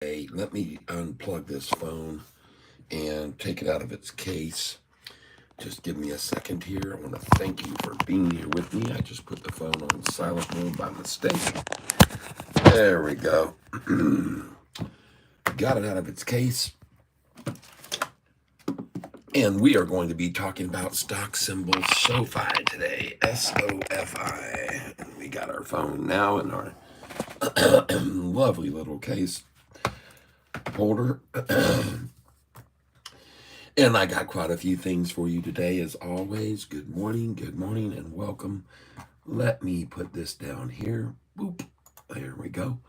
Hey, let me unplug this phone and take it out of its case. Just give me a second here. I want to thank you for being here with me. I just put the phone on silent mode by mistake. There we go. Got it out of its case. And we are going to be talking about stock symbol SoFi today. SOFI. And we got our phone now in our lovely little case holder. And I got quite a few things for you today, as always. Good morning, and welcome. Let me put this down here. Boop. There we go.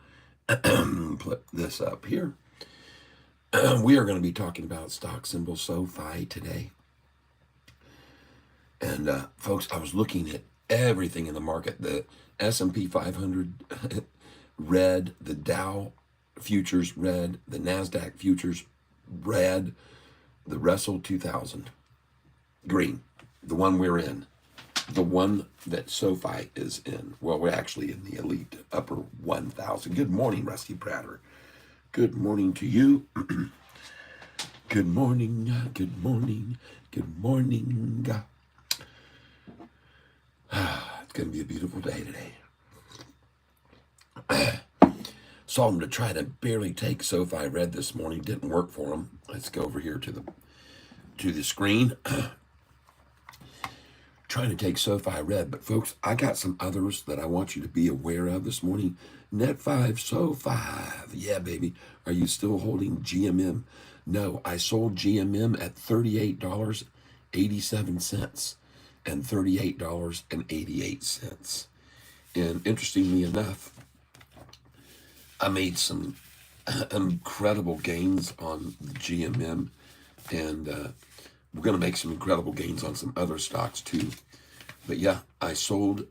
Put this up here. We are going to be talking about stock symbol SoFi today. And folks, I was looking at everything in the market. The S&P 500 red, the Dow futures red, the NASDAQ futures red, the Russell 2000 green, the one we're in, the one that SoFi is in. Well, we're actually in the elite upper 1,000. Good morning, Rusty Prater. Good morning to you. Good morning, good morning, good morning. It's going to be a beautiful day today. Saw them to try to barely take SoFi red this morning. Didn't work for them. Let's go over here to the screen. Trying to take SoFi red, but folks, I got some others that I want you to be aware of this morning. Net 5, SoFi. Yeah, baby. Are you still holding GMM? No, I sold GMM at $38.87 and $38.88. And interestingly enough, I made some incredible gains on the GMM, and we're going to make some incredible gains on some other stocks too. But yeah, I sold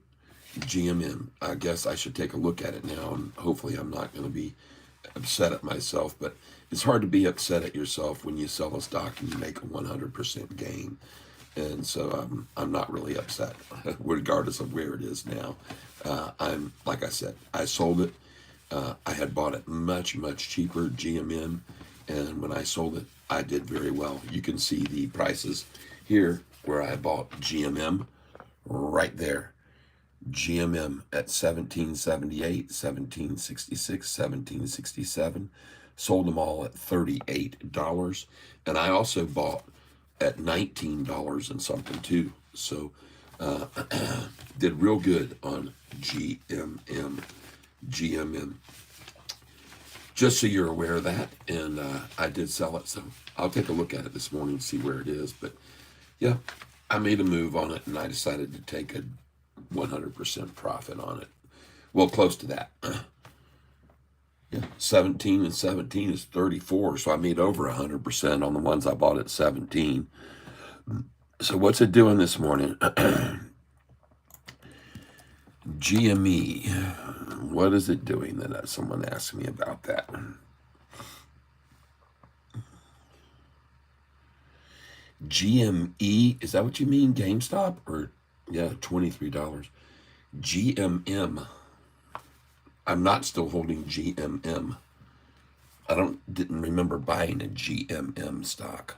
GMM. I guess I should take a look at it now, and hopefully I'm not going to be upset at myself. But it's hard to be upset at yourself when you sell a stock and you make a 100% gain. And so I'm not really upset, regardless of where it is now. I'm, like I said, I sold it. I had bought it much, much cheaper, GMM, and when I sold it, I did very well. You can see the prices here where I bought GMM right there. GMM at 1778, 1766, 1767. Sold them all at $38. And I also bought at $19 and something too. So did real good on GMM. Just so you're aware of that, and I did sell it, so I'll take a look at it this morning and see where it is. But yeah, I made a move on it, and I decided to take a 100% profit on it. Well, close to that. Yeah, 17 and 17 is 34, so I made over 100% on the ones I bought at 17. So what's it doing this morning? GME. What is it doing? That someone asked me about that. GME, is that what you mean? GameStop? Or yeah, $23. GMM. I'm not still holding GMM. I didn't remember buying a GMM stock.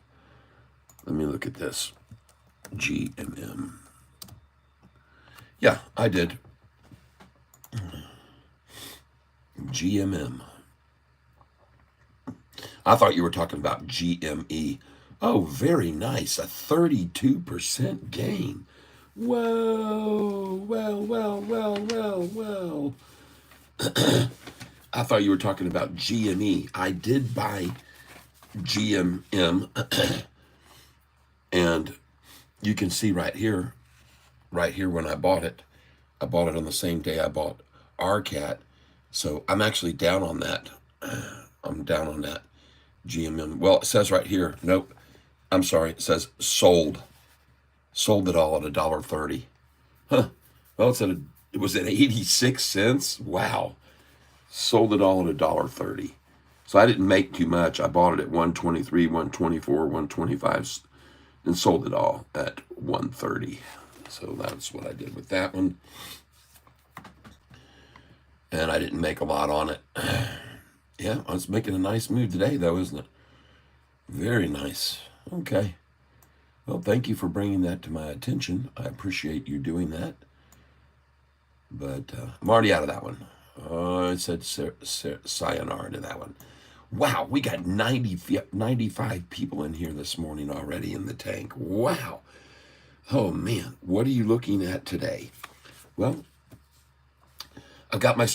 Let me look at this. GMM. Yeah, I did. GMM. I thought you were talking about GME. Oh, very nice. A 32% gain. Whoa. Well. I thought you were talking about GME. I did buy GMM. And you can see right here when I bought it on the same day I bought RCAT. So I'm actually down on that. I'm down on that GMM. Well, it says right here, nope, I'm sorry, it says sold. Sold it all at $1.30. Huh. Well, it was at 86 cents. Wow. Sold it all at $1.30. So I didn't make too much. I bought it at 123, 124, 125, and sold it all at 130. So that's what I did with that one. And I didn't make a lot on it. Yeah, it's making a nice move today, though, isn't it? Very nice. Okay. Well, thank you for bringing that to my attention. I appreciate you doing that. But I'm already out of that one. I said sayonara to that one. Wow, we got 95 people in here this morning already in the tank. Wow. Oh, man. What are you looking at today? Well, I've got my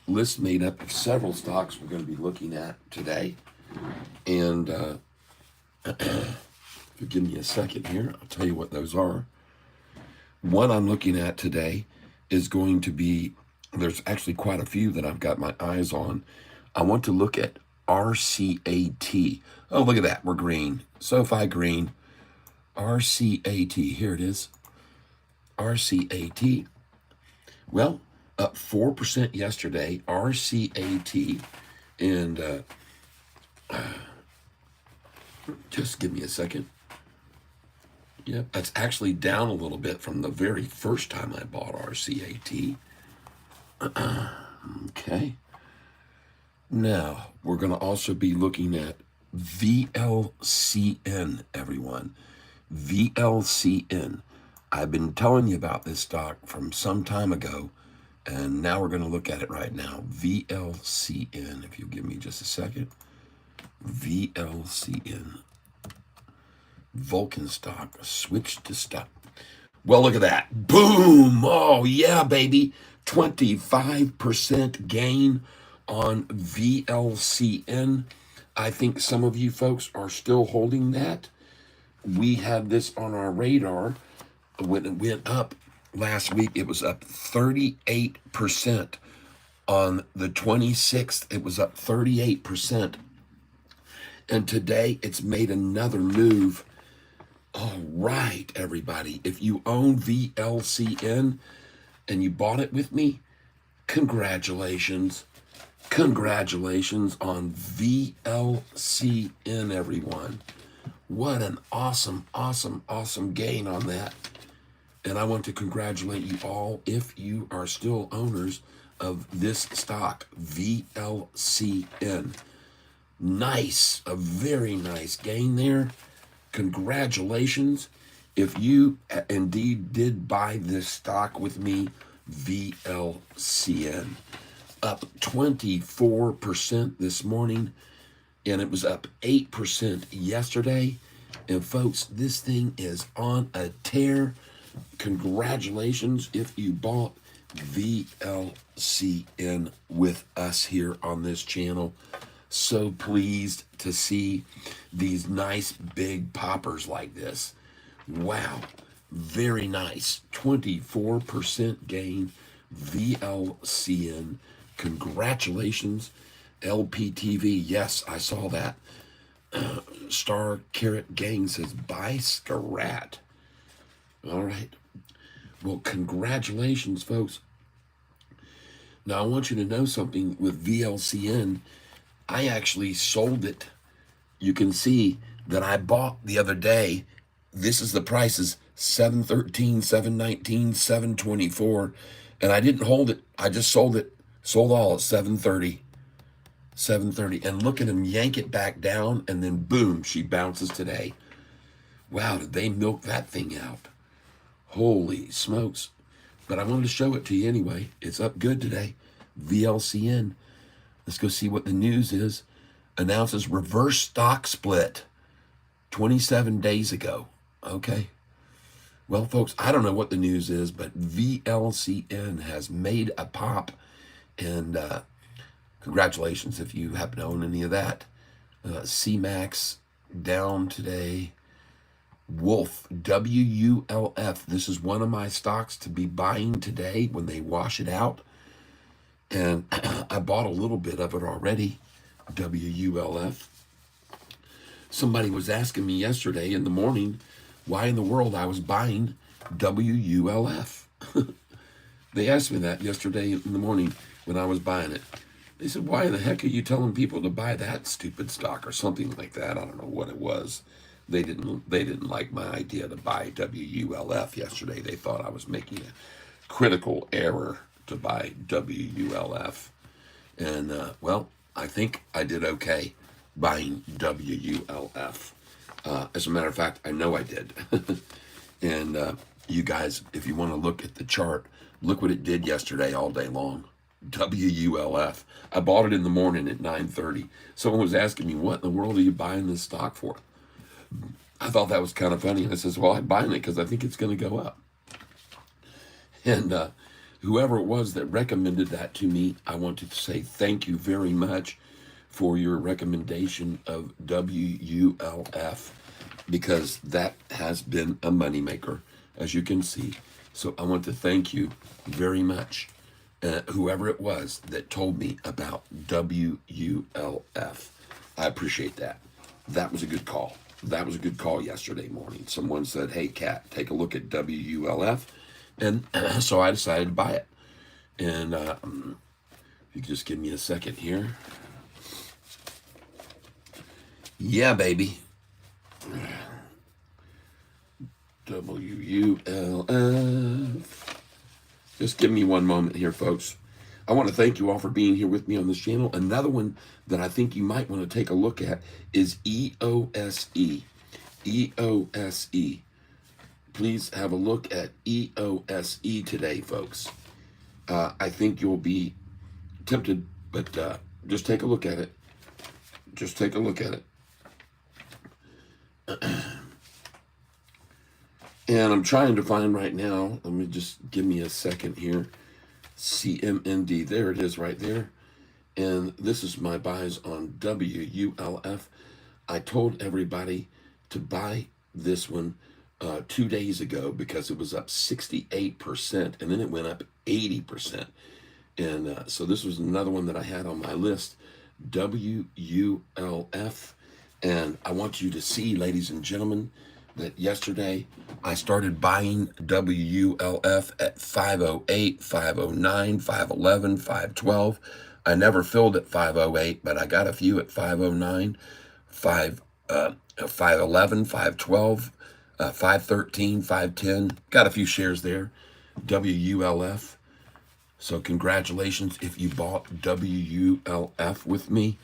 list made up of several stocks we're going to be looking at today. And if you give me a second here, I'll tell you what those are. One I'm looking at today is going to be, there's actually quite a few that I've got my eyes on. I want to look at RCAT. Oh, look at that. We're green. Sofi green. RCAT. Here it is. RCAT. Well, up 4% yesterday. RCAT. And just give me a second. Yep, that's actually down a little bit from the very first time I bought RCAT. Okay. Now, we're going to also be looking at VLCN, everyone. VLCN. I've been telling you about this stock from some time ago, and now we're going to look at it right now. VLCN, if you'll give me just a second. VLCN. Vulcan stock, switch to stock. Well, look at that. Boom. Oh, yeah, baby. 25% gain on VLCN. I think some of you folks are still holding that. We had this on our radar. When it went up last week, it was up 38%. On the 26th, it was up 38%. And today, it's made another move. All right, everybody. If you own VLCN and you bought it with me, congratulations. Congratulations on VLCN, everyone. What an awesome, awesome, awesome gain on that. And I want to congratulate you all if you are still owners of this stock, VLCN. Nice, a very nice gain there. Congratulations. If you indeed did buy this stock with me, VLCN. Up 24% this morning, and it was up 8% yesterday. And folks, this thing is on a tear. Congratulations if you bought VLCN with us here on this channel. So pleased to see these nice big poppers like this. Wow, very nice. 24% gain, VLCN. Congratulations, LPTV. Yes, I saw that. Star Carrot Gang says, buy Scarat. All right. Well, congratulations, folks. Now, I want you to know something with VLCN. I actually sold it. You can see that I bought the other day. This is the prices, $713, $719, $724. And I didn't hold it. I just sold it. Sold all at $730. $730. And look at him yank it back down. And then boom, she bounces today. Wow, did they milk that thing out? Holy smokes. But I wanted to show it to you anyway. It's up good today. VLCN. Let's go see what the news is. Announces reverse stock split 27 days ago. Okay. Well, folks, I don't know what the news is, but VLCN has made a pop. And congratulations if you happen to own any of that. CMAX down today. Wolf, WULF. This is one of my stocks to be buying today when they wash it out. And I bought a little bit of it already, WULF. Somebody was asking me yesterday in the morning why in the world I was buying WULF. They asked me that yesterday in the morning when I was buying it. They said, why the heck are you telling people to buy that stupid stock or something like that? I don't know what it was. They didn't like my idea to buy WULF yesterday. They thought I was making a critical error to buy WULF. And, well, I think I did okay buying WULF. As a matter of fact, I know I did. And you guys, if you want to look at the chart, look what it did yesterday all day long. WULF. I bought it in the morning at 9:30. Someone was asking me, what in the world are you buying this stock for? I thought that was kind of funny. And I says, well, I'm buying it because I think it's going to go up. And whoever it was that recommended that to me, I want to say thank you very much for your recommendation of WULF, because that has been a moneymaker, as you can see. So I want to thank you very much, whoever it was that told me about WULF. I appreciate that. That was a good call. That was a good call yesterday morning. Someone said, hey, Cat, take a look at WULF. And so I decided to buy it. And if you could just give me a second here. Yeah, baby. WULF. Just give me one moment here, folks. I want to thank you all for being here with me on this channel. Another one that I think you might want to take a look at is EOSE. EOSE. Please have a look at EOSE today, folks. I think you'll be tempted, but just take a look at it. Just take a look at it. And I'm trying to find right now, let me just give me a second here. CMND, there it is right there. And this is my buys on WULF. I told everybody to buy this one 2 days ago because it was up 68%, and then it went up 80%. And so this was another one that I had on my list, WULF. And I want you to see, ladies and gentlemen, that yesterday I started buying WULF at 508, 509, 511, 512. I never filled at 508, but I got a few at 509, 511, 512, 513, 510. Got a few shares there, WULF. So congratulations if you bought WULF with me.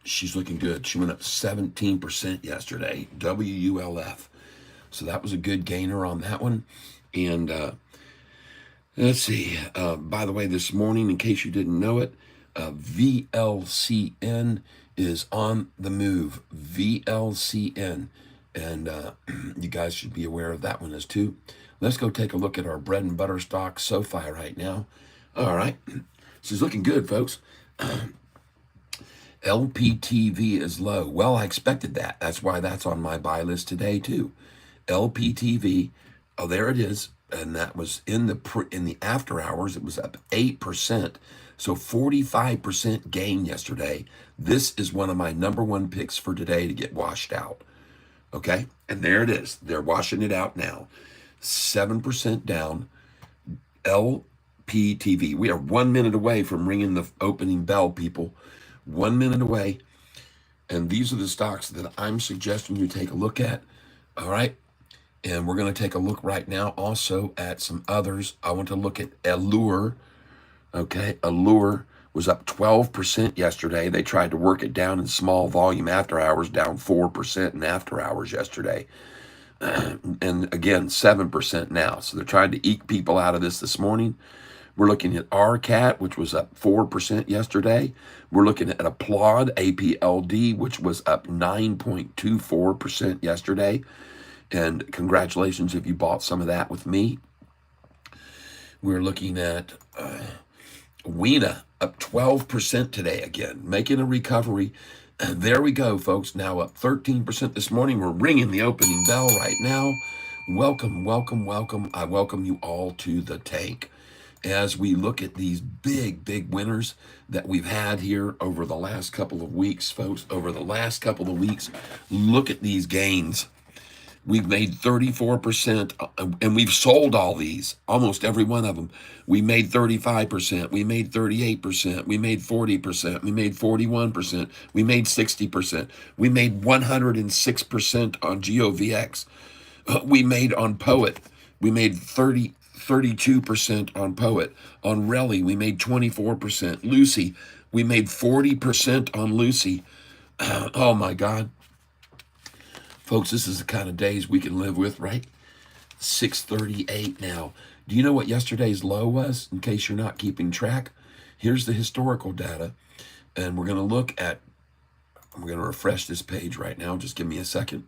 She's looking good. She went up 17% yesterday, WULF. So that was a good gainer on that one. And let's see. By the way, this morning, in case you didn't know it, VLCN is on the move. VLCN. And you guys should be aware of that one as too. Let's go take a look at our bread and butter stock, Sofi, right now. All right. She's looking good, folks. LPTV is low. Well, I expected that. That's why that's on my buy list today too. LPTV, oh, there it is, and that was in the after hours. It was up 8%, so 45% gain yesterday. This is one of my number one picks for today to get washed out. Okay, and there it is. They're washing it out now. 7% down. LPTV. We are 1 minute away from ringing the opening bell, people. 1 minute away. And these are the stocks that I'm suggesting you take a look at. All right. And we're going to take a look right now also at some others. I want to look at Allure. Okay. Allure was up 12% yesterday. They tried to work it down in small volume after hours, down 4% in after hours yesterday. And again, 7% now. So they're trying to eke people out of this morning. We're looking at RCAT, which was up 4% yesterday. We're looking at Applaud, APLD, which was up 9.24% yesterday. And congratulations if you bought some of that with me. We're looking at Weena, up 12% today again, making a recovery. And there we go, folks. Now up 13% this morning. We're ringing the opening bell right now. Welcome, welcome, welcome. I welcome you all to the tank. As we look at these big winners that we've had here over the last couple of weeks, folks, over the last couple of weeks, look at these gains. We've made 34%, and we've sold all these, almost every one of them. We made 35%, we made 38%, we made 40%, we made 41%, we made 60%, we made 106% on GOVX. We made on Poet, we made 32% on Poet. On Relly, we made 24%. Lucy, We made 40% on Lucy. Oh my God. Folks, this is the kind of days we can live with, right? 638 now. Do you know what yesterday's low was, in case you're not keeping track? Here's the historical data, and we're going to refresh this page right now. Just give me a second.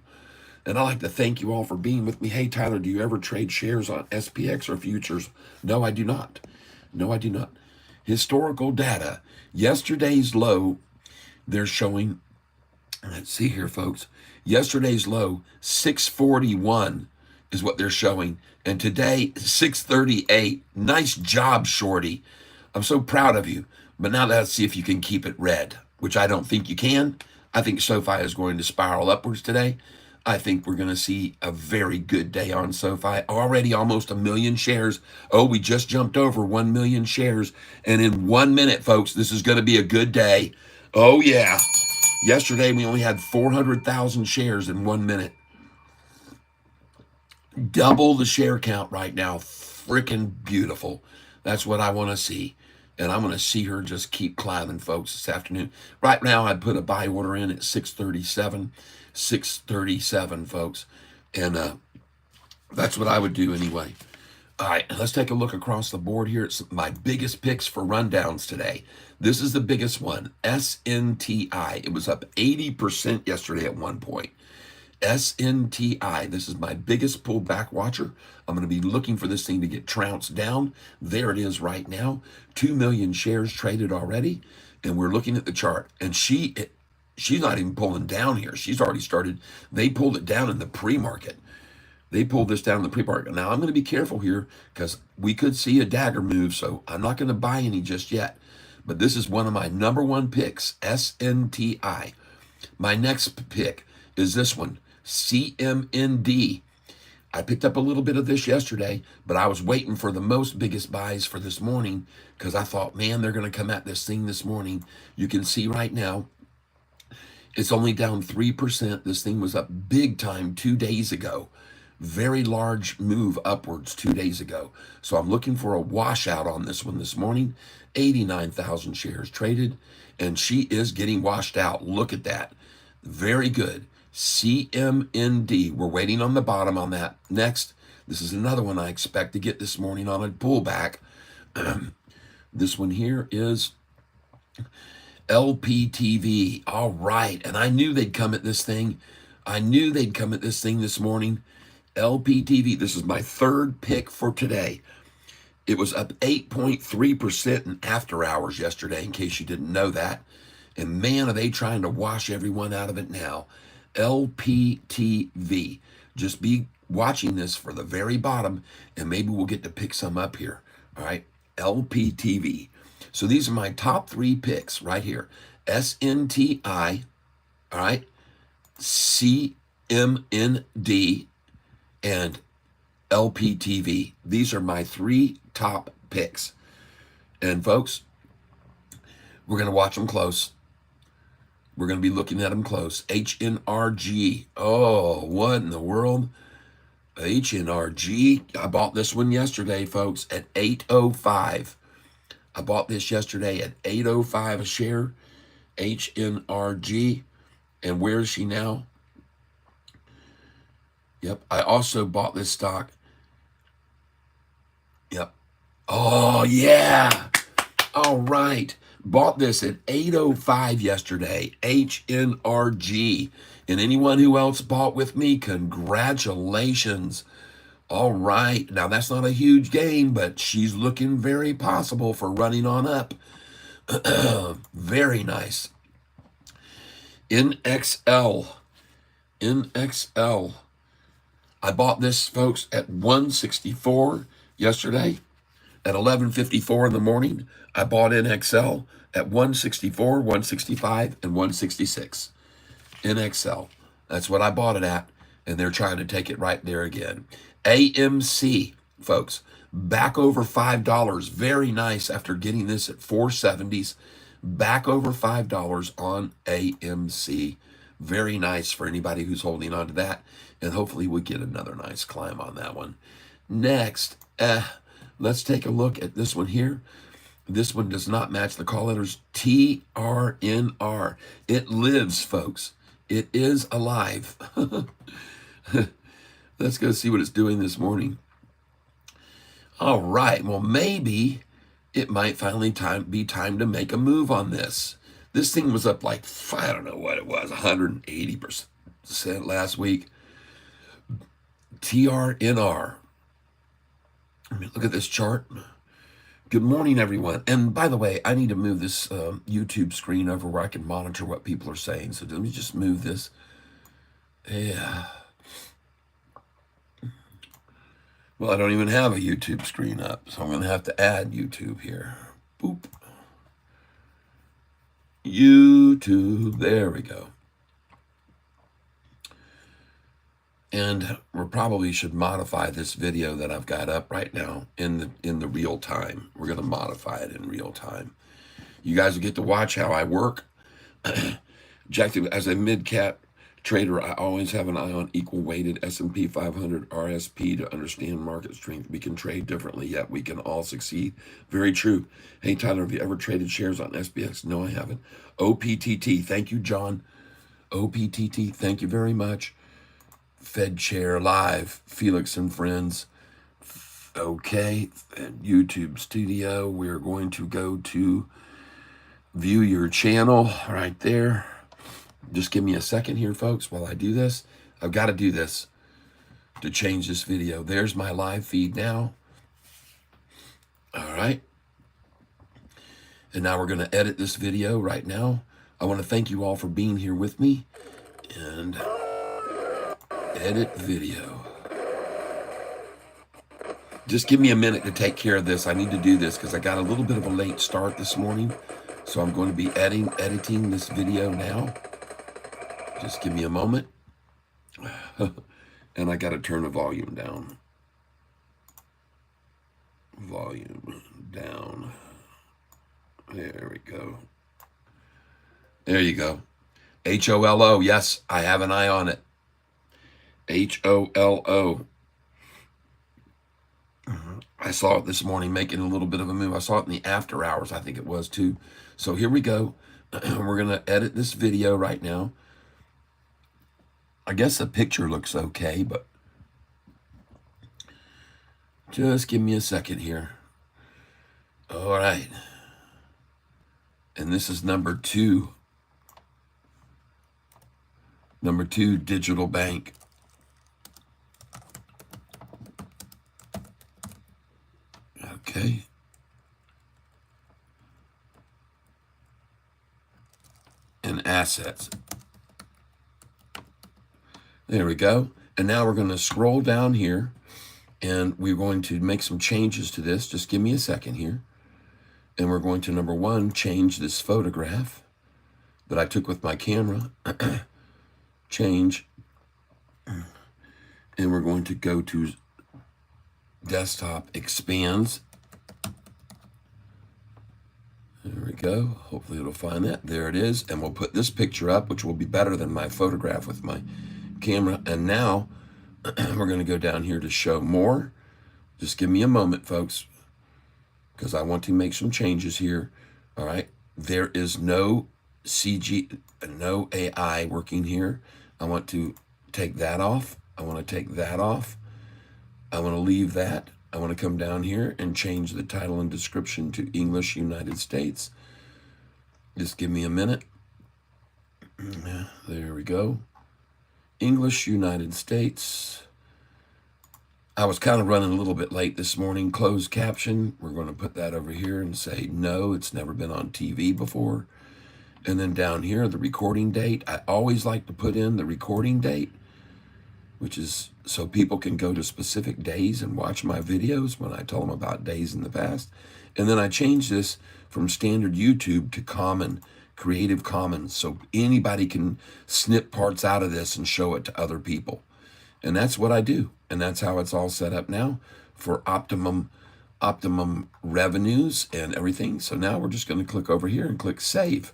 And I'd like to thank you all for being with me. Hey, Tyler, do you ever trade shares on SPX or futures? No, I do not. No, I do not. Historical data. Yesterday's low, they're showing, let's see here, folks. Yesterday's low, 641 is what they're showing. And today, 638. Nice job, Shorty. I'm so proud of you. But now let's see if you can keep it red, which I don't think you can. I think Sofi is going to spiral upwards today. I think we're going to see a very good day on Sofi. Already almost 1 million shares. Oh, we just jumped over 1 million shares. And in 1 minute, folks, this is going to be a good day. Oh, yeah. Yesterday, we only had 400,000 shares in 1 minute. Double the share count right now. Freaking beautiful. That's what I want to see. And I'm going to see her just keep climbing, folks, this afternoon. Right now, I'd put a buy order in at 637. 637, folks. And that's what I would do anyway. All right, let's take a look across the board here. It's my biggest picks for rundowns today. This is the biggest one, SNTI. It was up 80% yesterday at one point. SNTI, this is my biggest pullback watcher. I'm going to be looking for this thing to get trounced down. There it is right now. 2 million shares traded already. And we're looking at the chart. And she's not even pulling down here. She's already started. They pulled it down in the pre-market. They pulled this down in the pre-market. Now, I'm going to be careful here because we could see a dagger move, so I'm not going to buy any just yet. But this is one of my number one picks, SNTI. My next pick is this one, CMND. I picked up a little bit of this yesterday, but I was waiting for the most biggest buys for this morning because I thought, man, they're going to come at this thing this morning. You can see right now, it's only down 3%. This thing was up big time 2 days ago. Very large move upwards 2 days ago. So I'm looking for a washout on this one this morning. 89,000 shares traded, and she is getting washed out. Look at that. Very good. CMND. We're waiting on the bottom on that. Next, this is another one I expect to get this morning on a pullback. This one here is LPTV. All right. And I knew they'd come at this thing. This morning. LPTV. This is my third pick for today. It was up 8.3% in after hours yesterday, in case you didn't know that. And man, are they trying to wash everyone out of it now. LPTV. Just be watching this for the very bottom, and maybe we'll get to pick some up here. All right. LPTV. So these are my top 3 picks right here. SNTI, all right, CMND, and LPTV. These are my 3 top picks. And folks, we're going to watch them close. We're going to be looking at them close. HNRG. Oh, what in the world? HNRG. I bought this one yesterday, folks, at 805. I bought this yesterday at 805 a share, HNRG. And where is she now? Yep, I also bought this stock. Yep. Oh, yeah. All right. Bought this at 805 yesterday, HNRG. And anyone who else bought with me, congratulations. All right. Now, that's not a huge gain, but she's looking very possible for running on up. Very nice. NXL. I bought this, folks, at 164 yesterday. At 11:54 in the morning, I bought NXL at 164, 165, and 166. NXL. That's what I bought it at, and they're trying to take it right there again. AMC, folks, back over $5. Very nice after getting this at 470s. Back over $5 on AMC. Very nice for anybody who's holding on to that. And hopefully we get another nice climb on that one. Next, let's take a look at this one here. This one does not match the call letters TRNR. It lives, folks. It is alive. Let's go see what it's doing this morning. All right. Well, maybe it might finally be time to make a move on this. This thing was up like, I don't know what it was, 180% last week. TRNR. I mean, look at this chart. Good morning, everyone. And by the way, I need to move this YouTube screen over where I can monitor what people are saying. So let me just move this. Yeah. Well, I don't even have a YouTube screen up, so I'm going to have to add YouTube here. Boop. YouTube. There we go. And we probably should modify this video that I've got up right now in the real time. We're going to modify it in real time. You guys will get to watch how I work. Objective as a mid-cap trader, I always have an eye on equal weighted S&P 500 RSP to understand market strength. We can trade differently, yet we can all succeed. Very true. Hey, Tyler, have you ever traded shares on SPX? No, I haven't. OPTT. Thank you, John. OPTT. Thank you very much. Fed Chair Live, Felix and Friends. Okay, and YouTube Studio. We're going to go to view your channel right there. Just give me a second here, folks, while I do this. I've got to do this to change this video. There's my live feed now. All right. And now we're going to edit this video right now. I want to thank you all for being here with me. And edit video. Just give me a minute to take care of this. I need to do this because I got a little bit of a late start this morning. So I'm going to be editing this video now. Just give me a moment. And I got to turn the volume down. Volume down. There we go. There you go. HOLO. Yes, I have an eye on it. HOLO. I saw it this morning making a little bit of a move. I saw it in the after hours, I think it was too. So here we go. We're going to edit this video right now. I guess the picture looks okay, but just give me a second here. All right. And this is number 2. Number 2, digital bank. Okay. And assets. There we go. And now we're going to scroll down here and we're going to make some changes to this. Just give me a second here. And we're going to, number 1, change this photograph that I took with my camera. Change. And we're going to go to desktop expands. There we go. Hopefully it'll find that. There it is. And we'll put this picture up, which will be better than my photograph with my camera. And now we're going to go down here to show more. Just give me a moment, folks, because I want to make some changes here. All right. There is no CG, no AI working here. I want to take that off. I want to take that off. I want to leave that. I want to come down here and change the title and description to English United States. Just give me a minute. There we go. English United States. I was kind of running a little bit late this morning. Closed caption. We're going to put that over here and say, no, it's never been on TV before. And then down here, the recording date. I always like to put in the recording date, which is so people can go to specific days and watch my videos when I tell them about days in the past. And then I change this from standard YouTube to common, Creative Commons, so anybody can snip parts out of this and show it to other people. And that's what I do. And that's how it's all set up now for optimum revenues and everything. So now we're just going to click over here and click save.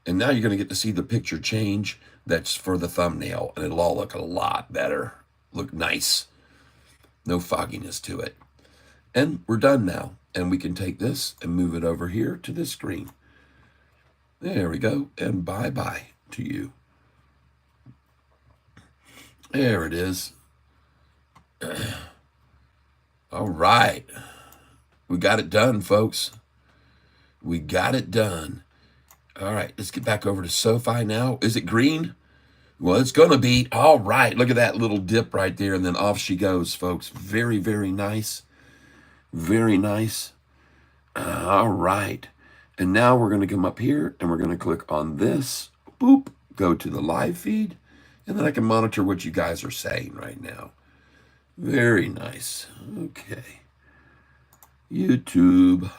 And now you're going to get to see the picture change. That's for the thumbnail, and it'll all look a lot better. Look nice. No fogginess to it. And we're done now. And we can take this and move it over here to this screen. There we go. And bye-bye to you. There it is. All right. We got it done, folks. We got it done. All right, let's get back over to Sofi now. Is it green? Well, it's going to be. All right, look at that little dip right there, and then off she goes, folks. Very, very nice. Very nice. All right. And now we're going to come up here, and we're going to click on this. Boop. Go to the live feed, and then I can monitor what you guys are saying right now. Very nice. Okay. YouTube.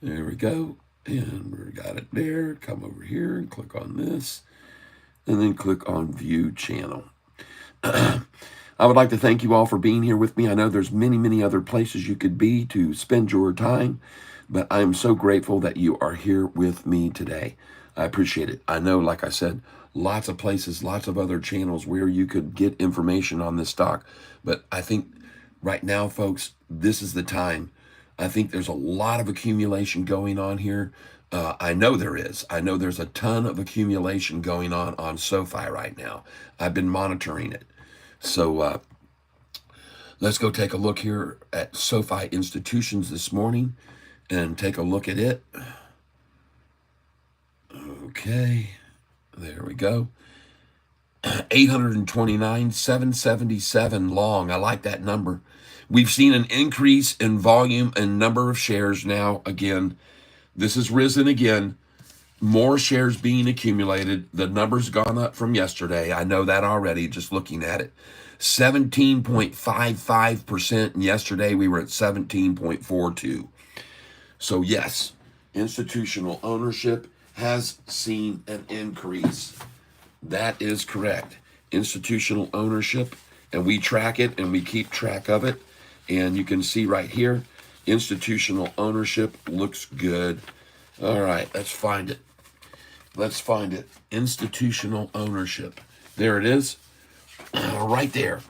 There we go. And we got it there. Come over here and click on this. And then click on View Channel. I would like to thank you all for being here with me. I know there's many, many other places you could be to spend your time, but I'm so grateful that you are here with me today. I appreciate it. I know, like I said, lots of places, lots of other channels where you could get information on this stock. But I think right now, folks, this is the time. I think there's a lot of accumulation going on here. I know there is. I know there's a ton of accumulation going on Sofi right now. I've been monitoring it. So let's go take a look here at Sofi Institutions this morning and take a look at it. Okay, there we go. 829, 777 long. I like that number. We've seen an increase in volume and number of shares now. Again, this has risen again. More shares being accumulated. The number's gone up from yesterday. I know that already, just looking at it. 17.55%. And yesterday we were at 17.42. So yes, institutional ownership has seen an increase. That is correct. Institutional ownership, and we track it and we keep track of it. And you can see right here, institutional ownership looks good. All right, let's find it. Let's find it. Institutional ownership. There it is, right there.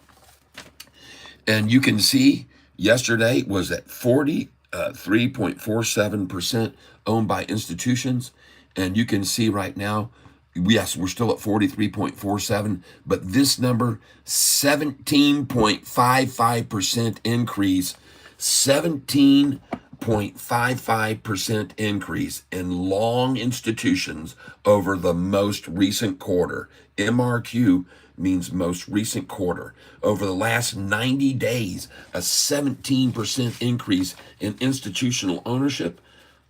And you can see yesterday was at 43.47% owned by institutions. And you can see right now, yes, we're still at 43.47, but this number, 17.55% increase, 17.55% increase in long institutions over the most recent quarter. MRQ means most recent quarter. Over the last 90 days, a 17% increase in institutional ownership.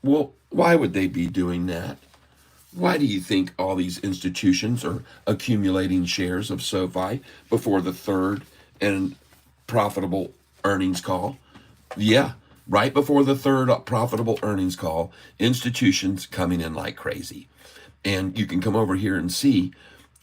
Well, why would they be doing that? Why do you think all these institutions are accumulating shares of Sofi before the third and profitable earnings call? Yeah, right before the third profitable earnings call, institutions coming in like crazy. And you can come over here and see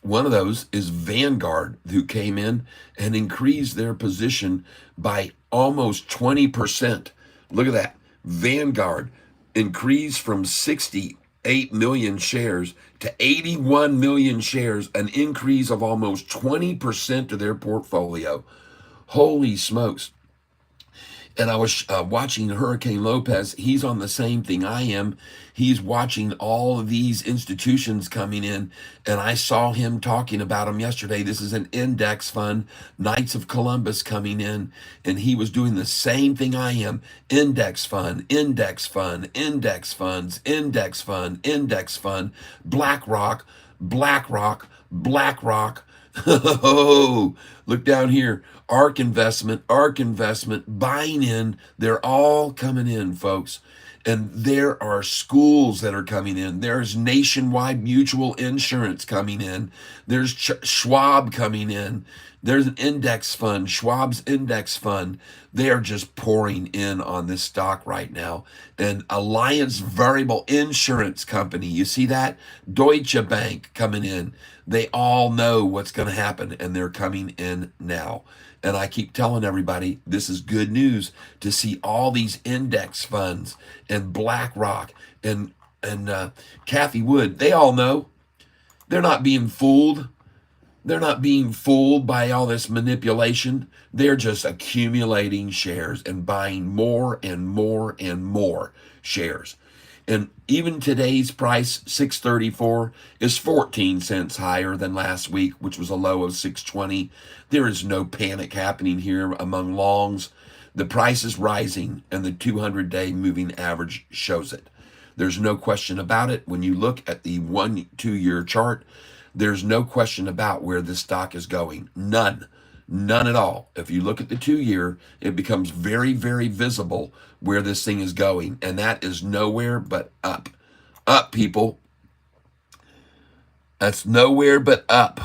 one of those is Vanguard, who came in and increased their position by almost 20%. Look at that. Vanguard increased from 68 million shares to 81 million shares, an increase of almost 20% of their portfolio. Holy smokes. And I was watching Hurricane Lopez. He's on the same thing I am. He's watching all of these institutions coming in, and I saw him talking about them yesterday. This is an index fund, Knights of Columbus coming in, and he was doing the same thing I am. Index fund, index fund, index funds, index fund, index fund, BlackRock, BlackRock, BlackRock. Oh, look down here. ARK investment, buying in. They're all coming in, folks. And there are schools that are coming in. There's Nationwide Mutual Insurance coming in. There's Schwab coming in. There's an index fund, Schwab's index fund. They are just pouring in on this stock right now. And Alliance Variable Insurance Company, you see that? Deutsche Bank coming in. They all know what's going to happen, and they're coming in now. And I keep telling everybody, this is good news to see all these index funds and BlackRock and Kathy Wood. They all know. They're not being fooled. They're not being fooled by all this manipulation. They're just accumulating shares and buying more and more and more shares. And even today's price, 634, is 14 cents higher than last week, which was a low of 620. There is no panic happening here among longs. The price is rising, and the 200-day moving average shows it. There's no question about it. When you look at the 1-2-year chart, there's no question about where this stock is going. None. None at all. If you look at the 2-year, it becomes very, very visible where this thing is going. And that is nowhere but up. Up, people. That's nowhere but up.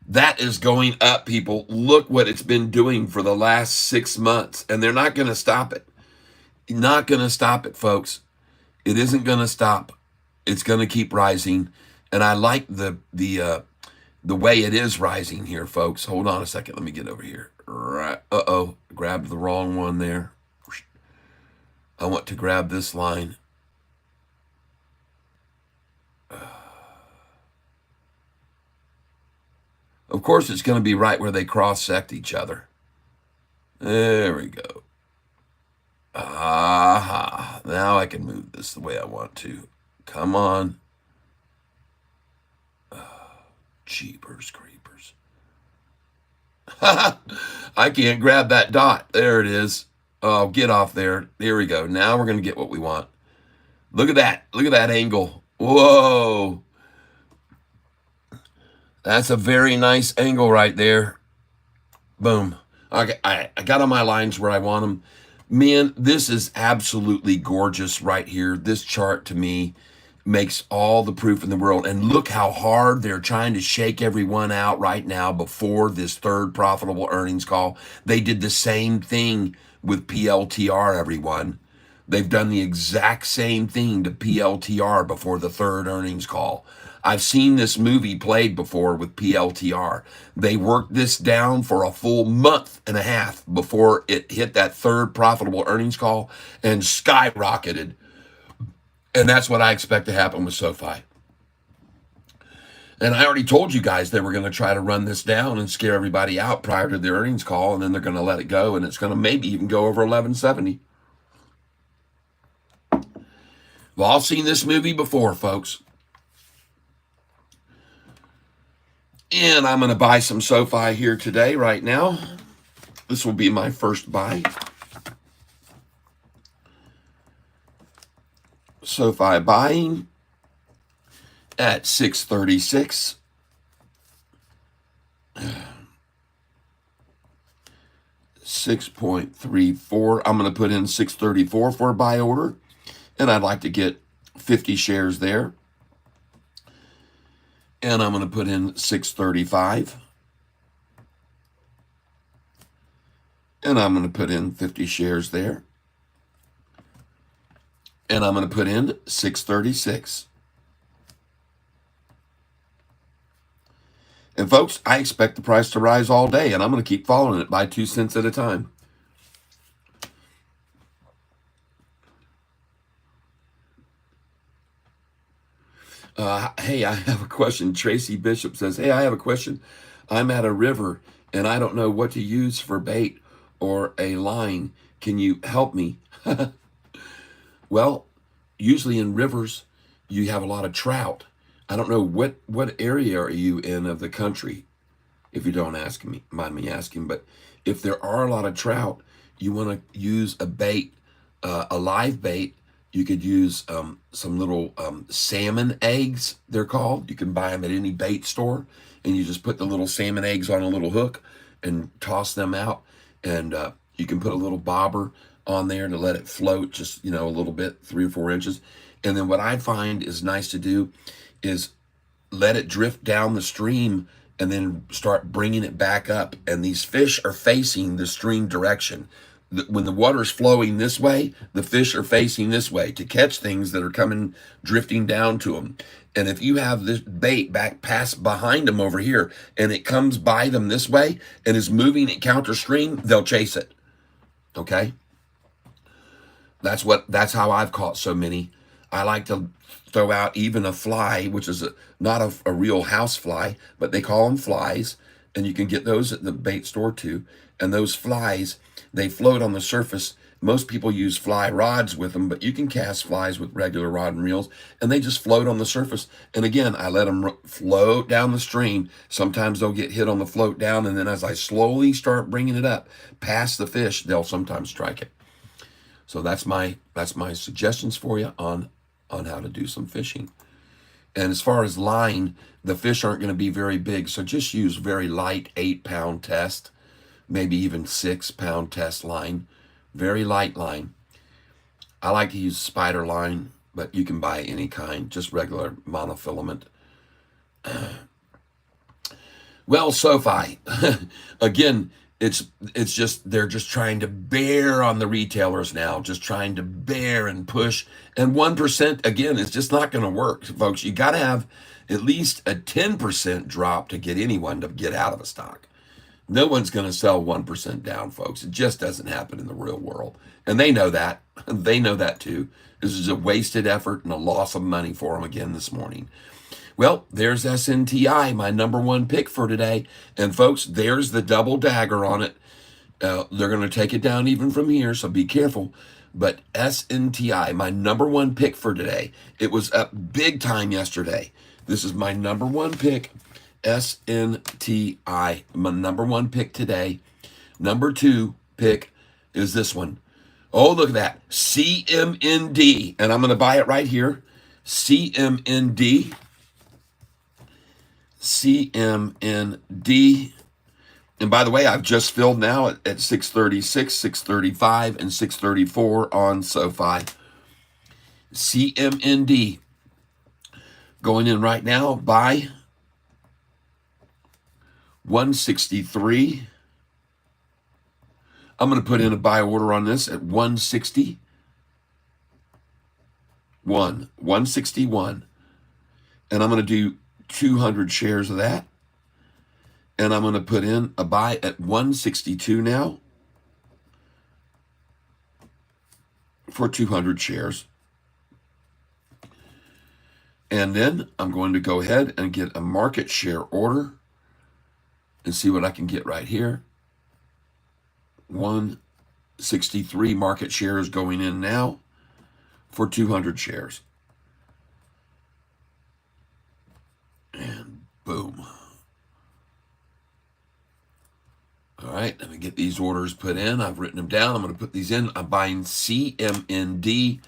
That is going up, people. Look what it's been doing for the last 6 months. And they're not going to stop it. Not going to stop it, folks. It isn't going to stop. It's going to keep rising. And I like the way it is rising here, folks. Hold on a second. Let me get over here. Right. Uh-oh. Grabbed the wrong one there. I want to grab this line. Of course, it's going to be right where they cross-sect each other. There we go. Aha. Now I can move this the way I want to. Come on. Jeepers creepers. I can't grab that dot. There it is. Oh, get off there. Here we go. Now we're going to get what we want. Look at that. Look at that angle. Whoa. That's a very nice angle right there. Boom. Okay, I got on my lines where I want them. Man, this is absolutely gorgeous right here. This chart to me makes all the proof in the world. And look how hard they're trying to shake everyone out right now before this third profitable earnings call. They did the same thing with PLTR, everyone. They've done the exact same thing to PLTR before the third earnings call. I've seen this movie played before with PLTR. They worked this down for a full month and a half before it hit that third profitable earnings call and skyrocketed. And that's what I expect to happen with Sofi. And I already told you guys they were going to try to run this down and scare everybody out prior to the earnings call, and then they're going to let it go, and it's going to maybe even go over 1170. We've all seen this movie before, folks. And I'm going to buy some Sofi here today, right now. This will be my first buy. Sofi buying at 636. 6.34. I'm going to put in 634 for a buy order. And I'd like to get 50 shares there. And I'm going to put in 635. And I'm going to put in 50 shares there. And I'm going to put in 636. And folks, I expect the price to rise all day, and I'm going to keep following it by 2 cents at a time. Hey, I have a question. Tracy Bishop says, hey, I have a question. I'm at a river, and I don't know what to use for bait or a line. Can you help me? Well, usually in rivers, you have a lot of trout. I don't know what area are you in of the country, if you don't mind me asking. But if there are a lot of trout, you want to use a bait, a live bait. You could use some little salmon eggs, they're called. You can buy them at any bait store, and you just put the little salmon eggs on a little hook and toss them out. And you can put a little bobber on there to let it float just, a little bit, 3 or 4 inches. And then what I find is nice to do is let it drift down the stream and then start bringing it back up. And these fish are facing the stream direction. When the water's flowing this way, the fish are facing this way to catch things that are coming, drifting down to them. And if you have this bait pass behind them over here, and it comes by them this way and is moving at counter stream, they'll chase it. Okay? That's how I've caught so many. I like to throw out even a fly, which is not a real house fly, but they call them flies, and you can get those at the bait store too. And those flies, they float on the surface. Most people use fly rods with them, but you can cast flies with regular rod and reels, and they just float on the surface. And again, I let them float down the stream. Sometimes they'll get hit on the float down, and then as I slowly start bringing it up past the fish, they'll sometimes strike it. So that's my suggestions for you on how to do some fishing. And as far as line, the fish aren't going to be very big, so just use very light 8-pound test, maybe even 6-pound test line, very light line. I like to use spider line, but you can buy any kind, just regular monofilament. Well, Sofi, again, it's just they're just trying to bear on the retailers now, just trying to bear and push. And 1% again is just not going to work, folks. You got to have at least a 10% drop to get anyone to get out of a stock. No one's going to sell 1% down, folks. It just doesn't happen in the real world. And they know that. They know that too. This is a wasted effort and a loss of money for them again this morning. Well, there's SNTI, my number one pick for today. And folks, there's the double dagger on it. They're going to take it down even from here, so be careful. But SNTI, my number one pick for today. It was up big time yesterday. This is my number one pick, SNTI, my number one pick today. Number two pick is this one. Oh, look at that, CMND. And I'm going to buy it right here, CMND. CMND. And by the way, I've just filled now at 636, 635, and 634 on Sofi. CMND. Going in right now, buy 163. I'm going to put in a buy order on this at 161. And I'm going to do 200 shares of that. And I'm going to put in a buy at 162 now for 200 shares. And then I'm going to go ahead and get a market share order and see what I can get right here. 163 market shares going in now for 200 shares. And boom. All right, let me get these orders put in. I've written them down. I'm going to put these in. I'm buying CMND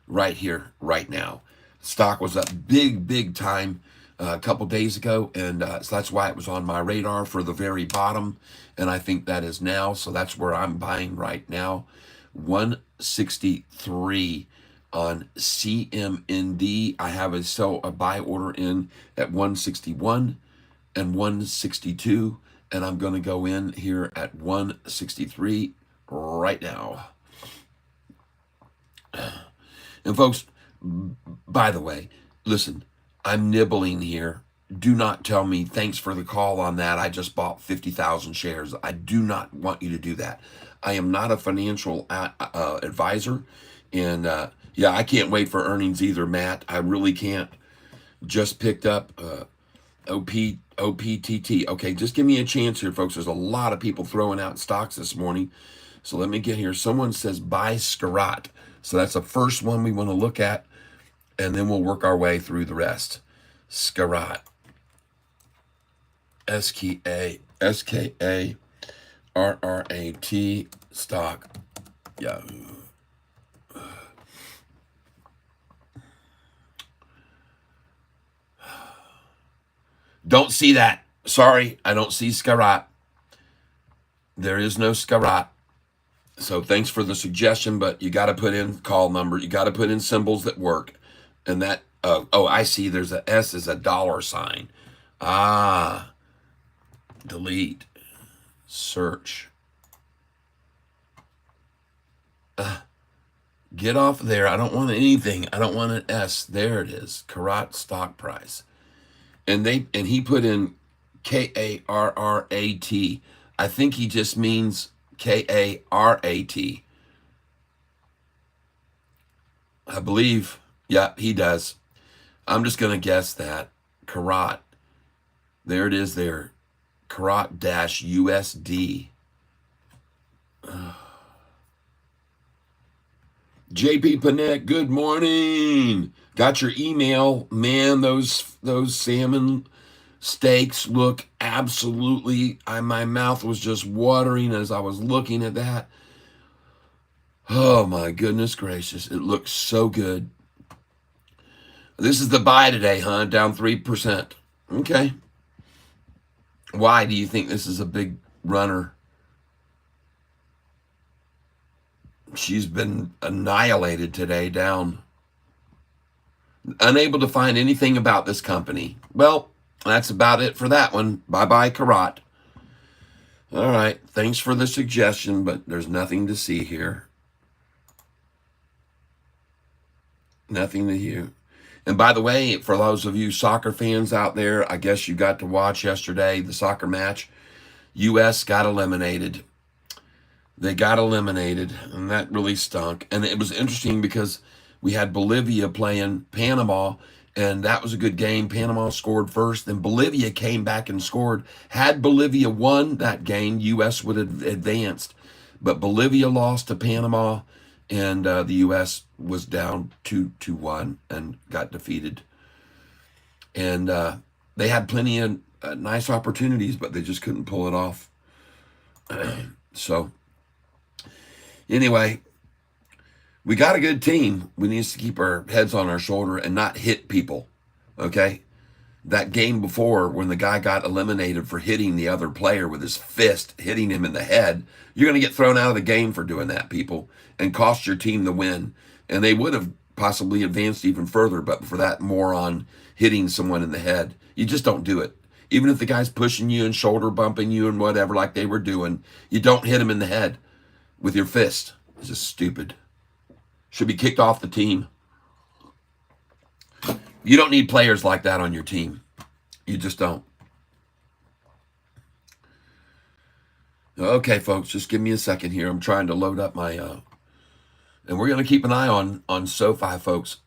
right here, right now. Stock was up big time a couple days ago, and so that's why it was on my radar for the very bottom, and I think that is now, so that's where I'm buying right now. 163 on CMND. I have a buy order in at 161 and 162, and I'm going to go in here at 163 right now. And folks, by the way, listen, I'm nibbling here. Do not tell me, thanks for the call on that, I just bought 50,000 shares. I do not want you to do that. I am not a financial advisor, and yeah, I can't wait for earnings either, Matt. I really can't. Just picked up OPTT. Okay, just give me a chance here, folks. There's a lot of people throwing out stocks this morning. So let me get here. Someone says buy Scarot. So that's the first one we want to look at, and then we'll work our way through the rest. Scarot. SKARRAT stock. Yahoo. Don't see that. Sorry, I don't see Scarot. There is no Scarot. So thanks for the suggestion, but you got to put in call number. You got to put in symbols that work. And that, oh, I see there's a S is a $sign. Ah, delete, search. Get off there. I don't want anything. I don't want an S. There it is. Karat stock price. And he put in KARRAT. I think he just means KARAT. I believe, yeah, he does. I'm just going to guess that. Karat. There it is there. Karat dash USD. JP Panek, good morning. Got your email. Man, those salmon steaks look absolutely, my mouth was just watering as I was looking at that. Oh my goodness gracious. It looks so good. This is the buy today, huh? Down 3%. Okay. Why do you think this is a big runner? She's been annihilated today, down. Unable to find anything about this company. Well, that's about it for that one. Bye-bye, Karat. All right. Thanks for the suggestion, but there's nothing to see here. Nothing to hear. And by the way, for those of you soccer fans out there, I guess you got to watch yesterday the soccer match. U.S. got eliminated. They got eliminated, and that really stunk. And it was interesting because we had Bolivia playing Panama, and that was a good game. Panama scored first, then Bolivia came back and scored. Had Bolivia won that game, U.S. would have advanced. But Bolivia lost to Panama, and the U.S. was down 2-1 and got defeated. And they had plenty of nice opportunities, but they just couldn't pull it off. So, anyway, we got a good team. We need to keep our heads on our shoulder and not hit people, okay? That game before, when the guy got eliminated for hitting the other player with his fist, hitting him in the head, you're going to get thrown out of the game for doing that, people, and cost your team the win. And they would have possibly advanced even further, but for that moron hitting someone in the head. You just don't do it. Even if the guy's pushing you and shoulder bumping you and whatever like they were doing, you don't hit him in the head with your fist. It's just stupid. Should be kicked off the team. You don't need players like that on your team. You just don't. Okay, folks, just give me a second here. I'm trying to load up my, and we're going to keep an eye on Sofi, folks.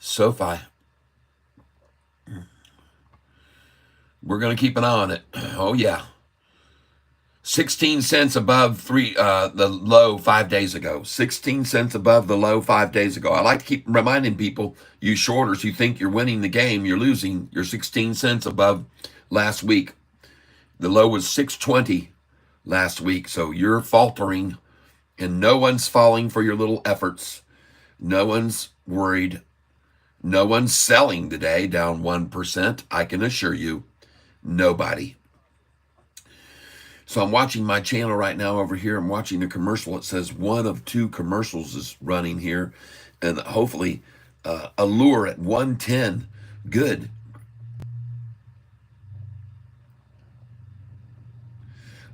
Sofi. We're going to keep an eye on it. Oh, yeah. 16 cents above the low 5 days ago. 16 cents above the low 5 days ago. I like to keep reminding people, you shorters who think you're winning the game, you're losing. You're 16 cents above last week. The low was 6.20 last week, so you're faltering, and no one's falling for your little efforts. No one's worried. No one's selling today, down 1%. I can assure you, nobody. So I'm watching my channel right now over here. I'm watching a commercial. It says one of two commercials is running here, and hopefully a lure at 110. Good.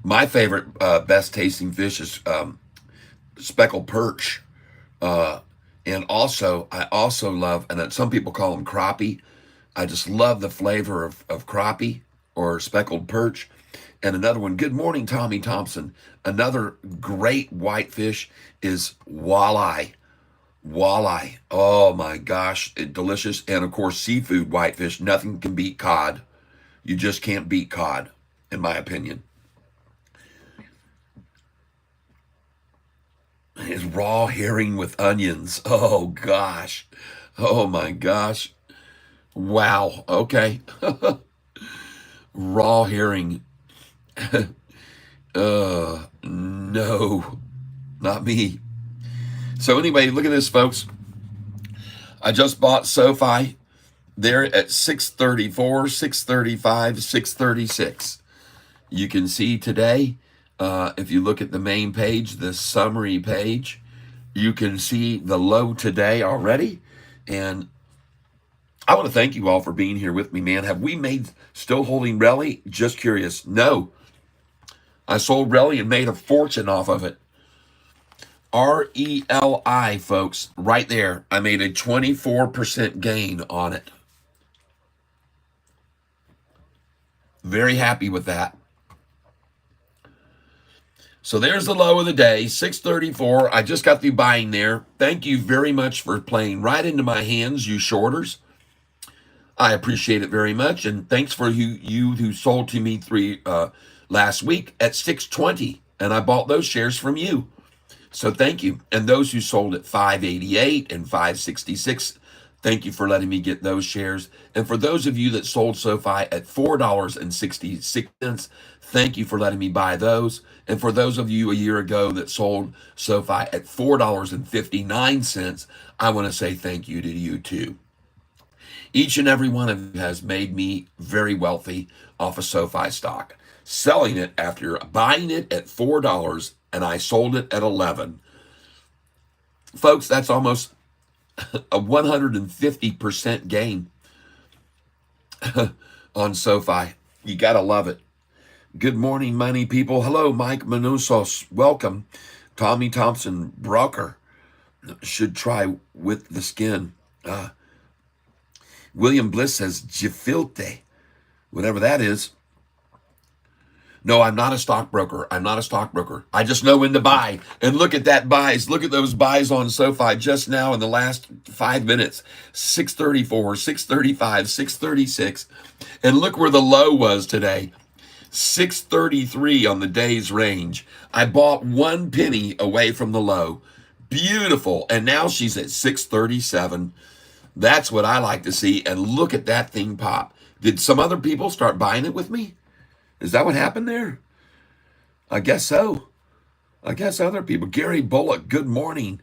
My favorite best tasting fish is speckled perch. And also, I also love, and some people call them crappie. I just love the flavor of crappie or speckled perch. And another one, good morning, Tommy Thompson. Another great whitefish is walleye. Walleye. Oh my gosh, delicious. And of course, seafood whitefish. Nothing can beat cod. You just can't beat cod, in my opinion. Is raw herring with onions. Oh gosh. Oh my gosh. Wow. Okay. Raw herring. No, not me. So anyway, look at this, folks. I just bought Sofi. They're at 634, 635, 636. You can see today, if you look at the main page, the summary page, you can see the low today already. And I want to thank you all for being here with me, man. Have we made still holding Relly? Just curious. No. I sold Relly and made a fortune off of it. R-E-L-I, folks, right there. I made a 24% gain on it. Very happy with that. So there's the low of the day, 634. I just got through buying there. Thank you very much for playing right into my hands, you shorters. I appreciate it very much. And thanks for you who sold to me last week at 620. And I bought those shares from you. So thank you. And those who sold at 588 and 566, thank you for letting me get those shares. And for those of you that sold SoFi at $4.66, thank you for letting me buy those. And for those of you a year ago that sold SoFi at $4.59, I want to say thank you to you too. Each and every one of you has made me very wealthy off of SoFi stock. Selling it after buying it at $4 and I sold it at 11. Folks, that's almost a 150% gain on SoFi. You got to love it. Good morning, money people. Hello, Mike Manusos. Welcome. Tommy Thompson, broker. Should try with the skin. William Bliss says, gefilte, whatever that is. No, I'm not a stockbroker. I'm not a stockbroker. I just know when to buy. And look at that buys. Look at those buys on SoFi just now in the last 5 minutes. 634, 635, 636. And look where the low was today. 633 on the day's range. I bought 1 penny away from the low. Beautiful. And now she's at 637. That's what I like to see. And look at that thing pop. Did some other people start buying it with me? Is that what happened there? I guess so. I guess other people. Gary Bullock, good morning.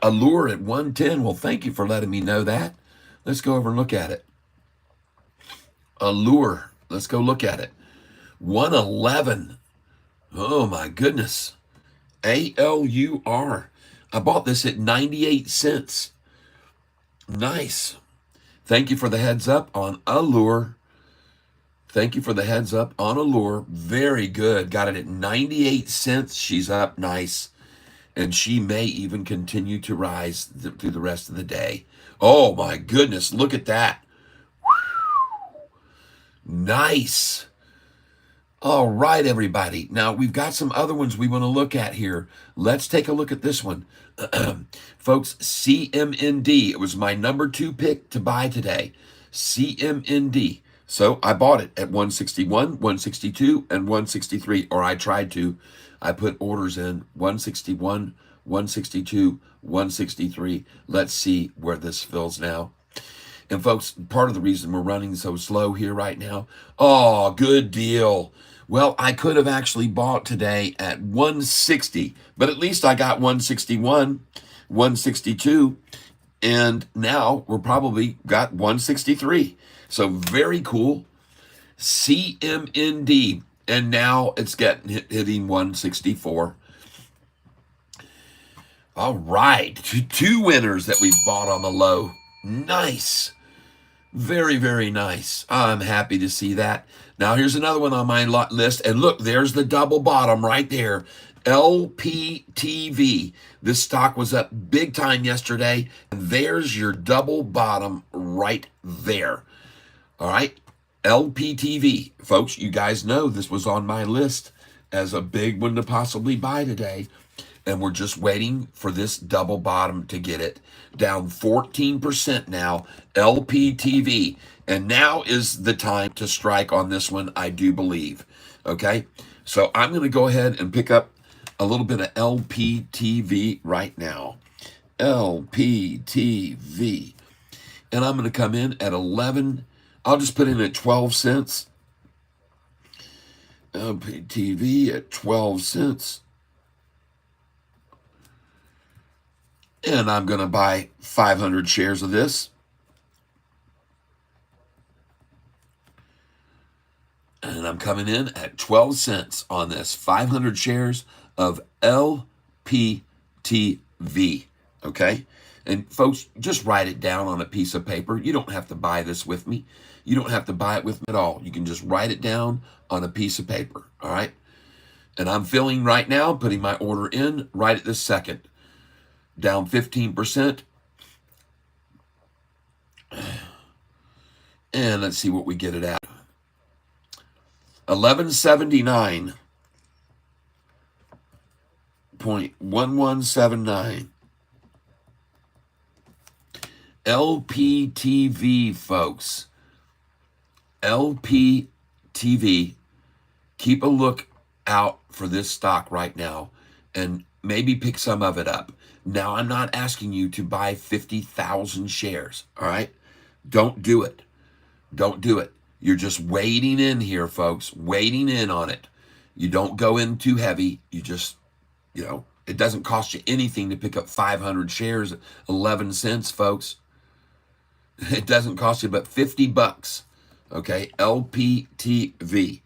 Allure at 110. Well, thank you for letting me know that. Let's go over and look at it. Allure. Let's go look at it. 111. Oh, my goodness. ALUR. I bought this at 98 cents. Nice. Thank you for the heads up on Allure. Thank you for the heads up on Allure. Very good. Got it at 98 cents. She's up nice. And she may even continue to rise through the rest of the day. Oh, my goodness. Look at that. Nice. All right, everybody. Now, we've got some other ones we want to look at here. Let's take a look at this one. Folks, CMND. It was my number 2 pick to buy today. CMND. So I bought it at 161, 162, and 163, or I tried to. I put orders in 161, 162, 163. Let's see where this fills now. And folks, part of the reason we're running so slow here right now, oh, good deal. Well, I could have actually bought today at 160, but at least I got 161, 162, and now we're probably got 163. So very cool. CMND. And now it's hitting 164. All right. Two winners that we bought on the low. Nice. Very, very nice. I'm happy to see that. Now here's another one on my list. And look, there's the double bottom right there. LPTV. This stock was up big time yesterday. And there's your double bottom right there. All right, LPTV. Folks, you guys know this was on my list as a big one to possibly buy today. And we're just waiting for this double bottom to get it. Down 14% now, LPTV. And now is the time to strike on this one, I do believe. Okay, so I'm going to go ahead and pick up a little bit of LPTV right now. LPTV. And I'm going to come in at 11. I'll just put in at 12 cents. LPTV at 12 cents. And I'm going to buy 500 shares of this. And I'm coming in at 12 cents on this. 500 shares of LPTV. Okay? And folks, just write it down on a piece of paper. You don't have to buy this with me. You don't have to buy it with me at all. You can just write it down on a piece of paper, all right? And I'm filling right now, putting my order in right at this second. Down 15%. And let's see what we get it at. 11.79. 8.1179. LPTV, folks. LPTV. Keep a look out for this stock right now and maybe pick some of it up. Now, I'm not asking you to buy 50,000 shares, all right? Don't do it. Don't do it. You're just wading in here, folks, wading in on it. You don't go in too heavy. You just, it doesn't cost you anything to pick up 500 shares at 11 cents, folks. It doesn't cost you but $50, okay? LPTV.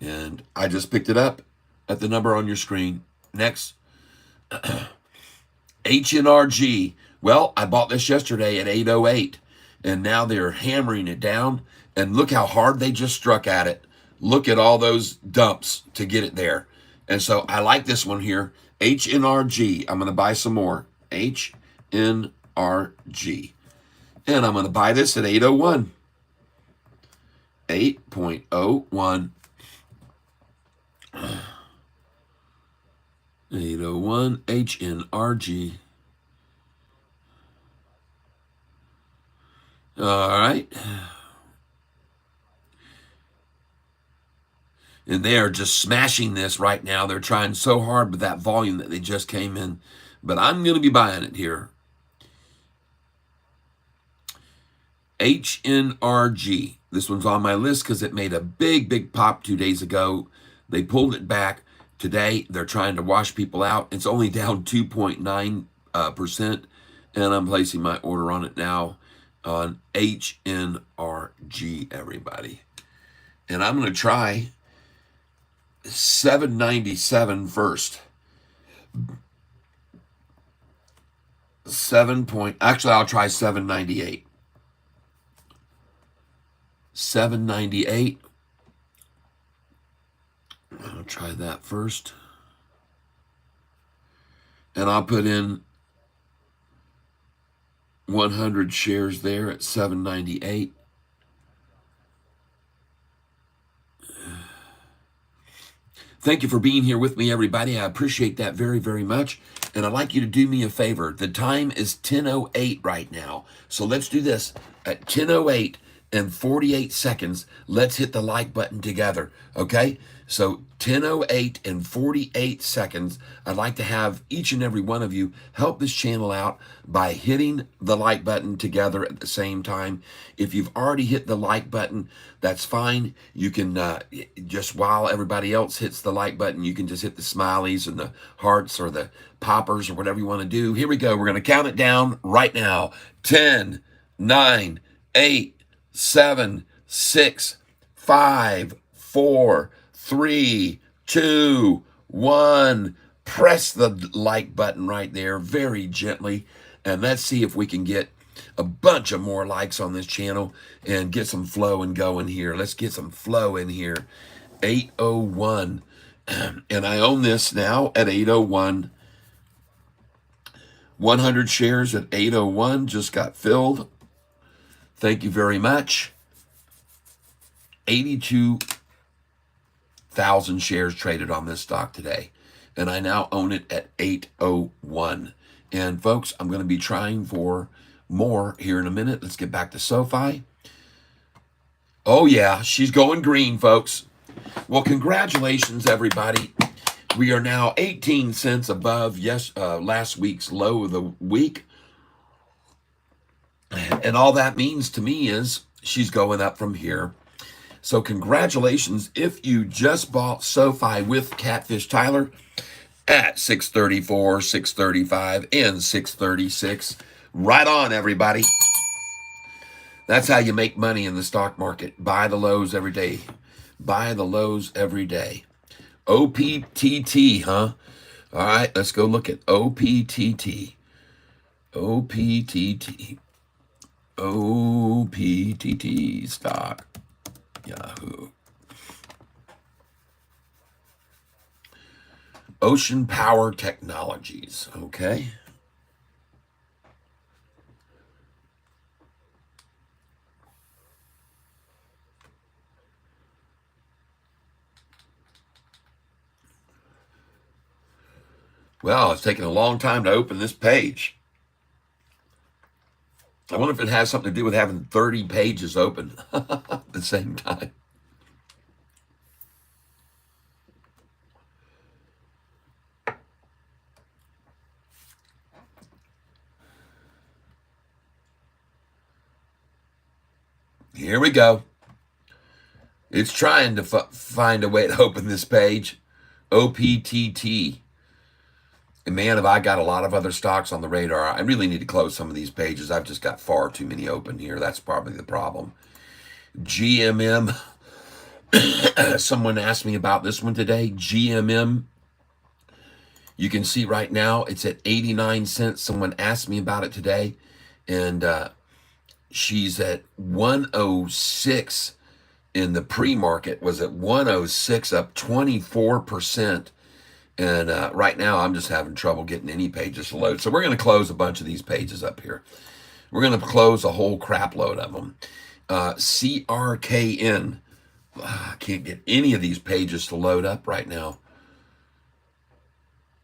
And I just picked it up at the number on your screen. Next, HNRG. Well, I bought this yesterday at 808, and now they're hammering it down. And look how hard they just struck at it. Look at all those dumps to get it there. And so I like this one here, HNRG. I'm going to buy some more. HNRG. And I'm going to buy this at 801. 8.01. 801 HNRG. All right. And they are just smashing this right now. They're trying so hard with that volume that they just came in. But I'm going to be buying it here. HNRG. This one's on my list because it made a big, big pop 2 days ago. They pulled it back. Today, they're trying to wash people out. It's only down 2.9%. And I'm placing my order on it now on HNRG, everybody. And I'm going to try 797 first. Actually, I'll try 798. 798. I'll try that first. And I'll put in 100 shares there at 798. Thank you for being here with me, everybody. I appreciate that very, very much. And I'd like you to do me a favor. The time is 10:08 right now. So let's do this. At 10:08 and 48 seconds, let's hit the like button together, okay? So 10:08 and 48 seconds, I'd like to have each and every one of you help this channel out by hitting the like button together at the same time. If you've already hit the like button, that's fine. You can, just while everybody else hits the like button, you can just hit the smileys and the hearts or the poppers or whatever you want to do. Here we go. We're going to count it down right now. 10, 9, 8, 7, 6, 5, 4, 3, 2, 1. Press the like button right there very gently. And let's see if we can get a bunch of more likes on this channel and get some flow and going here. Let's get some flow in here. 801. And I own this now at 801. 100 shares at 801 just got filled. Thank you very much. 82,000 shares traded on this stock today. And I now own it at 801. And folks, I'm going to be trying for more here in a minute. Let's get back to Sofi. Oh yeah, she's going green, folks. Well, congratulations, everybody. We are now 18 cents above last week's low of the week. And all that means to me is she's going up from here. So congratulations if you just bought Sofi with Catfish Tyler at 634, 635, and 636. Right on, everybody. That's how you make money in the stock market. Buy the lows every day. Buy the lows every day. OPTT, huh? All right, let's go look at OPTT. OPTT. OPTT stock. Yahoo. Ocean Power Technologies, okay? Well, it's taking a long time to open this page. I wonder if it has something to do with having 30 pages open at the same time. Here we go. It's trying to find a way to open this page. OPTT. And man, have I got a lot of other stocks on the radar. I really need to close some of these pages. I've just got far too many open here. That's probably the problem. GMM. Someone asked me about this one today. GMM. You can see right now it's at 89 cents. Someone asked me about it today. And she's at 106 in the pre-market. Was at 106, up 24%. And right now, I'm just having trouble getting any pages to load. So we're going to close a bunch of these pages up here. We're going to close a whole crap load of them. CRKN. I can't get any of these pages to load up right now.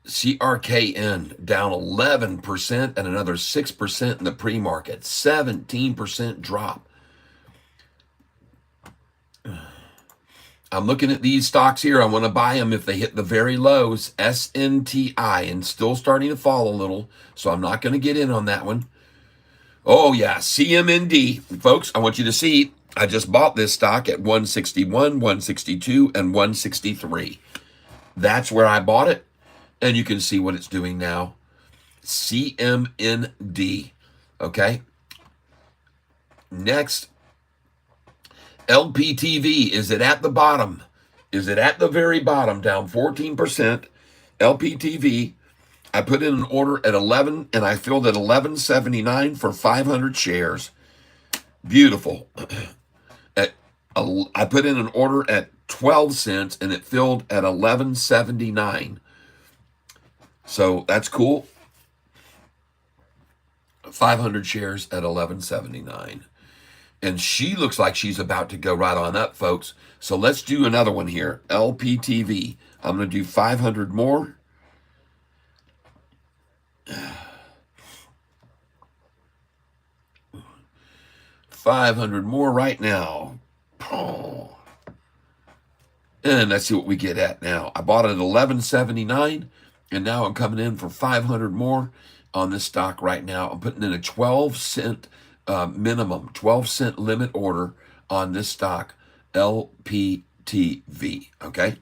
CRKN down 11% and another 6% in the pre-market. 17% drop. I'm looking at these stocks here. I want to buy them if they hit the very lows. SNTI, and still starting to fall a little, so I'm not going to get in on that one. Oh, yeah, CMND. Folks, I want you to see, I just bought this stock at 161, 162, and 163. That's where I bought it, and you can see what it's doing now. CMND, okay? Next. LPTV, is it at the bottom? Is it at the very bottom, down 14%? LPTV, I put in an order at 11, and I filled at 11.79 for 500 shares. Beautiful. I put in an order at 12 cents, and it filled at 11.79. So that's cool. 500 shares at 11.79. And she looks like she's about to go right on up, folks. So let's do another one here. LPTV. I'm going to do 500 more. 500 more right now. And let's see what we get at now. I bought it at 11.79, and now I'm coming in for 500 more on this stock right now. I'm putting in a 12-cent minimum, 12-cent limit order on this stock, LPTV, okay?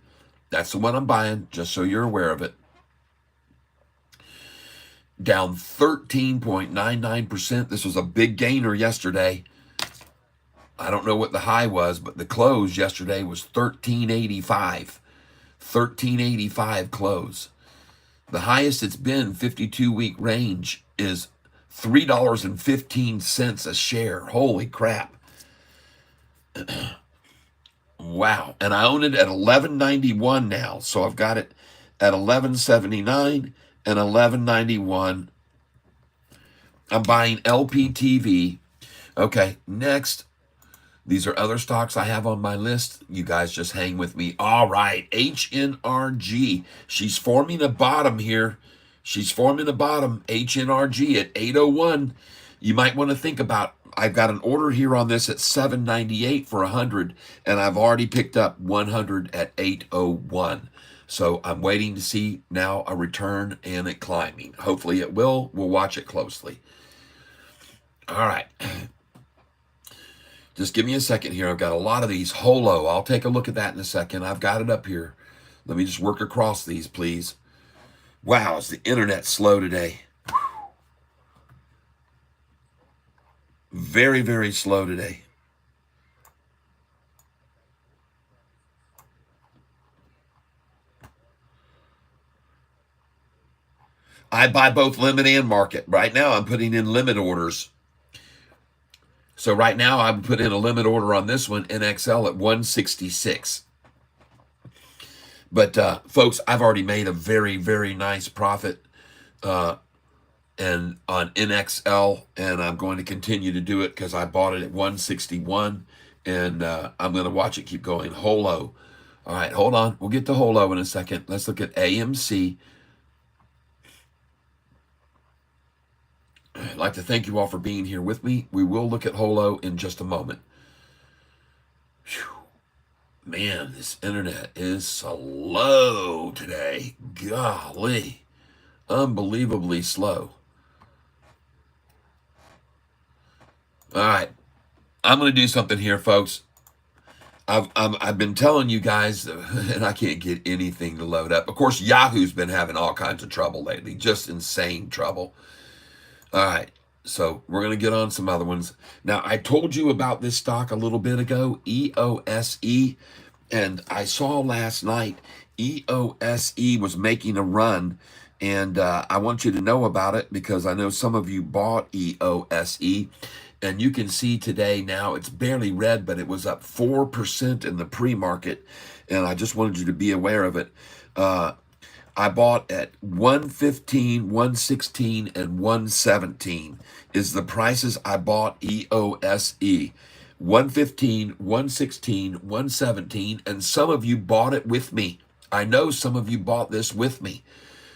That's the one I'm buying, just so you're aware of it. Down 13.99%. This was a big gainer yesterday. I don't know what the high was, but the close yesterday was $13.85. $13.85 close. The highest it's been, 52-week range, is $3.15 a share. Holy crap. Wow. And I own it at $11.91 now. So I've got it at $11.79 and $11.91. I'm buying LPTV. Okay, next. These are other stocks I have on my list. You guys just hang with me. All right, HNRG. She's forming a bottom here. She's forming a bottom, HNRG at 801. You might want to think about, I've got an order here on this at 798 for 100, and I've already picked up 100 at 801. So I'm waiting to see now a return and it climbing. Hopefully it will. We'll watch it closely. All right. Just give me a second here. I've got a lot of these. Holo. I'll take a look at that in a second. I've got it up here. Let me just work across these, please. Wow, is the internet slow today? Very, very slow today. I buy both limit and market. Right now, I'm putting in limit orders. So right now, I would put in a limit order on this one, NXL, at 166. But, folks, I've already made a very, very nice profit and on NXL, and I'm going to continue to do it because I bought it at 161, and I'm going to watch it keep going. Holo. All right, hold on. We'll get to Holo in a second. Let's look at AMC. like to thank you all for being here with me. We will look at holo in just a moment. Whew. Man, this internet is slow today. Golly. Unbelievably slow. All right. I'm going to do something here, folks. I've been telling you guys, and I can't get anything to load up. Of course, Yahoo's been having all kinds of trouble lately, just insane trouble. All right, so we're going to get on some other ones. Now, I told you about this stock a little bit ago, EOSE, and I saw last night EOSE was making a run, and I want you to know about it because I know some of you bought EOSE. And you can see today now it's barely red, but it was up 4% in the pre-market. And I just wanted you to be aware of it. I bought at 115, 116, and 117 is the prices I bought EOSE. 115, 116, 117, and some of you bought it with me. I know some of you bought this with me.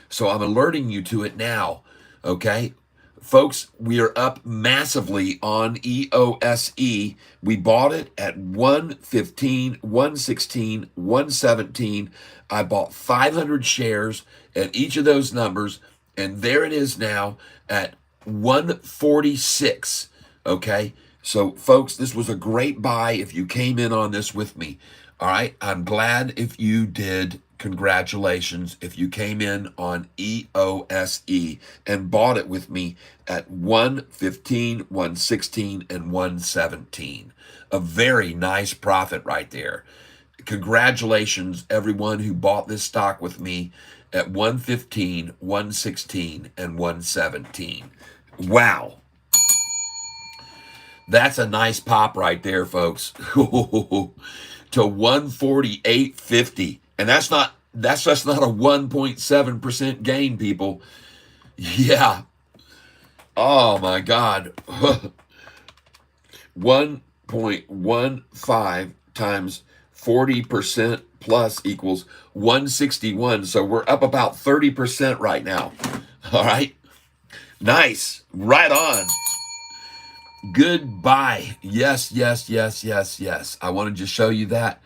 So I'm alerting you to it now, okay? Folks, we are up massively on EOSE. We bought it at 115, 116, 117. I bought 500 shares at each of those numbers, and there it is now at 146, okay? So, folks, this was a great buy if you came in on this with me, all right? I'm glad if you did. Congratulations if you came in on EOSE and bought it with me at 115, 116, and 117. A very nice profit right there. Congratulations, everyone who bought this stock with me at 115, 116, and 117. Wow. That's a nice pop right there, folks. To 148.50. And that's just not a 1.7% gain, people. Yeah. Oh my God. 1.15 times 40% plus equals 161. So we're up about 30% right now. All right. Nice. Right on. Goodbye. Yes, yes, yes, yes, yes. I wanted to show you that.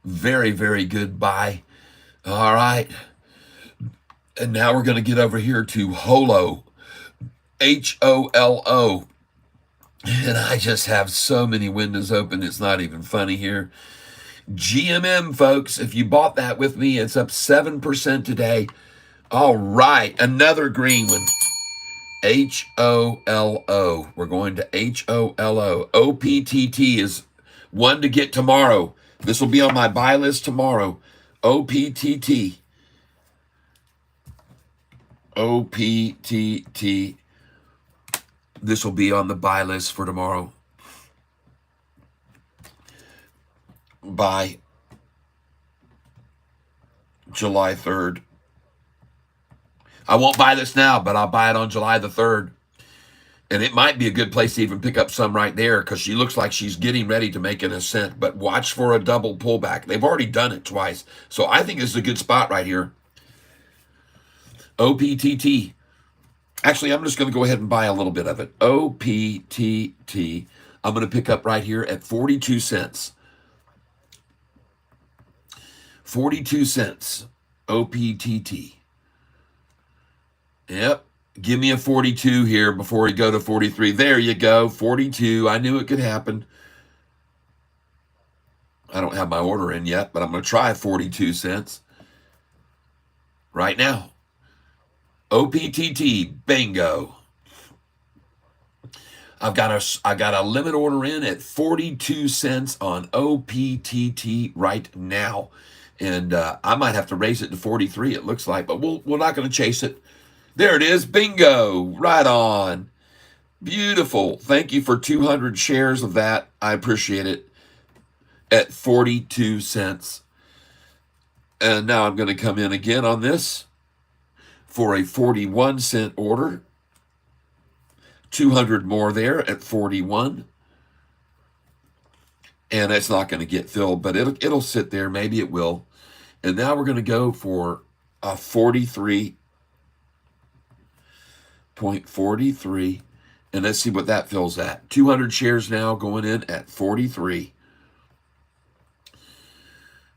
Very, very good buy. All right. And now we're going to get over here to holo. HOLO. And I just have so many windows open, it's not even funny here. GMM, folks, if you bought that with me, it's up 7% today. All right. Another green one. HOLO. We're going to HOLO. OPTT is one to get tomorrow. This will be on my buy list tomorrow. OPTT. OPTT. This will be on the buy list for tomorrow. By July 3rd. I won't buy this now, but I'll buy it on July the 3rd. And it might be a good place to even pick up some right there because she looks like she's getting ready to make an ascent. But watch for a double pullback. They've already done it twice. So I think this is a good spot right here. OPTT. Actually, I'm just going to go ahead and buy a little bit of it. OPTT. I'm going to pick up right here at 42 cents. 42 cents. OPTT. Yep. Give me a 42 here before we go to 43. There you go, 42. I knew it could happen. I don't have my order in yet, but I'm going to try 42 cents right now. OPTT, bingo. I got a limit order in at 42 cents on OPTT right now. And I might have to raise it to 43, it looks like, but we're not going to chase it. There it is. Bingo. Right on. Beautiful. Thank you for 200 shares of that. I appreciate it. At 42 cents. And now I'm going to come in again on this for a 41 cent order. 200 more there at 41. And it's not going to get filled, but it'll sit there. Maybe it will. And now we're going to go for a 43.43 And let's see what that fills at. 200 shares now going in at 43.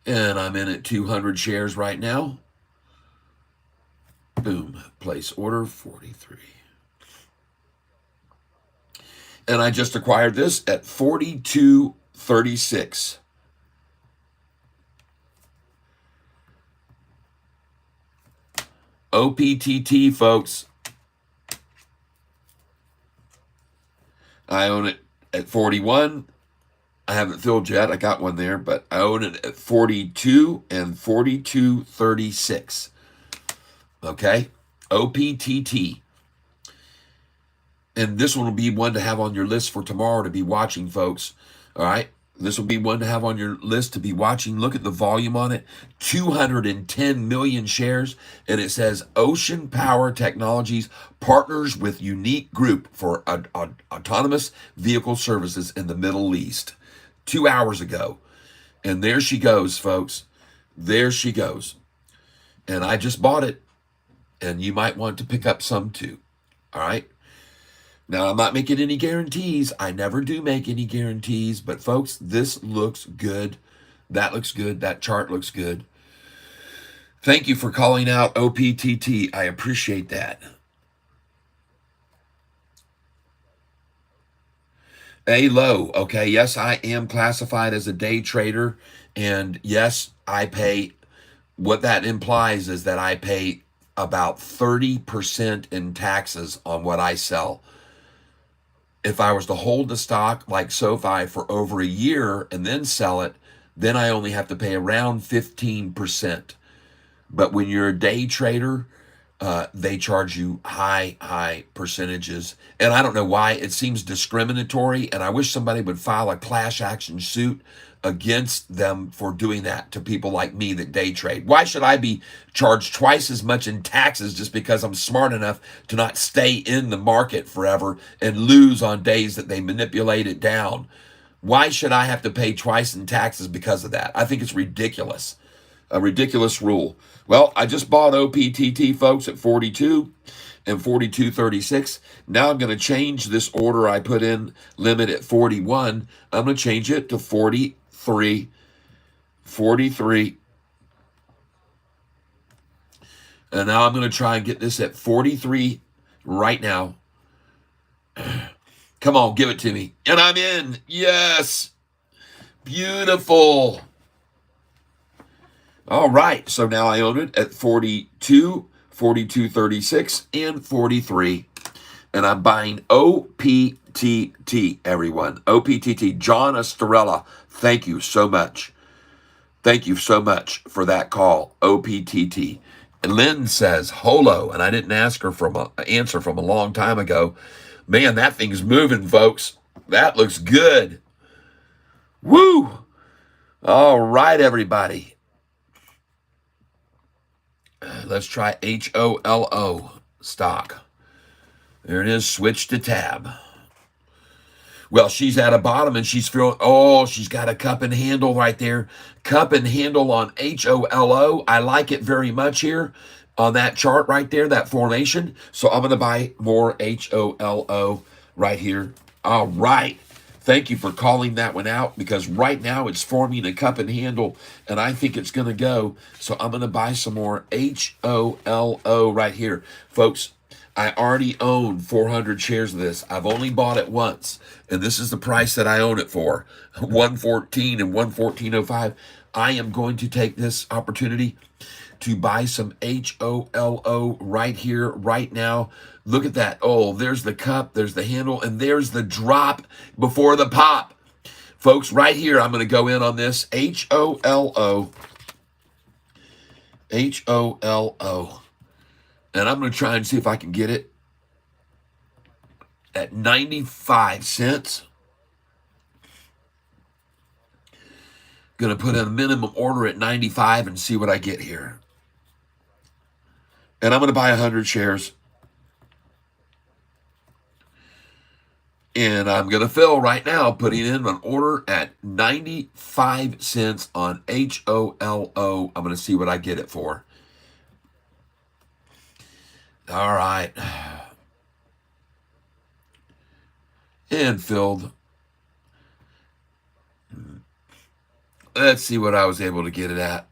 And I'm in at 200 shares right now. Boom. Place order 43. And I just acquired this at 42.36. OPTT, folks. I own it at 41. I haven't filled yet. I got one there, but I own it at 42 and 42.36. Okay? OPTT. And this one will be one to have on your list for tomorrow to be watching, folks. All right? This will be one to have on your list to be watching. Look at the volume on it. 210 million shares. And it says Ocean Power Technologies partners with unique group for autonomous vehicle services in the Middle East. 2 hours ago. And there she goes, folks. There she goes. And I just bought it. And you might want to pick up some too. All right? Now, I'm not making any guarantees. I never do make any guarantees. But, folks, this looks good. That looks good. That chart looks good. Thank you for calling out OPTT. I appreciate that. A low. Okay, yes, I am classified as a day trader. And, yes, I pay. What that implies is that I pay about 30% in taxes on what I sell. If I was to hold the stock like Sofi for over a year and then sell it, then I only have to pay around 15%. But when you're a day trader, they charge you high percentages. And I don't know why. It seems discriminatory. And I wish somebody would file a class action suit against them for doing that to people like me that day trade. Why should I be charged twice as much in taxes just because I'm smart enough to not stay in the market forever and lose on days that they manipulate it down? Why should I have to pay twice in taxes because of that? I think it's ridiculous. A ridiculous rule. Well, I just bought OPTT, folks, at 42 and 42.36. Now I'm going to change this order I put in limit at 41. I'm going to change it to 43. And now I'm going to try and get this at 43 right now. Come on, give it to me. And I'm in. Yes. Beautiful. All right, so now I own it at 42, 42.36, and 43. And I'm buying OPTT, everyone. OPTT. John Estorella, thank you so much. Thank you so much for that call, OPTT. And Lynn says, holo, and I didn't ask her from an answer from a long time ago. Man, that thing's moving, folks. That looks good. Woo! All right, everybody. Let's try HOLO stock. There it is. Switch to tab. Well, she's at a bottom and she's feeling, she's got a cup and handle right there. Cup and handle on HOLO. I like it very much here on that chart right there, that formation. So I'm going to buy more HOLO right here. All right. Thank you for calling that one out because right now it's forming a cup and handle and I think it's going to go. So I'm going to buy some more HOLO right here. Folks, I already own 400 shares of this. I've only bought it once and this is the price that I own it for, 114 and 114.05. I am going to take this opportunity to buy some HOLO right here, right now. Look at that. Oh, there's the cup, there's the handle, and there's the drop before the pop. Folks, right here, I'm going to go in on this HOLO. HOLO. And I'm going to try and see if I can get it at 95 cents. Going to put in a minimum order at 95 and see what I get here. And I'm going to buy 100 shares. And I'm going to fill right now, putting in an order at 95 cents on HOLO. I'm going to see what I get it for. All right. and filled. Let's see what I was able to get it at.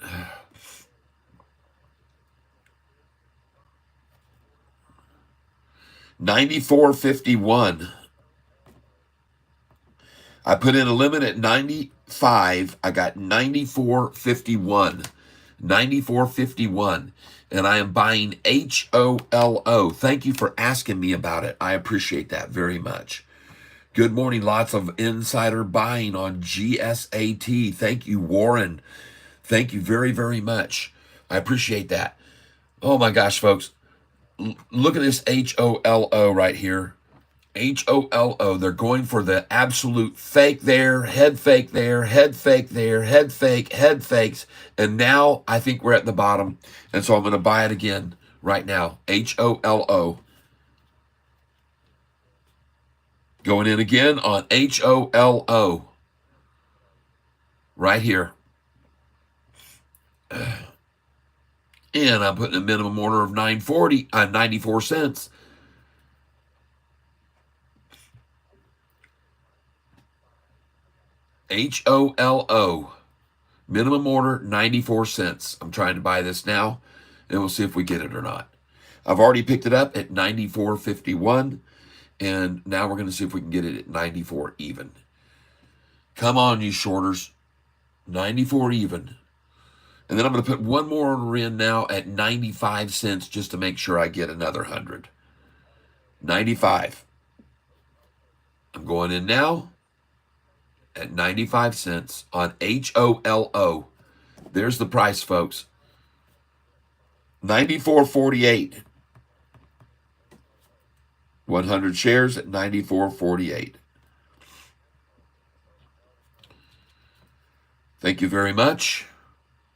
94.51. I put in a limit at 95. I got 94.51. 94.51. And I am buying HOLO. Thank you for asking me about it. I appreciate that very much. Good morning. Lots of insider buying on GSAT. Thank you, Warren. Thank you very, very much. I appreciate that. Oh my gosh, folks. Look at this HOLO right here. HOLO. They're going for the absolute fake there, head fake there, head fake there, head fake, head fakes. And now I think we're at the bottom. And so I'm going to buy it again right now. HOLO. Going in again on HOLO. Right here. And I'm putting a minimum order of 94 cents. HOLO. Minimum order, 94 cents. I'm trying to buy this now, and we'll see if we get it or not. I've already picked it up at 94.51, and now we're going to see if we can get it at 94 even. Come on, you shorters. 94 even. And then I'm going to put one more order in now at 95 cents just to make sure I get another 100. 95. I'm going in now at 95 cents on HOLO. There's the price, folks. 94.48. 100 shares at 94.48. Thank you very much,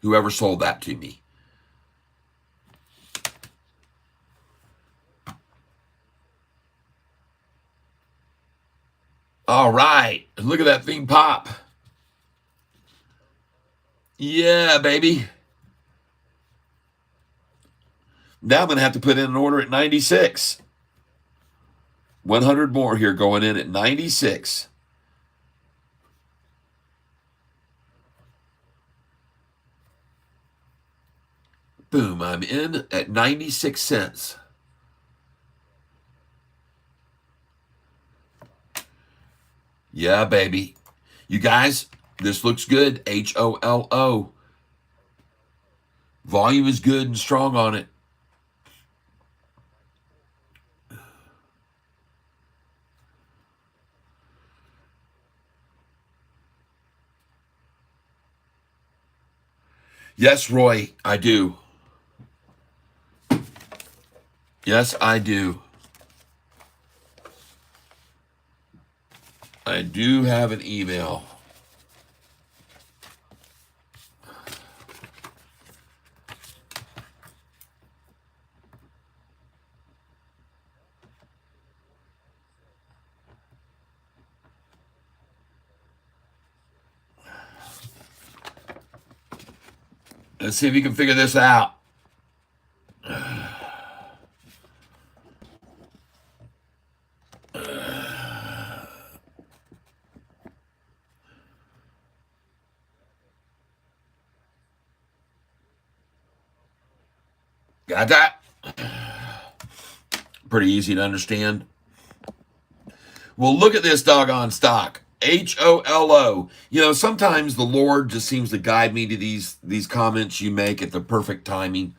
whoever sold that to me. All right. Look at that thing pop. Yeah, baby. Now I'm going to have to put in an order at 96. 100 more here going in at 96. Boom, I'm in at 96 cents. Yeah, baby. You guys, this looks good. HOLO. Volume is good and strong on it. Yes, Roy, I do. Yes, I do. I do have an email. Let's see if you can figure this out. Got that? Pretty easy to understand. Well, look at this doggone stock. HOLO. You know, sometimes the Lord just seems to guide me to these comments you make at the perfect timing.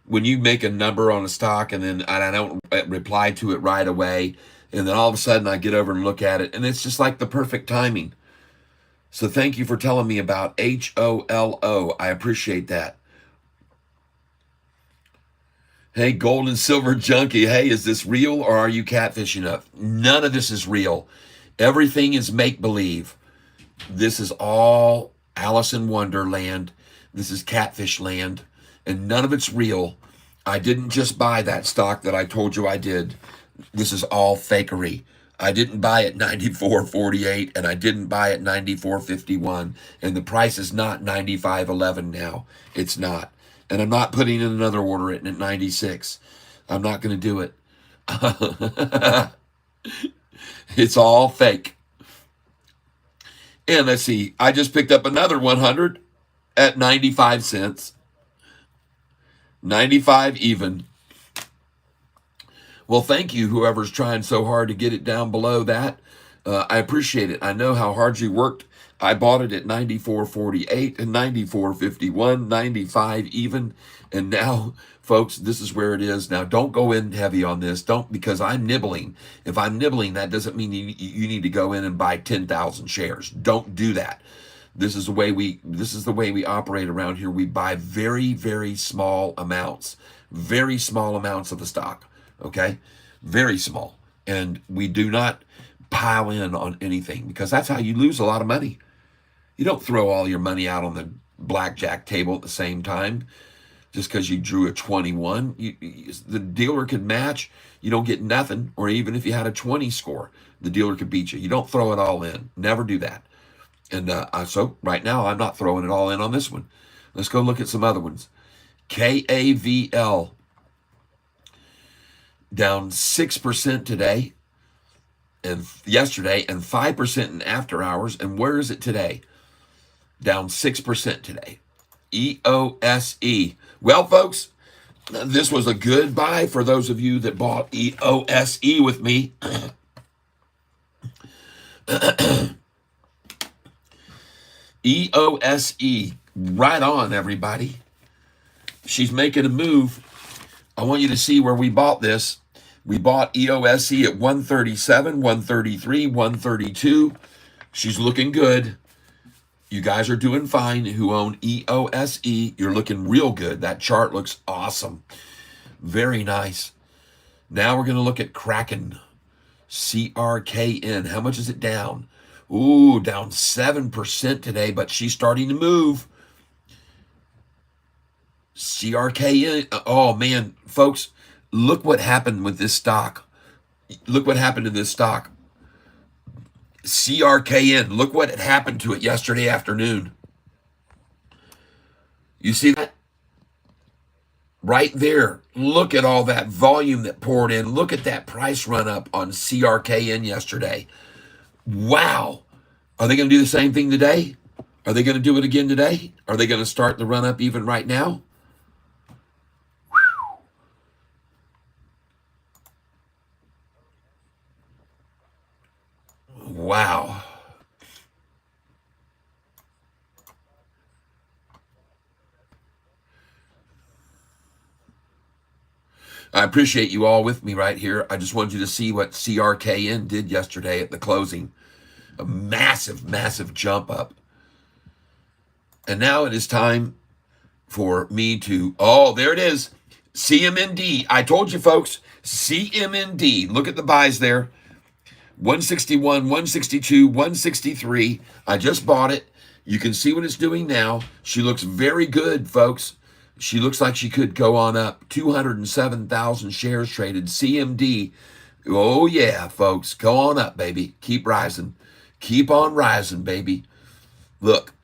When you make a number on a stock and then I don't reply to it right away, and then all of a sudden I get over and look at it, and it's just like the perfect timing. So thank you for telling me about HOLO. I appreciate that. Hey, gold and silver junkie. Hey, is this real or are you catfishing up? None of this is real. Everything is make-believe. This is all Alice in Wonderland. This is catfish land, and none of it's real. I didn't just buy that stock that I told you I did. This is all fakery. I didn't buy at 94.48, and I didn't buy at 94.51, and the price is not 95.11 now. It's not. And I'm not putting in another order at 96. I'm not going to do it. It's all fake. And let's see, I just picked up another 100 at 95 cents. 95 even. Well, thank you, whoever's trying so hard to get it down below that. I appreciate it. I know how hard you worked. I bought it at 94.48 and 94.51, 95 even. And now, folks, this is where it is. Now, don't go in heavy on this. Don't, because I'm nibbling. If I'm nibbling, that doesn't mean you need to go in and buy 10,000 shares. Don't do that. This is the way we operate around here. We buy very, very small amounts. Very small amounts of the stock. Okay? Very small. And we do not pile in on anything, because that's how you lose a lot of money. You don't throw all your money out on the blackjack table at the same time just because you drew a 21. The dealer could match. You don't get nothing. Or even if you had a 20 score, the dealer could beat you. You don't throw it all in. Never do that. And so right now, I'm not throwing it all in on this one. Let's go look at some other ones. KAVL down 6% today and yesterday, and 5% in after hours. And where is it today? Down 6% today. EOSE. Well, folks, this was a good buy for those of you that bought EOSE with me. EOSE. Right on, everybody. She's making a move. I want you to see where we bought this. We bought EOSE at 137, 133, 132. She's looking good. You guys are doing fine who own EOSE. You're looking real good. That chart looks awesome. Very nice. Now we're going to look at Kraken. CRKN. How much is it down? Ooh, down 7% today, but she's starting to move. CRKN. Oh, man, folks, look what happened with this stock. Look what happened to this stock. CRKN. Look what had happened to it yesterday afternoon. You see that? Right there. Look at all that volume that poured in. Look at that price run up on CRKN yesterday. Wow. Are they going to do the same thing today? Are they going to do it again today? Are they going to start the run up even right now? Wow. I appreciate you all with me right here. I just wanted you to see what CRKN did yesterday at the closing. A massive, massive jump up. And now it is time for me to, oh, there it is. CMND. I told you, folks, CMND. Look at the buys there. 161, 162, 163. I just bought it. You can see what it's doing now. She looks very good, folks. She looks like she could go on up. 207,000 shares traded. CMD. Oh, yeah, folks. Go on up, baby. Keep rising. Keep on rising, baby. Look,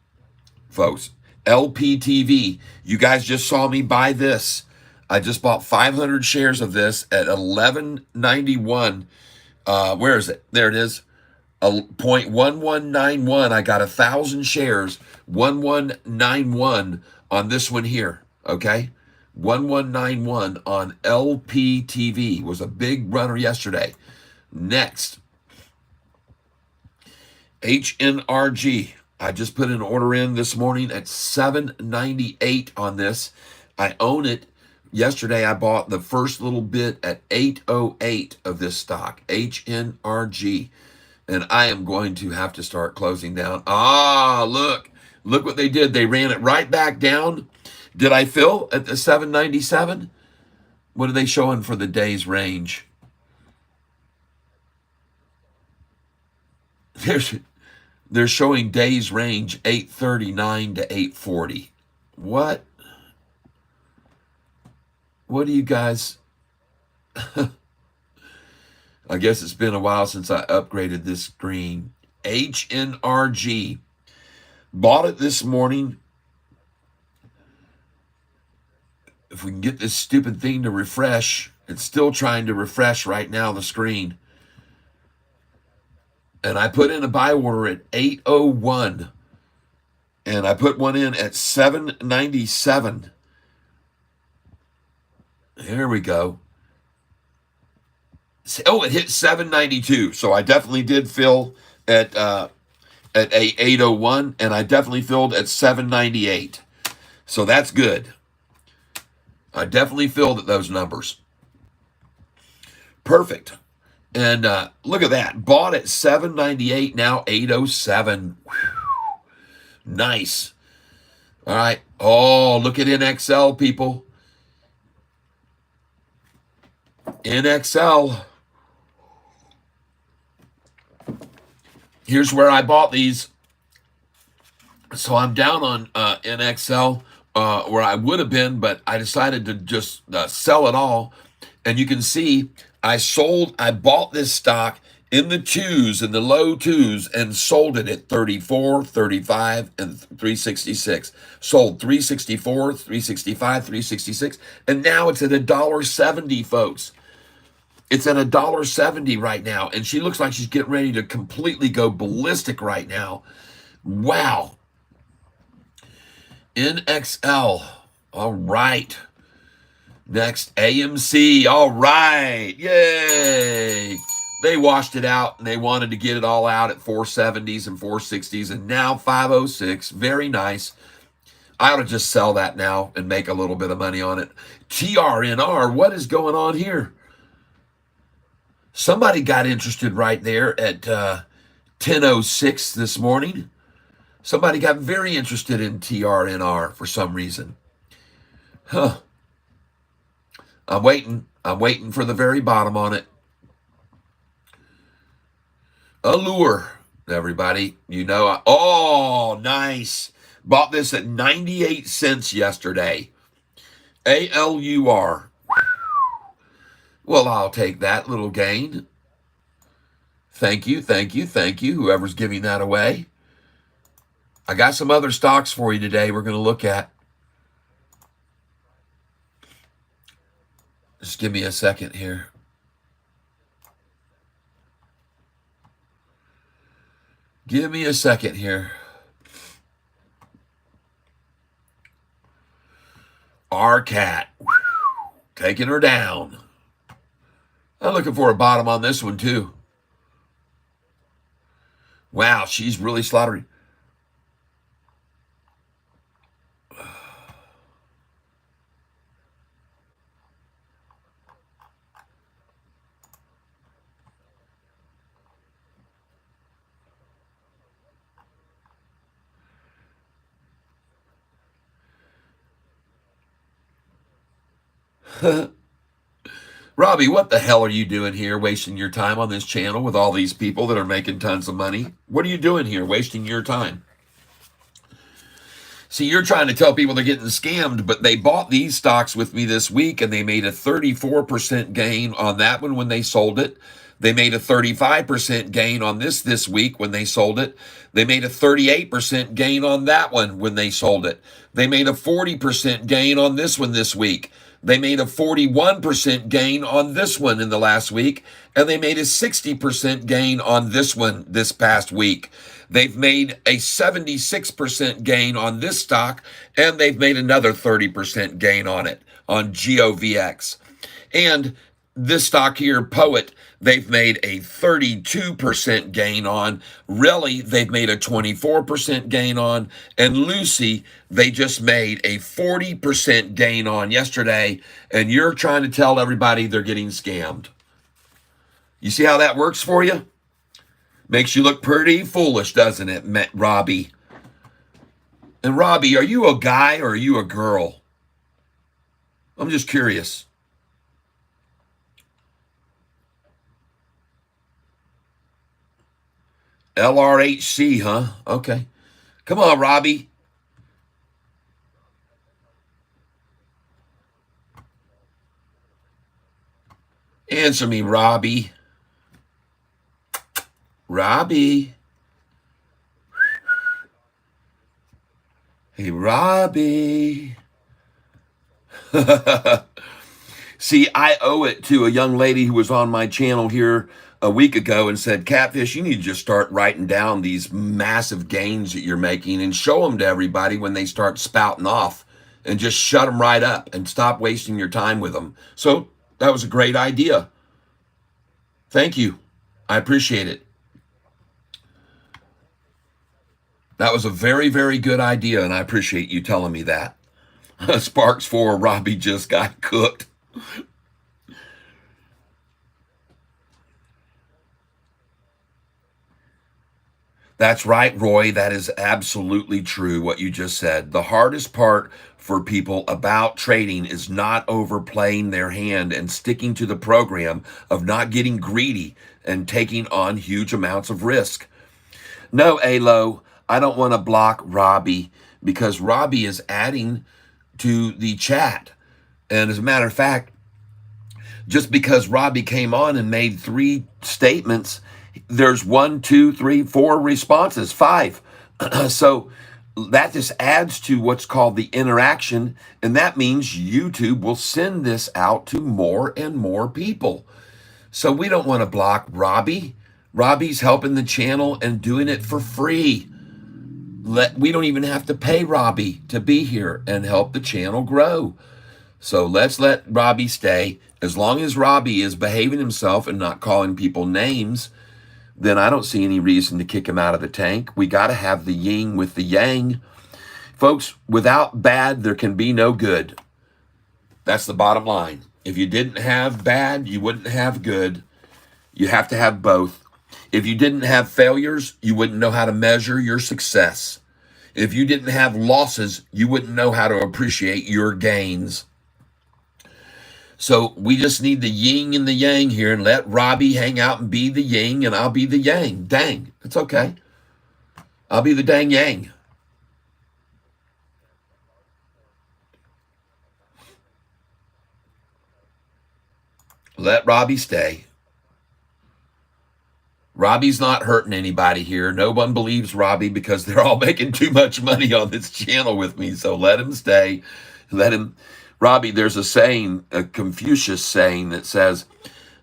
folks. LPTV. You guys just saw me buy this. I just bought 500 shares of this at $11.91. Where is it? There it is. 0.1191. I got 1,000 shares. 1191 on this one here. Okay, 1191 on LPTV was a big runner yesterday. Next, HNRG. I just put an order in this morning at $7.98 on this. I own it. Yesterday, I bought the first little bit at $8.08 of this stock, HNRG. And I am going to have to start closing down. Ah, look. Look what they did. They ran it right back down. Did I fill at the 797? What are they showing for the day's range? They're showing days range 839 to 840. What? What do you guys... I guess it's been a while since I upgraded this screen. HNRG. Bought it this morning. If we can get this stupid thing to refresh. It's still trying to refresh right now, the screen. And I put in a buy order at 801. And I put one in at 797. There we go. Oh, it hit 792. So I definitely did fill at 801, and I definitely filled at 798. So that's good. I definitely filled at those numbers. Perfect. And look at that. Bought at 798, now 807. Whew. Nice. All right. Oh, look at NXL, people. NXL. Here's where I bought these. So I'm down on NXL where I would have been, but I decided to just sell it all. And you can see I bought this stock in the twos, in the low twos, and sold it at 34, 35, and 366. Sold 364, 365, 366, and now it's at $1.70, folks. It's at $1.70 right now, and she looks like she's getting ready to completely go ballistic right now. Wow. NXL. All right. Next, AMC. All right. Yay. They washed it out, and they wanted to get it all out at 470s and 460s, and now 506. Very nice. I ought to just sell that now and make a little bit of money on it. TRNR, what is going on here? Somebody got interested right there at 10:06 this morning. Somebody got very interested in TRNR for some reason. Huh. I'm waiting. I'm waiting for the very bottom on it. Allure, everybody. You know, oh, nice. Bought this at 98 cents yesterday. ALUR. Well, I'll take that little gain. Thank you, thank you, thank you, whoever's giving that away. I got some other stocks for you today we're going to look at. Just give me a second here. Give me a second here. RCAT. Taking her down. I'm looking for a bottom on this one, too. Wow, she's really slaughtering. Robbie, what the hell are you doing here wasting your time on this channel with all these people that are making tons of money? What are you doing here wasting your time? See, you're trying to tell people they're getting scammed, but they bought these stocks with me this week and they made a 34% gain on that one when they sold it. They made a 35% gain on this week when they sold it. They made a 38% gain on that one when they sold it. They made a 40% gain on this one this week. They made a 41% gain on this one in the last week, and they made a 60% gain on this one this past week. They've made a 76% gain on this stock, and they've made another 30% gain on it, on GOVX. And this stock here, Poet, they've made a 32% gain on. Really, they've made a 24% gain on. And Lucy, they just made a 40% gain on yesterday. And you're trying to tell everybody they're getting scammed. You see how that works for you? Makes you look pretty foolish, doesn't it, Robbie? And Robbie, are you a guy or are you a girl? I'm just curious. LRHC, huh? Okay. Come on, Robbie. Answer me, Robbie. Robbie. Hey, Robbie. See, I owe it to a young lady who was on my channel here a week ago and said, Catfish, you need to just start writing down these massive gains that you're making and show them to everybody when they start spouting off, and just shut them right up and stop wasting your time with them. So that was a great idea. Thank you. I appreciate it. That was a very, very good idea, and I appreciate you telling me that. Sparks 4, Robbie just got cooked. That's right, Roy. That is absolutely true what you just said. The hardest part for people about trading is not overplaying their hand and sticking to the program of not getting greedy and taking on huge amounts of risk. No, Alo, I don't want to block Robbie because Robbie is adding to the chat. And as a matter of fact, just because Robbie came on and made 3 statements, there's 1, 2, 3, 4 responses, 5. So that just adds to what's called the interaction, and that means YouTube will send this out to more and more people. So we don't want to block Robbie. Robbie's helping the channel and doing it for free. We don't even have to pay Robbie to be here and help the channel grow. So let's let Robbie stay. As long as Robbie is behaving himself and not calling people names, then I don't see any reason to kick him out of the tank. We got to have the yin with the yang. Folks, without bad, there can be no good. That's the bottom line. If you didn't have bad, you wouldn't have good. You have to have both. If you didn't have failures, you wouldn't know how to measure your success. If you didn't have losses, you wouldn't know how to appreciate your gains. So we just need the yin and the yang here, and let Robbie hang out and be the yin, and I'll be the yang. Dang, it's okay. I'll be the dang yang. Let Robbie stay. Robbie's not hurting anybody here. No one believes Robbie because they're all making too much money on this channel with me. So let him stay. Let him. Robbie, there's a saying, a Confucius saying that says,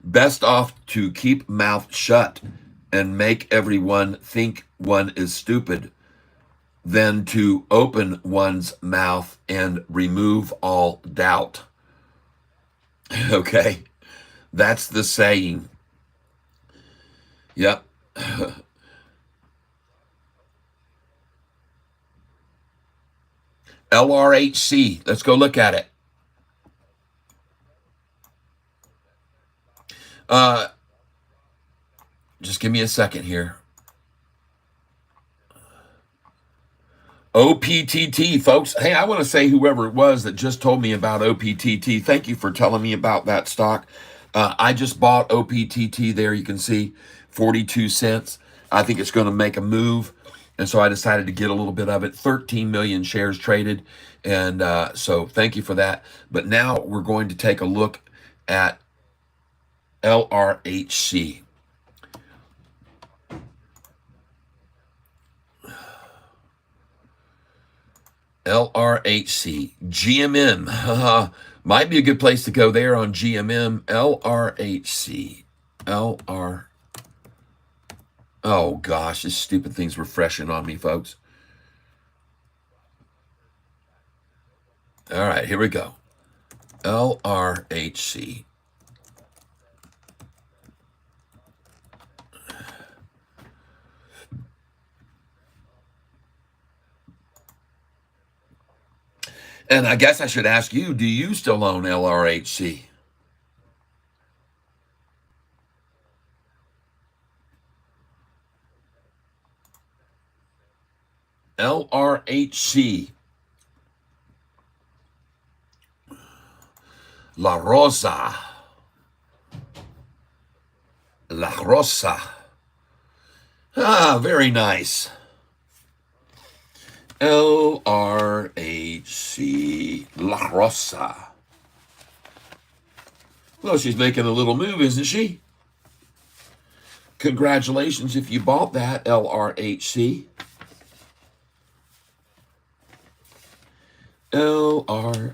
best off to keep mouth shut and make everyone think one is stupid than to open one's mouth and remove all doubt. Okay, that's the saying. Yep. LRHC, let's go look at it. Just give me a second here. OPTT, folks. Hey, I want to say whoever it was that just told me about OPTT, thank you for telling me about that stock. I just bought OPTT there. You can see 42 cents. I think it's going to make a move. And so I decided to get a little bit of it. 13 million shares traded. And so thank you for that. But now we're going to take a look at LRHC. LRHC, GMM, might be a good place to go there on GMM. LRHC, LR. Oh gosh, this stupid thing's refreshing on me, folks. All right, here we go. LRHC. And I guess I should ask you, do you still own LRHC? LRHC. La Rosa. La Rosa. Ah, very nice. LRHC, La Rosa. Well, she's making a little move, isn't she? Congratulations if you bought that, LRHC. LRHC.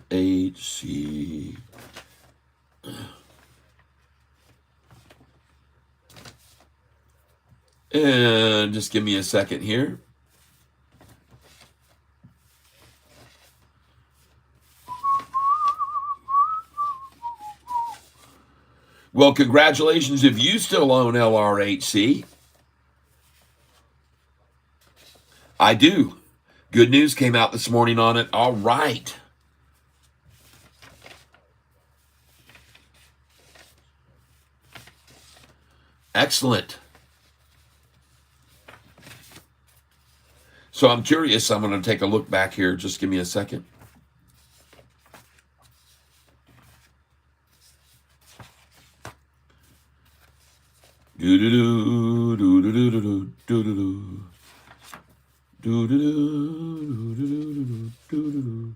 And just give me a second here. Well, congratulations if you still own LRHC. I do. Good news came out this morning on it. All right. Excellent. So I'm curious. I'm going to take a look back here. Just give me a second. Do-do-do, do-do-do-do-do, do-do-do. Do-do-do, do-do-do,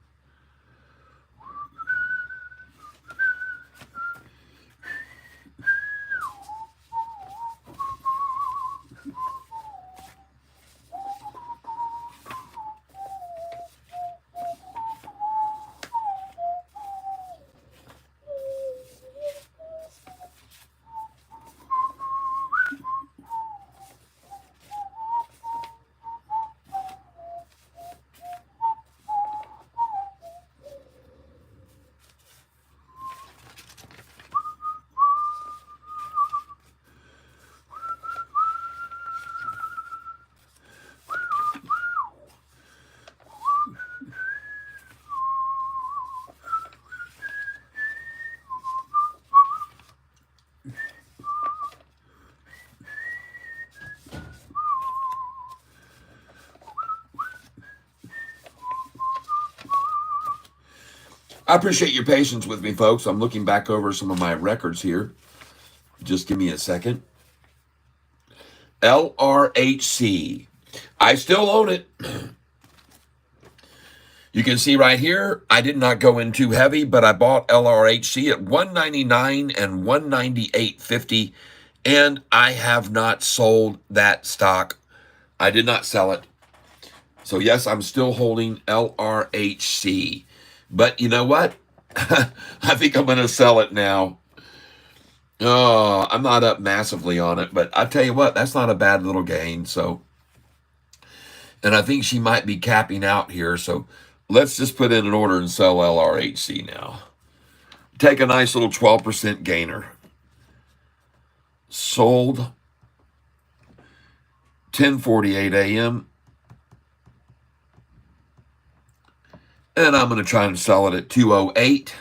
I appreciate your patience with me, folks. I'm looking back over some of my records here. Just give me a second. LRHC. I still own it. You can see right here, I did not go in too heavy, but I bought LRHC at $199 and $198.50, and I have not sold that stock. I did not sell it. So yes, I'm still holding LRHC. But you know what? I think I'm going to sell it now. Oh, I'm not up massively on it, but I tell you what, that's not a bad little gain. So, and I think she might be capping out here. So let's just put in an order and sell LRHC now. Take a nice little 12% gainer. Sold 10:48 a.m. And I'm going to try and sell it at 208.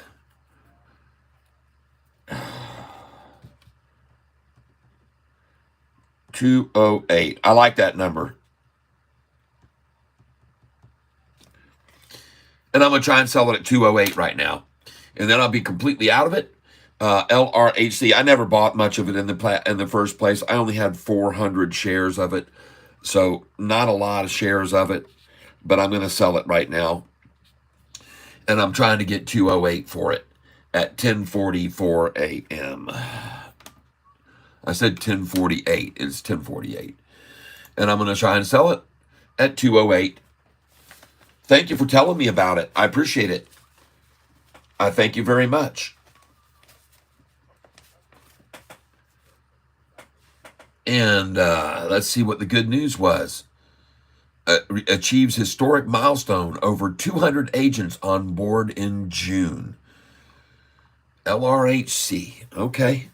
$208. I like that number. And I'm going to try and sell it at 208 right now. And then I'll be completely out of it. LRHC, I never bought much of it in the first place. I only had 400 shares of it. So not a lot of shares of it. But I'm going to sell it right now. And I'm trying to get 208 for it at 10:44 a.m. I said 10:48. It's 10:48. And I'm going to try and sell it at 208. Thank you for telling me about it. I appreciate it. I thank you very much. And let's see what the good news was. Achieves historic milestone, over 200 agents on board in June. LRHC. Okay.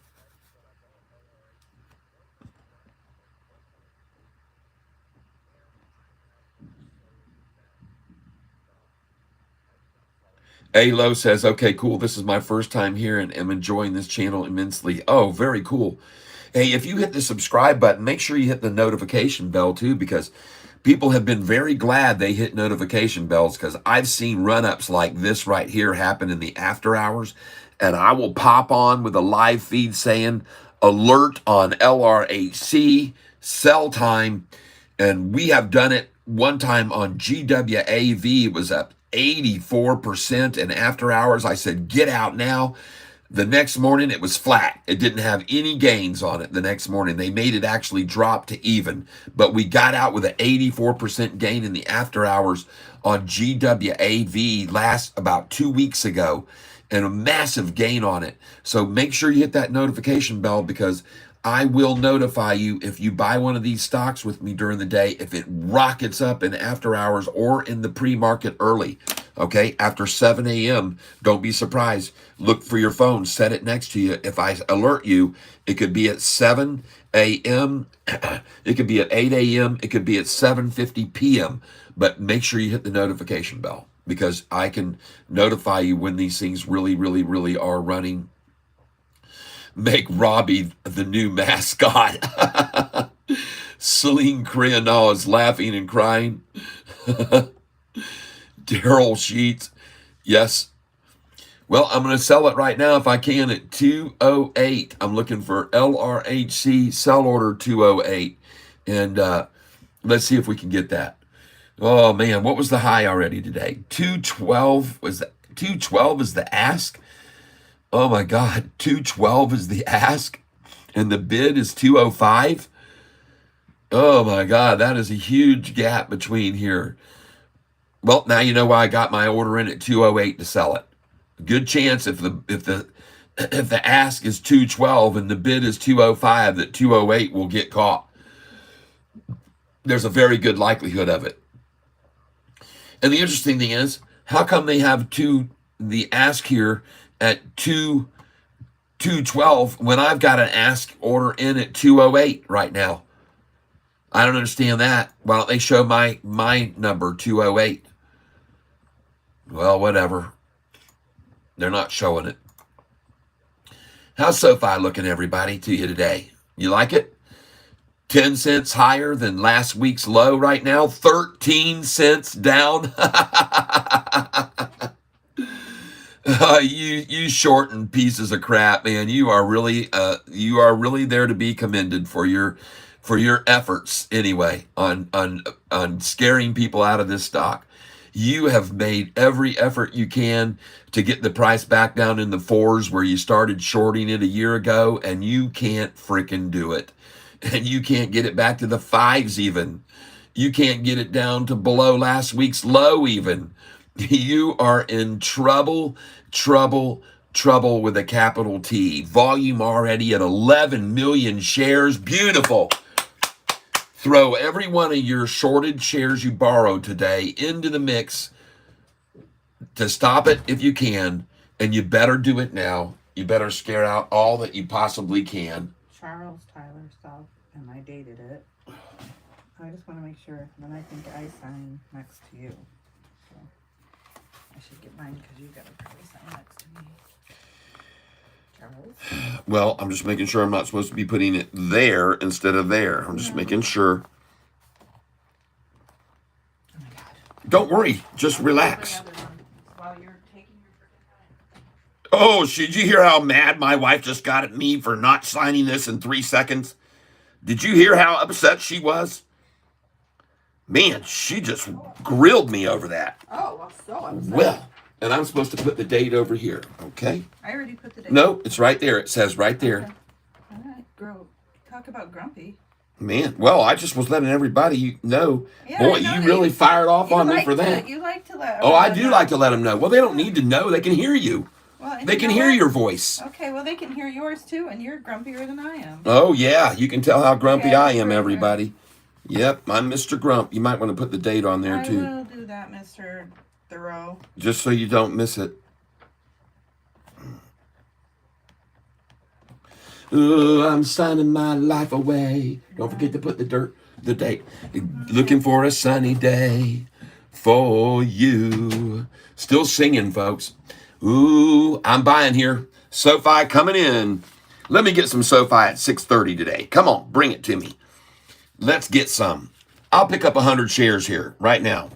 A-Lo says, okay, cool. This is my first time here and am enjoying this channel immensely. Oh, very cool. Hey, if you hit the subscribe button, make sure you hit the notification bell too, because people have been very glad they hit notification bells, because I've seen run-ups like this right here happen in the after hours, and I will pop on with a live feed saying, alert on LRHC, sell time, and we have done it one time on GWAV. It was up 84%, and after hours, I said, get out now. The next morning, it was flat. It didn't have any gains on it the next morning. They made it actually drop to even. But we got out with an 84% gain in the after hours on GWAV about 2 weeks ago. and a massive gain on it. So make sure you hit that notification bell, because I will notify you if you buy one of these stocks with me during the day, if it rockets up in after hours or in the pre-market early. Okay, after 7 a.m., don't be surprised. Look for your phone, set it next to you. If I alert you, it could be at 7 a.m., it could be at 8 a.m., it could be at 7:50 p.m., but make sure you hit the notification bell, because I can notify you when these things really, really, really are running. Make Robbie the new mascot. Celine Crayonal is laughing and crying. Daryl Sheets, yes. Well, I'm going to sell it right now if I can at 208. I'm looking for LRHC sell order 208. And let's see if we can get that. Oh, man, what was the high already today? 212 was that? 212 is the ask? Oh, my God, 212 is the ask? And the bid is 205? Oh, my God, that is a huge gap between here. Well, now you know why I got my order in at 208 to sell it. Good chance if the ask is 212 and the bid is 205, that 208 will get caught. There's a very good likelihood of it. And the interesting thing is, how come they have the ask here at 212 when I've got an ask order in at 208 right now? I don't understand that. Why don't they show my number, 208? Well, whatever. They're not showing it. How's Sofi looking, everybody, to you today? You like it? 10 cents higher than last week's low right now. 13 cents down. You shortened pieces of crap, man. You are really there to be commended for your efforts anyway on scaring people out of this stock. You have made every effort you can to get the price back down in the fours where you started shorting it a year ago, and you can't freaking do it. And you can't get it back to the fives even. You can't get it down to below last week's low even. You are in trouble with a capital T. Volume already at 11 million shares. Beautiful. Throw every one of your shorted shares you borrowed today into the mix to stop it if you can, and you better do it now. You better scare out all that you possibly can. Charles Tyler stuff, and I dated it. I just want to make sure. And then I think I sign next to you. So I should get mine because you got to probably sign next to me. Charles? Well, I'm just making sure I'm not supposed to be putting it there instead of there. I'm just making sure. Oh my God. Don't worry. Just relax. While you're taking your freaking time. Oh, did you hear how mad my wife just got at me for not signing this in 3 seconds? Did you hear how upset she was? Man, she just grilled me over that. Oh, well, so upset. Well, and I'm supposed to put the date over here, okay? I already put the date. No, it's right there. It says right there. Okay. All right, talk about grumpy. Man, well, I just was letting everybody know. Yeah, Boy, I know you that really fired off on me for that. You like to let. Oh, I do like to let them know. Well, they don't need to know. They can hear you. Well, they can hear your voice. Okay, well, they can hear yours too, and you're grumpier than I am. Oh, yeah. You can tell how grumpy Yeah, I am, everybody. Yep, I'm Mr. Grump. You might want to put the date on there, too. I will do that, Mr. Thoreau. Just so you don't miss it. Ooh, I'm signing my life away. Don't forget to put the date. Looking for a sunny day for you. Still singing, folks. Ooh, I'm buying here. Sofi coming in. Let me get some Sofi at 6:30 today. Come on, bring it to me. Let's get some. I'll pick up 100 shares here right now.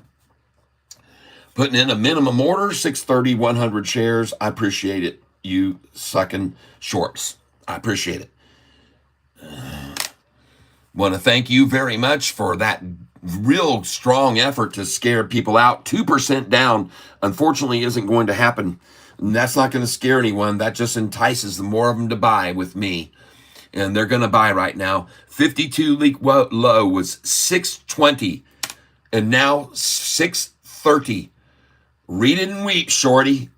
Putting in a minimum order, 630, 100 shares. I appreciate it. You sucking shorts. I appreciate it. Want to thank you very much for that real strong effort to scare people out. 2% down, unfortunately, isn't going to happen. And that's not going to scare anyone. That just entices the more of them to buy with me. And they're going to buy right now. 52 week low was 620. And now 630. Read it and weep, shorty.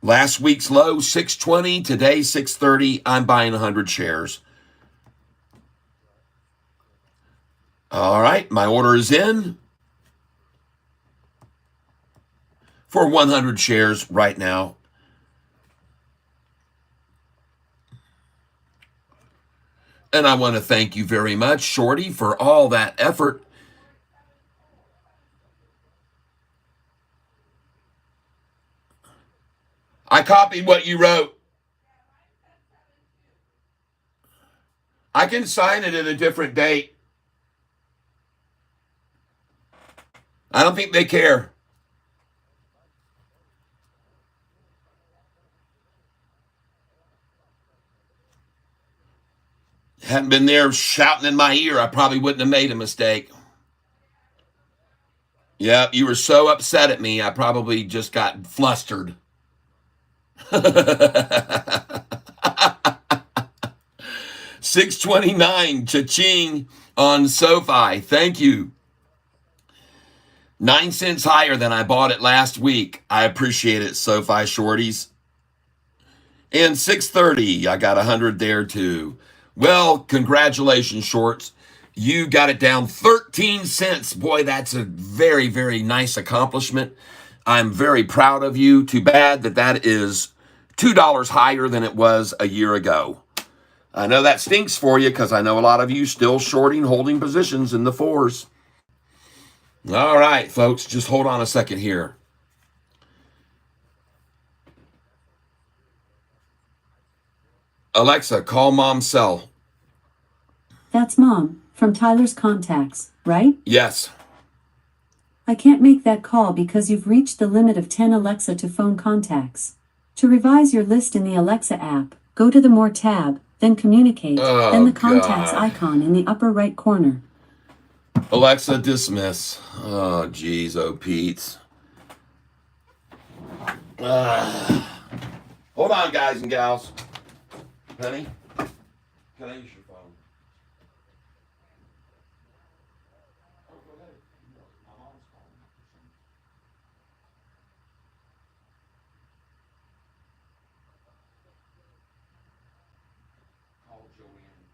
Last week's low, 620. Today, 630. I'm buying 100 shares. All right, my order is in for 100 shares right now. And I want to thank you very much, Shorty, for all that effort. I copied what you wrote. I can sign it at a different date. I don't think they care. Hadn't been there shouting in my ear, I probably wouldn't have made a mistake. Yeah, you were so upset at me, I probably just got flustered. 629, cha-ching on Sofi. Thank you. 9 cents higher than I bought it last week. I appreciate it, Sofi Shorties. And 630, I got 100 there too. Well, congratulations, Shorts. You got it down 13 cents. Boy, that's a very, very nice accomplishment. I'm very proud of you. Too bad that that is $2 higher than it was a year ago. I know that stinks for you because I know a lot of you still shorting, holding positions in the fours. All right, folks, just hold on a second here. Alexa, call Mom's cell. That's Mom, from Tyler's contacts, right? Yes. I can't make that call because you've reached the limit of 10 Alexa to phone contacts. To revise your list in the Alexa app, go to the More tab, then Communicate, then the Contacts icon in the upper right corner. Alexa, dismiss. Oh, geez, oh, Pete. Hold on, guys and gals. Honey, can I use your phone? Oh, go ahead. My mom's calling. Call Joanne.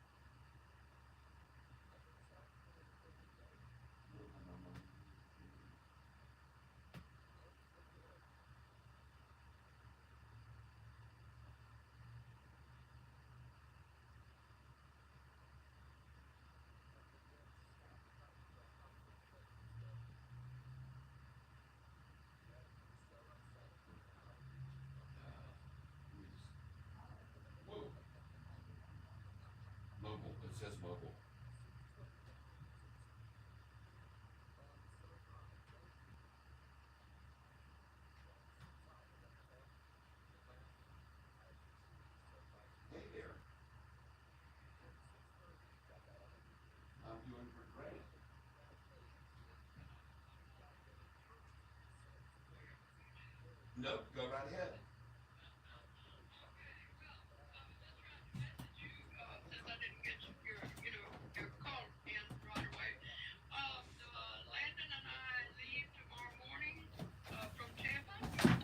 Whoa. Mobile. It says mobile. Hey there. I'm doing great. Nope, go right ahead.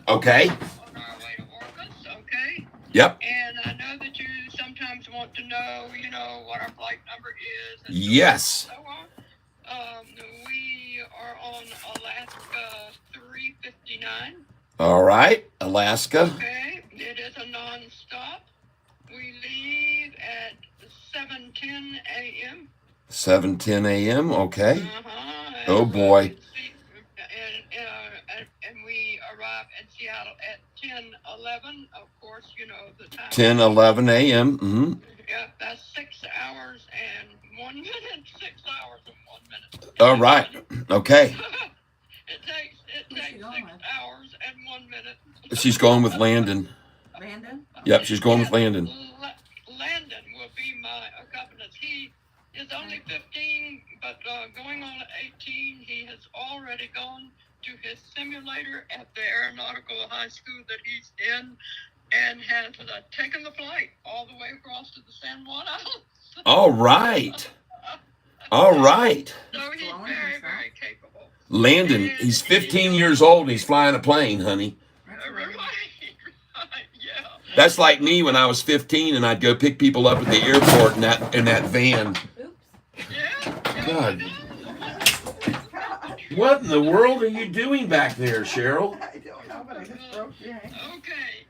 Okay. On our way to Orcas, okay? Yep. And I know that you sometimes want to know, what our flight number is. And yes. So on. We are on Alaska 359. All right, Alaska. Okay, it is a non-stop. We leave at 7:10 a.m. 7:10 a.m. Okay. Oh boy. And we arrive in Seattle at 10:11. Of course, the time. 10:11 a.m. Mm-hmm. Yeah, that's 6 hours and 1 minute. 6 hours and 1 minute. All right. Okay. It takes 6 hours and 1 minute. She's going with Landon. Landon? Yep, she's going with Landon. Landon will be my accompanist. He is only 15, but going on 18. He has already gone to his simulator at the aeronautical high school that he's in and has taken the flight all the way across to the San Juan Islands. All right. All right. So he's very, very capable. Landon, he's 15 years old and he's flying a plane, honey. Right. That's like me when I was 15 and I'd go pick people up at the airport in that van. Oops. Yeah. God. What in the world are you doing back there, Cheryl? I don't know, but I just broke your hand. Okay.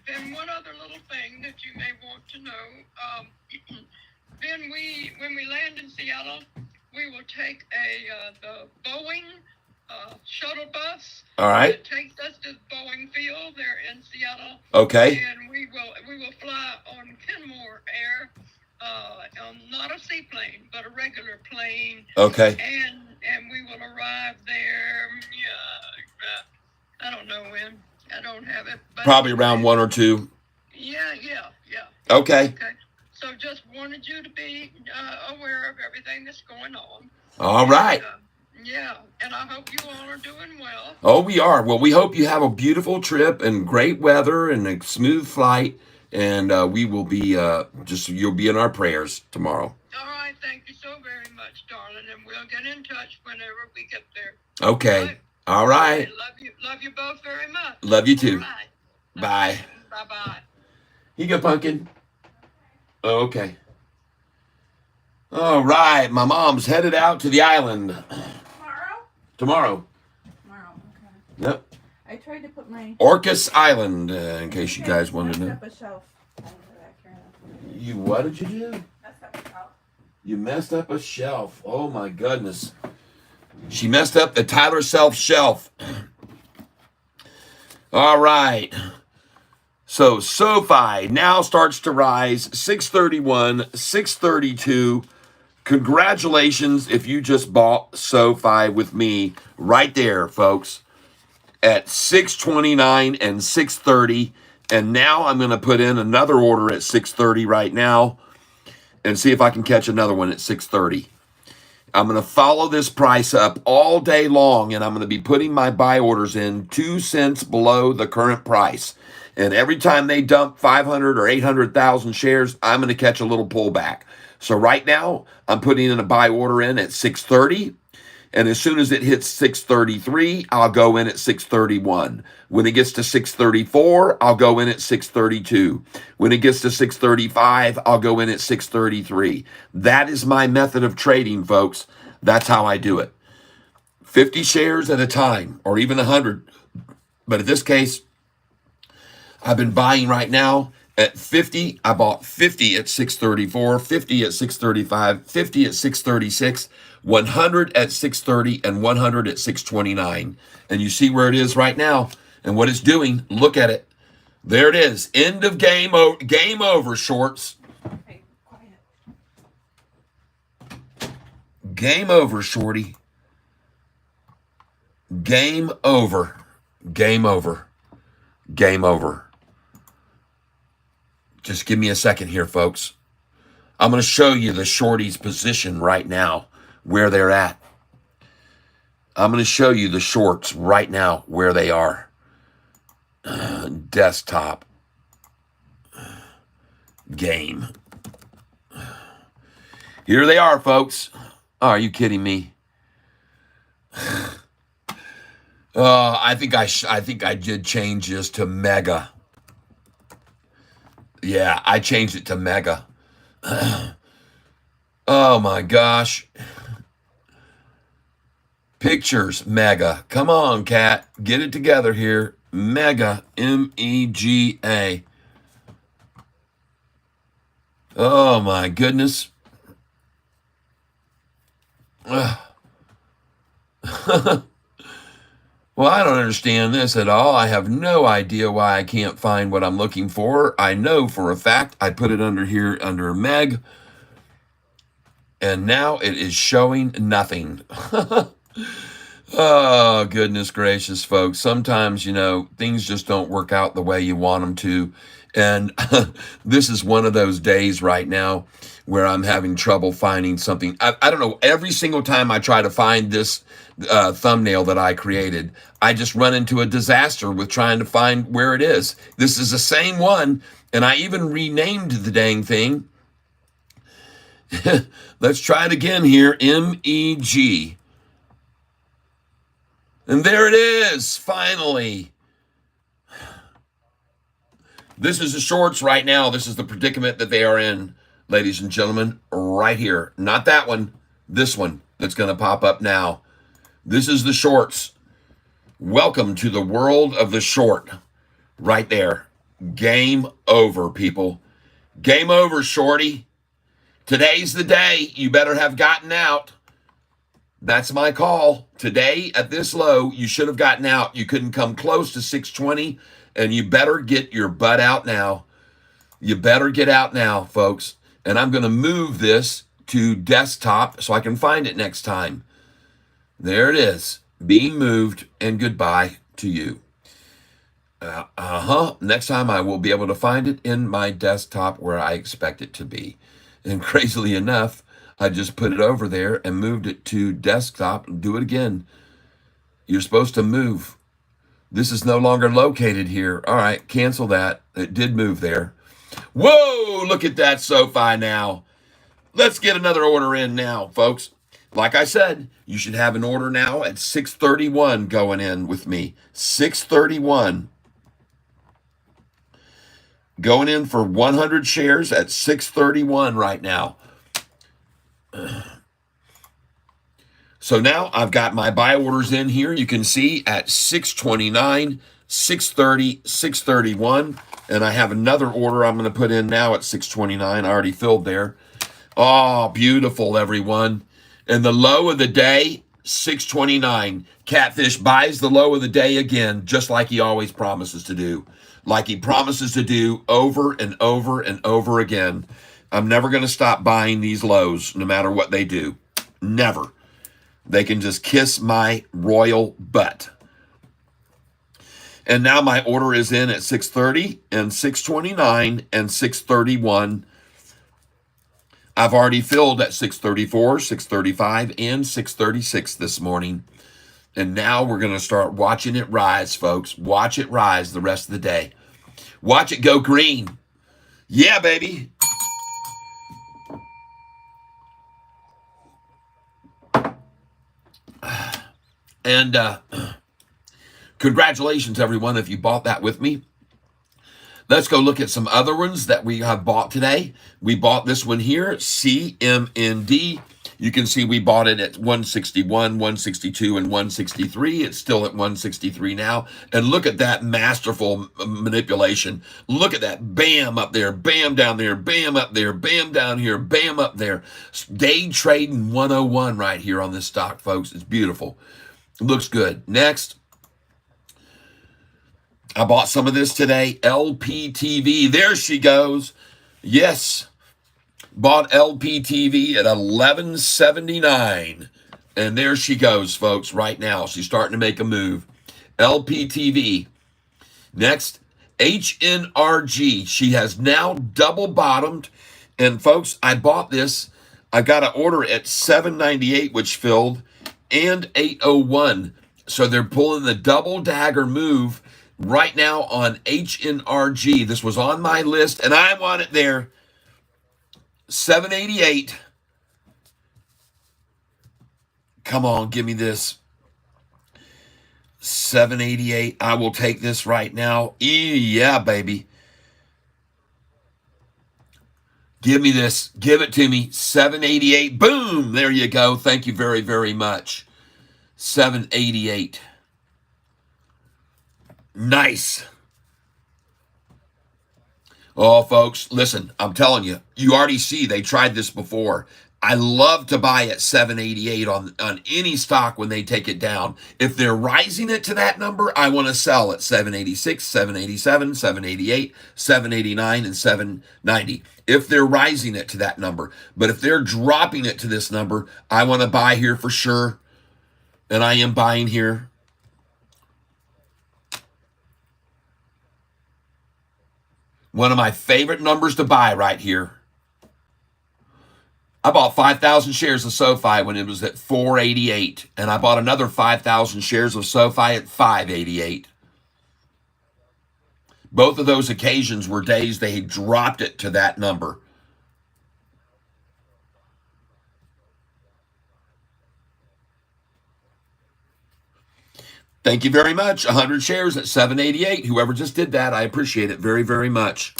Then one other little thing that you may want to know. Then when we land in Seattle, we will take the Boeing shuttle bus. All right. That takes us to Boeing Field there in Seattle. Okay. And we will fly on Kenmore Air. Not a seaplane, but a regular plane. Okay. And we will arrive there. I don't know when. I don't have it. But Probably around 1 or 2. Yeah. Okay. So just wanted you to be aware of everything that's going on. All right. Yeah, and I hope you all are doing well. Oh, we are. Well, we hope you have a beautiful trip and great weather and a smooth flight. And we will be you'll be in our prayers tomorrow. All right, thank you so very much, darling, and we'll get in touch whenever we get there. Okay. All right. Love you both very much. Love you too. All right. Bye. Bye-bye. Here you go, Pumpkin. Okay. All right. My mom's headed out to the island. Tomorrow? Tomorrow. Okay. Yep. I tried to put my... Orcas Island, in case you guys wanted to know. Messed up a shelf. You, what did you do? Messed up a shelf. You messed up a shelf. Oh my goodness. She messed up the Tyler Self shelf. All right. So Sofi now starts to rise. 631, 632. Congratulations if you just bought Sofi with me right there, folks, at 629 and 630. And now I'm going to put in another order at 630 right now and see if I can catch another one at 630. I'm going to follow this price up all day long, and I'm going to be putting my buy orders in 2 cents below the current price. And every time they dump 500 or 800,000 shares, I'm going to catch a little pullback. So right now, I'm putting in a buy order in at 630. And as soon as it hits 633, I'll go in at 631. When it gets to 634, I'll go in at 632. When it gets to 635, I'll go in at 633. That is my method of trading, folks. That's how I do it. 50 shares at a time, or even 100. But in this case, I've been buying right now at 50. I bought 50 at 634, 50 at 635, 50 at 636, 100 at 630, and 100 at 629. And you see where it is right now and what it's doing. Look at it. There it is. End of game. Game over, shorts. Hey, quiet. Game over, shorty. Game over. Game over. Game over. Just give me a second here, folks. I'm going to show you the shorties' position right now, where they're at. I'm going to show you the shorts right now, where they are. Desktop. Game. Here they are, folks. Oh, are you kidding me? I think I did change this to mega. Yeah, I changed it to mega. Oh my gosh. Pictures, mega. Come on, Cat. Get it together here. Mega. M-E-G-A. Oh my goodness. Well, I don't understand this at all. I have no idea why I can't find what I'm looking for. I know for a fact I put it under here under Meg. And now it is showing nothing. Oh, goodness gracious, folks. Sometimes, things just don't work out the way you want them to. And this is one of those days right now where I'm having trouble finding something. I don't know. Every single time I try to find this thumbnail that I created, I just run into a disaster with trying to find where it is. This is the same one, and I even renamed the dang thing. Let's try it again here. M-E-G. And there it is, finally. This is the shorts right now. This is the predicament that they are in, ladies and gentlemen, right here. Not that one, this one that's going to pop up now. This is the shorts. Welcome to the world of the short. Right there. Game over, people. Game over, shorty. Today's the day. You better have gotten out. That's my call. Today, at this low, you should have gotten out. You couldn't come close to 620, and you better get your butt out now. You better get out now, folks. And I'm going to move this to desktop so I can find it next time. There it is. Being moved, and goodbye to you. Next time I will be able to find it in my desktop where I expect it to be. And crazily enough, I just put it over there and moved it to desktop. Do it again. You're supposed to move. This is no longer located here. All right, cancel that. It did move there. Whoa, look at that Sofi now. Let's get another order in now, folks. Like I said, you should have an order now at 631 going in with me. 631. Going in for 100 shares at 631 right now. So now I've got my buy orders in here. You can see at 629, 630, 631. And I have another order I'm going to put in now at 629. I already filled there. Oh, beautiful, everyone. And the low of the day, 629. Catfish buys the low of the day again, just like he always promises to do. Like he promises to do over and over and over again. I'm never going to stop buying these lows, no matter what they do. Never. They can just kiss my royal butt. And now my order is in at 630 and 629 and 631. I've already filled at 634, 635, and 636 this morning. And now we're going to start watching it rise, folks. Watch it rise the rest of the day. Watch it go green. Yeah, baby. And congratulations, everyone, if you bought that with me. Let's go look at some other ones that we have bought today. We bought this one here, CMND. You can see we bought it at 161, 162, and 163. It's still at 163 now. And look at that masterful manipulation. Look at that. Bam up there, bam down there, bam up there, bam down here, bam up there. Day trading 101 right here on this stock, folks. It's beautiful. It looks good. Next. I bought some of this today. LPTV. There she goes. Yes. Bought LPTV at $11.79. And there she goes, folks, right now. She's starting to make a move. LPTV. Next, HNRG. She has now double bottomed. And, folks, I bought this. I got an order at $7.98, which filled, and $8.01. So they're pulling the double dagger move right now on HNRG. This was on my list, and I want it there. $7.88. Come on, give me this. $7.88. I will take this right now. Yeah, baby. Give me this. Give it to me. $7.88. Boom. There you go. Thank you very, very much. $7.88. Nice. Oh, folks, listen, I'm telling you, you already see they tried this before. I love to buy at $7.88 on any stock when they take it down. If they're rising it to that number, I want to sell at $7.86, $7.87, $7.88, $7.89, and $7.90. If they're rising it to that number. But if they're dropping it to this number, I want to buy here for sure. And I am buying here. One of my favorite numbers to buy right here. I bought 5,000 shares of Sofi when it was at $4.88. And I bought another 5,000 shares of Sofi at $5.88. Both of those occasions were days they dropped it to that number. Thank you very much. 100 shares at 788. Whoever just did that, I appreciate it very, very much.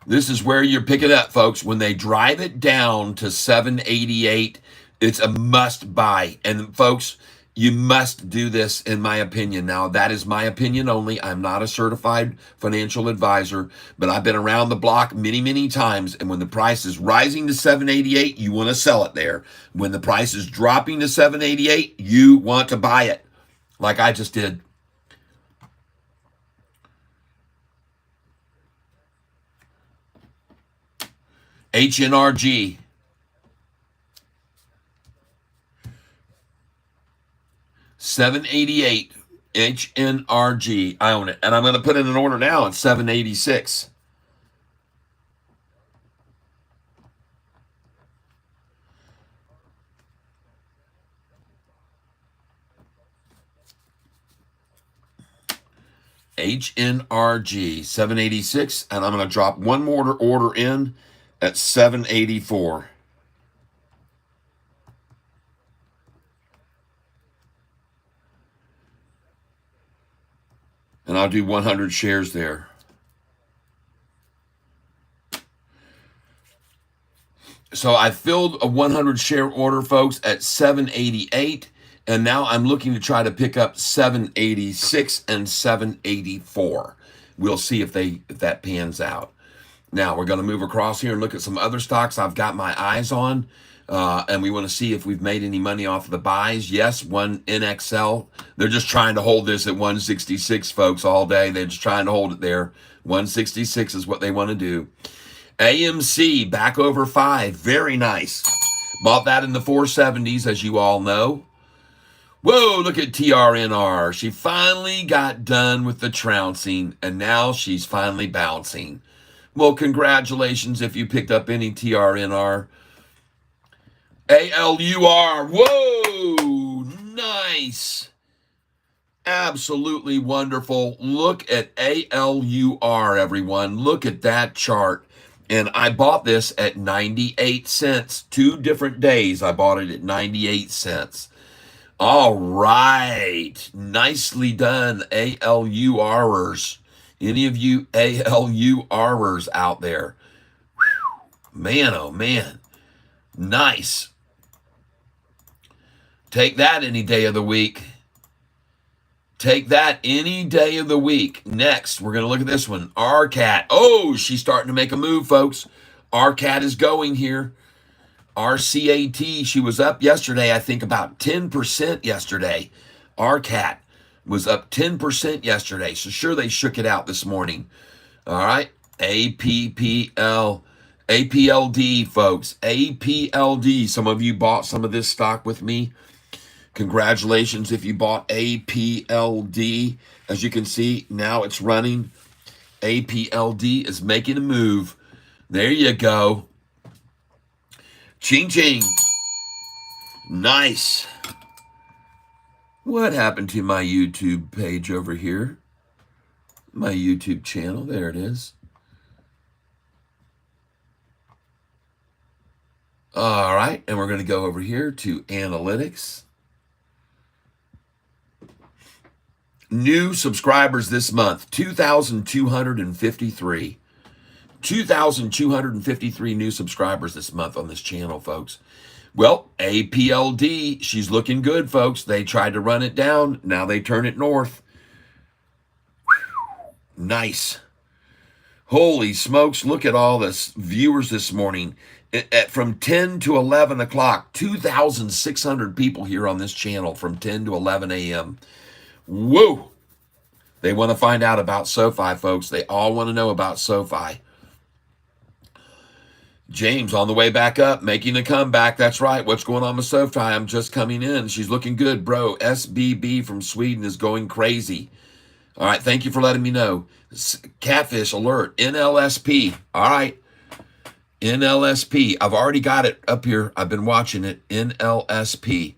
This is where you're picking up, folks. When they drive it down to 788, it's a must buy. And folks, you must do this, in my opinion. Now, that is my opinion only. I'm not a certified financial advisor, but I've been around the block many, many times. And when the price is rising to 788, you want to sell it there. When the price is dropping to 788, you want to buy it, like I just did. HNRG. $788 HNRG. I own it. And I'm going to put in an order now at $786. HNRG $786, and I'm going to drop one more order in at $784. And I'll do 100 shares there. So I filled a 100 share order, folks, at 788. And now I'm looking to try to pick up 786 and 784. We'll see if that pans out. Now we're going to move across here and look at some other stocks I've got my eyes on. And we want to see if we've made any money off of the buys. Yes, one NXL. They're just trying to hold this at 166, folks, all day. They're just trying to hold it there. 166 is what they want to do. AMC back over 5. Very nice. Bought that in the 470s, as you all know. Whoa, look at TRNR. She finally got done with the trouncing, and now she's finally bouncing. Well, congratulations if you picked up any TRNR. ALUR. Whoa, nice. Absolutely wonderful. Look at ALUR, everyone. Look at that chart. And I bought this at 98 cents. 2 different days I bought it at 98 cents. All right. Nicely done, ALURers. Any of you ALURers out there? Whew. Man, oh man. Nice. Take that any day of the week. Take that any day of the week. Next, we're going to look at this one. RCAT. Oh, she's starting to make a move, folks. RCAT is going here. RCAT, she was up yesterday, I think about 10% yesterday. RCAT was up 10% yesterday. So sure, they shook it out this morning. All right. APPL. APLD, folks. APLD. Some of you bought some of this stock with me. Congratulations if you bought APLD. As you can see, now it's running. APLD is making a move. There you go. Ching ching. Nice. What happened to my YouTube page over here? My YouTube channel. There it is. All right. And we're going to go over here to analytics. New subscribers this month, 2,253. 2,253 new subscribers this month on this channel, folks. Well, APLD, she's looking good, folks. They tried to run it down. Now they turn it north. Whew. Nice. Holy smokes, look at all this viewers this morning. From 10 to 11 o'clock, 2,600 people here on this channel from 10 to 11 a.m. Whoa. They want to find out about Sofi, folks. They all want to know about Sofi. James on the way back up, making a comeback. That's right. What's going on with Sofi? I'm just coming in. She's looking good, bro. SBB from Sweden is going crazy. All right. Thank you for letting me know. Catfish alert. NLSP. All right. NLSP. I've already got it up here. I've been watching it. NLSP.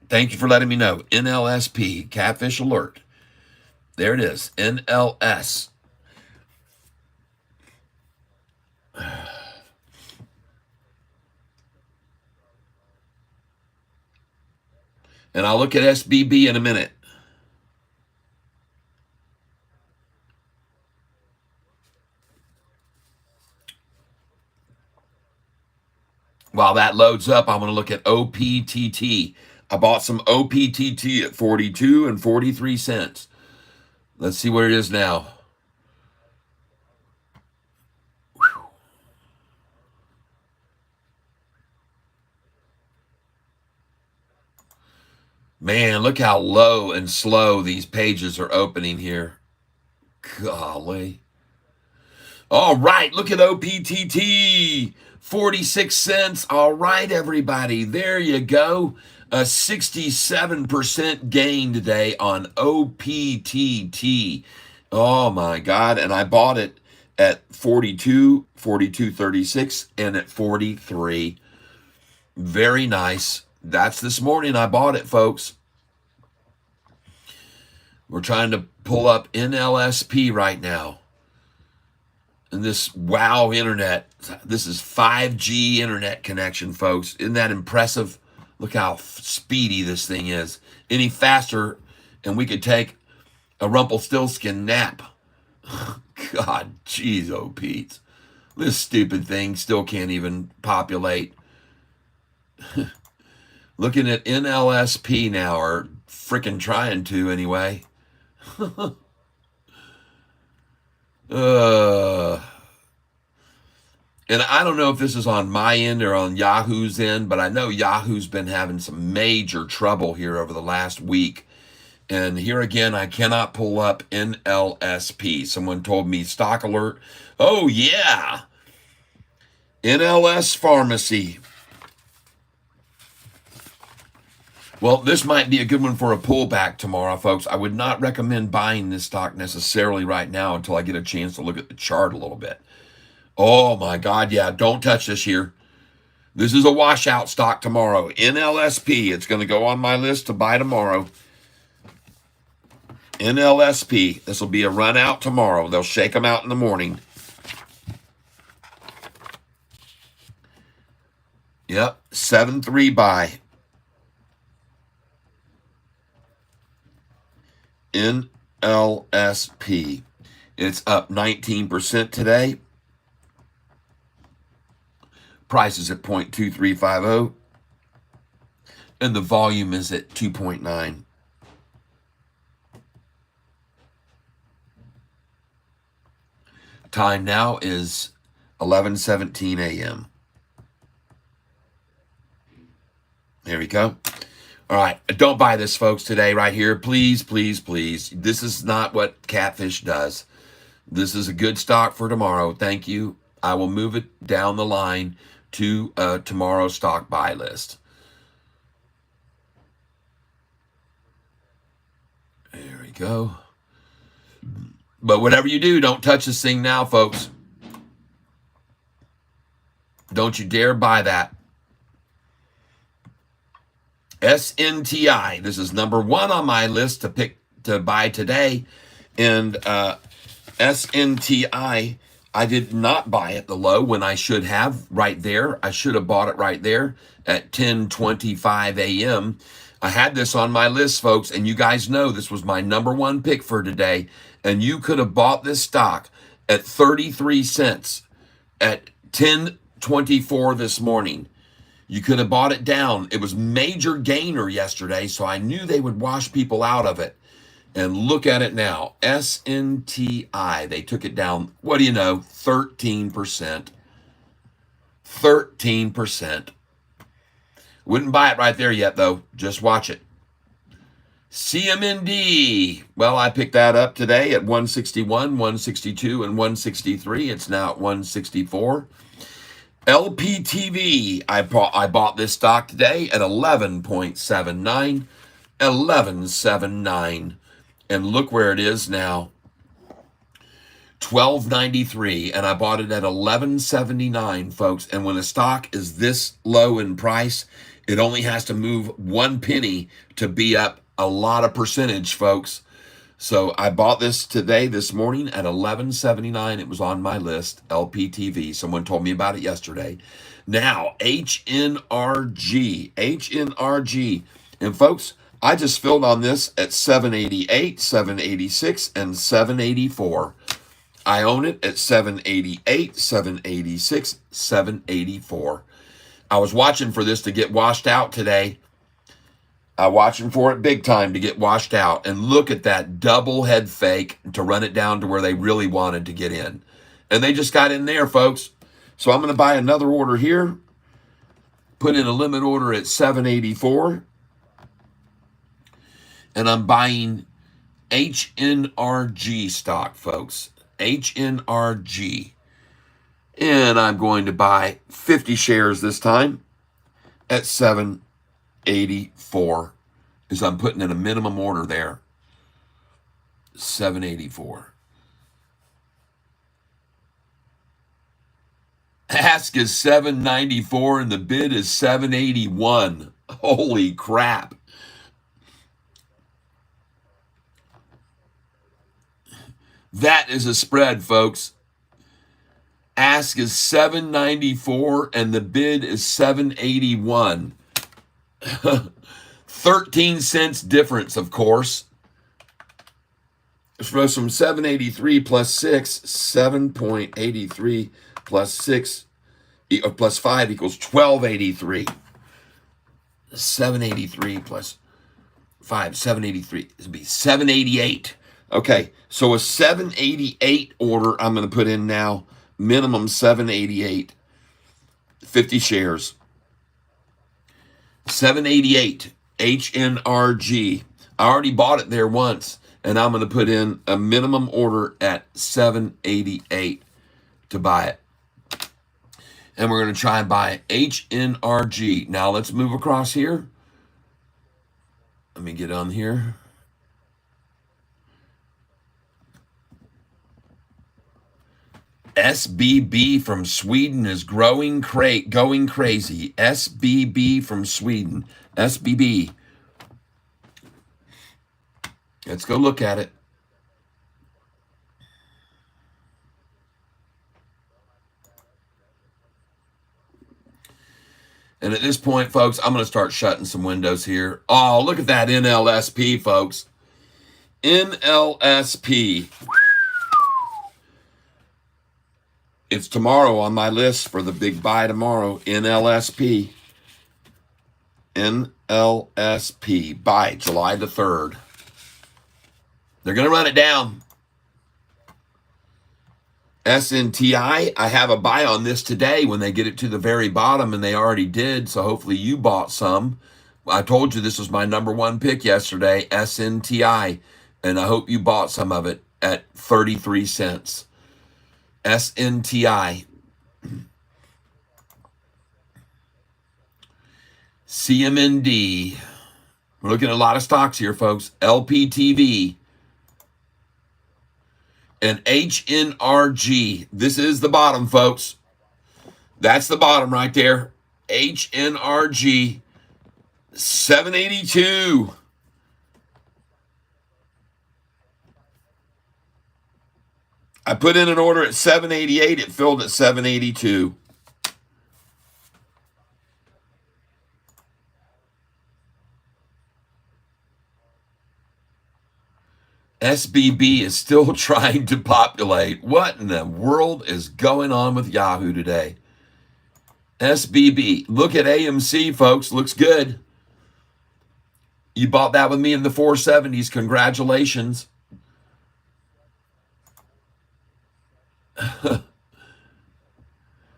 Thank you for letting me know. NLSP. Catfish alert. There it is. NLS. And I'll look at SBB in a minute. While that loads up, I'm going to look at OPTT. I bought some OPTT at 42 and 43 cents. Let's see where it is now. Whew. Man, look how low and slow these pages are opening here. Golly. All right, look at OPTT. 46 cents. All right, everybody. There you go. A 67% gain today on OPTT. Oh, my God. And I bought it at 42, 42.36, and at 43. Very nice. That's this morning I bought it, folks. We're trying to pull up NLSP right now. And this wow internet, this is 5G internet connection, folks. Isn't that impressive? Look how speedy this thing is. Any faster, and we could take a Rumpelstiltskin nap. God, jeez, oh, Pete. This stupid thing still can't even populate. Looking at NLSP now, or freaking trying to anyway. And I don't know if this is on my end or on Yahoo's end, but I know Yahoo's been having some major trouble here over the last week. And here again, I cannot pull up NLSP. Someone told me stock alert. Oh, yeah. NLS Pharmacy. Well, this might be a good one for a pullback tomorrow, folks. I would not recommend buying this stock necessarily right now until I get a chance to look at the chart a little bit. Oh, my God, yeah, don't touch this here. This is a washout stock tomorrow. NLSP, it's going to go on my list to buy tomorrow. NLSP, this will be a run out tomorrow. They'll shake them out in the morning. Yep, 7-3 buy. NLSP. It's up 19% today. Price is at 0.2350. And the volume is at 2.9. Time now is 11:17 a.m. There we go. All right, don't buy this, folks, today right here. Please, please, please. This is not what Catfish does. This is a good stock for tomorrow. Thank you. I will move it down the line to tomorrow's stock buy list. There we go. But whatever you do, don't touch this thing now, folks. Don't you dare buy that. SNTI. This is number one on my list to buy today. And SNTI, I did not buy at the low when I should have right there. I should have bought it right there at 10:25 a.m. I had this on my list, folks, and you guys know this was my number one pick for today. And you could have bought this stock at 33 cents at 10:24 this morning. You could have bought it down. It was major gainer yesterday, so I knew they would wash people out of it. And look at it now. SNTI. They took it down, what do you know, 13%. 13%. Wouldn't buy it right there yet, though. Just watch it. CMND. Well, I picked that up today at 161, 162, and 163. It's now at 164. LPTV. I bought this stock today at 11.79. 11.79. And look where it is now. $12.93. And I bought it at $11.79, folks. And when a stock is this low in price, it only has to move 1 penny to be up a lot of percentage, folks. So I bought this today, this morning at $11.79. It was on my list, LPTV. Someone told me about it yesterday. Now, HNRG. HNRG. And folks, I just filled on this at 788, 786, and 784. I own it at 788, 786, 784. I was watching for this to get washed out today. Watching for it big time to get washed out. And look at that double head fake to run it down to where they really wanted to get in. And they just got in there, folks. So I'm going to buy another order here. Put in a limit order at 784. And I'm buying HNRG stock, folks. HNRG. And I'm going to buy 50 shares this time at 784. As I'm putting in a minimum order there. 784. Ask is 794 and the bid is 781. Holy crap. That is a spread, folks. Ask is 794 and the bid is 781. 13 cents difference, of course. From 783 plus 6, 7.83 plus 6 plus 5 equals 1283. 783 plus 5, 783. This would be 788. Okay, so a 788 order I'm going to put in now. Minimum 788. 50 shares. 788. HNRG. I already bought it there once, and I'm going to put in a minimum order at 788 to buy it. And we're going to try and buy HNRG. Now let's move across here. Let me get on here. SBB from Sweden is going crazy. SBB from Sweden. SBB. Let's go look at it. And at this point, folks, I'm going to start shutting some windows here. Oh, look at that NLSP, folks. NLSP. It's tomorrow on my list for the big buy tomorrow. NLSP. NLSP. Buy July the 3rd. They're going to run it down. SNTI, I have a buy on this today when they get it to the very bottom, and they already did, so hopefully you bought some. I told you this was my number one pick yesterday, SNTI, and I hope you bought some of it at 33 cents. SNTI. CMND. We're looking at a lot of stocks here, folks. LPTV. And HNRG. This is the bottom, folks. That's the bottom right there. HNRG. 782. I put in an order at 788. It filled at 782. SBB is still trying to populate. What in the world is going on with Yahoo today? SBB. Look at AMC, folks. Looks good. You bought that with me in the 470s. Congratulations.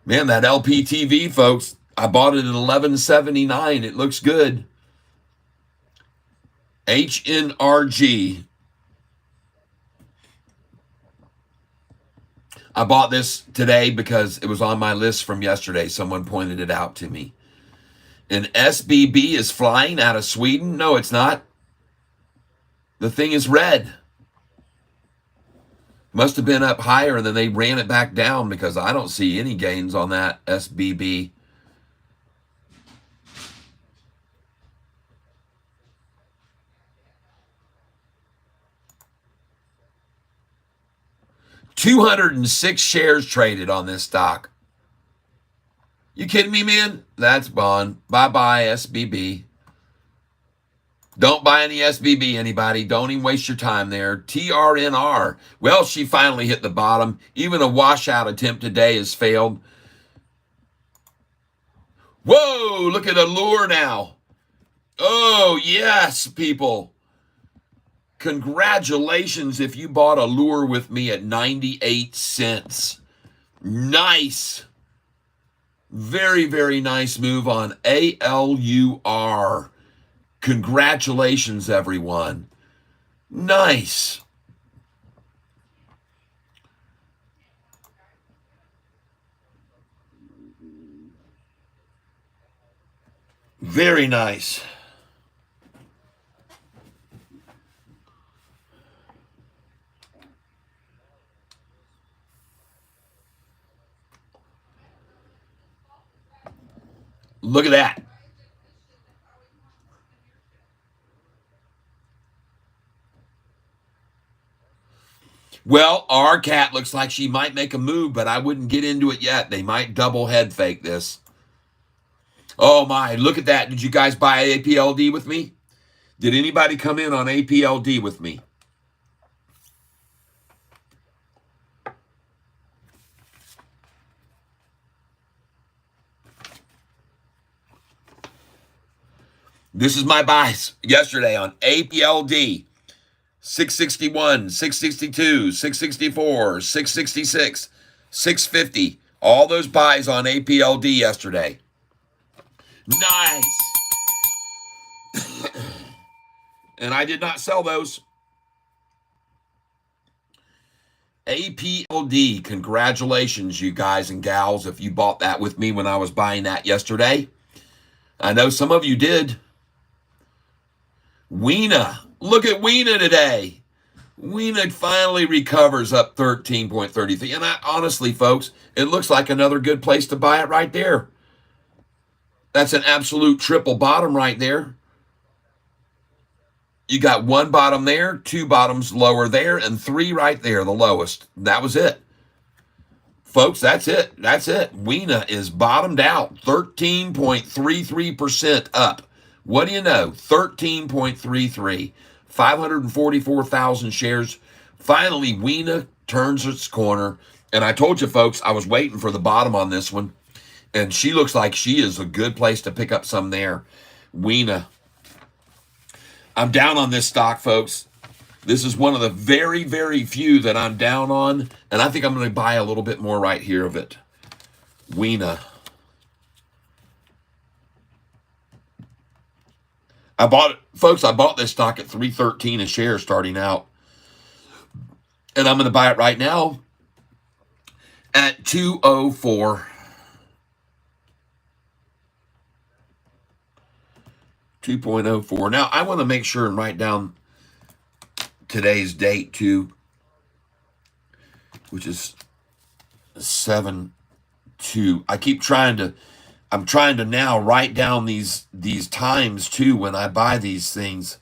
Man, that LPTV, folks, I bought it at $11.79. It looks good. HNRG. I bought this today because it was on my list from yesterday. Someone pointed it out to me. And SBB is flying out of Sweden? No, it's not. The thing is red. Must have been up higher and then they ran it back down because I don't see any gains on that SBB. $206 shares traded on this stock. You kidding me, man? That's gone. Bye-bye, SBB. Don't buy any SBB, anybody. Don't even waste your time there. TRNR. Well, she finally hit the bottom. Even a washout attempt today has failed. Whoa, look at Allure now. Oh, yes, people. Congratulations if you bought Allure with me at 98 cents. Nice. Very, very nice move on ALUR. Congratulations, everyone. Nice. Very nice. Look at that. Well, our cat looks like she might make a move, but I wouldn't get into it yet. They might double head fake this. Oh my, look at that. Did you guys buy APLD with me? Did anybody come in on APLD with me? This is my buys yesterday on APLD. 661, 662, 664, 666, 650. All those buys on APLD yesterday. Nice. And I did not sell those. APLD, congratulations, you guys and gals, if you bought that with me when I was buying that yesterday. I know some of you did. Weena. Look at Weena today. Weena finally recovers up 13.33. And honestly, folks, it looks like another good place to buy it right there. That's an absolute triple bottom right there. You got one bottom there, two bottoms lower there, and three right there, the lowest. That was it. Folks, that's it. That's it. Weena is bottomed out, 13.33% up. What do you know? 13.33. 544,000 shares. Finally, Weena turns its corner. And I told you, folks, I was waiting for the bottom on this one. And she looks like she is a good place to pick up some there. Weena. I'm down on this stock, folks. This is one of the very, very few that I'm down on. And I think I'm going to buy a little bit more right here of it. Weena. I bought it, folks, I bought this stock at $3.13 a share starting out. And I'm going to buy it right now at $2.04. 2.04. Now, I want to make sure and write down today's date too, which is 7/2. I'm trying to now write down these times too when I buy these things.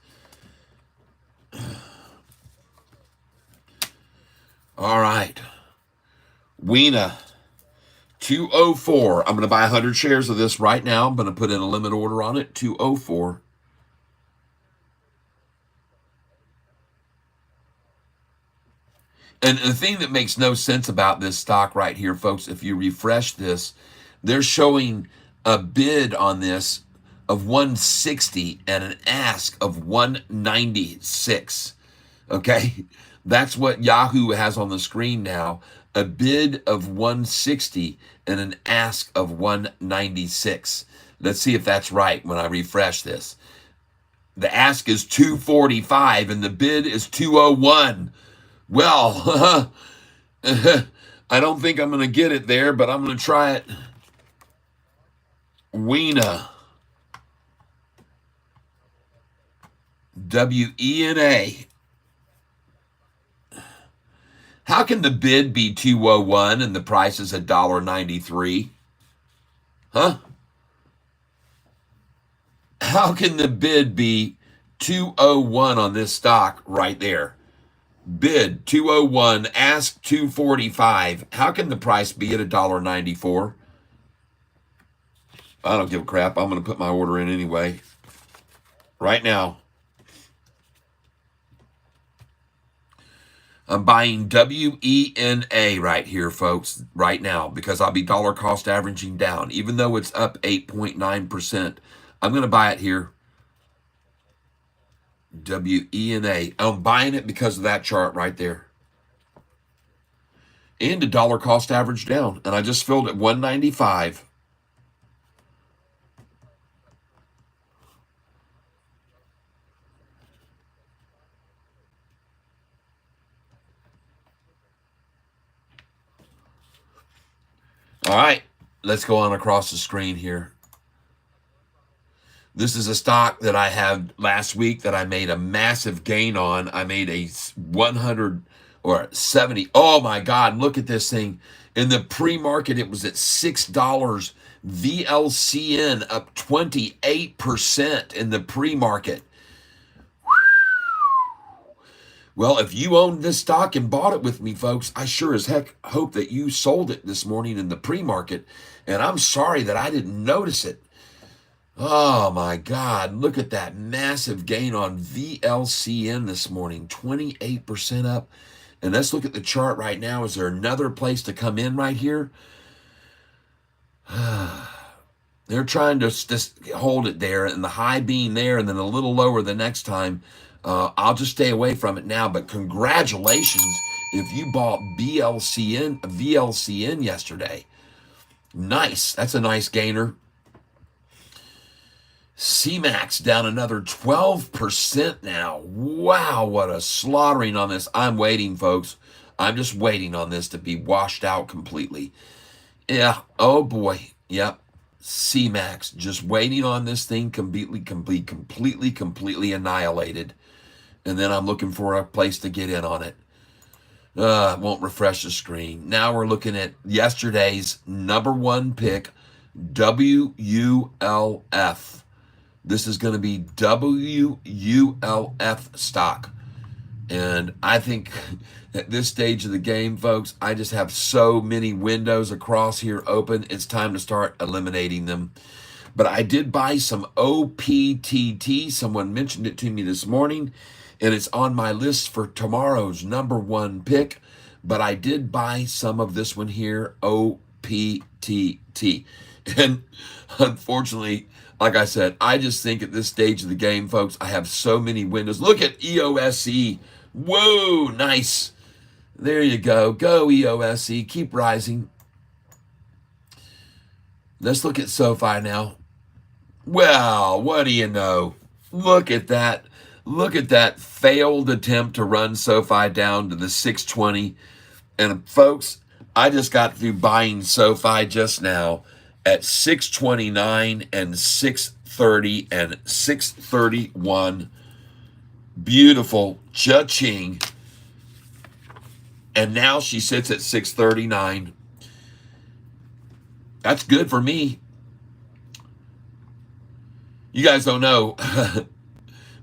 All right. Weena, 204. I'm going to buy 100 shares of this right now. I'm going to put in a limit order on it, 204. And the thing that makes no sense about this stock right here, folks, if you refresh this, they're showing a bid on this of 160 and an ask of 196. Okay? That's what Yahoo has on the screen now. A bid of 160 and an ask of 196. Let's see if that's right when I refresh this. The ask is 245 and the bid is 201. Well, I don't think I'm going to get it there, but I'm going to try it. Weena. WENA. How can the bid be 201 and the price is $1.93? Huh? How can the bid be 201 on this stock right there? Bid 201, ask 245. How can the price be at $1.94? I don't give a crap. I'm going to put my order in anyway. Right now. I'm buying WENA right here, folks, right now, because I'll be dollar cost averaging down. Even though it's up 8.9%, I'm going to buy it here. WENA. I'm buying it because of that chart right there. And a dollar cost average down. And I just filled at 195. All right, let's go on across the screen here. This is a stock that I had last week that I made a massive gain on. I made a 100 or 70. Oh my God, look at this thing. In the pre-market, it was at $6. VLCN up 28% in the pre-market. Well, if you owned this stock and bought it with me, folks, I sure as heck hope that you sold it this morning in the pre-market. And I'm sorry that I didn't notice it. Oh my God, look at that massive gain on VLCN this morning, 28% up. And let's look at the chart right now. Is there another place to come in right here? They're trying to just hold it there, and the high being there and then a little lower the next time. I'll just stay away from it now, but congratulations if you bought VLCN yesterday. Nice. That's a nice gainer. CMAX down another 12% now. Wow, what a slaughtering on this. I'm waiting, folks. I'm just waiting on this to be washed out completely. Yeah, oh boy. Yep. CMAX, just waiting on this thing completely annihilated. And then I'm looking for a place to get in on it. It won't refresh the screen. Now we're looking at yesterday's number one pick, WULF. This is going to be WULF stock. And I think at this stage of the game, folks, I just have so many windows across here open. It's time to start eliminating them. But I did buy some OPTT. Someone mentioned it to me this morning, and it's on my list for tomorrow's number one pick. But I did buy some of this one here, OPTT. And unfortunately, like I said, I just think at this stage of the game, folks, I have so many windows. Look at EOSE. Whoa, nice. There you go. Go, EOSE. Keep rising. Let's look at Sofi now. Well, what do you know? Look at that. Look at that failed attempt to run Sofi down to the 620. And folks, I just got through buying Sofi just now at 629 and 630 and 631. Beautiful. Cha-ching. And now she sits at 639. That's good for me. You guys don't know,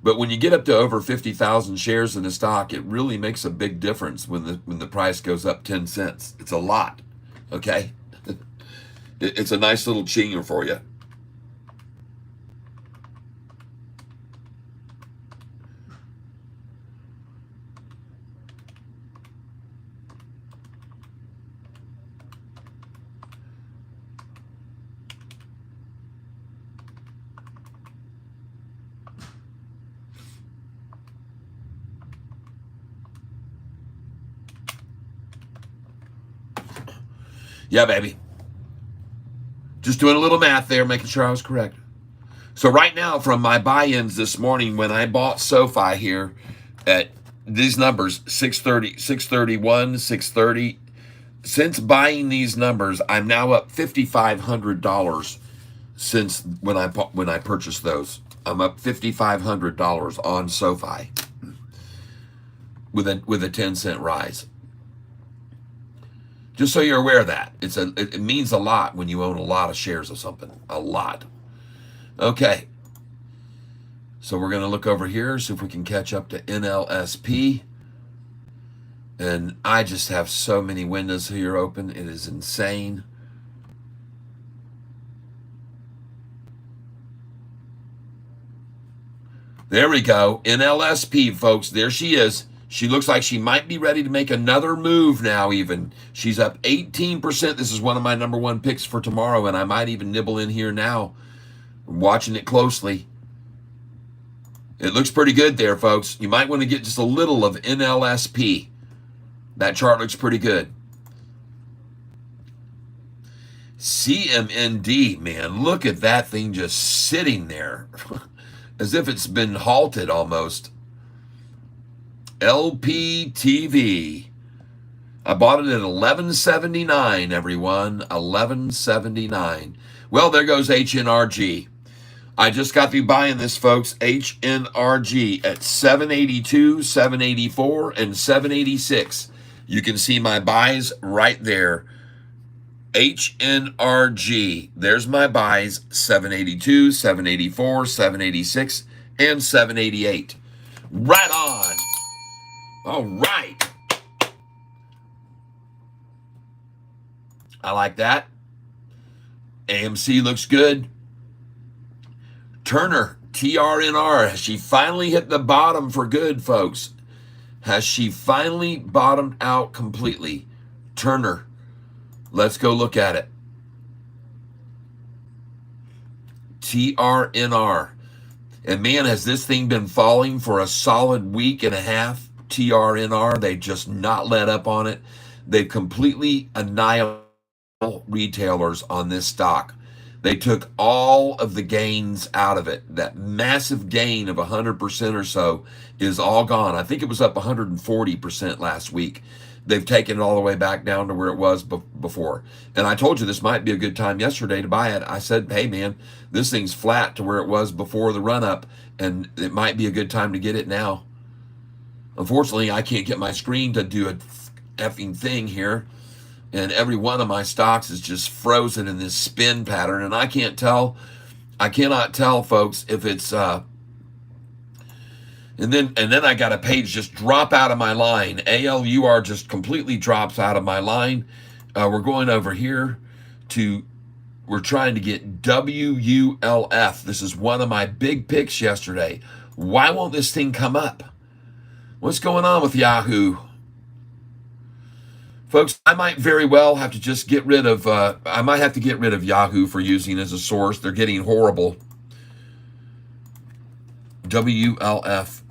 but when you get up to over 50,000 shares in a stock, it really makes a big difference when the price goes up 10 cents. It's a lot, okay? It's a nice little chinger for you. Yeah, baby. Just doing a little math there, making sure I was correct. So right now, from my buy-ins this morning, when I bought Sofi here at these numbers, 630, 631, 630, since buying these numbers, I'm now up $5,500 since when I purchased those. I'm up $5,500 on Sofi with a 10-cent rise. Just so you're aware of that. It means a lot when you own a lot of shares of something. A lot. Okay. So we're going to look over here, see if we can catch up to NLSP. And I just have so many windows here open. It is insane. There we go. NLSP, folks. There she is. She looks like she might be ready to make another move now even. She's up 18%. This is one of my number one picks for tomorrow, and I might even nibble in here now. I'm watching it closely. It looks pretty good there, folks. You might want to get just a little of NLSP. That chart looks pretty good. CMND, man, look at that thing just sitting there as if it's been halted almost. LPTV. I bought it at $11.79, everyone. $11.79. Well, there goes HNRG. I just got through buying this, folks. HNRG at $7.82, $7.84, and $7.86. You can see my buys right there. HNRG. There's my buys. $7.82, $7.84, $7.86, and $7.88. Right on. All right. I like that. AMC looks good. Turner, TRNR. Has she finally hit the bottom for good, folks? Has she finally bottomed out completely? Turner. Let's go look at it. TRNR. And man, has this thing been falling for a solid week and a half. TRNR, they just not let up on it. They've completely annihilated retailers on this stock. They took all of the gains out of it. That massive gain of 100% or so is all gone. I think it was up 140% last week. They've taken it all the way back down to where it was before. And I told you this might be a good time yesterday to buy it. I said, hey man, this thing's flat to where it was before the run up, and it might be a good time to get it now. Unfortunately, I can't get my screen to do a effing thing here. And every one of my stocks is just frozen in this spin pattern. And I cannot tell, folks, if it's, and then I got a page just drop out of my line. ALUR just completely drops out of my line. We're going over here we're trying to get WULF. This is one of my big picks yesterday. Why won't this thing come up? What's going on with Yahoo? Folks, I might very well have to just get rid of, I might have to get rid of Yahoo for using as a source. They're getting horrible. WLF.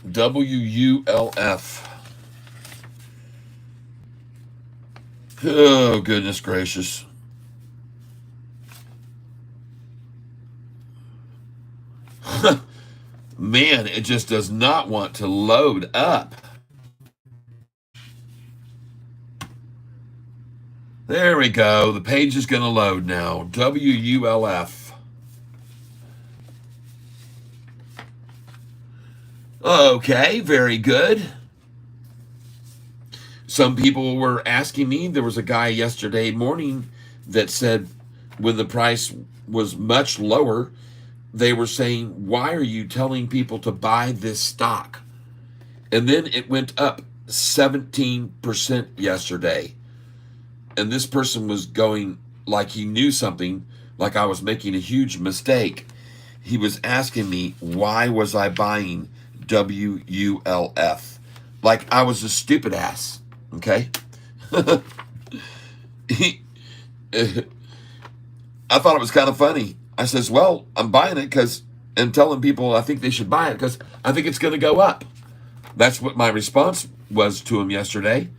WULF. Oh, goodness gracious. Man, it just does not want to load up. There we go. The page is going to load now. WULF. Okay, very good. Some people were asking me. There was a guy yesterday morning that said when the price was much lower, they were saying, why are you telling people to buy this stock? And then it went up 17% yesterday. And this person was going like he knew something, like I was making a huge mistake. He was asking me, why was I buying WULF? Like I was a stupid ass, okay? I thought it was kind of funny. I says, well, I'm buying it and telling people I think they should buy it because I think it's going to go up. That's what my response was to him yesterday.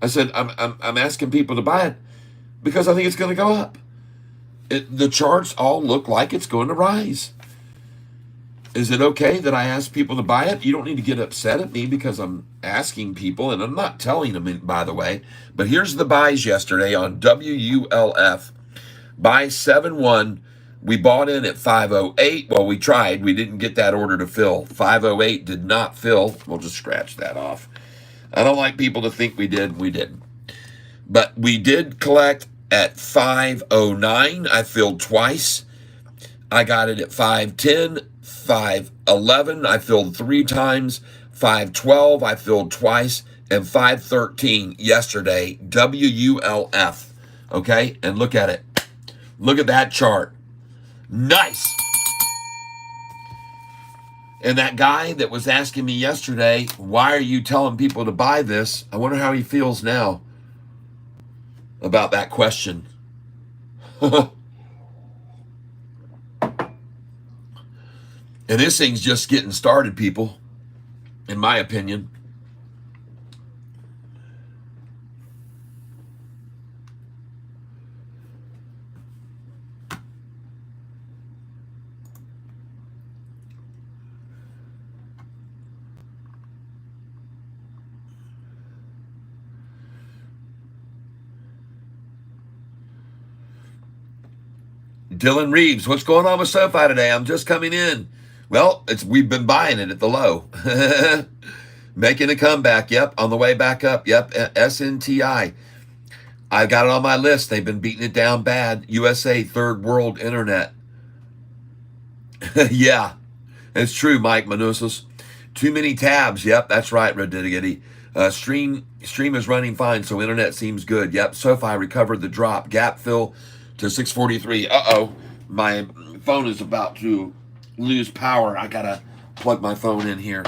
I said, I'm asking people to buy it because I think it's going to go up. The charts all look like it's going to rise. Is it okay that I ask people to buy it? You don't need to get upset at me because I'm asking people, and I'm not telling them, by the way. But here's the buys yesterday on WULF. Buy 7-1. We bought in at 508. Well, we tried. We didn't get that order to fill. 508 did not fill. We'll just scratch that off. I don't like people to think we did. We didn't. But we did collect at 509. I filled twice. I got it at 510, 511. I filled 3 times. 512. I filled twice. And 513 yesterday. WULF. Okay? And look at it. Look at that chart. Nice. And that guy that was asking me yesterday, why are you telling people to buy this? I wonder how he feels now about that question. And this thing's just getting started, people, in my opinion. Dylan Reeves, what's going on with Sofi today? I'm just coming in. Well, we've been buying it at the low. Making a comeback, yep, on the way back up, yep, SNTI. I got it on my list. They've been beating it down bad. USA, third world internet. Yeah, it's true, Mike Manusis. Too many tabs, yep, that's right, Rediggity. Stream is running fine, so internet seems good. Yep, Sofi recovered the drop. Gap fill to 643. Uh-oh, my phone is about to lose power. I gotta plug my phone in here.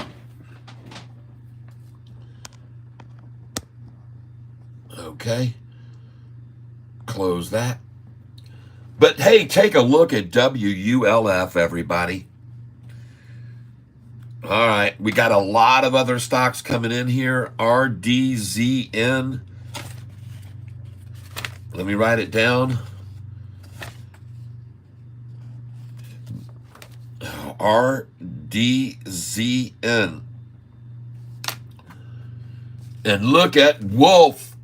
Okay, close that. But hey, take a look at WULF, everybody. All right, we got a lot of other stocks coming in here. RDZN. Let me write it down. RDZN. And look at Wolf.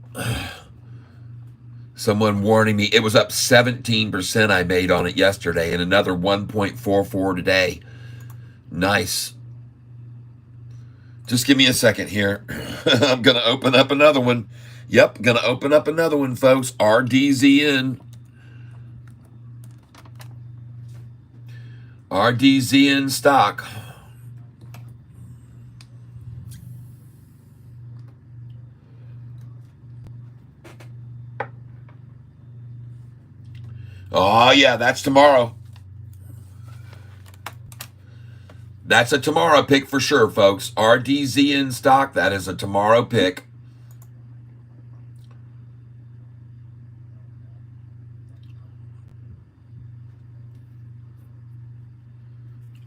Someone warning me. It was up 17% I made on it yesterday and another 1.44 today. Nice. Just give me a second here. I'm going to open up another one. Yep, going to open up another one, folks. RDZN. RDZN stock. Oh, yeah, that's tomorrow. That's a tomorrow pick for sure, folks. RDZN stock, that is a tomorrow pick.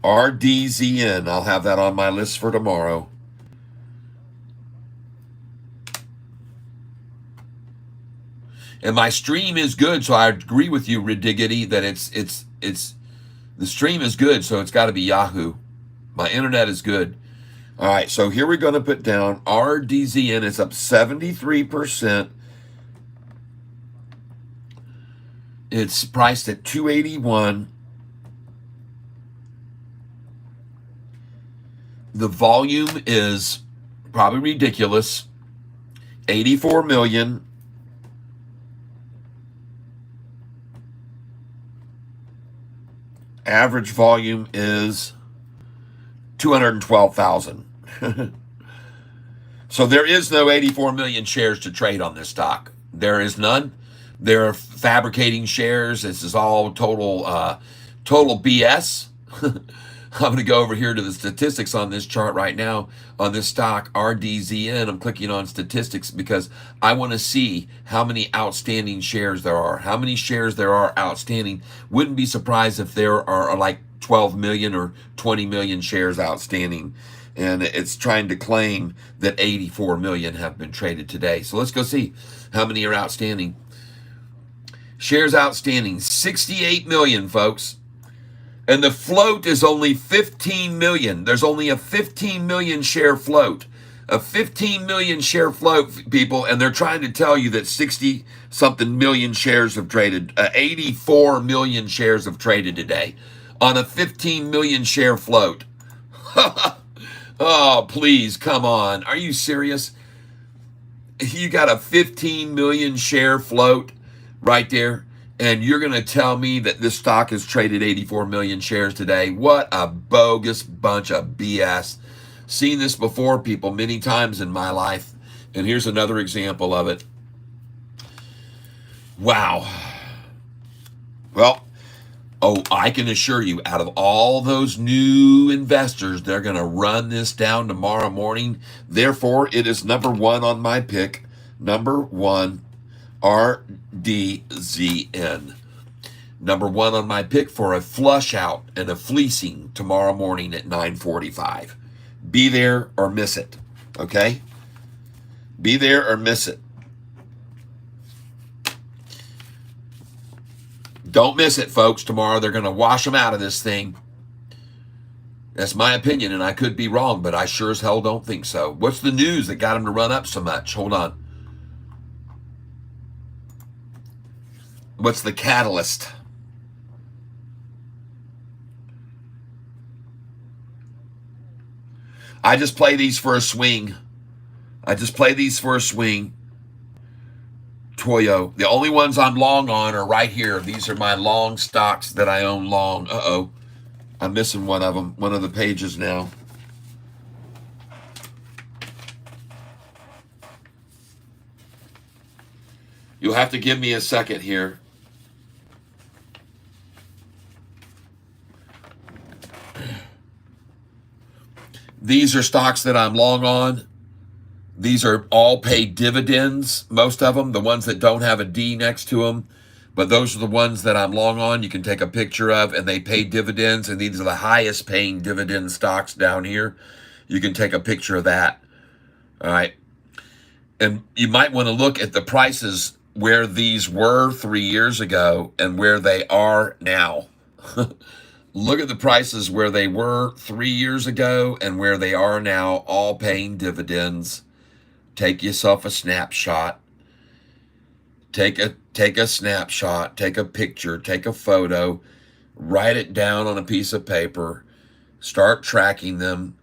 RDZN, I'll have that on my list for tomorrow. And my stream is good, so I agree with you, Rediggity, that it's the stream is good, so it's got to be Yahoo. My internet is good. All right, so here we're going to put down RDZN. It's up 73%. It's priced at $281. The volume is probably ridiculous. 84 million. Average volume is 212,000. So there is no 84 million shares to trade on this stock. There is none. They're fabricating shares. This is all total BS. I'm going to go over here to the statistics on this chart right now on this stock, RDZN. I'm clicking on statistics because I want to see how many outstanding shares there are. How many shares there are outstanding. Wouldn't be surprised if there are like 12 million or 20 million shares outstanding. And it's trying to claim that 84 million have been traded today. So let's go see how many are outstanding. Shares outstanding, 68 million, folks. And the float is only 15 million. There's only a 15 million share float. A 15 million share float, people, and they're trying to tell you that 60-something million shares have traded. 84 million shares have traded today on a 15 million share float. Oh, please, come on. Are you serious? You got a 15 million share float right there. And you're going to tell me that this stock has traded 84 million shares today? What a bogus bunch of BS. Seen this before, people, many times in my life. And here's another example of it. Wow. Well, oh, I can assure you, out of all those new investors, they're going to run this down tomorrow morning. Therefore, it is number one on my pick. Number one, RDZN. Number one on my pick for a flush out and a fleecing tomorrow morning at 9:45. Be there or miss it, okay? Be there or miss it. Don't miss it, folks. Tomorrow they're going to wash them out of this thing. That's my opinion, and I could be wrong, but I sure as hell don't think so. What's the news that got them to run up so much? Hold on. What's the catalyst? I just play these for a swing. Toyo. The only ones I'm long on are right here. These are my long stocks that I own long. Uh-oh. I'm missing one of them, one of the pages now. You'll have to give me a second here. These are stocks that I'm long on. These are all paid dividends, most of them, the ones that don't have a D next to them. But those are the ones that I'm long on. You can take a picture of, and they pay dividends. And these are the highest paying dividend stocks down here. You can take a picture of that. All right. And you might want to look at the prices where these were 3 years ago and where they are now. Look at the prices where they were 3 years ago and where they are now, all paying dividends. Take yourself a snapshot. Take a snapshot, take a picture, take a photo, write it down on a piece of paper, start tracking them.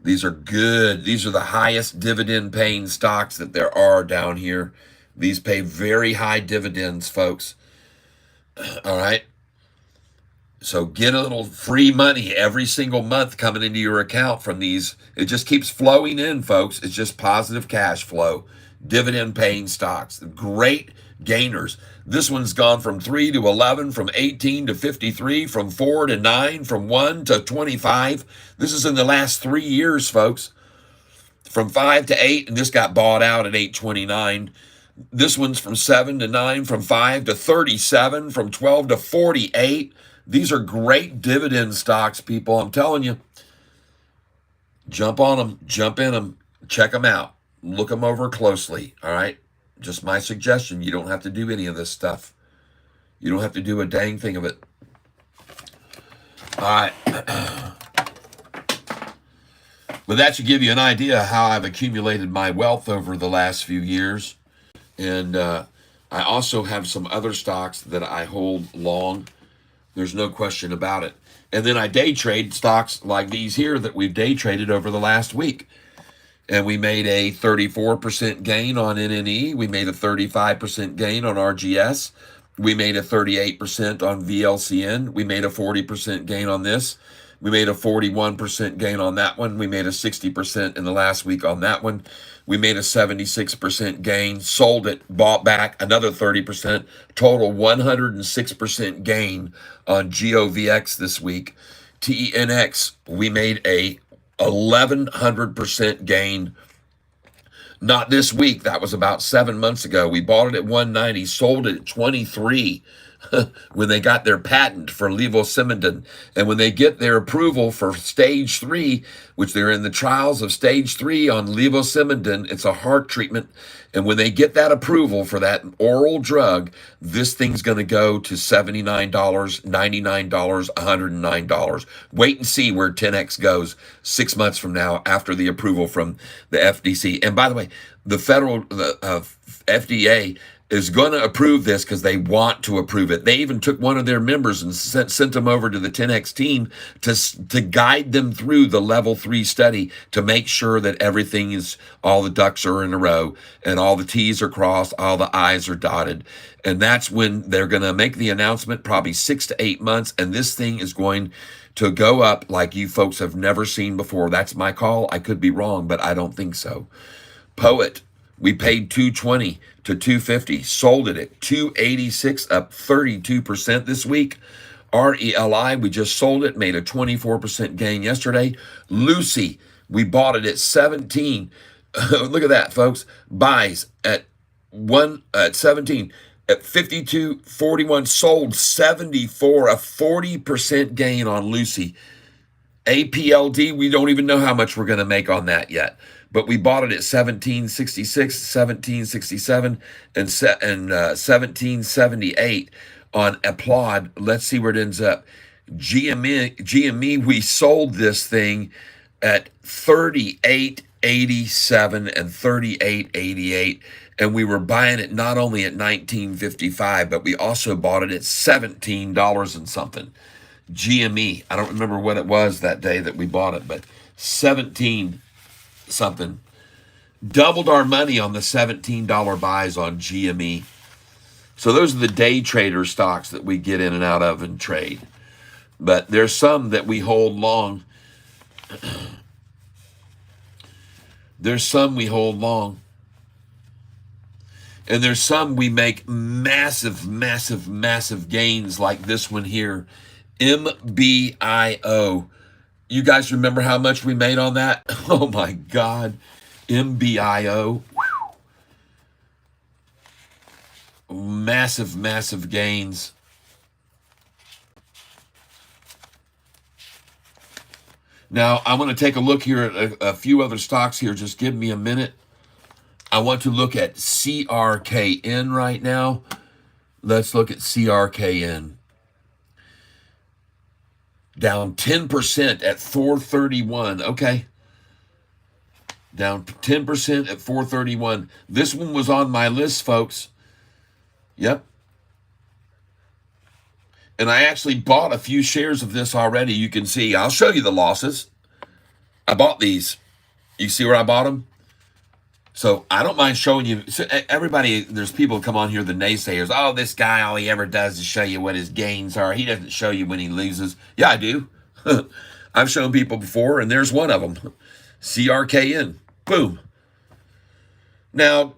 These are good. These are the highest dividend paying stocks that there are down here. These pay very high dividends, folks. All right. So get a little free money every single month coming into your account from these. It just keeps flowing in, folks. It's just positive cash flow. Dividend paying stocks. Great gainers. This one's gone from 3 to 11, from 18 to 53, from 4 to 9, from 1 to 25. This is in the last 3 years, folks. From 5 to 8, and this got bought out at 8.29. This one's from 7 to 9, from 5 to 37, from 12 to 48. These are great dividend stocks, people. I'm telling you. Jump on them. Jump in them. Check them out. Look them over closely. All right? Just my suggestion. You don't have to do any of this stuff. You don't have to do a dang thing of it. All right. But that should give you an idea how I've accumulated my wealth over the last few years. And I also have some other stocks that I hold long. There's no question about it. And then I day trade stocks like these here that we've day traded over the last week. And we made a 34% gain on NNE. We made a 35% gain on RGS. We made a 38% on VLCN. We made a 40% gain on this. We made a 41% gain on that one. We made a 60% in the last week on that one. We made a 76% gain, sold it, bought back another 30%, total 106% gain on GOVX this week. TENX, we made a 1,100% gain. Not this week. That was about 7 months ago. We bought it at 190, sold it at 23 when they got their patent for levosimendan. And when they get their approval for stage 3, which they're in the trials of stage 3 on levosimendan, it's a heart treatment. And when they get that approval for that oral drug, this thing's going to go to $79, $99, $109. Wait and see where 10X goes 6 months from now after the approval from the FDC. And by the way, the FDA is going to approve this because they want to approve it. They even took one of their members and sent them over to the 10X team to guide them through the level 3 study to make sure that everything is, all the ducks are in a row and all the T's are crossed, all the I's are dotted. And that's when they're going to make the announcement, probably 6 to 8 months. And this thing is going to go up like you folks have never seen before. That's my call. I could be wrong, but I don't think so. Poet, We paid 220 to 250, sold it at 286, up 32% this week. RELI, we just sold it, made a 24% gain yesterday. Lucy, we bought it at 17. Look at that, folks. Buys at 17 at 52.41, sold 74, a 40% gain on Lucy. APLD, we don't even know how much we're going to make on that yet, but we bought it at 1766, 1767, and 1778 on Applaud. Let's see where it ends up. GME, we sold this thing at 38.87 and 38.88, and we were buying it not only at 19.55, but we also bought it at $17 and something. GME, I don't remember what it was that day that we bought it, but 17 something. Doubled our money on the $17 buys on GME. So those are the day trader stocks that we get in and out of and trade. But there's some that we hold long. There's some we hold long. And there's some we make massive, massive, massive gains like this one here. MBIO. You guys remember how much we made on that? Oh my God. MBIO. Massive, massive gains. Now, I want to take a look here at a few other stocks here. Just give me a minute. I want to look at CRKN right now. Let's look at CRKN. Down 10% at 431. Okay. Down 10% at 431. This one was on my list, folks. Yep. And I actually bought a few shares of this already. You can see. I'll show you the losses. I bought these. You see where I bought them? So I don't mind showing you. So everybody, there's people who come on here, the naysayers. Oh, this guy, all he ever does is show you what his gains are. He doesn't show you when he loses. Yeah, I do. I've shown people before, and there's one of them. CRKN. Boom. Now,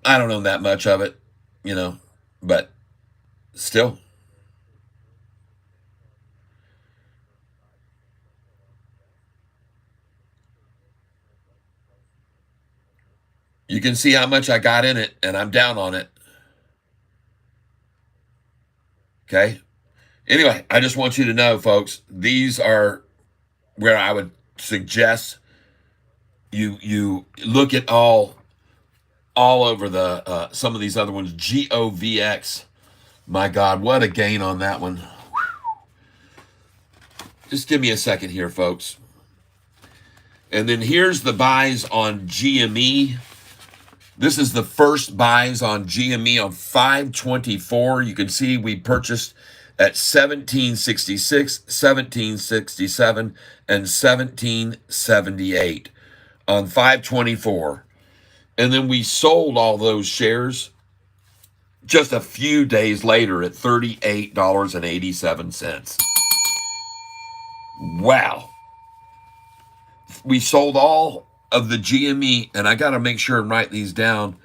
I don't know that much of it, but still. You can see how much I got in it, and I'm down on it. Okay? Anyway, I just want you to know, folks, these are where I would suggest you look at all over the some of these other ones. GOVX. My God, what a gain on that one. Just give me a second here, folks. And then here's the buys on GME. This is the first buys on GME on 5/24. You can see we purchased at 1766, 1767, and 1778 on 5/24. And then we sold all those shares just a few days later at $38.87. Wow. We sold all of the GME, and I got to make sure and write these down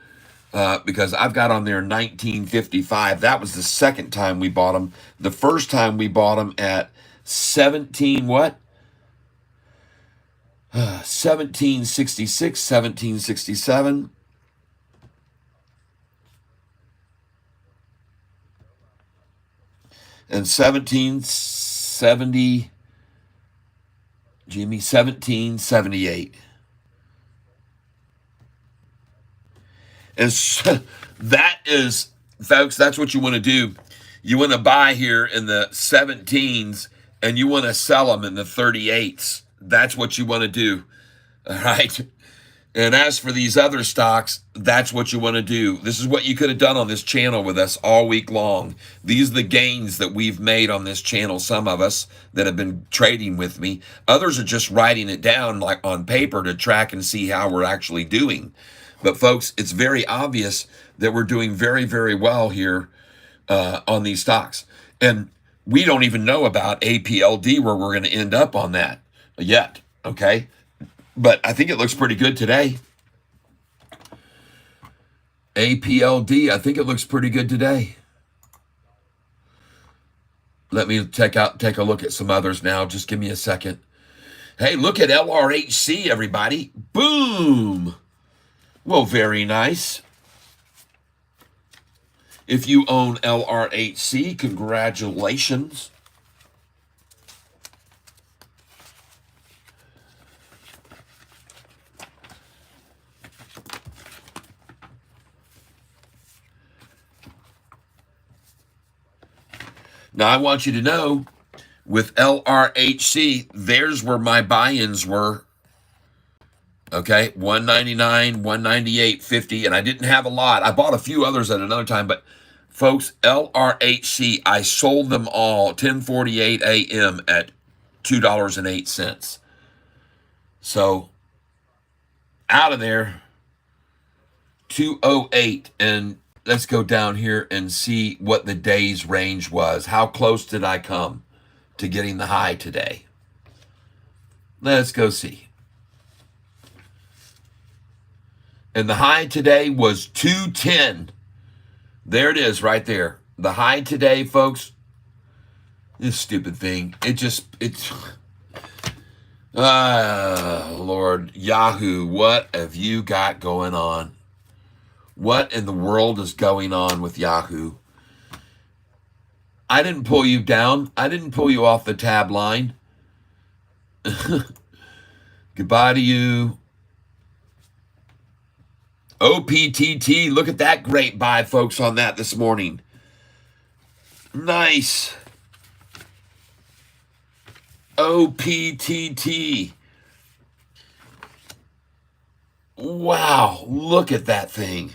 because I've got on there 1955. That was the second time we bought them. The first time we bought them at 17 what? 1766, 1767. And 1770, Jimmy, 1778. And so that is, folks, that's what you want to do. You want to buy here in the 17s and you want to sell them in the 38s. That's what you want to do. All right. And as for these other stocks, that's what you want to do. This is what you could have done on this channel with us all week long. These are the gains that we've made on this channel, some of us that have been trading with me. Others are just writing it down like on paper to track and see how we're actually doing. But folks, it's very obvious that we're doing very, very well here on these stocks. And we don't even know about APLD where we're going to end up on that yet, okay? But I think it looks pretty good today. APLD, I think it looks pretty good today. Let me take a look at some others now. Just give me a second. Hey, look at LRHC, everybody. Boom. Well, very nice. If you own LRHC, congratulations. Now, I want you to know, with LRHC, there's where my buy-ins were. Okay, 199, 198.50, and I didn't have a lot. I bought a few others at another time, but folks, LRHC, I sold them all 10:48 a.m. at $2.08. So, out of there, 208, and let's go down here and see what the day's range was. How close did I come to getting the high today? Let's go see. And the high today was 210. There it is right there. The high today, folks, this stupid thing, Lord, Yahoo, what have you got going on? What in the world is going on with Yahoo? I didn't pull you down. I didn't pull you off the tab line. Goodbye to you. OPTT, look at that great buy, folks, on that this morning. Nice. OPTT. Wow, look at that thing.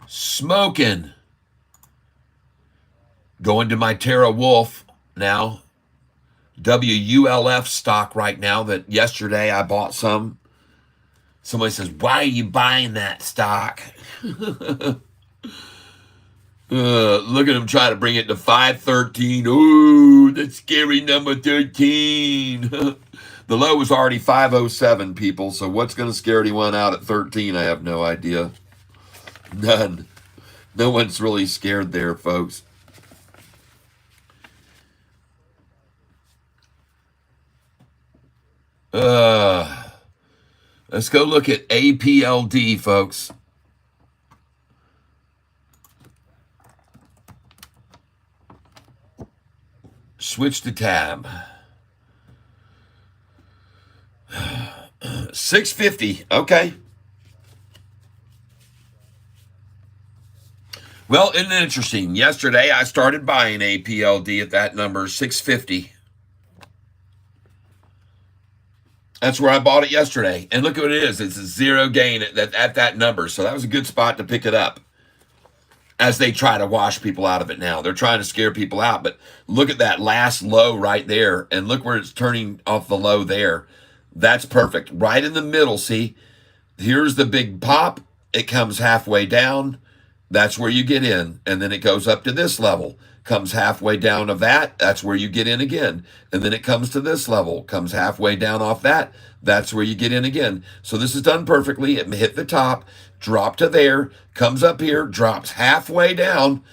Smoking. Going to my Terra Wolf now. WULF stock right now that yesterday I bought some. Somebody says, why are you buying that stock? Look at him try to bring it to 513. Ooh, that's scary number 13. The low was already 507, people. So what's going to scare anyone out at 13? I have no idea. None. No one's really scared there, folks. Let's go look at APLD, folks. Switch the tab. 650. Okay. Well, isn't it interesting? Yesterday, I started buying APLD at that number, 650. That's where I bought it yesterday. And look what it is. It's a zero gain at that number. So that was a good spot to pick it up as they try to wash people out of it now. They're trying to scare people out. But look at that last low right there. And look where it's turning off the low there. That's perfect. Right in the middle, see? Here's the big pop. It comes halfway down. That's where you get in. And then it goes up to this level. Comes halfway down of that, that's where you get in again. And then it comes to this level, comes halfway down off that, that's where you get in again. So this is done perfectly. It hit the top, drop to there, comes up here, drops halfway down,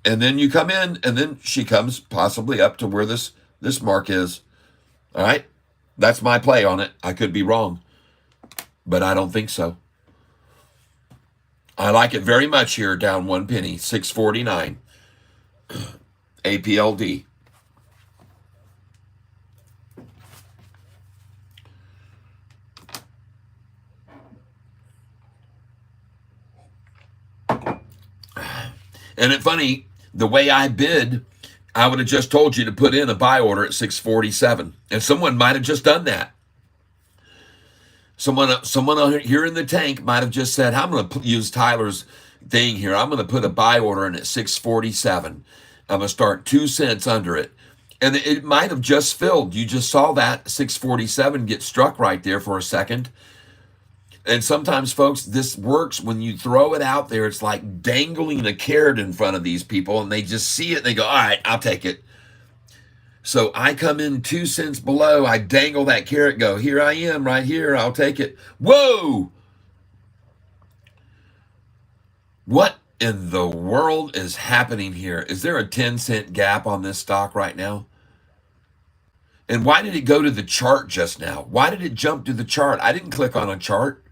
and then you come in, and then she comes possibly up to where this mark is. All right? That's my play on it. I could be wrong, but I don't think so. I like it very much here, down 1 penny, 6.49. APLD. And it's funny, the way I bid, I would have just told you to put in a buy order at 647. And someone might have just done that. Someone here in the tank might have just said, I'm going to use Tyler's thing here. I'm going to put a buy order in at 647. I'm going to start 2 cents under it. And it might have just filled. You just saw that 647 get struck right there for a second. And sometimes, folks, this works when you throw it out there. It's like dangling a carrot in front of these people, and they just see it and they go, all right, I'll take it. So I come in 2 cents below, I dangle that carrot, go, here I am right here, I'll take it. Whoa! What in the world is happening here? Is there a 10-cent gap on this stock right now? And why did it go to the chart just now? Why did it jump to the chart? I didn't click on a chart.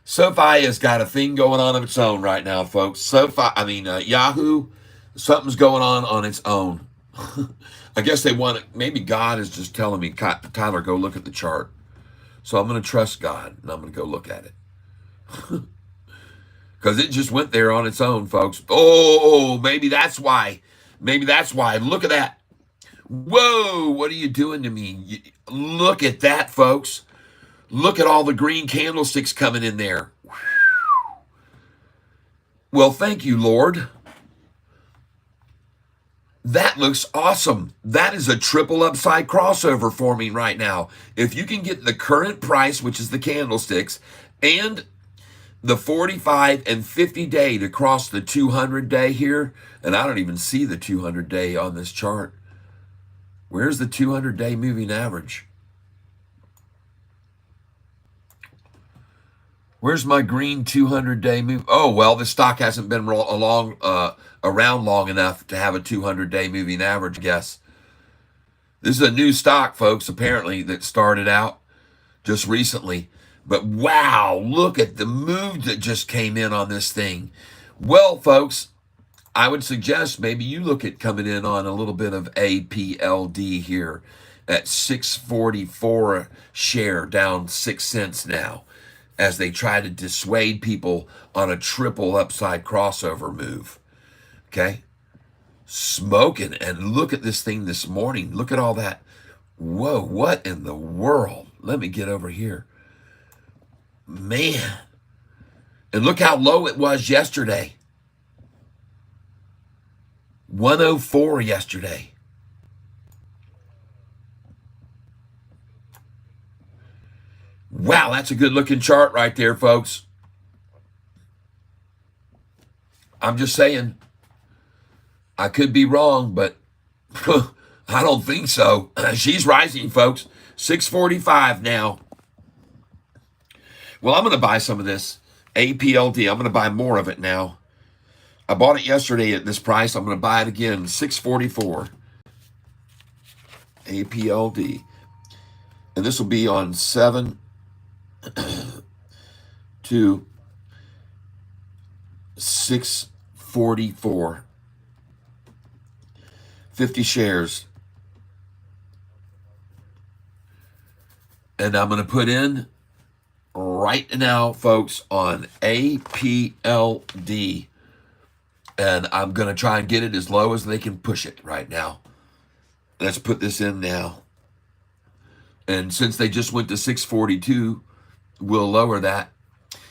Sofi has got a thing going on of its own right now, folks. Yahoo, something's going on its own. I guess they want it. Maybe God is just telling me, Tyler, go look at the chart. So I'm going to trust God, and I'm going to go look at it. Because it just went there on its own, folks. Oh, maybe that's why. Maybe that's why. Look at that. Whoa, what are you doing to me? Look at that, folks. Look at all the green candlesticks coming in there. Well, thank you, Lord. That looks awesome. That is a triple upside crossover forming right now. If you can get the current price, which is the candlesticks, and the 45 and 50 day to cross the 200 day here, and I don't even see the 200 day on this chart. Where's the 200 day moving average? Where's my green 200 day move? Oh, well, the stock hasn't been around long enough to have a 200 day moving average, I guess. This is a new stock, folks, apparently, that started out just recently. But wow, look at the move that just came in on this thing. Well, folks, I would suggest maybe you look at coming in on a little bit of APLD here at 644 share, down 6 cents now, as they try to dissuade people on a triple upside crossover move. Okay? Smoking. And look at this thing this morning. Look at all that. Whoa, what in the world? Let me get over here. Man. And look how low it was yesterday. 104 yesterday. Wow, that's a good looking chart right there, folks. I'm just saying, I could be wrong, but I don't think so. She's rising, folks. 645 now. Well, I'm going to buy some of this APLD. I'm going to buy more of it now. I bought it yesterday at this price. I'm going to buy it again, 644. APLD. And this will be on 7 to 644. 50 shares. And I'm going to put in right now, folks, on APLD. And I'm going to try and get it as low as they can push it right now. Let's put this in now. And since they just went to 642, we'll lower that.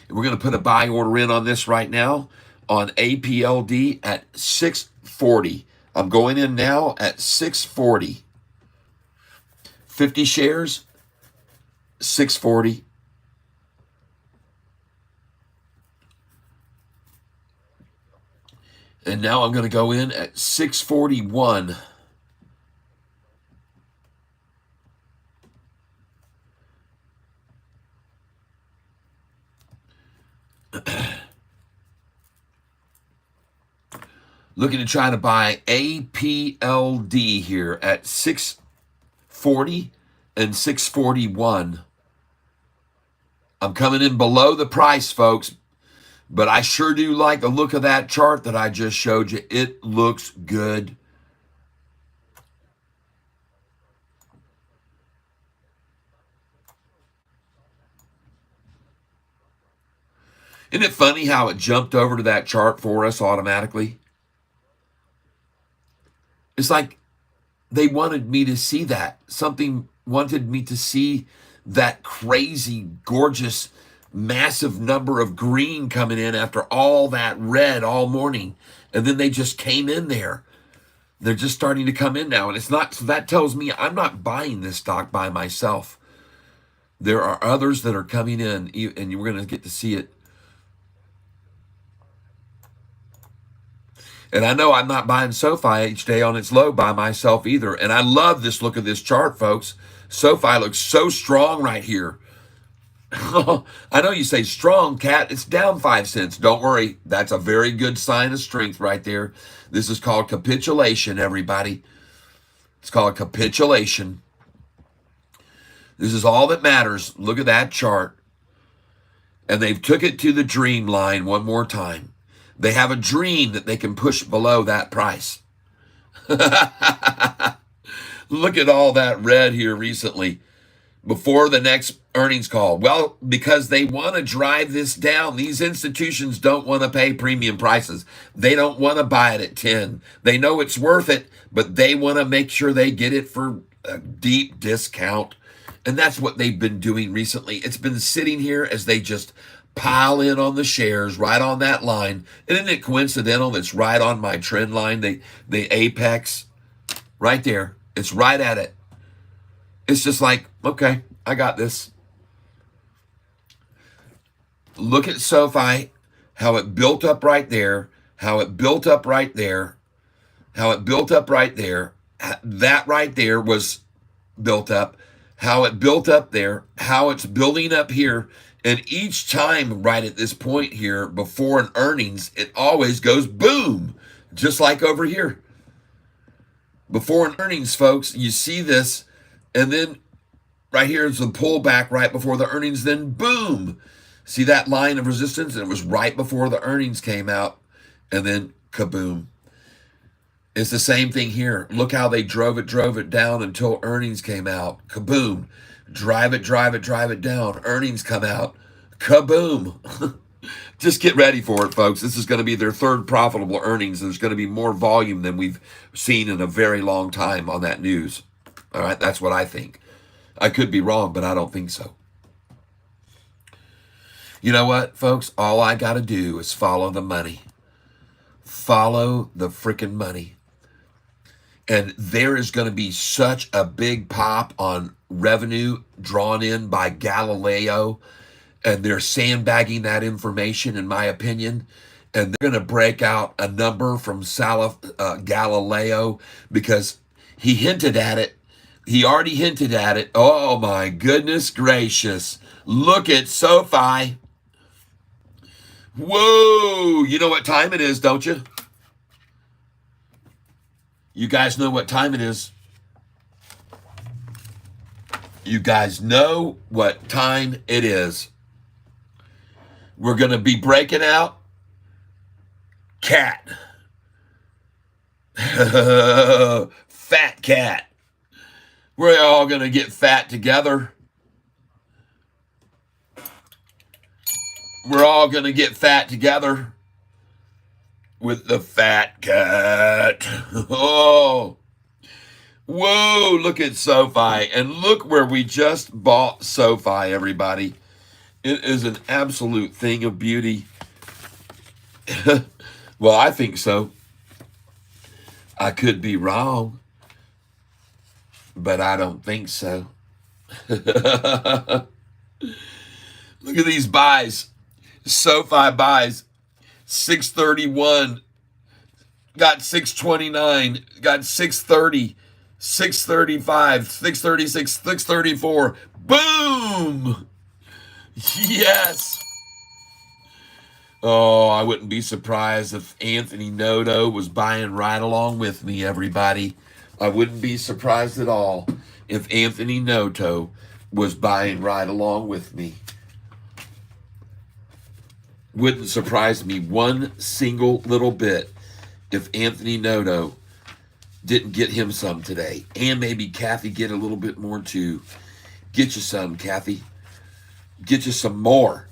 We're going to put a buy order in on this right now on APLD at 640. I'm going in now at 640. 50 shares, 640. And now I'm going to go in at 641. Looking to try to buy APLD here at 640 and 641. I'm coming in below the price, folks. But I sure do like the look of that chart that I just showed you. It looks good. Isn't it funny how it jumped over to that chart for us automatically? It's like they wanted me to see that. Something wanted me to see that crazy, gorgeous, massive number of green coming in after all that red all morning. And then they just came in there. They're just starting to come in now. And it's not, so that tells me I'm not buying this stock by myself. There are others that are coming in, and you're going to get to see it. And I know I'm not buying SoFi each day on its low by myself either. And I love this look of this chart, folks. SoFi looks so strong right here. I know you say strong, Cat. It's down 5 cents. Don't worry. That's a very good sign of strength right there. This is called capitulation, everybody. It's called capitulation. This is all that matters. Look at that chart. And they've took it to the dream line one more time. They have a dream that they can push below that price. Look at all that red here recently before the next earnings call. Well, because they want to drive this down. These institutions don't want to pay premium prices. They don't want to buy it at 10. They know it's worth it, but they want to make sure they get it for a deep discount. And that's what they've been doing recently. It's been sitting here as they just pile in on the shares right on that line. And isn't it coincidental that's right on my trend line, the apex right there? It's right at it. It's just like, okay, I got this. Look at SoFi, how it built up right there, how it built up right there, how it built up right there. That right there was built up, how it built up there, how it's building up here. And each time right at this point here before an earnings, it always goes boom, just like over here. Before an earnings, folks, you see this, and then right here is the pullback right before the earnings, then boom. See that line of resistance? And it was right before the earnings came out, and then kaboom. It's the same thing here. Look how they drove it down until earnings came out. Kaboom. Drive it down. Earnings come out. Kaboom. Just get ready for it, folks. This is going to be their third profitable earnings. There's going to be more volume than we've seen in a very long time on that news. All right, that's what I think. I could be wrong, but I don't think so. You know what, folks? All I got to do is follow the money. Follow the freaking money. And there is going to be such a big pop on revenue drawn in by Galileo. And they're sandbagging that information, in my opinion. And they're going to break out a number from Galileo because he hinted at it. He already hinted at it. Oh, my goodness gracious. Look at SoFi. Whoa. You know what time it is, don't you? You guys know what time it is. You guys know what time it is. We're going to be breaking out cat. Fat cat. We're all going to get fat together. We're all going to get fat together with the fat cat. Oh. Whoa, look at SoFi. And look where we just bought SoFi, everybody. It is an absolute thing of beauty. Well, I think so. I could be wrong, but I don't think so. Look at these buys. SoFi buys 631, got 629, got 630, 635, 636, 634. Boom! Yes! Oh, I wouldn't be surprised if Anthony Noto was buying right along with me, everybody. I wouldn't be surprised at all if Anthony Noto was buying right along with me. Wouldn't surprise me one single little bit if Anthony Noto didn't get him some today. And maybe Kathy get a little bit more too. Get you some, Kathy. Get you some more.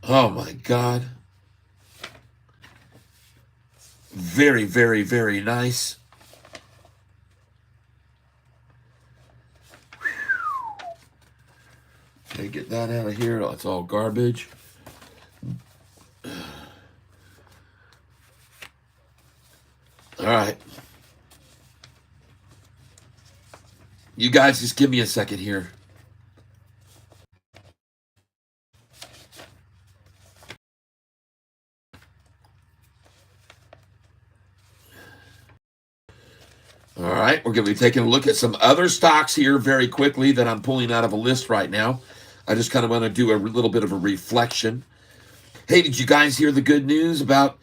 Oh my God. Very, very, very nice. Okay, get that out of here. That's all garbage. All right. You guys just give me a second here. All right, we're going to be taking a look at some other stocks here very quickly that I'm pulling out of a list right now. I just kind of want to do a little bit of a reflection. Hey, did you guys hear the good news about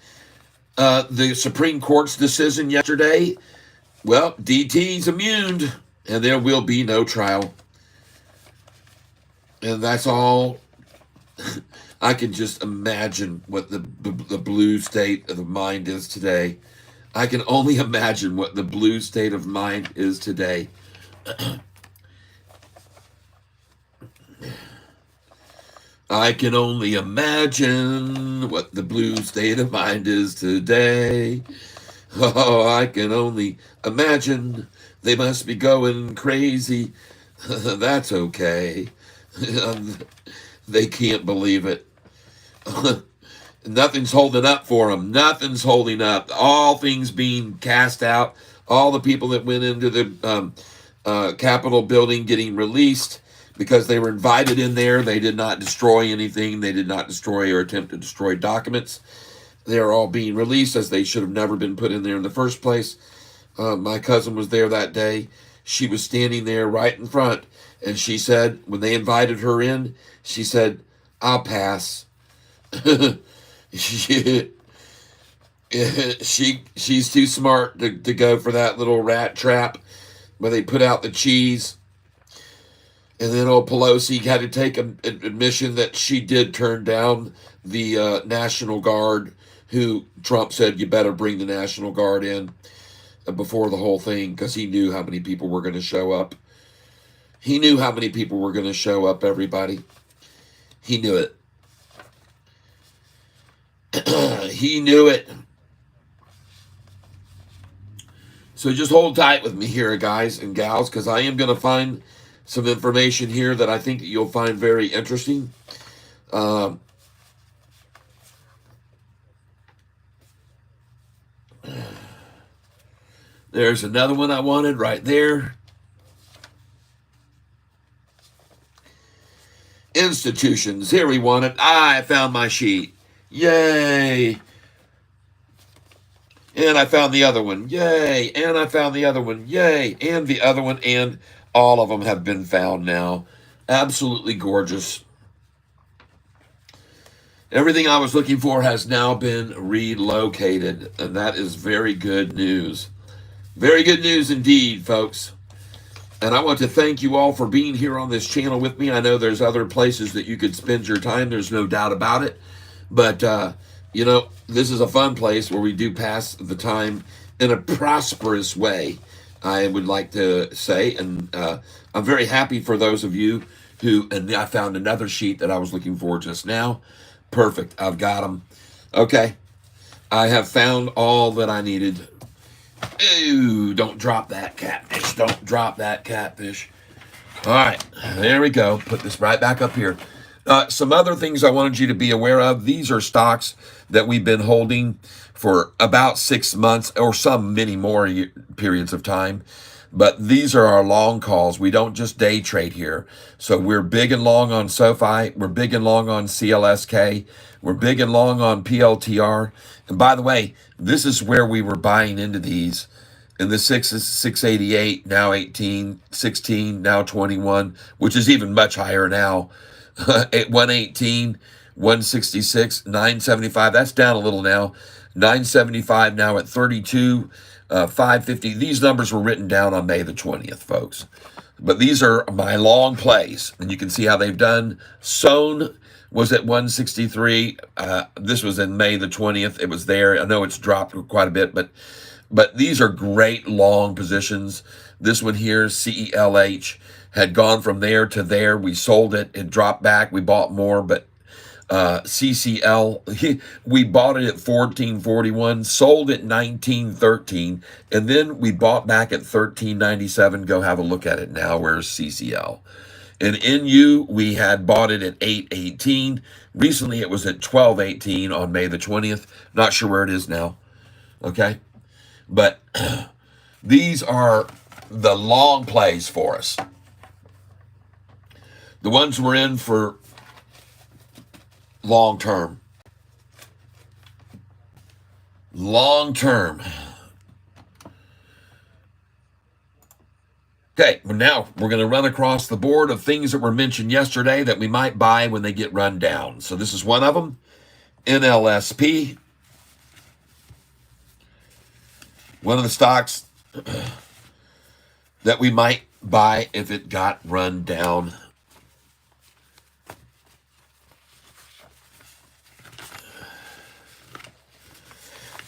the Supreme Court's decision yesterday? Well, DT's immune, and there will be no trial. And that's all. I can just imagine what the blue state of the mind is today. I can only imagine what the blue state of mind is today. I can only imagine what the blue state of mind is today. Oh, I can only imagine. They must be going crazy. That's okay. They can't believe it. Nothing's holding up for them. Nothing's holding up. All things being cast out. All the people that went into the Capitol building getting released because they were invited in there. They did not destroy anything. They did not destroy or attempt to destroy documents. They are all being released as they should have never been put in there in the first place. My cousin was there that day. She was standing there right in front. And she said, when they invited her in, she said, "I'll pass." She's too smart to go for that little rat trap where they put out the cheese. And then old Pelosi had to take an admission that she did turn down the National Guard, who Trump said, you better bring the National Guard in before the whole thing, because he knew how many people were going to show up. He knew how many people were going to show up, everybody. He knew it. He knew it. So just hold tight with me here, guys and gals, because I am going to find some information here that I think that you'll find very interesting. There's another one I wanted right there. Institutions. Here we want it. I found my sheet. Yay. And I found the other one. Yay. And I found the other one. Yay. And the other one. And all of them have been found now. Absolutely gorgeous. Everything I was looking for has now been relocated. And that is very good news. Very good news indeed, folks. And I want to thank you all for being here on this channel with me. I know there's other places that you could spend your time. There's no doubt about it. But, you know, this is a fun place where we do pass the time in a prosperous way, I would like to say. And I'm very happy for those of you who, and I found another sheet that I was looking for just now. Perfect. I've got them. Okay. I have found all that I needed. Ooh, don't drop that catfish. Don't drop that catfish. All right, there we go. Put this right back up here. Some other things I wanted you to be aware of. These are stocks that we've been holding for about 6 months or many more periods of time. But these are our long calls. We don't just day trade here. So we're big and long on Sofi. We're big and long on CLSK. We're big and long on PLTR. And by the way, this is where we were buying into these. And the 6 is 688, now 18, 16, now 21, which is even much higher now. At 118, 166, 975. That's down a little now. 975 now at 32, 550. These numbers were written down on May the 20th, folks. But these are my long plays, and you can see how they've done. Sown was at 163. This was in May the 20th. It was there. I know it's dropped quite a bit, but these are great long positions. This one here, CELH, had gone from there to there. We sold it. It dropped back. We bought more, but CCL, we bought it at 14.41, sold at 19.13, and then we bought back at 13.97. Go have a look at it now. Where's CCL? And NU, we had bought it at 8.18. Recently, it was at 12.18 on May the 20th. Not sure where it is now. Okay? But these are the long plays for us. The ones we're in for long term. Long term. Okay, well now we're going to run across the board of things that were mentioned yesterday that we might buy when they get run down. So this is one of them, NLSP. One of the stocks that we might buy if it got run down.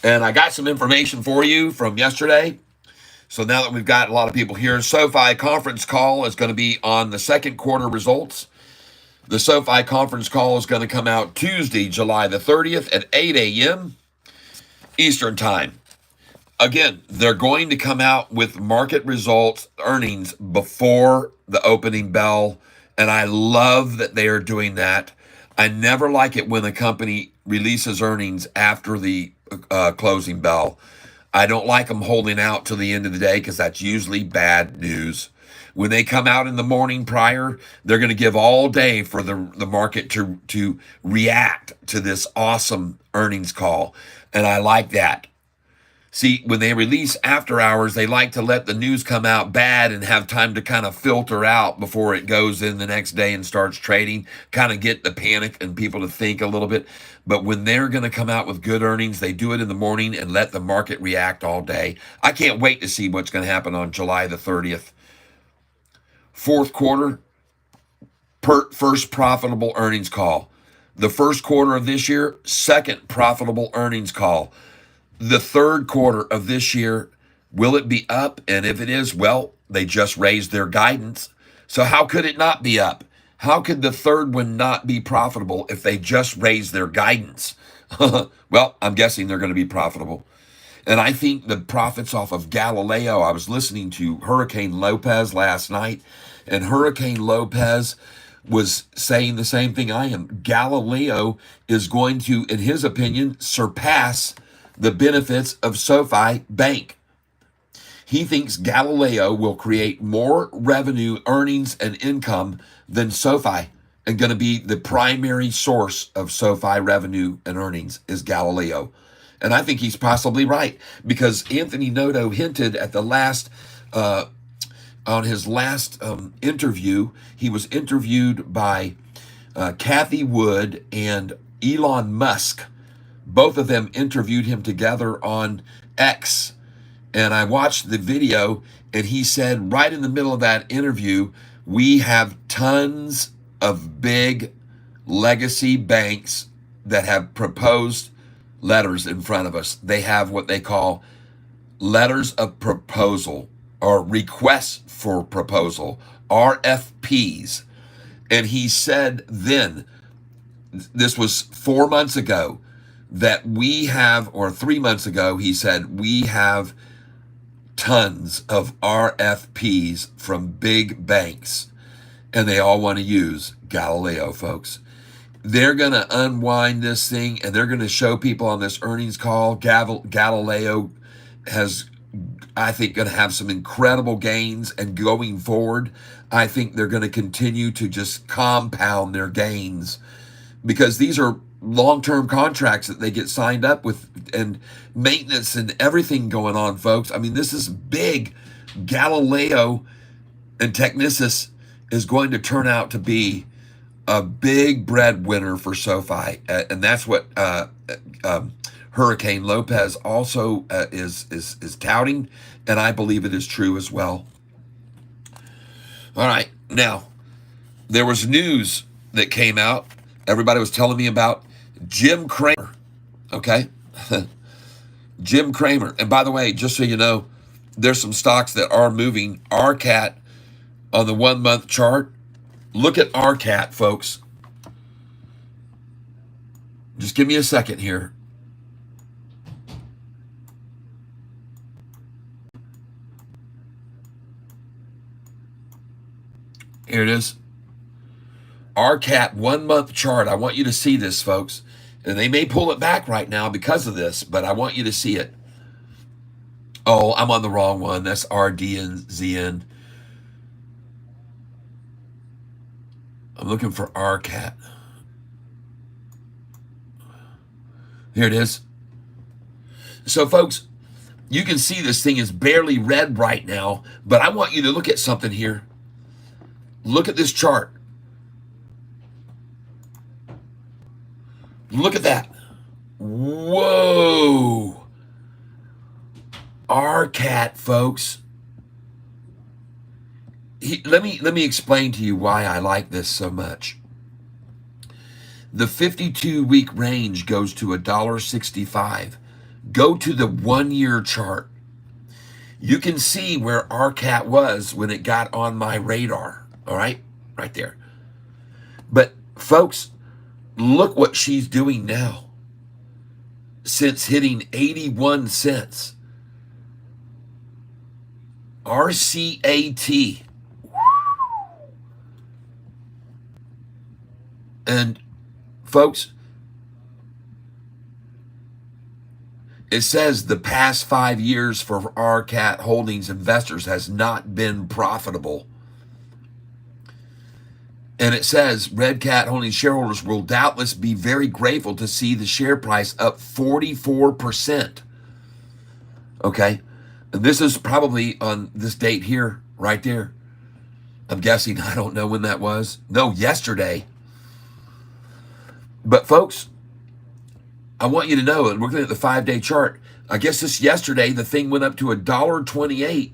And I got some information for you from yesterday. So now that we've got a lot of people here, SoFi conference call is going to be on the second quarter results. The SoFi conference call is going to come out Tuesday, July the 30th at 8 a.m. Eastern Time. Again, they're going to come out with market results, earnings before the opening bell. And I love that they are doing that. I never like it when a company releases earnings after the closing bell. I don't like them holding out till the end of the day because that's usually bad news. When they come out in the morning prior, they're going to give all day for the market to react to this awesome earnings call. And I like that. See, when they release after hours, they like to let the news come out bad and have time to kind of filter out before it goes in the next day and starts trading, kind of get the panic and people to think a little bit. But when they're going to come out with good earnings, they do it in the morning and let the market react all day. I can't wait to see what's going to happen on July the 30th. Fourth quarter, first profitable earnings call. The first quarter of this year, second profitable earnings call. The third quarter of this year, will it be up? And if it is, well, they just raised their guidance. So how could it not be up? How could the third one not be profitable if they just raised their guidance? Well, I'm guessing they're going to be profitable. And I think the profits off of Galileo, I was listening to Hurricane Lopez last night, and Hurricane Lopez was saying the same thing I am. Galileo is going to, in his opinion, surpass the benefits of SoFi Bank. He thinks Galileo will create more revenue, earnings, and income than SoFi, and going to be the primary source of SoFi revenue and earnings is Galileo. And I think he's possibly right, because Anthony Noto hinted at the last, on his last interview, he was interviewed by Kathy Wood and Elon Musk. Both of them interviewed him together on X. And I watched the video, and he said right in the middle of that interview, we have tons of big legacy banks that have proposed letters in front of us. They have what they call letters of proposal or requests for proposal, RFPs. And he said then, this was 4 months ago, that we have, or 3 months ago, he said, we have tons of RFPs from big banks, and they all want to use Galileo, folks. They're going to unwind this thing, and they're going to show people on this earnings call. Galileo has, I think, going to have some incredible gains, and going forward, I think they're going to continue to just compound their gains, because these are long-term contracts that they get signed up with, and maintenance and everything going on, folks. I mean, this is big. Galileo and Technisys is going to turn out to be a big breadwinner for SoFi, and that's what Hurricane Lopez also is touting, and I believe it is true as well. All right, now there was news that came out. Everybody was telling me about Jim Cramer, okay? Jim Cramer. And by the way, just so you know, there's some stocks that are moving. RCAT on the 1 month chart. Look at RCAT, folks. Just give me a second here. Here it is. RCAT 1 month chart. I want you to see this, folks. And they may pull it back right now because of this, but I want you to see it. Oh, I'm on the wrong one. That's RDNZN. I'm looking for RCAT. Here it is. So, folks, You can see this thing is barely red right now, but I want you to look at something here. Look at this chart. Look at that. Whoa. Our cat, folks. Let me explain to you why I like this so much. The 52-week range goes to $1.65. Go to the 1-year chart. You can see where our cat was when it got on my radar. All right? Right there. But folks, look what she's doing now. Since hitting 81 cents. RCAT. And folks, it says the past 5 years for our cat holdings investors has not been profitable. And it says Red Cat Holdings shareholders will doubtless be very grateful to see the share price up 44%. Okay. And this is probably on this date here, right there. I'm guessing, I don't know when that was. No, yesterday. But folks, I want you to know, and we're looking at the 5-day chart. I guess this yesterday, the thing went up to $1.28.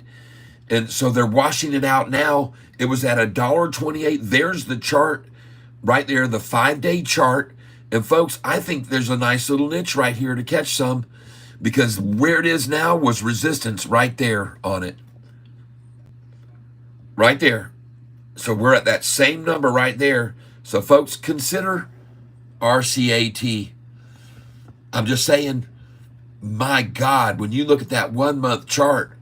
And so they're washing it out now. It was at $1.28. There's the chart right there, the 5-day chart. And folks, I think there's a nice little niche right here to catch some, because where it is now was resistance right there on it. Right there. So we're at that same number right there. So folks, consider RCAT. I'm just saying, my God, when you look at that 1-month chart,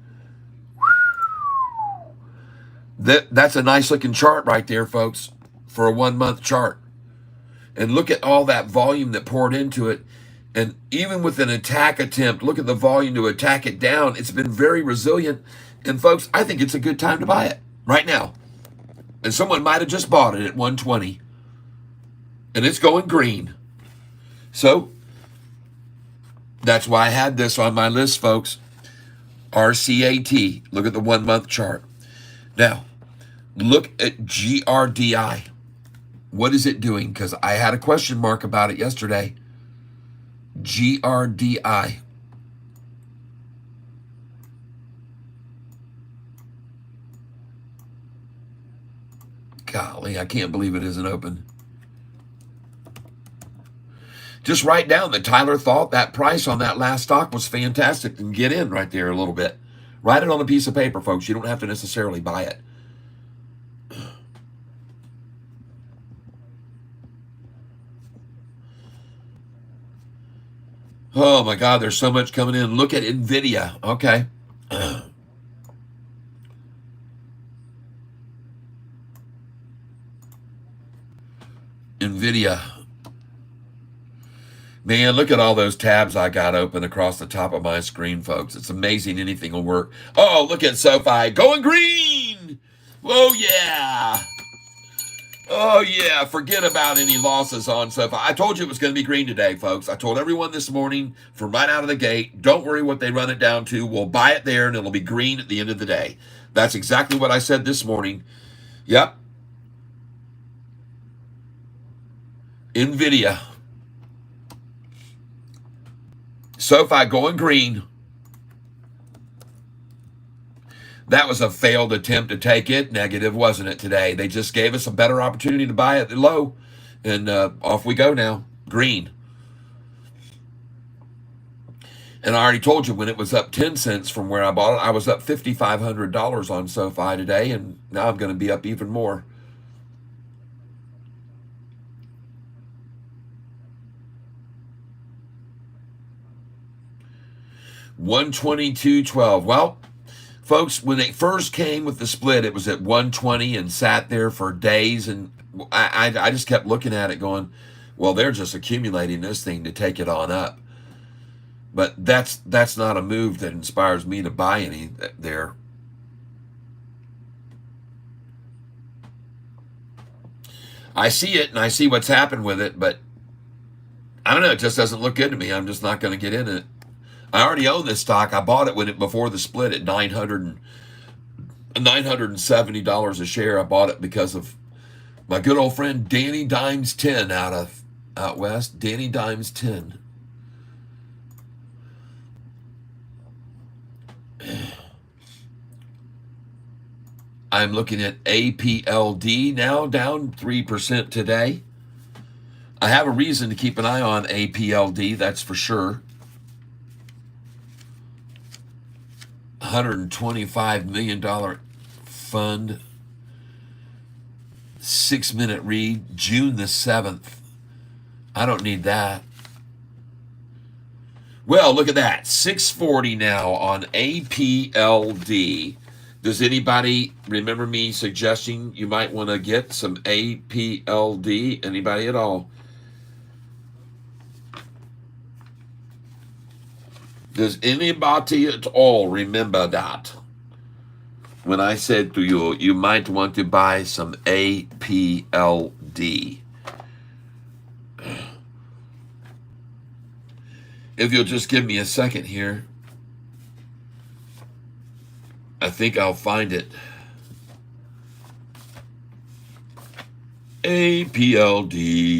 that's a nice looking chart right there, folks, for a 1-month chart. And look at all that volume that poured into it. And even with an attack attempt, look at the volume to attack it down. It's been very resilient. And folks, I think it's a good time to buy it right now. And someone might have just bought it at 120. And it's going green. So that's why I had this on my list, folks. RCAT. Look at the 1-month chart. Now, look at GRDI. What is it doing? Because I had a question mark about it yesterday. GRDI. Golly, I can't believe it isn't open. Just write down that Tyler thought that price on that last stock was fantastic and get in right there a little bit. Write it on a piece of paper, folks. You don't have to necessarily buy it. Oh my God, there's so much coming in. Look at NVIDIA. Okay. NVIDIA. Man, look at all those tabs I got open across the top of my screen, folks. It's amazing anything will work. Oh, look at Sofi going green. Oh, yeah. Oh, yeah. Forget about any losses on Sofi. I told you it was going to be green today, folks. I told everyone this morning from right out of the gate, don't worry what they run it down to. We'll buy it there, and it'll be green at the end of the day. That's exactly what I said this morning. Yep. NVIDIA. Sofi going green. That was a failed attempt to take it negative, wasn't it, today? They just gave us a better opportunity to buy it low. And off we go now. Green. And I already told you when it was up 10 cents from where I bought it, I was up $5,500 on Sofi today. And now I'm going to be up even more. $122.12. Well, folks, when it first came with the split, it was at 120 and sat there for days. And I just kept looking at it going, well, they're just accumulating this thing to take it on up. But that's not a move that inspires me to buy any there. I see it and I see what's happened with it, but I don't know. It just doesn't look good to me. I'm just not going to get in it. I already own this stock. I bought it before the split at $970 a share. I bought it because of my good old friend Danny Dimes 10 out west. Danny Dimes 10. I'm looking at APLD now, down 3% today. I have a reason to keep an eye on APLD, that's for sure. $125 million fund. 6-minute read, June the 7th. I don't need that. Well, look at that. 640 now on APLD. Does anybody remember me suggesting you might want to get some APLD? Anybody at all? Does anybody at all remember that? When I said to you, you might want to buy some APLD. If you'll just give me a second here, I think I'll find it. APLD.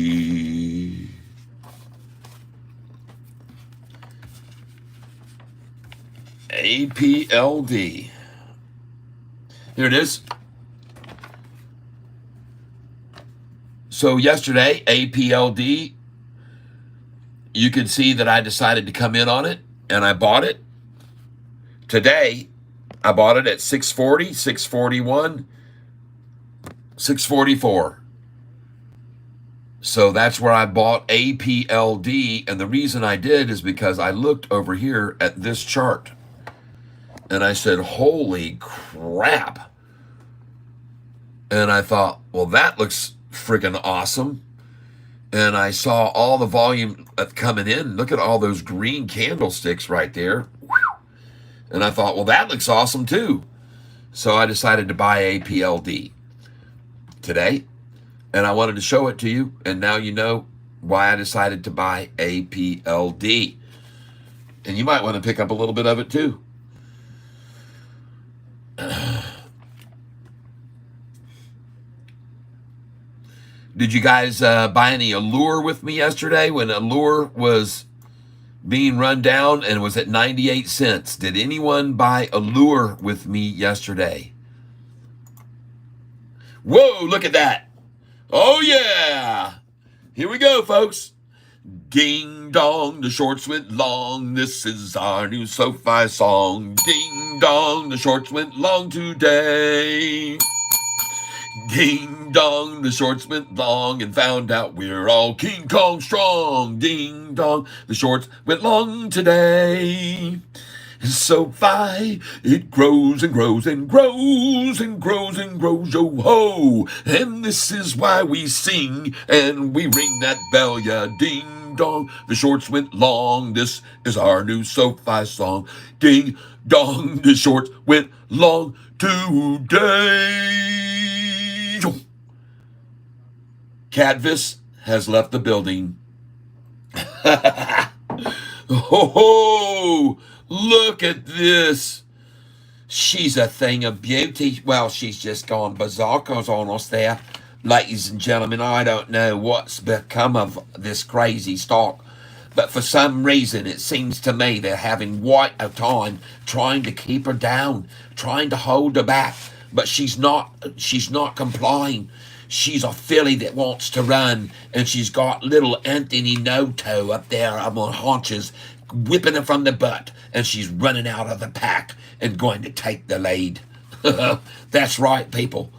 APLD. Here it is. So yesterday, APLD, you can see that I decided to come in on it, and I bought it. Today, I bought it at 640, 641, 644. So that's where I bought APLD, and the reason I did is because I looked over here at this chart, and I said, holy crap. And I thought, well, that looks freaking awesome. And I saw all the volume coming in. Look at all those green candlesticks right there. And I thought, well, that looks awesome too. So I decided to buy APLD today. And I wanted to show it to you. And now you know why I decided to buy APLD. And you might want to pick up a little bit of it too. Did you guys buy any Allure with me yesterday when Allure was being run down and was at 98 cents? Did anyone buy Allure with me yesterday? Whoa, look at that. Oh, yeah. Here we go, folks. Ding dong, the shorts went long. This is our new Sofi song. Ding dong, the shorts went long today. Ding dong, the shorts went long and found out we're all King Kong strong. Ding dong, the shorts went long today. Sofi, it grows and grows and grows and grows and grows, yo ho. And this is why we sing and we ring that bell, yeah. Ding dong, the shorts went long. This is our new Sofi song. Ding dong, the shorts went long today. Catfish has left the building. Oh, look at this. She's a thing of beauty. Well, she's just gone berserkers on us there. Ladies and gentlemen, I don't know what's become of this crazy stock, but for some reason, it seems to me they're having quite a time trying to keep her down, trying to hold her back, but she's not complying. She's a filly that wants to run, and she's got little Anthony Noto up there on her haunches, whipping her from the butt, and she's running out of the pack and going to take the lead. That's right, people.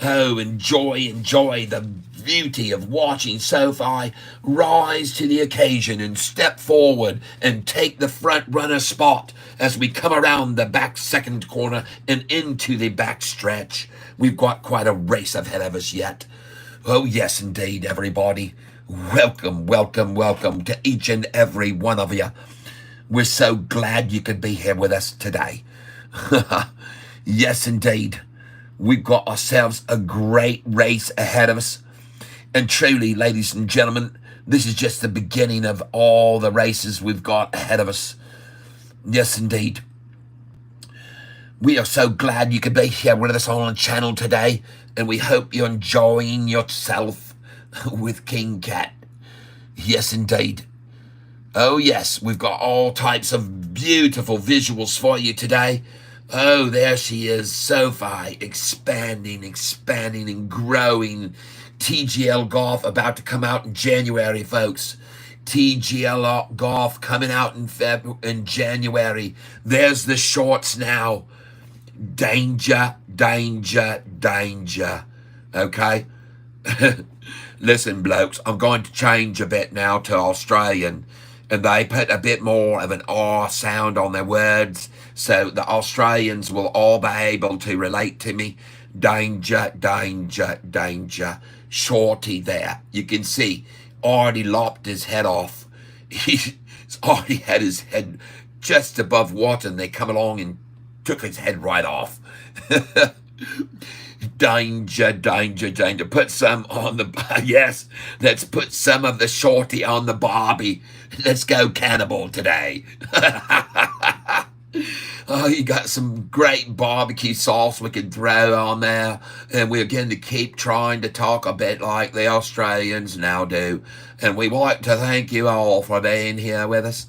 Oh, enjoy the beauty of watching Sofi rise to the occasion and step forward and take the front runner spot as we come around the back second corner and into the back stretch. We've got quite a race ahead of us yet. Oh, yes, indeed, everybody. Welcome, welcome, welcome to each and every one of you. We're so glad you could be here with us today. Yes, indeed. We've got ourselves a great race ahead of us. And truly, ladies and gentlemen, This is just the beginning of all the races we've got ahead of us. Yes, indeed. We are so glad you could be here with us on the channel today, and we hope you're enjoying yourself with King Cat. Yes, indeed. Oh, yes, we've got all types of beautiful visuals for you today. Oh, there she is, Sofi, expanding, and growing. TGL Golf about to come out in January, folks. TGL Golf coming out in January. There's the shorts now. Danger, danger, danger. Okay? Listen, blokes, I'm going to change a bit now to Australian, and they put a bit more of an R sound on their words, so the Australians will all be able to relate to me. Danger, danger, danger. Shorty there, you can see, already lopped his head off. He's already had his head just above water, and they come along and took his head right off. Danger, danger, danger. Put some on the... Yes, let's put some of the shorty on the barbie. Let's go cannibal today. Oh, you got some great barbecue sauce we can throw on there. And we're going to keep trying to talk a bit like the Australians now do. And we would like to thank you all for being here with us.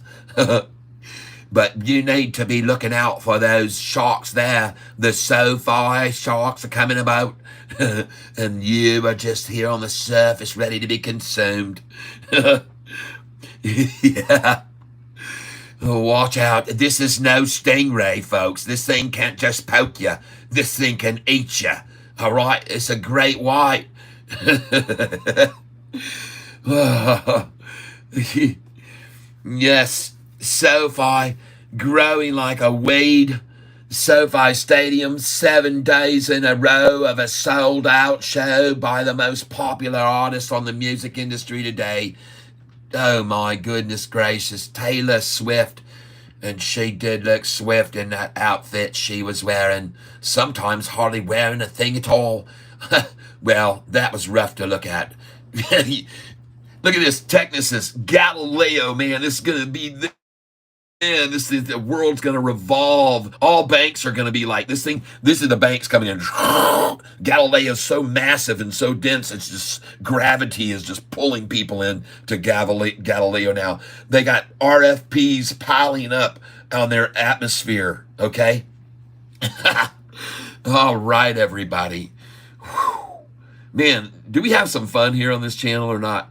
But you need to be looking out for those sharks there. The Sofi sharks are coming about. And you are just here on the surface ready to be consumed. Yeah. Watch out. This is no stingray, folks. This thing can't just poke you. This thing can eat you. All right? It's a great white. Yes, Sofi growing like a weed. SoFi Stadium, 7 days in a row of a sold-out show by the most popular artist on the music industry today. Oh my goodness gracious, Taylor Swift. And she did look swift in that outfit she was wearing, sometimes hardly wearing a thing at all. Well, that was rough to look at. Look at this technicist, Galileo, man. This is going to be... Man, the world's going to revolve. All banks are going to be like this thing. This is the banks coming in. Galileo's so massive and so dense. It's just gravity is just pulling people in to Galileo now. They got RFPs piling up on their atmosphere. Okay. All right, everybody. Whew. Man, do we have some fun here on this channel or not?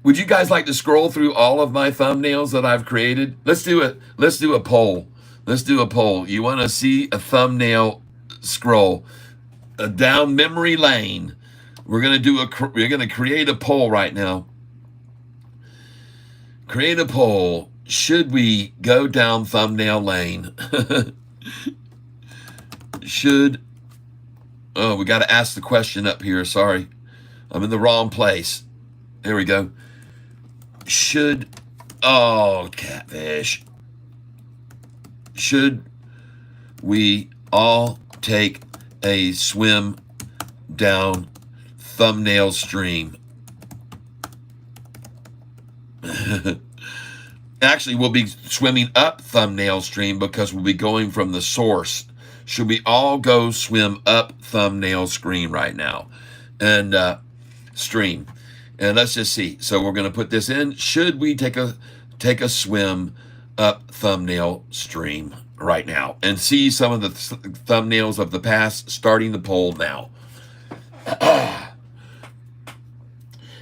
Would you guys like to scroll through all of my thumbnails that I've created? Let's do a poll. Let's do a poll. You want to see a thumbnail scroll down memory lane? We're gonna create a poll right now. Create a poll. Should we go down thumbnail lane? Oh, we got to ask the question up here. Sorry, I'm in the wrong place. There we go. Catfish. Should we all take a swim down thumbnail stream? Actually, we'll be swimming up thumbnail stream because we'll be going from the source. Should we all go swim up thumbnail screen right now? And stream. And let's just see. So we're going to put this in. Should we take a swim up thumbnail stream right now and see some of the thumbnails of the past, starting the poll now.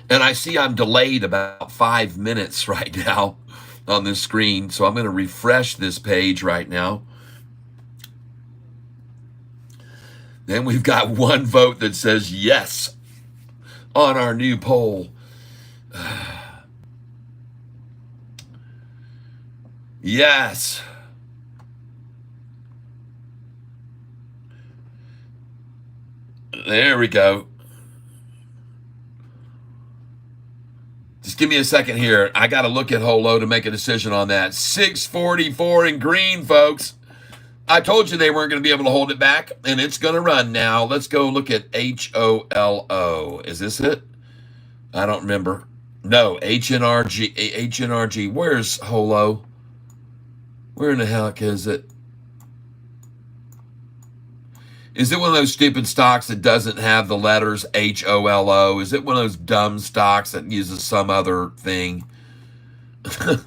And I see I'm delayed about 5 minutes right now on this screen. So I'm going to refresh this page right now. Then we've got one vote that says yes on our new poll. Yes. There we go. Just give me a second here. I got to look at Holo to make a decision on that. 644 in green, folks. I told you they weren't going to be able to hold it back, and it's going to run now. Let's go look at HOLO. Is this it? I don't remember. No, HNRG. Where's Holo? Where in the heck is it? Is it one of those stupid stocks that doesn't have the letters HOLO? Is it one of those dumb stocks that uses some other thing? I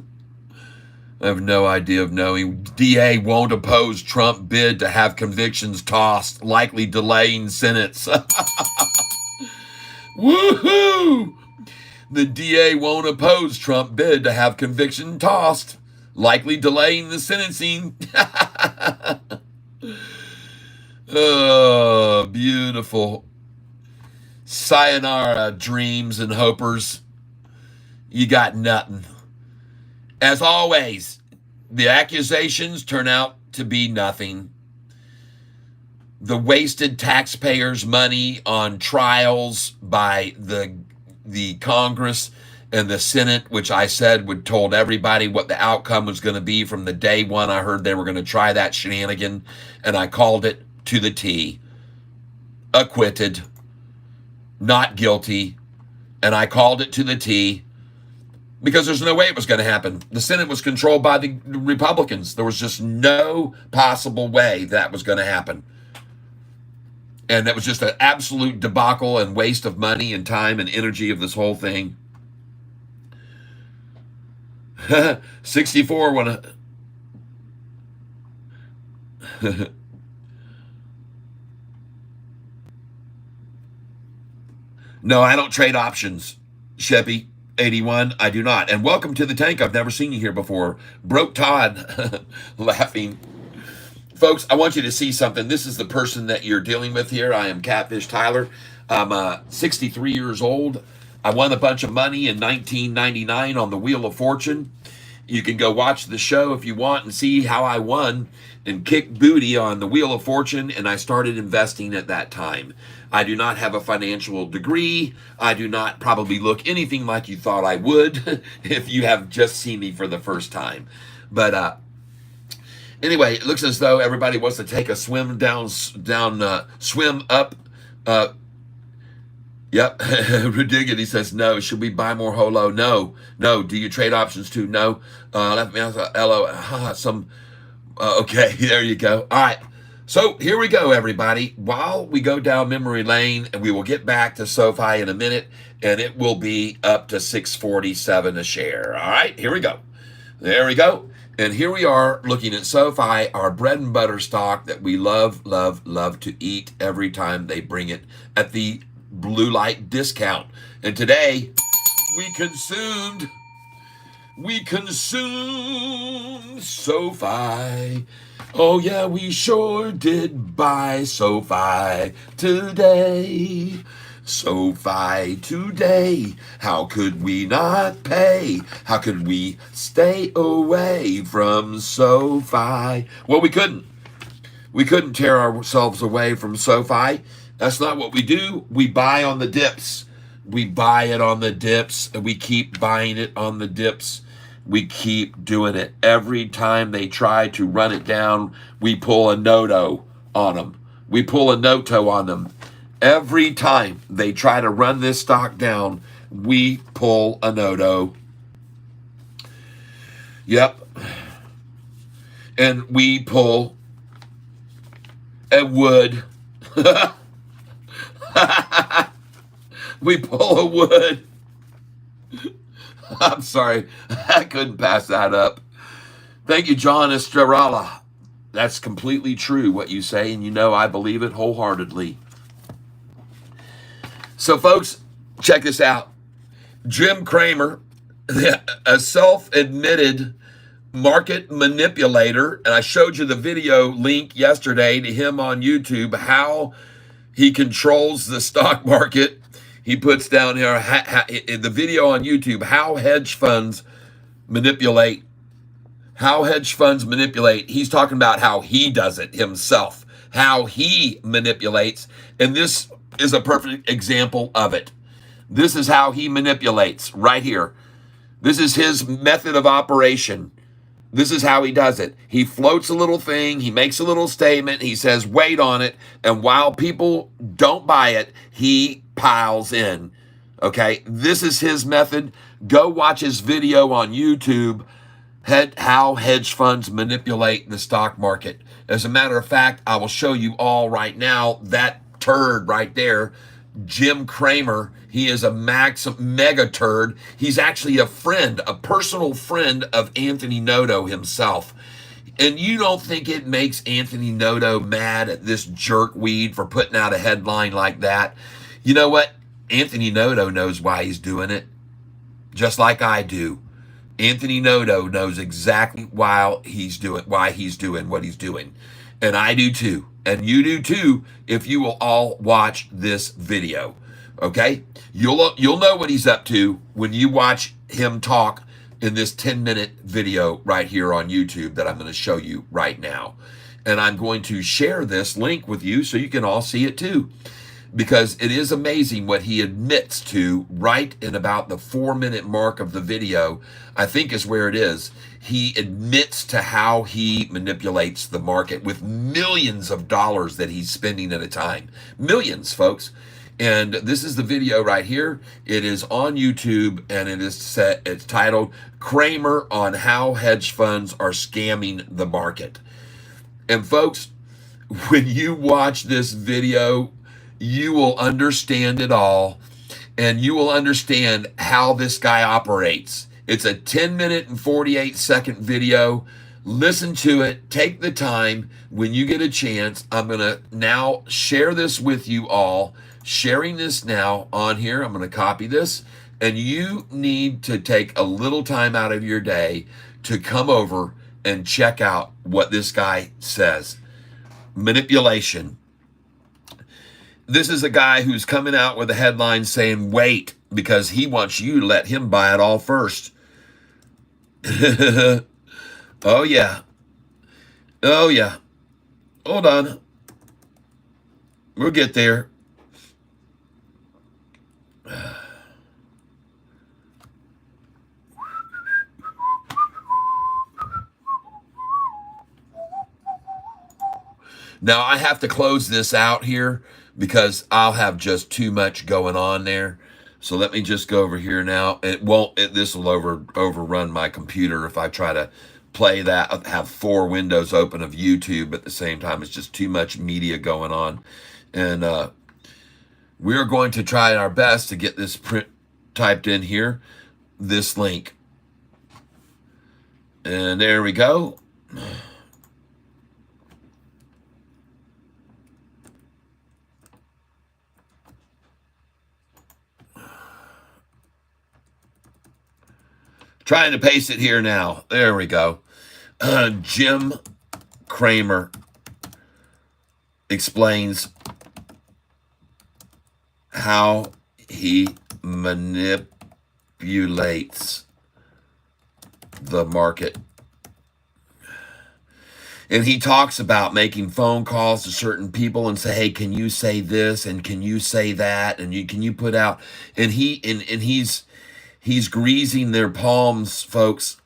have no idea of knowing. DA won't oppose Trump bid to have convictions tossed, likely delaying sentence. Woohoo! The DA won't oppose Trump bid to have conviction tossed, likely delaying the sentencing. Oh, beautiful. Sayonara, dreams and hopers. You got nothing. As always, the accusations turn out to be nothing. The wasted taxpayers' money on trials by the Congress and the Senate, which I said would told everybody what the outcome was going to be from the day one I heard they were going to try that shenanigan, and I called it to the T. Acquitted, not guilty, and I called it to the T because there's no way it was going to happen. The Senate was controlled by the Republicans. There was just no possible way that was going to happen. And that was just an absolute debacle and waste of money and time and energy of this whole thing. 64 when No, I don't trade options. Sheppy 81, I do not. And welcome to the tank. I've never seen you here before. Broke Todd laughing. Folks, I want you to see something. This is the person that you're dealing with here. I am Catfish Tyler. I'm 63 years old. I won a bunch of money in 1999 on the Wheel of Fortune. You can go watch the show if you want and see how I won and kicked booty on the Wheel of Fortune, and I started investing at that time. I do not have a financial degree. I do not probably look anything like you thought I would if you have just seen me for the first time. But anyway, it looks as though everybody wants to take a swim swim up. Yep. Ridiculous says no. Should we buy more Holo? No. Do you trade options too? No. Left me out. Okay, there you go. All right. So here we go, everybody. While we go down memory lane, and we will get back to Sofi in a minute, and it will be up to $6.47 a share. All right, here we go. There we go. And here we are looking at Sofi, our bread and butter stock that we love to eat every time they bring it at the blue light discount. And today we consumed Sofi. Oh yeah, we sure did buy Sofi today. Sofi today. How could we not pay? How could we stay away from Sofi? Well, we couldn't. We couldn't tear ourselves away from Sofi. That's not what we do. We buy on the dips. We buy it on the dips, and we keep buying it on the dips. We keep doing it. Every time they try to run it down, we pull a no-to on them. We pull a no-to on them. Every time they try to run this stock down, we pull a no-to. Yep. And we pull a wood. We pull a wood. I'm sorry, I couldn't pass that up. Thank you, John Estrella. That's completely true what you say, and you know I believe it wholeheartedly. So, folks, check this out. Jim Cramer, a self-admitted market manipulator, and I showed you the video link yesterday to him on YouTube, how he controls the stock market. He puts down here the video on YouTube, how hedge funds manipulate. He's talking about how he does it himself, how he manipulates. And this is a perfect example of it. This is how he manipulates right here. This is his method of operation. This is how he does it. He floats a little thing. He makes a little statement. He says, wait on it. And while people don't buy it, he piles in. Okay, this is his method. Go watch his video on YouTube, how hedge funds manipulate the stock market. As a matter of fact, I will show you all right now that turd right there, Jim Cramer. He is a mega turd. He's actually a friend, a personal friend of Anthony Noto himself. And you don't think it makes Anthony Noto mad at this jerkweed for putting out a headline like that? You know what? Anthony Noto knows why he's doing it, just like I do. Anthony Noto knows exactly why he's doing what he's doing. And I do too. And you do too if you will all watch this video. Okay? You'll know what he's up to when you watch him talk in this 10-minute video right here on YouTube that I'm going to show you right now. And I'm going to share this link with you so you can all see it too. Because it is amazing what he admits to right in about the 4-minute mark of the video, I think is where it is. He admits to how he manipulates the market with millions of dollars that he's spending at a time. Millions, folks. And this is the video right here. It is on YouTube, and it's titled Cramer on How Hedge Funds Are Scamming the Market. And folks, when you watch this video, you will understand it all, and you will understand how this guy operates. It's a 10-minute and 48-second video. Listen to it. Take the time. When you get a chance, I'm going to now share this with you all. Sharing this now on here. I'm going to copy this. And you need to take a little time out of your day to come over and check out what this guy says. Manipulation. This is a guy who's coming out with a headline saying, wait, because he wants you to let him buy it all first. Oh, yeah. Oh, yeah. Hold on. We'll get there. Now, I have to close this out here because I'll have just too much going on there. So let me just go over here now. This will overrun my computer if I try to play that, have 4 windows open of YouTube at the same time. It's just too much media going on. And we're going to try our best to get this typed in here, this link. And there we go. Trying to paste it here now. There we go. Jim Cramer explains how he manipulates the market. And he talks about making phone calls to certain people and say, hey, can you say this? And can you say that? And can you put out? And he's greasing their palms, folks,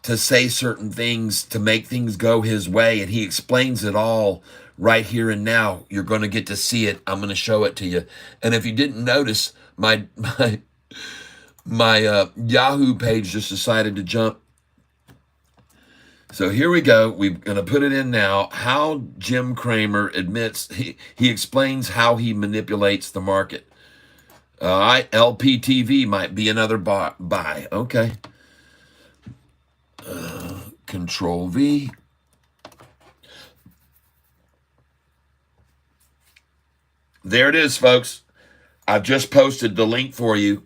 to say certain things, to make things go his way. And he explains it all right here and now. You're going to get to see it. I'm going to show it to you. And if you didn't notice, my Yahoo page just decided to jump. So here we go. We're going to put it in now. How Jim Cramer admits, he explains how he manipulates the market. LPTV might be another buy. Okay. Control V. There it is, folks. I've just posted the link for you.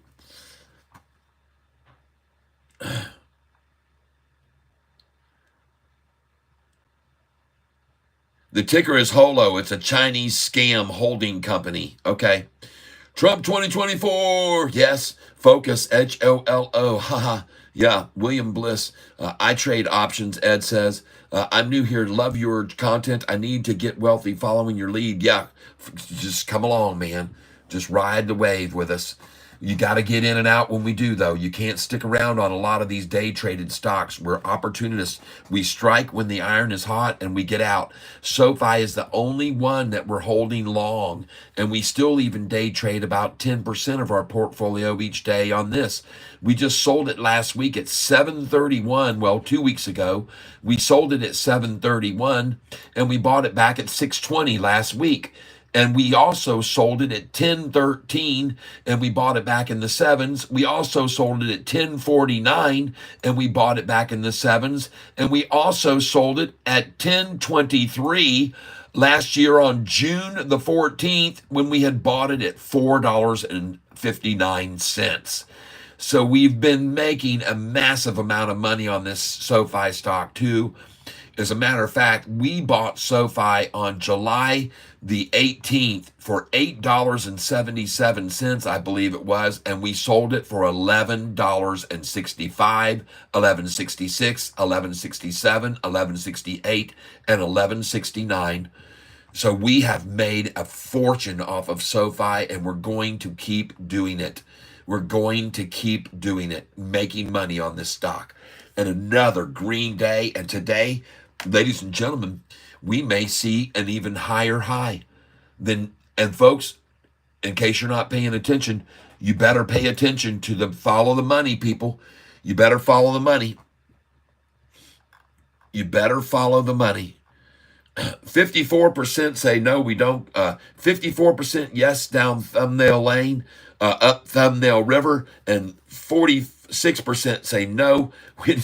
The ticker is HOLO. It's a Chinese scam holding company. Okay. Trump 2024. Yes. Focus. HOLO. Haha. Yeah. William Bliss. I trade options. Ed says. I'm new here. Love your content. I need to get wealthy following your lead. Yeah. Just come along, man. Just ride the wave with us. You got to get in and out when we do, though. You can't stick around on a lot of these day traded stocks. We're opportunists. We strike when the iron is hot and we get out. SoFi is the only one that we're holding long, and we still even day trade about 10% of our portfolio each day on this. We just sold it last week at 731. Well, 2 weeks ago, we sold it at 731, and we bought it back at 620 last week. And we also sold it at 1013, and we bought it back in the sevens. We also sold it at 1049, and we bought it back in the sevens. And we also sold it at 1023 last year on June the 14th, when we had bought it at $4.59. So we've been making a massive amount of money on this SoFi stock too. As a matter of fact, we bought SoFi on July the 18th for $8.77, I believe it was, and we sold it for $11.65, $11.66, $11.67, $11.68, and $11.69. So we have made a fortune off of SoFi, and we're going to keep doing it. We're going to keep doing it, making money on this stock. And another green day, and today, ladies and gentlemen, we may see an even higher high than, and folks, in case you're not paying attention, you better pay attention to the follow the money, people. You better follow the money. You better follow the money. 54% say no, we don't. 54% yes down thumbnail lane, up thumbnail river, and 46% say no.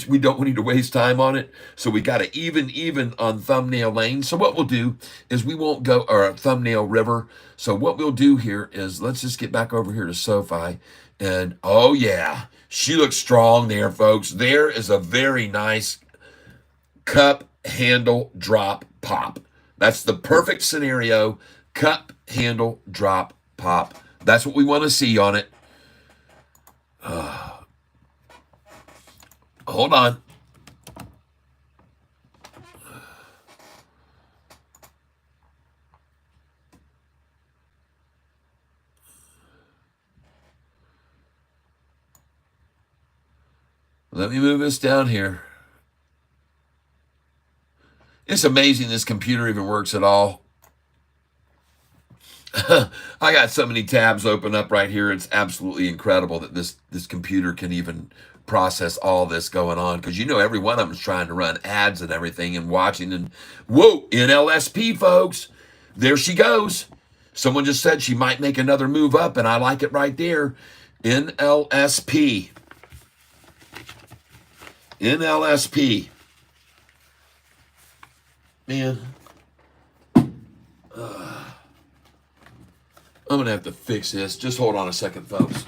We don't need to waste time on it. So we got to even on thumbnail lane. So what we'll do is we won't go, or thumbnail river. So what we'll do here is let's just get back over here to SoFi. And oh yeah, she looks strong there, folks. There is a very nice cup handle drop pop. That's the perfect scenario. Cup handle drop pop. That's what we want to see on it. Hold on. Let me move this down here. It's amazing this computer even works at all. I got so many tabs open up right here. It's absolutely incredible that this computer can even process all this going on, because you know every one of them is trying to run ads and everything and watching. And whoa, NLSP, folks. There she goes. Someone just said she might make another move up, and I like it right there. NLSP. NLSP. Man. I'm going to have to fix this. Just hold on a second, folks.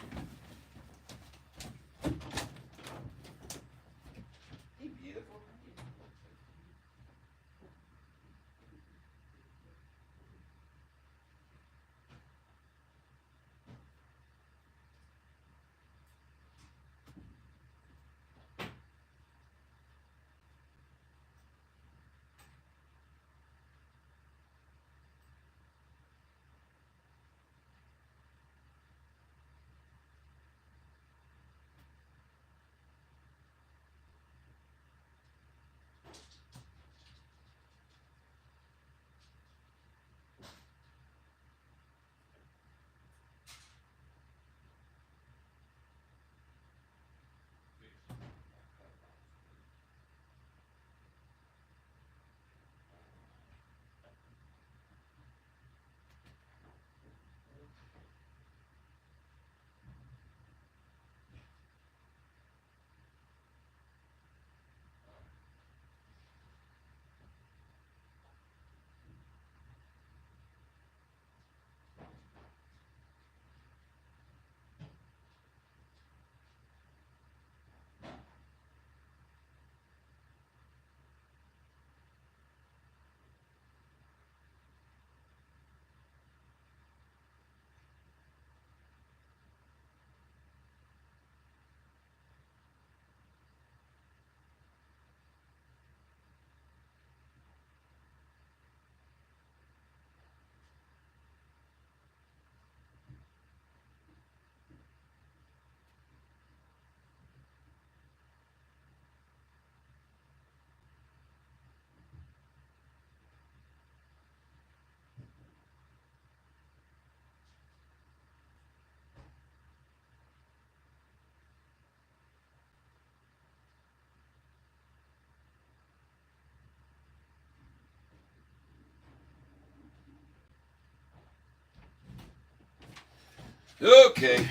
Okay.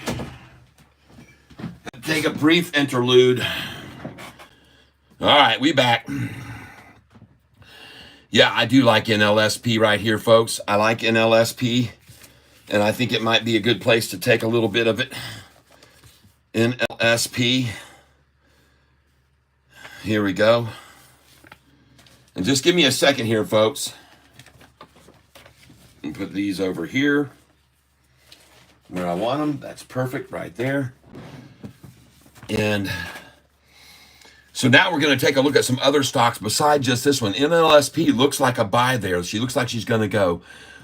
Take a brief interlude. All right, we back. Yeah, I do like NLSP right here, folks. I like NLSP, and I think it might be a good place to take a little bit of it. NLSP. Here we go. And just give me a second here, folks. And put these over here where I want them. That's perfect right there. And so now we're going to take a look at some other stocks besides just this one. NLSP looks like a buy there. She looks like she's going to go.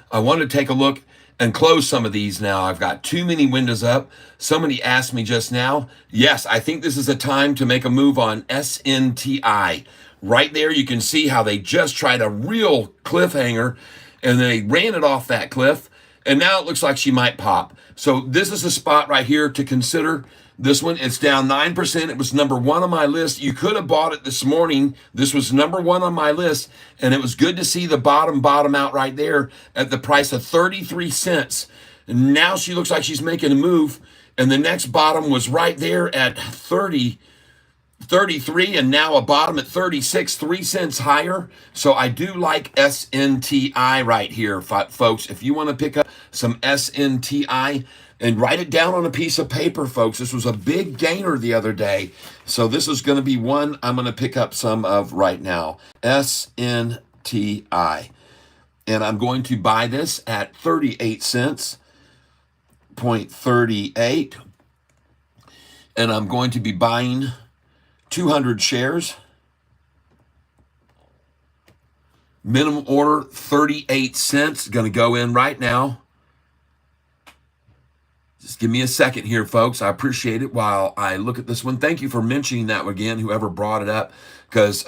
I want to take a look and close some of these now. I've got too many windows up. Somebody asked me just now. Yes, I think this is a time to make a move on SNTI. Right there, you can see how they just tried a real cliffhanger, and they ran it off that cliff, and now it looks like she might pop. So this is a spot right here to consider. This one, it's down 9%. It was number 1 on my list. You could have bought it this morning. This was number 1 on my list, and it was good to see the bottom out right there at the price of 33 cents. And now she looks like she's making a move, and the next bottom was right there at 33, and now a bottom at 36, 3 cents higher. So I do like SNTI right here, folks. If you want to pick up some SNTI, and write it down on a piece of paper, folks. This was a big gainer the other day. So this is going to be one I'm going to pick up some of right now. SNTI. And I'm going to buy this at 38 cents, 0.38. And I'm going to be buying 200 shares. Minimum order, 38 cents. Going to go in right now. Just give me a second here, folks. I appreciate it while I look at this one. Thank you for mentioning that again, whoever brought it up, because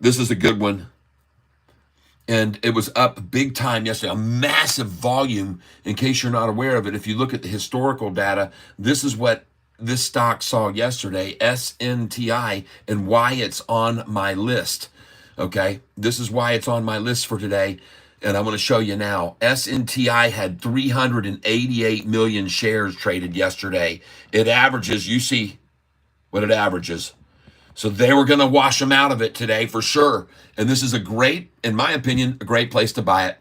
this is a good one. And it was up big time yesterday, a massive volume. In case you're not aware of it, if you look at the historical data, this is what this stock saw yesterday, SNTI, and why it's on my list. Okay, this is why it's on my list for today. And I'm going to show you now. SNTI had 388 million shares traded yesterday. It averages, you see what it averages. So they were going to wash them out of it today for sure. And this is a great, in my opinion, a great place to buy it.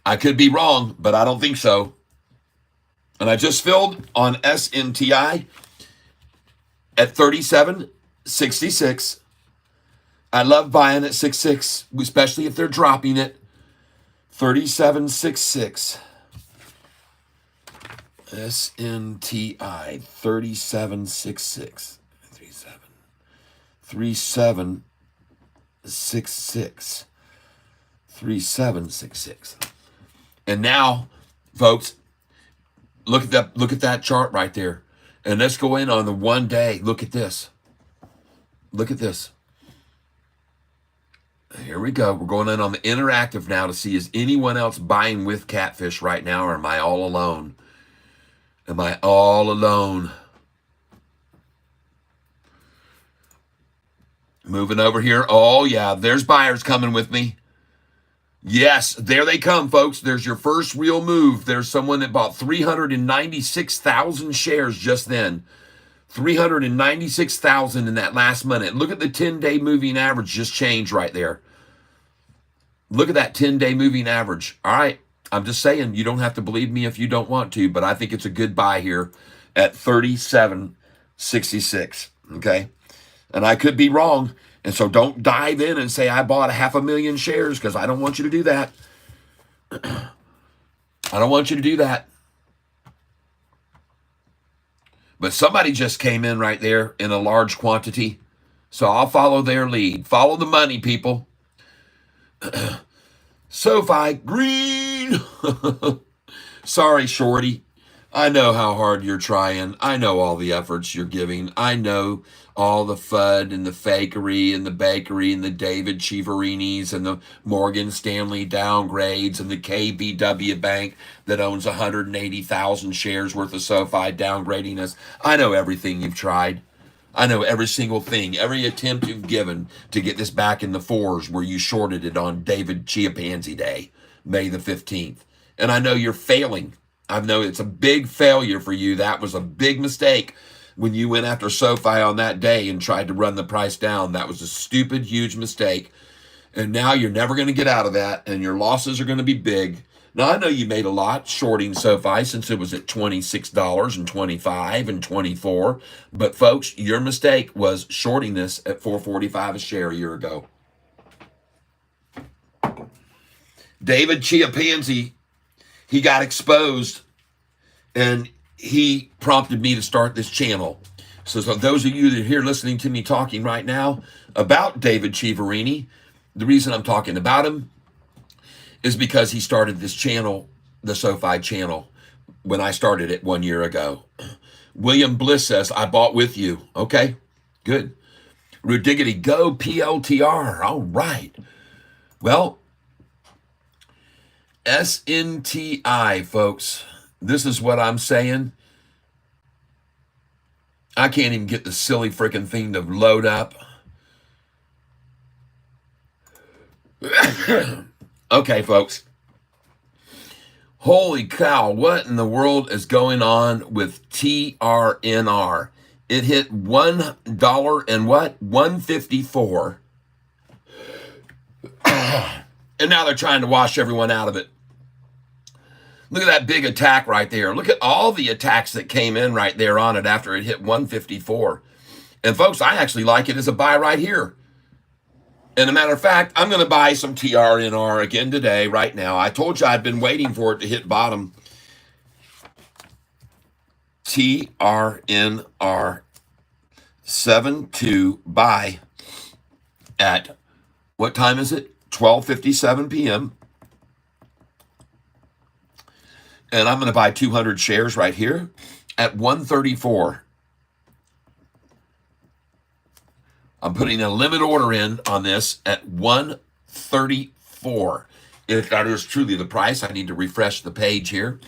I could be wrong, but I don't think so. And I just filled on SNTI at 37.66. I love buying at 6.6, especially if they're dropping it. 37.66. SNTI 37.66. 37.66. 37.66. And now, folks, look at that chart right there. And let's go in on the 1 day. Look at this. Look at this. Here we go. We're going in on the interactive now to see, is anyone else buying with Catfish right now, or am I all alone? Am I all alone? Moving over here. Oh, yeah, there's buyers coming with me. Yes, there they come, folks. There's your first real move. There's someone that bought 396,000 shares just then. 396,000 in that last minute. Look at the 10-day moving average just changed right there. Look at that 10-day moving average. All right, I'm just saying, you don't have to believe me if you don't want to, but I think it's a good buy here at 37.66, okay? And I could be wrong, and so don't dive in and say I bought 500,000 shares, because I don't want you to do that. I don't want you to do that. But somebody just came in right there in a large quantity. So I'll follow their lead. Follow the money, people. Sofi, green. Sorry, Shorty. I know how hard you're trying. I know all the efforts you're giving. I know all the FUD and the fakery and the bakery and the David Chiaverinis and the Morgan Stanley downgrades and the KBW Bank that owns 180,000 shares worth of SoFi downgrading us. I know everything you've tried. I know every single thing, every attempt you've given to get this back in the fours where you shorted it on David Chiapanzi Day, May the 15th. And I know you're failing. I know it's a big failure for you. That was a big mistake when you went after Sofi on that day and tried to run the price down. That was a stupid, huge mistake. And now you're never going to get out of that, and your losses are going to be big. Now, I know you made a lot shorting Sofi since it was at $26 and $25 and $24. But, folks, your mistake was shorting this at $4.45 a share a year ago. David Chiapanzi, he got exposed, and he prompted me to start this channel. So those of you that are here listening to me talking right now about David Chiaverini, the reason I'm talking about him is because he started this channel, the Sofi channel, when I started it 1 year ago. William Bliss says, I bought with you. Okay, good. Rudiggity, go PLTR. All right. Well, SNTI, folks. This is what I'm saying. I can't even get the silly freaking thing to load up. Okay, folks. Holy cow, what in the world is going on with TRNR? It hit $1 and what? $1.54. And now they're trying to wash everyone out of it. Look at that big attack right there. Look at all the attacks that came in right there on it after it hit 154. And folks, I actually like it as a buy right here. And a matter of fact, I'm going to buy some TRNR again today, right now. I told you I'd been waiting for it to hit bottom. TRNR 7-2 buy at, what time is it? 12:57 p.m. And I'm going to buy 200 shares right here at 134. I'm putting a limit order in on this at 134. If that is truly the price, I need to refresh the page here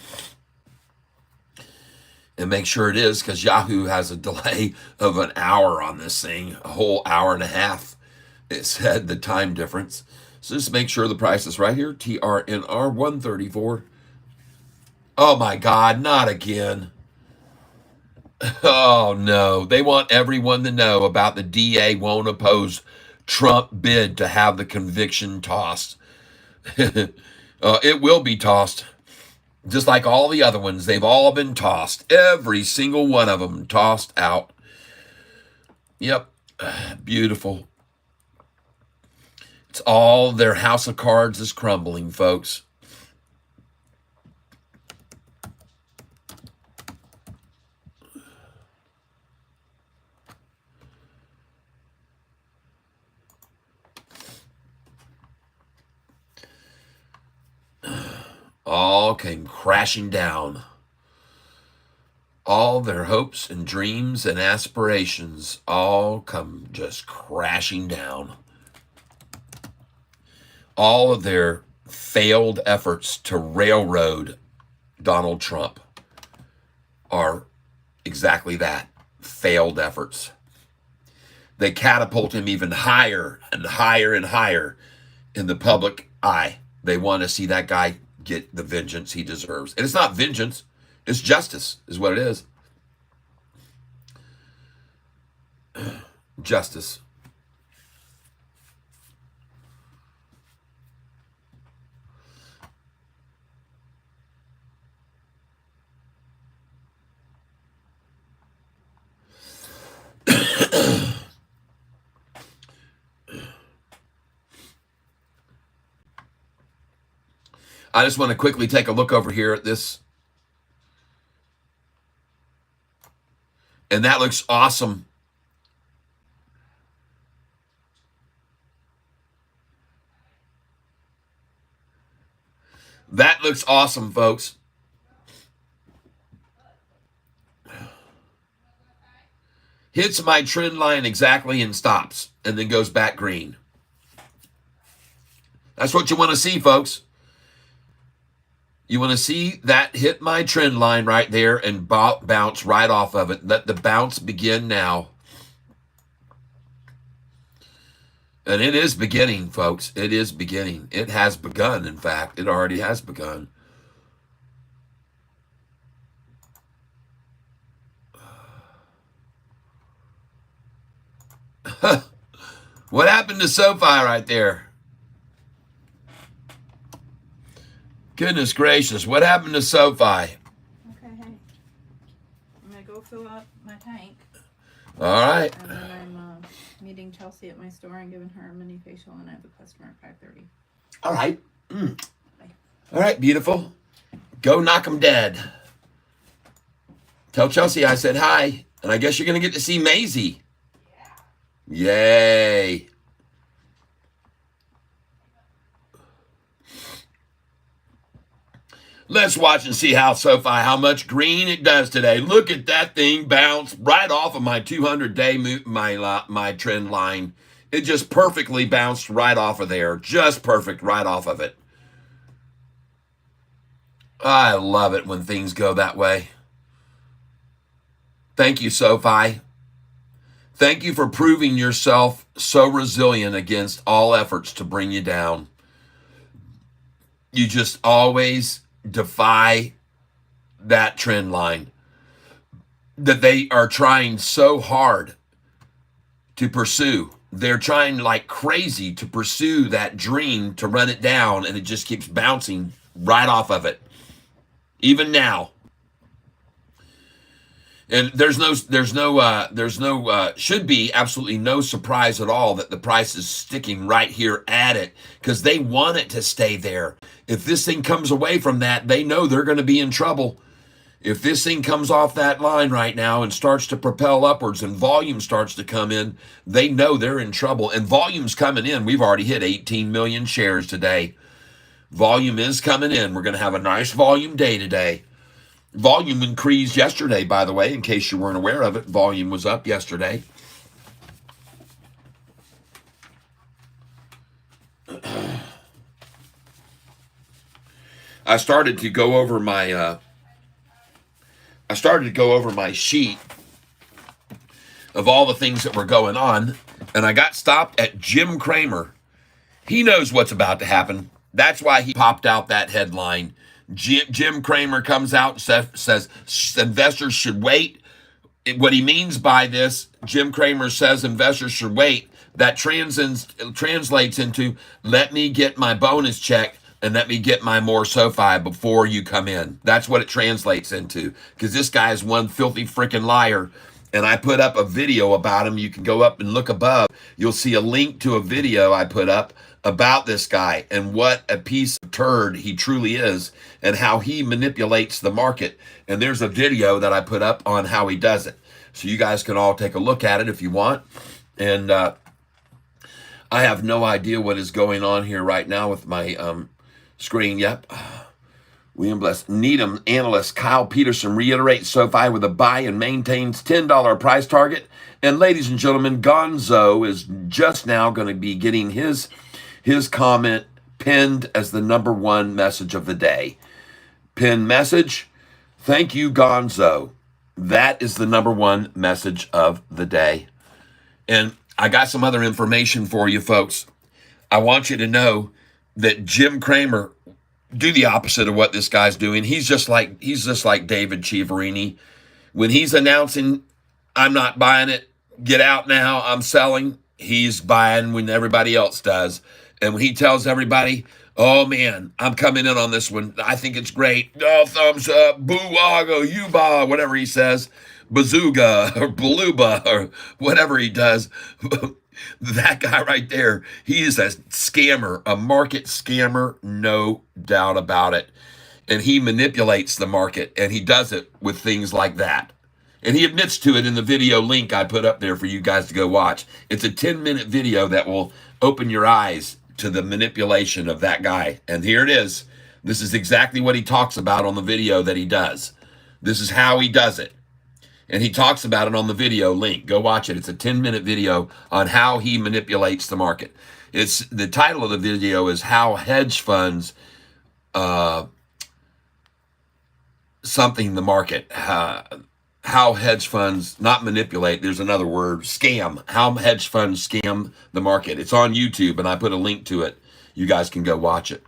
and make sure it is, because Yahoo has a delay of an hour on this thing, a whole hour and a half. It said the time difference. So just make sure the price is right here, TRNR 134. Oh my God, not again. Oh no, they want everyone to know about the DA won't oppose Trump bid to have the conviction tossed. It will be tossed. Just like all the other ones, they've all been tossed. Every single one of them tossed out. Yep, beautiful. It's all their house of cards is crumbling, folks. All came crashing down. All their hopes and dreams and aspirations all come just crashing down. All of their failed efforts to railroad Donald Trump are exactly that, failed efforts. They catapult him even higher and higher and higher in the public eye. They want to see that guy get the vengeance he deserves. And it's not vengeance, it's justice is what it is. Justice. I just want to quickly take a look over here at this. And that looks awesome. That looks awesome, folks. Hits my trend line exactly and stops, and then goes back green. That's what you want to see, folks. You want to see that hit my trend line right there and bounce right off of it. Let the bounce begin now. And it is beginning, folks. It is beginning. It has begun, in fact. It already has begun. What happened to Sofi right there? Goodness gracious, what happened to Sofi? Okay, hey. I'm going to go fill up my tank. All right. And then I'm meeting Chelsea at my store and giving her a mini facial, and I have a customer at 5:30. All right. All right, beautiful. Go knock 'em dead. Tell Chelsea I said hi, and I guess you're going to get to see Maisie. Yeah. Yay. Let's watch and see how much green it does today. Look at that thing bounce right off of my 200-day my trend line. It just perfectly bounced right off of there. Just perfect right off of it. I love it when things go that way. Thank you, Sofi. Thank you for proving yourself so resilient against all efforts to bring you down. You just always defy that trend line that they are trying so hard to pursue. They're trying like crazy to pursue that dream to run it down, and it just keeps bouncing right off of it. Even now. And should be absolutely no surprise at all that the price is sticking right here at it, because they want it to stay there. If this thing comes away from that, they know they're going to be in trouble. If this thing comes off that line right now and starts to propel upwards and volume starts to come in, they know they're in trouble. And volume's coming in. We've already hit 18 million shares today. Volume is coming in. We're going to have a nice volume day today. Volume increased yesterday, by the way, in case you weren't aware of it. Volume was up yesterday. I started to go over my sheet of all the things that were going on, and I got stopped at Jim Cramer. He knows what's about to happen. That's why he popped out that headline. Jim Cramer comes out and says investors should wait. What he means by this, Jim Cramer says investors should wait. That translates into, let me get my bonus check and let me get my more Sofi before you come in. That's what it translates into, because this guy is one filthy freaking liar. And I put up a video about him. You can go up and look above. You'll see a link to a video I put up about this guy and what a piece of turd he truly is and how he manipulates the market. And there's a video that I put up on how he does it. So you guys can all take a look at it if you want. And I have no idea what is going on here right now with my screen. Yep. William Bless. Needham analyst Kyle Peterson reiterates Sofi with a buy and maintains $10 price target. And ladies and gentlemen, Gonzo is just now going to be getting his comment pinned as the #1 message of the day. Pin message. Thank you, Gonzo. That is the #1 message of the day. And I got some other information for you folks. I want you to know that Jim Cramer, do the opposite of what this guy's doing. He's just like David Chiaverini. When he's announcing, I'm not buying it, get out now, I'm selling, he's buying when everybody else does. And when he tells everybody, oh man, I'm coming in on this one, I think it's great, oh, thumbs up, boo-wago, yuba, whatever he says, bazooga or baluba or whatever he does, that guy right there, he is a scammer, a market scammer, no doubt about it. And he manipulates the market, and he does it with things like that. And he admits to it in the video link I put up there for you guys to go watch. It's a 10-minute video that will open your eyes to the manipulation of that guy. And here it is. This is exactly what he talks about on the video that he does. This is how he does it. And he talks about it on the video link. Go watch it. It's a 10-minute video on how he manipulates the market. It's the title of the video is How Hedge Funds Something the Market. How hedge funds, not manipulate, there's another word, scam. How hedge funds scam the market. It's on YouTube, and I put a link to it. You guys can go watch it.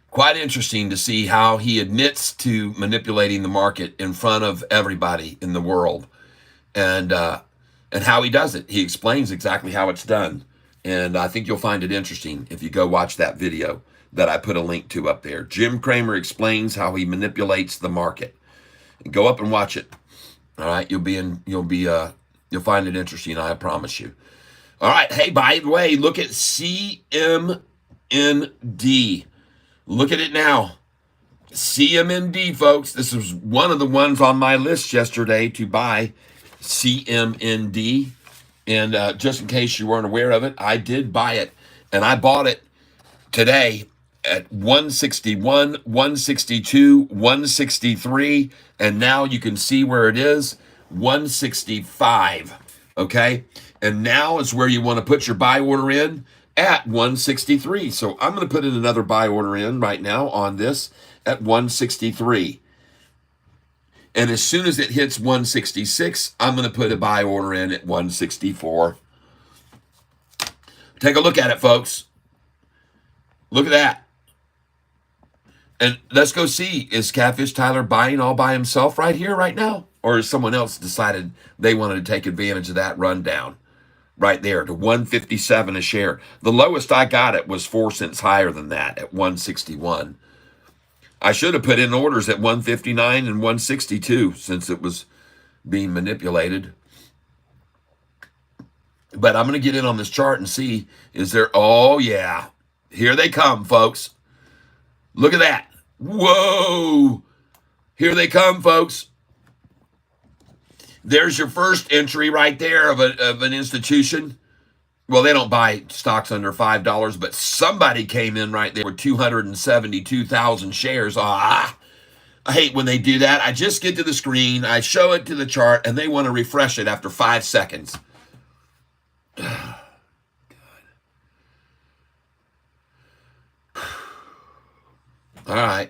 Quite interesting to see how he admits to manipulating the market in front of everybody in the world. And and how he does it. He explains exactly how it's done. And I think you'll find it interesting if you go watch that video that I put a link to up there. Jim Cramer explains how he manipulates the market. Go up and watch it. All right, you'll find it interesting, I promise you. All right, hey, by the way, look at CMND. Look at it now. CMND, folks. This was one of the ones on my list yesterday to buy, CMND. And just in case you weren't aware of it, I did buy it. And I bought it today at 161, 162, 163. And now you can see where it is, 165. Okay? And now is where you want to put your buy order in at 163. So I'm going to put in another buy order in right now on this at 163. And as soon as it hits 166, I'm going to put a buy order in at 164. Take a look at it, folks. Look at that. And let's go see, is Catfish Tyler buying all by himself right here, right now? Or has someone else decided they wanted to take advantage of that rundown right there to 157 a share? The lowest I got it was 4 cents higher than that at 161. I should have put in orders at 159 and 162 since it was being manipulated. But I'm going to get in on this chart and see, is there, oh yeah, here they come, folks. Look at that. Whoa. Here they come, folks. There's your first entry right there of an institution. Well, they don't buy stocks under $5, but somebody came in right there with 272,000 shares. I hate when they do that. I just get to the screen, I show it to the chart, and they want to refresh it after 5 seconds. God. All right.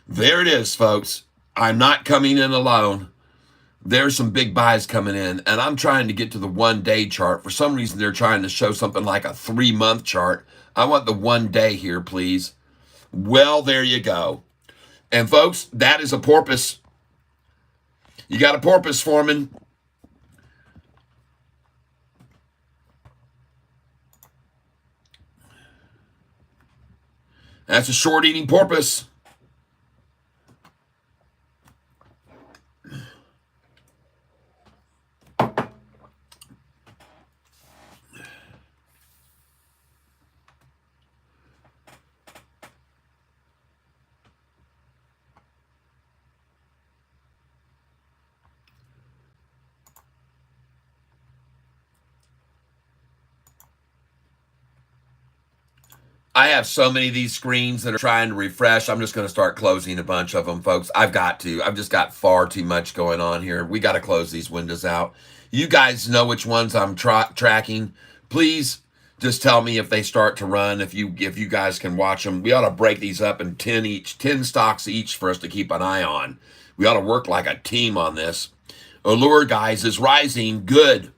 There it is, folks. I'm not coming in alone. There's some big buys coming in, and I'm trying to get to the 1 day chart. For some reason, they're trying to show something like a 3-month chart. I want the 1 day here, please. Well, there you go. And folks, that is a porpoise. You got a porpoise forming. That's a short-eating porpoise. I have so many of these screens that are trying to refresh. I'm just going to start closing a bunch of them, folks. I've got to. I've just got far too much going on here. We got to close these windows out. You guys know which ones I'm tracking. Please just tell me if they start to run, if you guys can watch them. We ought to break these up in 10 stocks each for us to keep an eye on. We ought to work like a team on this. Allure, guys, is rising. Good.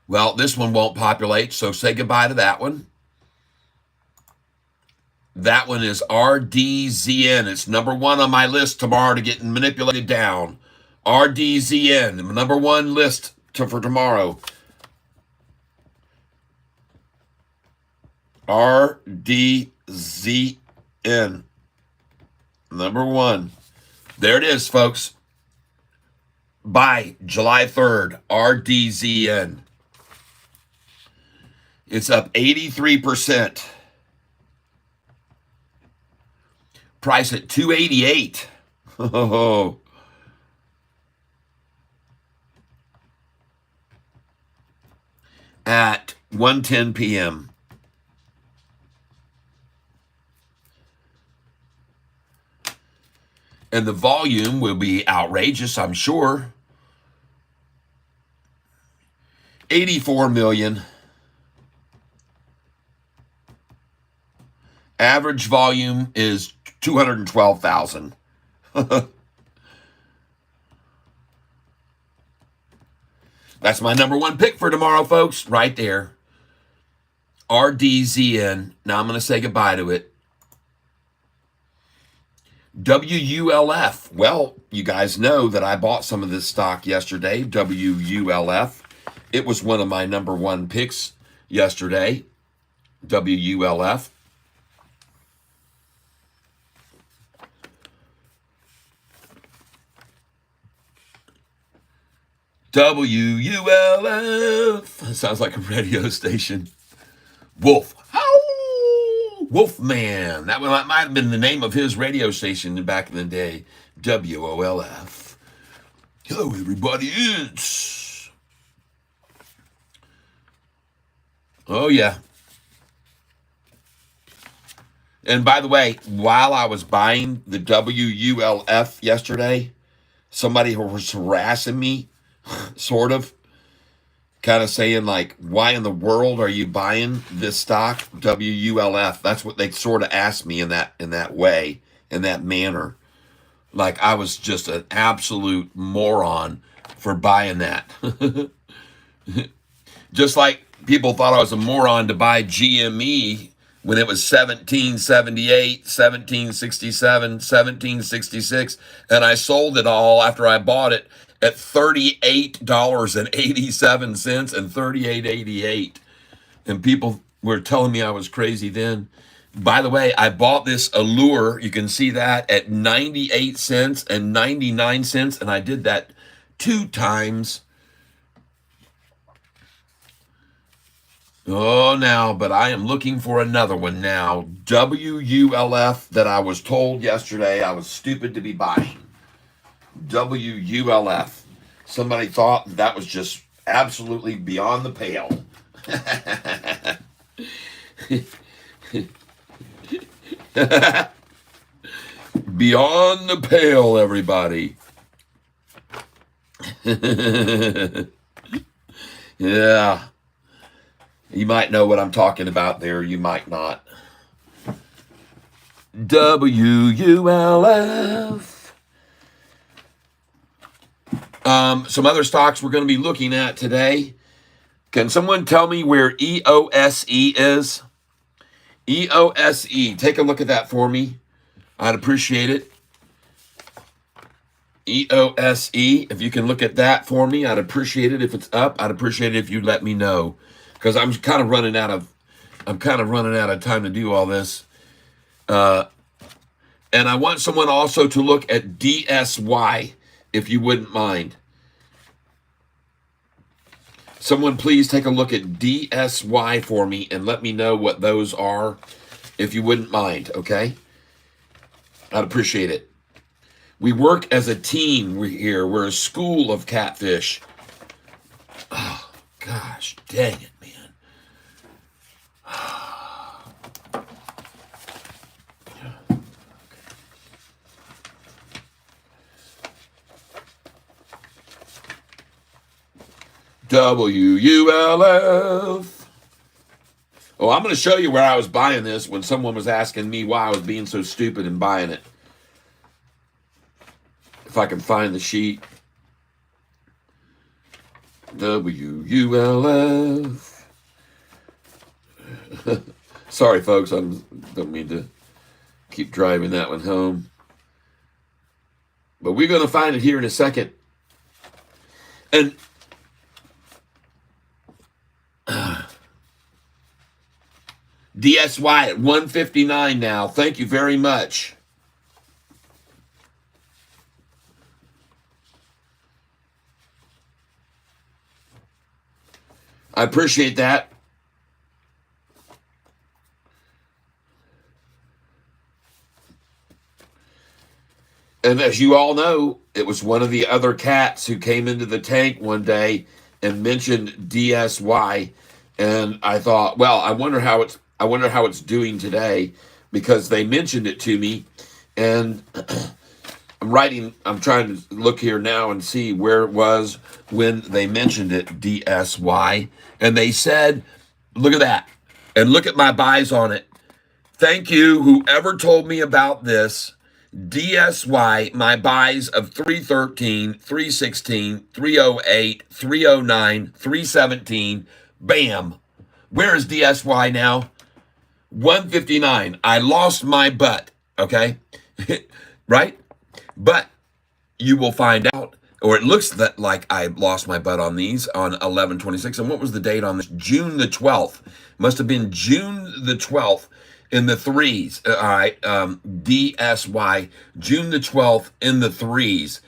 Well, this one won't populate, so say goodbye to that one. That one is RDZN. It's number 1 on my list tomorrow to get manipulated down. RDZN, number 1 list for tomorrow. RDZN, number 1. There it is, folks. By July 3rd, RDZN. It's up 83%. Price at 288. Oh. At 1:10 p.m. And the volume will be outrageous, I'm sure. 84 million. Average volume is 212,000. That's my number 1 pick for tomorrow, folks. Right there. RDZN. Now I'm going to say goodbye to it. WULF. Well, you guys know that I bought some of this stock yesterday, WULF. It was one of my number one picks yesterday, WULF. WULF. Sounds like a radio station. Wolf. Howl! Wolfman. That might have been the name of his radio station back in the day. WOLF. Hello, everybody. It's... Oh, yeah. And by the way, while I was buying the WULF yesterday, somebody was harassing me, sort of, kind of saying like, why in the world are you buying this stock, WULF? That's what they sort of asked me in that way, in that manner. Like I was just an absolute moron for buying that. Just like people thought I was a moron to buy GME when it was 1778, 1767, 1766, and I sold it all after I bought it at $38.87 and $38.88. And people were telling me I was crazy then. By the way, I bought this Allure, you can see that, at 98 cents and 99 cents, and I did that 2 times. Oh, now, but I am looking for another one now. WULF that I was told yesterday I was stupid to be buying. WULF. Somebody thought that was just absolutely beyond the pale. Beyond the pale, everybody. Yeah. You might know what I'm talking about there. You might not. WULF. Some other stocks we're going to be looking at today. Can someone tell me where EOSE is? EOSE. Take a look at that for me. I'd appreciate it. EOSE. If you can look at that for me, I'd appreciate it. If it's up, I'd appreciate it if you let me know. Because I'm kind of running out of time to do all this. And I want someone also to look at DSY, if you wouldn't mind. Someone please take a look at DSY for me and let me know what those are, if you wouldn't mind, okay? I'd appreciate it. We work as a team here. We're a school of Catfish. Oh, gosh, dang it, man. WULF. Oh, I'm going to show you where I was buying this when someone was asking me why I was being so stupid in buying it. If I can find the sheet. WULF. Sorry, folks. I don't mean to keep driving that one home. But we're going to find it here in a second. And DSY at 159 now. Thank you very much. I appreciate that. And as you all know, it was one of the other cats who came into the tank one day and mentioned DSY. And I thought, well, I wonder how it's doing today, because they mentioned it to me. And I'm trying to look here now and see where it was when they mentioned it, DSY. And they said, look at that. And look at my buys on it. Thank you, whoever told me about this. DSY, my buys of 313, 316, 308, 309, 317. Bam. Where is DSY now? 159. I lost my butt, okay? right? But you will find out, or it looks that like I lost my butt on these on 11/26. And what was the date on this? June the 12th. Must have been June the 12th in the threes. All right, DSY, June the 12th in the threes.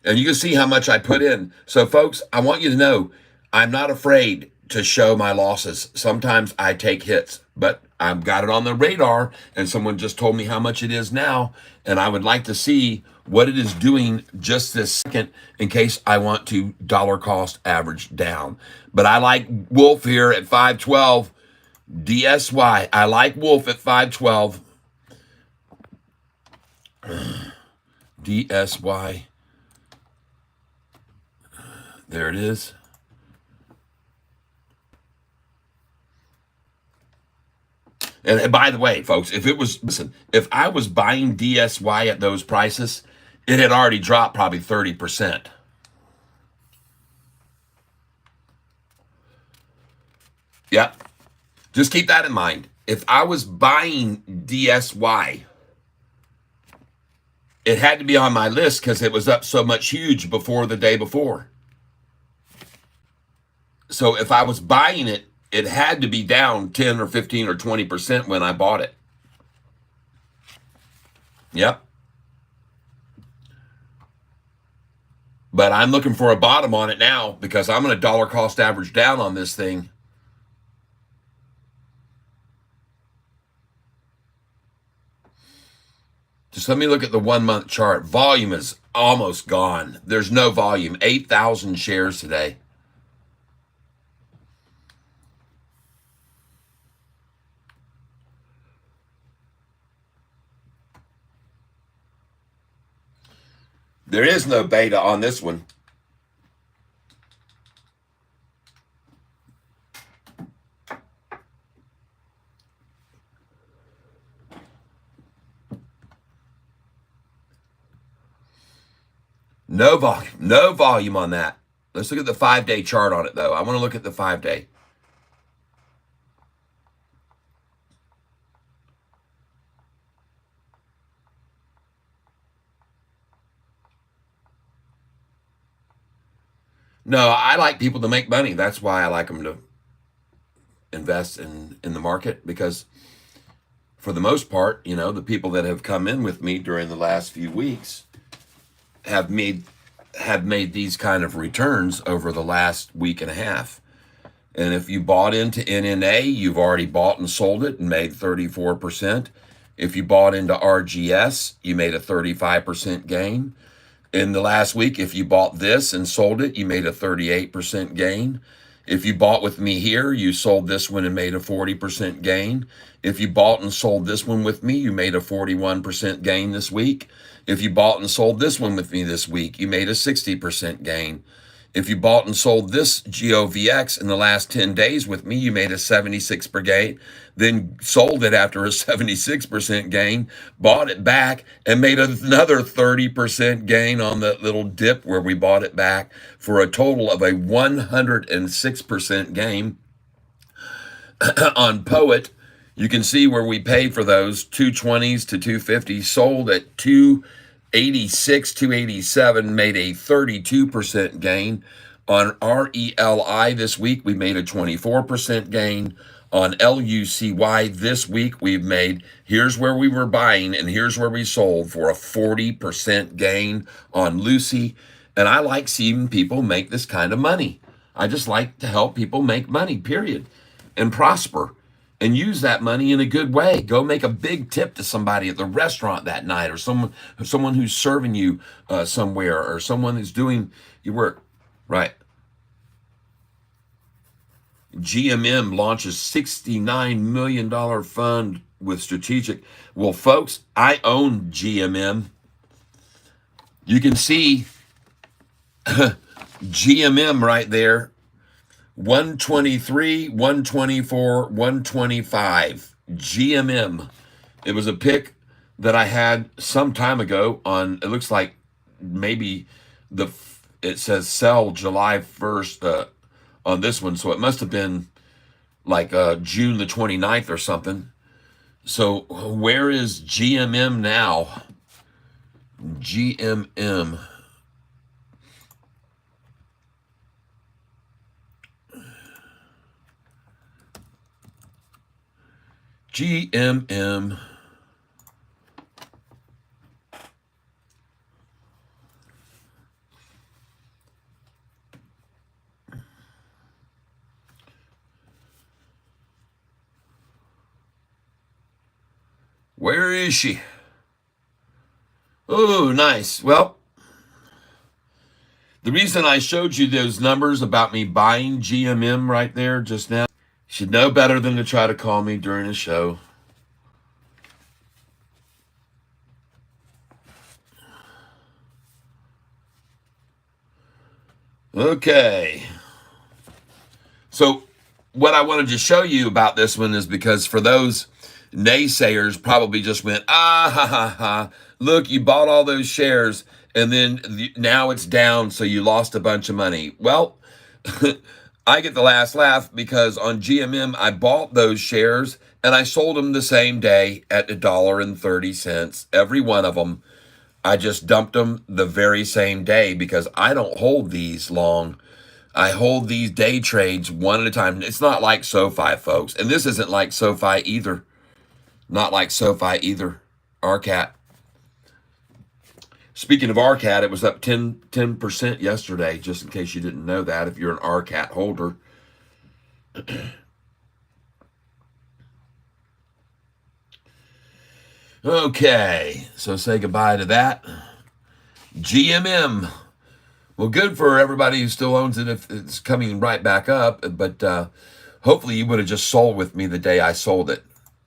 And you can see how much I put in. So, folks, I want you to know I'm not afraid to show my losses. Sometimes I take hits, but I've got it on the radar, and someone just told me how much it is now, and I would like to see what it is doing just this second in case I want to dollar cost average down. But I like Wolf here at 512. DSY. I like Wolf at 512. DSY. There it is. And by the way, folks, if I was buying DSY at those prices, it had already dropped probably 30%. Yeah. Just keep that in mind. If I was buying DSY, it had to be on my list because it was up so much huge before the day before. So if I was buying it, it had to be down 10 or 15 or 20% when I bought it. Yep. But I'm looking for a bottom on it now because I'm going to dollar cost average down on this thing. Just let me look at the 1 month chart. Volume is almost gone. There's no volume. 8,000 shares today. There is no beta on this one. No volume on that. Let's look at the 5-day chart on it, though. I want to look at the 5-day. No, I like people to make money. That's why I like them to invest in the market, because for the most part, you know, the people that have come in with me during the last few weeks have made these kind of returns over the last week and a half. And if you bought into NNA, you've already bought and sold it and made 34%. If you bought into RGS, you made a 35% gain. In the last week, if you bought this and sold it, you made a 38% gain. If you bought with me here, you sold this one and made a 40% gain. If you bought and sold this one with me, you made a 41% gain this week. If you bought and sold this one with me this week, you made a 60% gain. If you bought and sold this GOVX in the last 10 days with me, you made a 76% gain, then sold it after a 76% gain, bought it back, and made another 30% gain on that little dip where we bought it back, for a total of a 106% gain. On Poet, you can see where we paid for those 220s to 250, sold at 286, 287, made a 32% gain. On RELI this week, we made a 24% gain. On LUCY this week, we've made, here's where we were buying and here's where we sold, for a 40% gain on Lucy. And I like seeing people make this kind of money. I just like to help people make money, period, and prosper, and use that money in a good way. Go make a big tip to somebody at the restaurant that night, or someone who's serving you somewhere, or someone who's doing your work. Right. GMM launches $69 million fund with strategic. Well, folks, I own GMM. You can see GMM right there. 123, 124, 125. GMM. It was a pick that I had some time ago on, it looks like maybe it says sell July 1st on this one. So it must have been like June the 29th or something. So where is GMM now? GMM. GMM. Where is she? Oh, nice. Well, the reason I showed you those numbers about me buying GMM right there just now, you should know better than to try to call me during a show. Okay. So what I wanted to show you about this one is because for those naysayers probably just went, ah, ha, ha, ha. Look, you bought all those shares and then now it's down, so you lost a bunch of money. Well, I get the last laugh because on GMM, I bought those shares and I sold them the same day at $1.30, every one of them. I just dumped them the very same day because I don't hold these long. I hold these day trades one at a time. It's not like SoFi, folks. And this isn't like SoFi either. Not like SoFi either. RCAT. Speaking of RCAT, it was up 10% yesterday, just in case you didn't know that, if you're an RCAT holder. Okay, so say goodbye to that. GMM. Well, good for everybody who still owns it if it's coming right back up, but hopefully you would have just sold with me the day I sold it.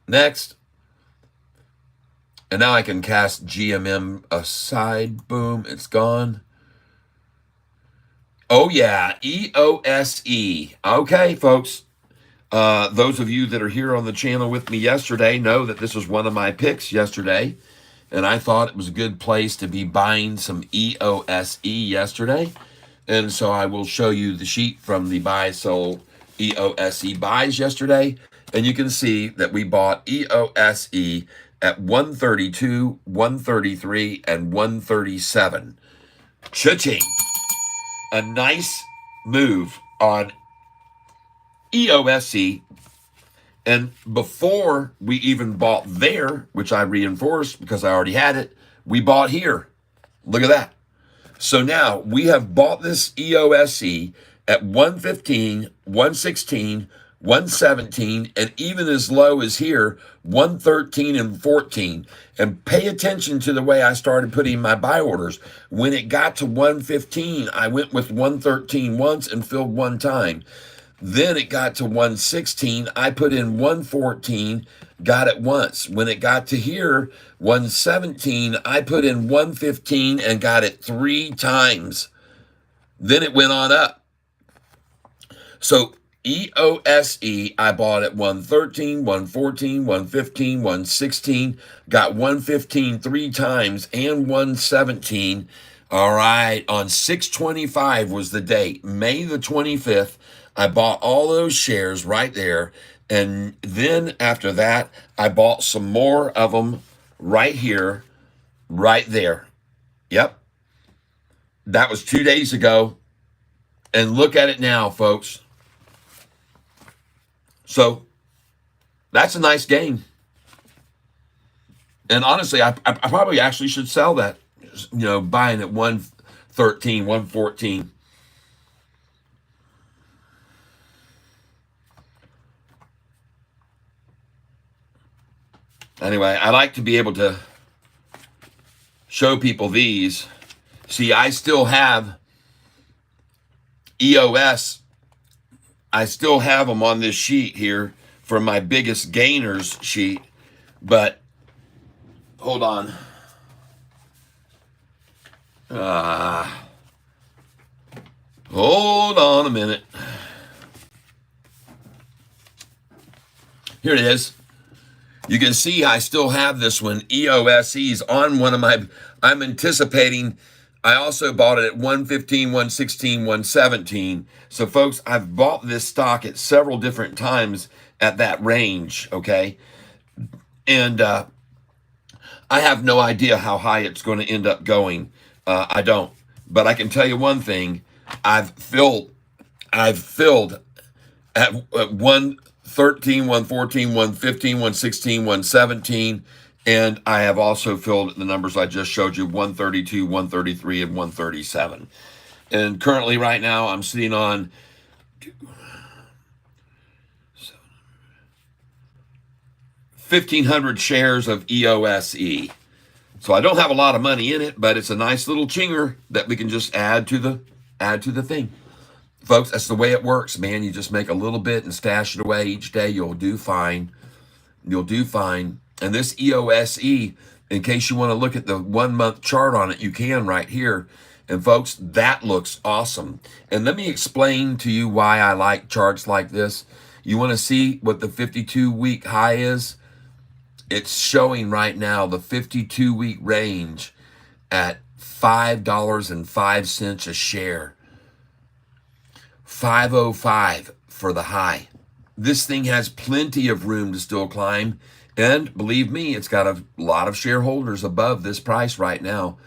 Next. And now I can cast GMM aside. Boom, it's gone. Oh, yeah, EOSE. Okay, folks. Those of you that are here on the channel with me yesterday know that this was one of my picks yesterday. And I thought it was a good place to be buying some EOSE yesterday. And so I will show you the sheet from the buy, sold EOSE buys yesterday. And you can see that we bought EOSE at 132, 133, and 137. Cha-ching. A nice move on EOSE. And before we even bought there, which I reinforced because I already had it, we bought here. Look at that. So now we have bought this EOSE at 115, 116, 117, and even as low as here, 113 and 14. And pay attention to the way I started putting my buy orders. When it got to 115, I went with 113 once and filled one time. Then it got to 116. I put in 114, got it once. When it got to here, 117, I put in 115 and got it 3 times. Then it went on up. So EOSE, I bought at 113, 114, 115, 116, got 115 3 times and 117. All right, on 6/25 was the date, May the 25th. I bought all those shares right there. And then after that, I bought some more of them right here, right there. Yep. That was 2 days ago. And look at it now, folks. So that's a nice gain. And honestly, I probably actually should sell that, buying at 113, 114. Anyway, I like to be able to show people these. See, I still have EOS. I still have them on this sheet here for my biggest gainers sheet. But, hold on. Hold on a minute. Here it is. You can see I still have this one, EOSE's, on one of my, I'm anticipating, I also bought it at 115, 116, 117. So folks, I've bought this stock at several different times at that range, okay? And I I have no idea how high it's going to end up going. I don't. But I can tell you one thing. I've filled at 113, 114, 115, 116, 117. And I have also filled the numbers I just showed you, 132, 133, and 137. And currently right now I'm sitting on 1,500 shares of EOSE. So I don't have a lot of money in it, but it's a nice little chinger that we can just add to the thing. Folks, that's the way it works, man. You just make a little bit and stash it away each day. You'll do fine. You'll do fine. And this EOSE, in case you want to look at the 1 month chart on it, you can right here. And folks, that looks awesome. And let me explain to you why I like charts like this. You want to see what the 52-week high is? It's showing right now the 52-week range at $5.05 a share. 505 for the high. This thing has plenty of room to still climb. And believe me, it's got a lot of shareholders above this price right now.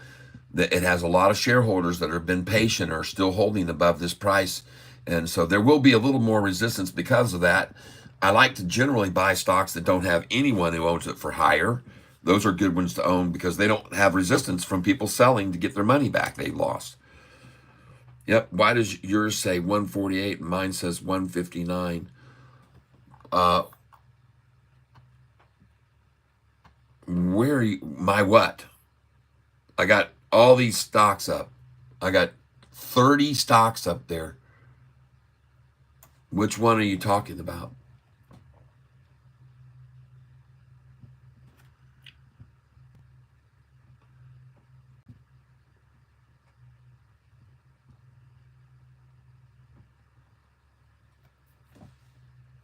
It has a lot of shareholders that have been patient or still holding above this price. And so there will be a little more resistance because of that. I like to generally buy stocks that don't have anyone who owns it for higher. Those are good ones to own because they don't have resistance from people selling to get their money back they lost. Yep. Why does yours say 148 and mine says 159? Where are you? My what? I got all these stocks up. I got 30 stocks up there. Which one are you talking about?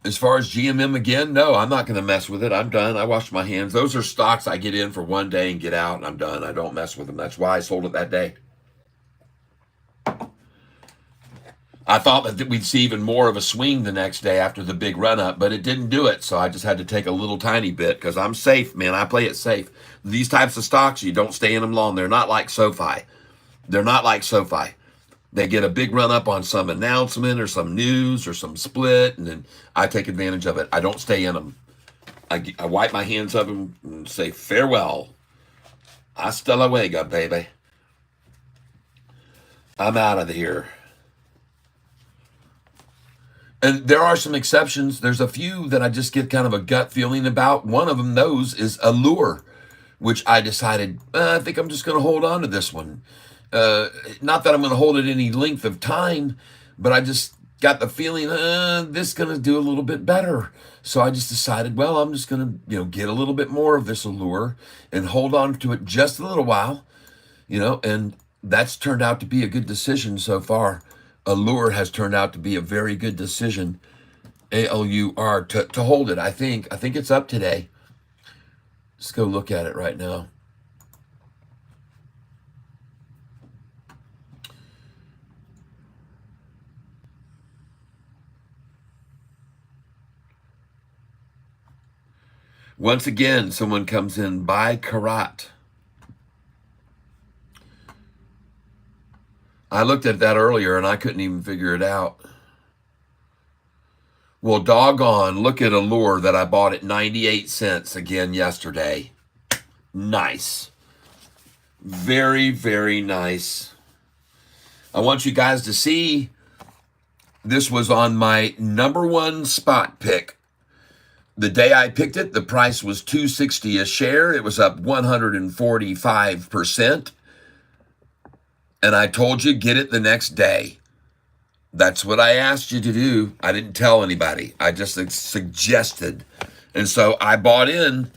As far as GMM again, no, I'm not going to mess with it. I'm done. I washed my hands. Those are stocks I get in for one day and get out, and I'm done. I don't mess with them. That's why I sold it that day. I thought that we'd see even more of a swing the next day after the big run up, but it didn't do it. So I just had to take a little tiny bit because I'm safe, man. I play it safe. These types of stocks, you don't stay in them long. They're not like Sofi. They're not like Sofi. They get a big run up on some announcement or some news or some split, and then I take advantage of it. I don't stay in them. I wipe my hands of them and say farewell. Hasta luego, baby. I'm out of here. And there are some exceptions. There's a few that I just get kind of a gut feeling about. One of them, those, is Allure, which I decided, I think I'm just going to hold on to this one. Not that I'm going to hold it any length of time, but I just got the feeling this is going to do a little bit better. So I just decided, well, I'm just going to, get a little bit more of this Allure and hold on to it just a little while, and that's turned out to be a good decision so far. Allure has turned out to be a very good decision, ALUR, to hold it. I think it's up today. Let's go look at it right now. Once again, someone comes in, buy Karat. I looked at that earlier and I couldn't even figure it out. Well, doggone, look at Allure that I bought at 98 cents again yesterday. Nice. Very, very nice. I want you guys to see this was on my number one spot pick. The day I picked it, the price was $2.60 a share. It was up 145%. And I told you, get it the next day. That's what I asked you to do. I didn't tell anybody. I just suggested. And so I bought in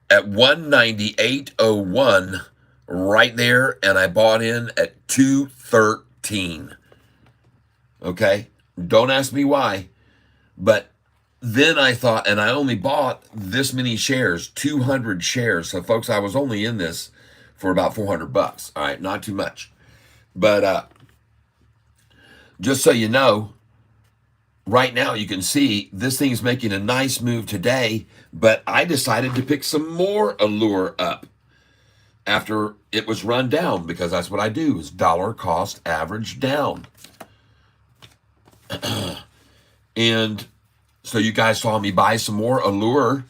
at 198.01 right there. And I bought in at 213. Okay? Don't ask me why. But then I thought, and I only bought this many shares, 200 shares. So folks, I was only in this for about $400. All right, not too much. But just so you know, right now you can see this thing's making a nice move today, but I decided to pick some more Allure up. after it was run down, because that's what I do, is dollar cost average down. And so you guys saw me buy some more Allure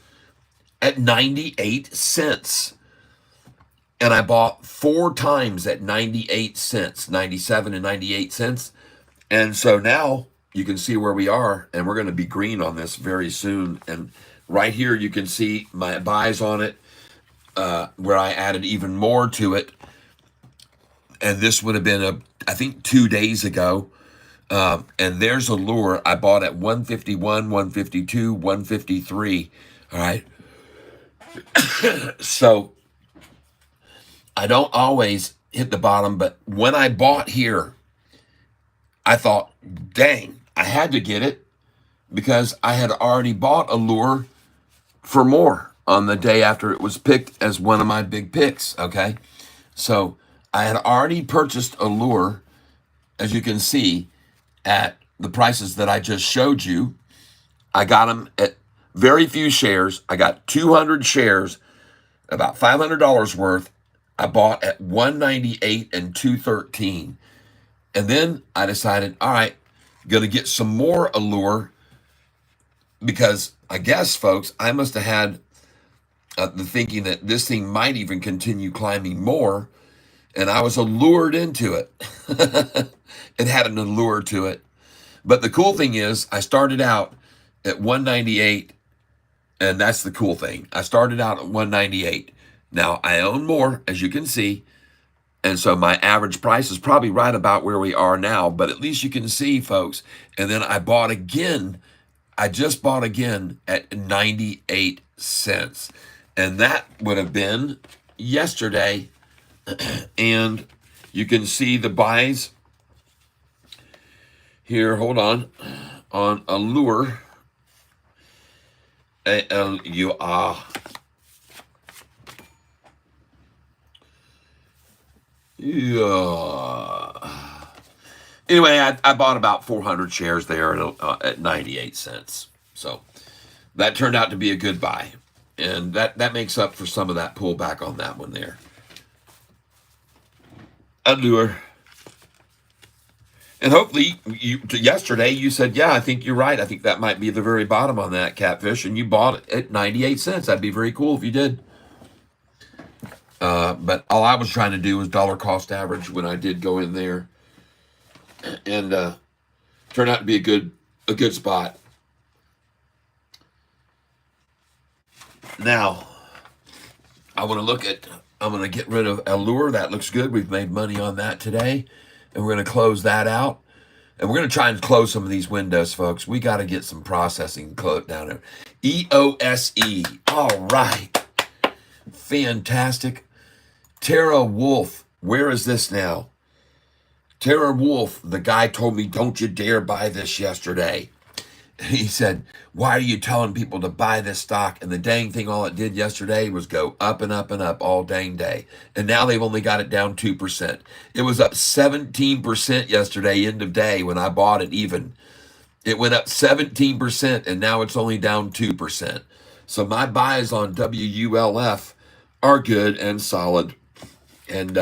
at 98 cents. And I bought 4 times at 98 cents, 97 and 98 cents. And so now you can see where we are, and we're going to be green on this very soon. And right here, you can see my buys on it, where I added even more to it. And this would have been, I think, 2 days ago. And there's Allure I bought at 151, 152, 153. All right. So I don't always hit the bottom, but when I bought here, I thought, dang, I had to get it because I had already bought Allure for more on the day after it was picked as one of my big picks, okay? So I had already purchased Allure, as you can see, at the prices that I just showed you. I got them at very few shares. I got 200 shares, about $500 worth. I bought at 198 and 213. And then I decided, all right, going to get some more Allure, because I guess, folks, I must have had the thinking that this thing might even continue climbing more, and I was allured into it. It had an allure to it. But the cool thing is, I started out at 198, and that's the cool thing. I started out at 198. Now, I own more, as you can see, and so my average price is probably right about where we are now, but at least you can see, folks. And then I bought again. I just bought again at 98 cents. And that would have been yesterday. And you can see the buys here. Hold on Allure. A-L-U-R. Yeah. Anyway, I bought about 400 shares there at 98 cents. So that turned out to be a good buy. And that makes up for some of that pullback on that one there. Allure. And hopefully, yesterday you said, yeah, I think you're right. I think that might be the very bottom on that, Catfish. And you bought it at 98 cents. That'd be very cool if you did. But all I was trying to do was dollar cost average when I did go in there. And turned out to be a good spot. Now, I'm going to get rid of Allure. That looks good. We've made money on that today. And we're going to close that out. And we're going to try and close some of these windows, folks. We got to get some processing down there. EOSE. All right. Fantastic. Tara Wolf. Where is this now? Tara Wolf, the guy told me, don't you dare buy this yesterday. He said, why are you telling people to buy this stock? And the dang thing, all it did yesterday was go up and up and up all dang day. And now they've only got it down 2%. It was up 17% yesterday, end of day, when I bought it even. It went up 17%, and now it's only down 2%. So my buys on WULF are good and solid. And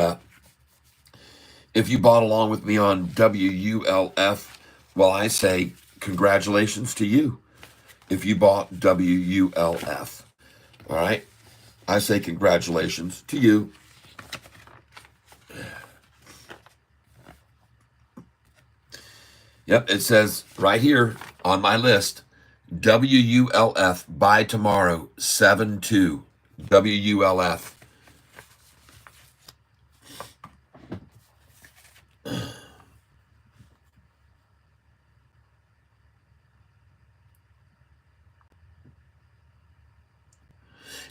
if you bought along with me on WULF, well, I say congratulations to you if you bought WULF. All right? I say congratulations to you. Yep, it says right here on my list, WULF buy tomorrow, 7-2. WULF.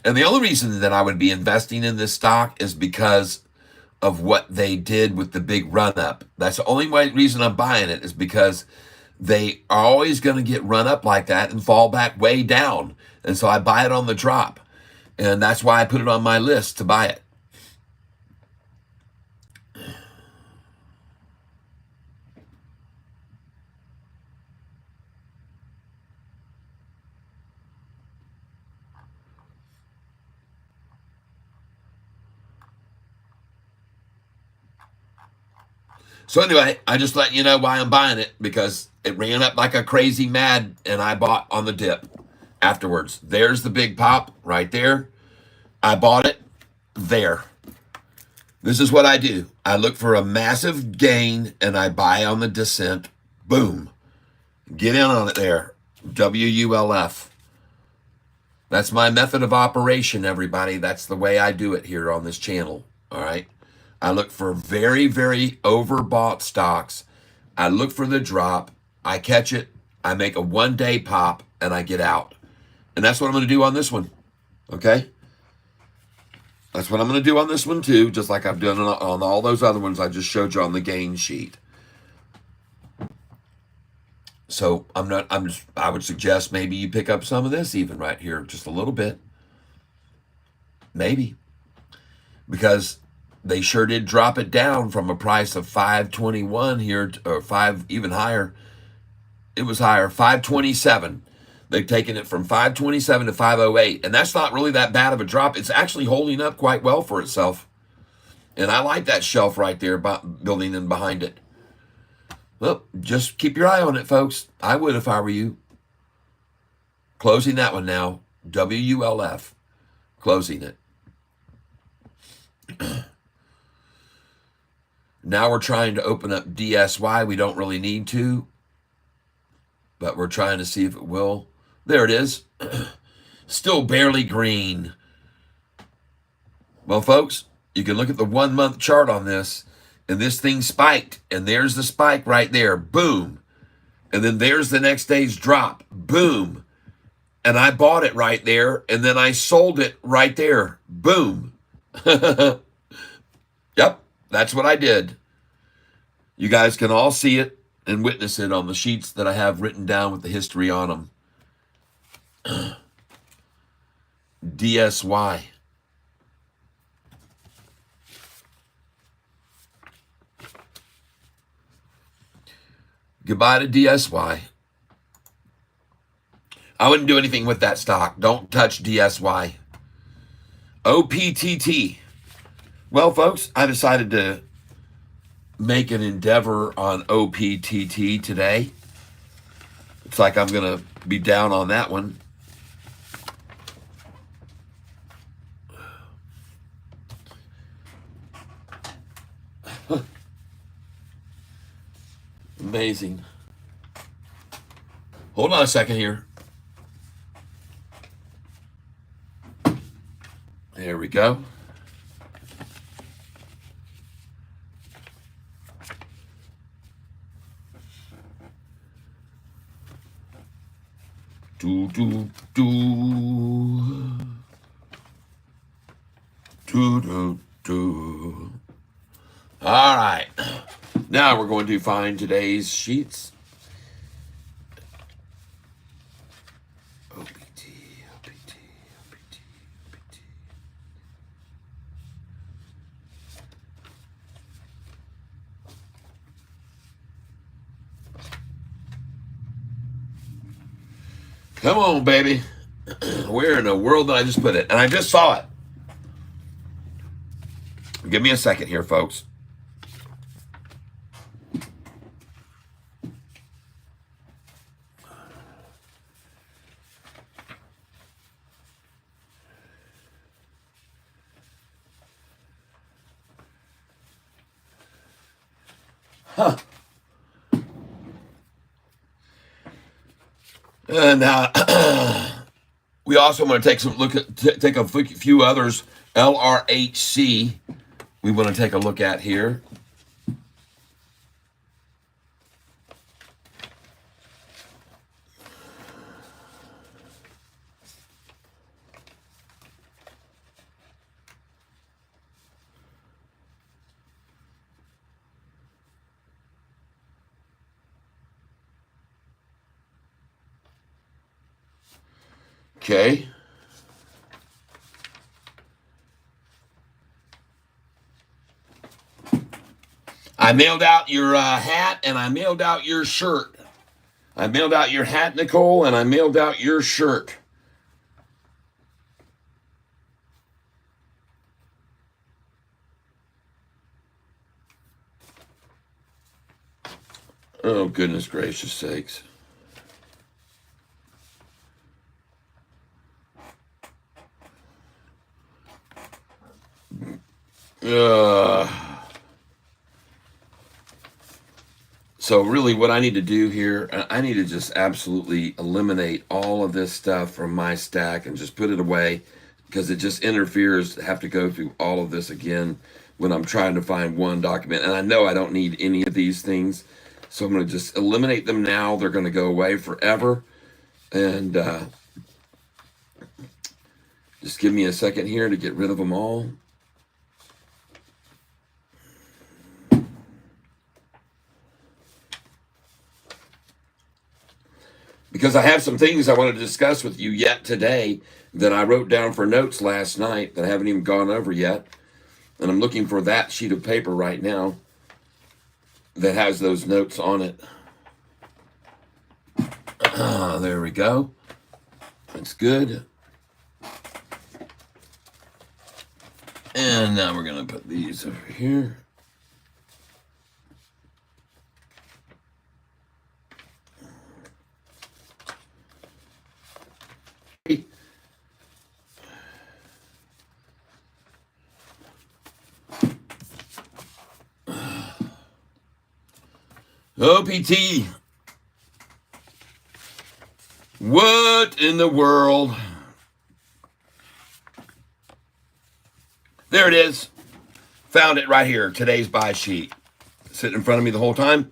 And the only reason that I would be investing in this stock is because of what they did with the big run up. That's the only reason I'm buying it, is because they are always going to get run up like that and fall back way down. And so I buy it on the drop. And that's why I put it on my list to buy it. So anyway, I just let you know why I'm buying it, because it ran up like a crazy mad, and I bought on the dip afterwards. There's the big pop right there. I bought it there. This is what I do. I look for a massive gain and I buy on the descent. Boom. Get in on it there. WULF. That's my method of operation, everybody. That's the way I do it here on this channel. All right. I look for very, very overbought stocks. I look for the drop. I catch it. I make a 1 day pop and I get out. And that's what I'm going to do on this one. Okay. That's what I'm going to do on this one too, just like I've done on all those other ones I just showed you on the gain sheet. So I would suggest maybe you pick up some of this even right here, just a little bit. Maybe. Because they sure did drop it down from a price of 521 here, or 5, even higher. It was higher, 527. They've taken it from 527 to 508, and that's not really that bad of a drop. It's actually holding up quite well for itself. And I like that shelf right there building in behind it. Well, just keep your eye on it, folks. I would if I were you. Closing that one now. WULF. Closing it. Now we're trying to open up DSY. We don't really need to, but we're trying to see if it will. There it is. Still barely green. Well, folks, you can look at the 1 month chart on this, and this thing spiked, and there's the spike right there. Boom. And then there's the next day's drop. Boom. And I bought it right there, and then I sold it right there. Boom. Yep, that's what I did. You guys can all see it and witness it on the sheets that I have written down with the history on them. DSY. Goodbye to DSY. I wouldn't do anything with that stock. Don't touch DSY. OPTT. Well, folks, I decided to make an endeavor on OPTT today. It's like I'm going to be down on that one. Amazing. Hold on a second here. There we go. Do, do, do. Do, do, do. All right. Now we're going to find today's sheets. OPT, OPT, OPT, OPT. Come on, baby. Where in the world did I just put it? And I just saw it. Give me a second here, folks. Huh. And we also want to take a few others. LRHC we want to take a look at here. Okay. I mailed out your hat and I mailed out your shirt. I mailed out your hat, Nicole, and I mailed out your shirt. Oh, goodness gracious sakes. So really what I need to do here, I need to just absolutely eliminate all of this stuff from my stack and just put it away, because it just interferes to have to go through all of this again when I'm trying to find one document. And I know I don't need any of these things. So I'm going to just eliminate them now. They're going to go away forever. And just give me a second here to get rid of them all. Because I have some things I want to discuss with you yet today that I wrote down for notes last night that I haven't even gone over yet. And I'm looking for that sheet of paper right now that has those notes on it. There we go. That's good. And now we're going to put these over here. OPT. What in the world? There it is. Found it right here. Today's buy sheet. Sitting in front of me the whole time.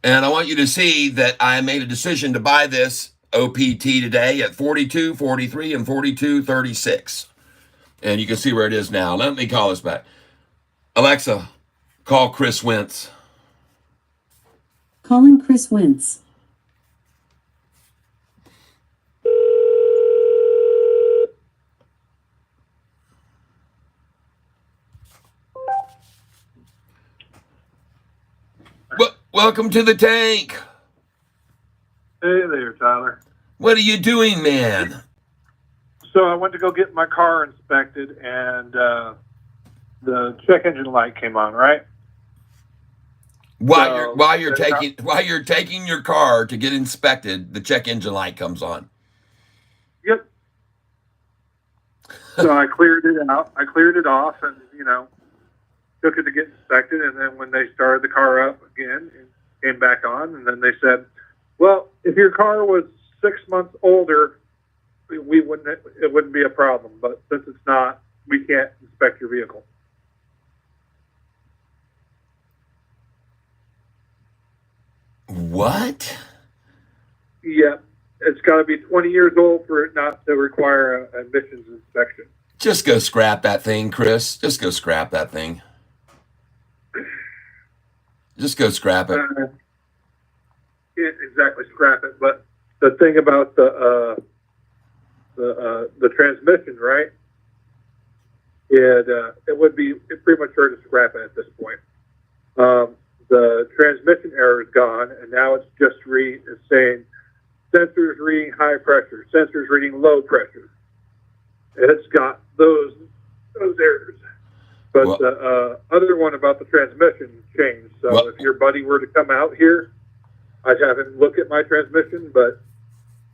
And I want you to see that I made a decision to buy this OPT today at 42, 43, and 42.36. And you can see where it is now. Let me call this back. Alexa, call Chris Wentz. Calling Chris Wentz. Welcome to the tank. Hey there, Tyler. What are you doing, man? So I went to go get my car inspected, and the check engine light came on. Right? While you're taking your car to get inspected, the check engine light comes on. Yep. So I cleared it out. I cleared it off, and took it to get inspected. And then when they started the car up again, it came back on. And then they said, "Well, if your car was 6 months older, it wouldn't be a problem. But since it's not, we can't inspect your vehicle." What? Yeah, it's got to be 20 years old for it not to require an emissions inspection. Just go scrap that thing, Chris. Just go scrap that thing. Just go scrap it. Can't exactly scrap it, but the thing about the transmission, right? It would be premature to scrap it at this point. The transmission error is gone, and now it's just saying sensors reading high pressure, sensors reading low pressure. It's got those errors. But the other one about the transmission changed. So if your buddy were to come out here, I'd have him look at my transmission, but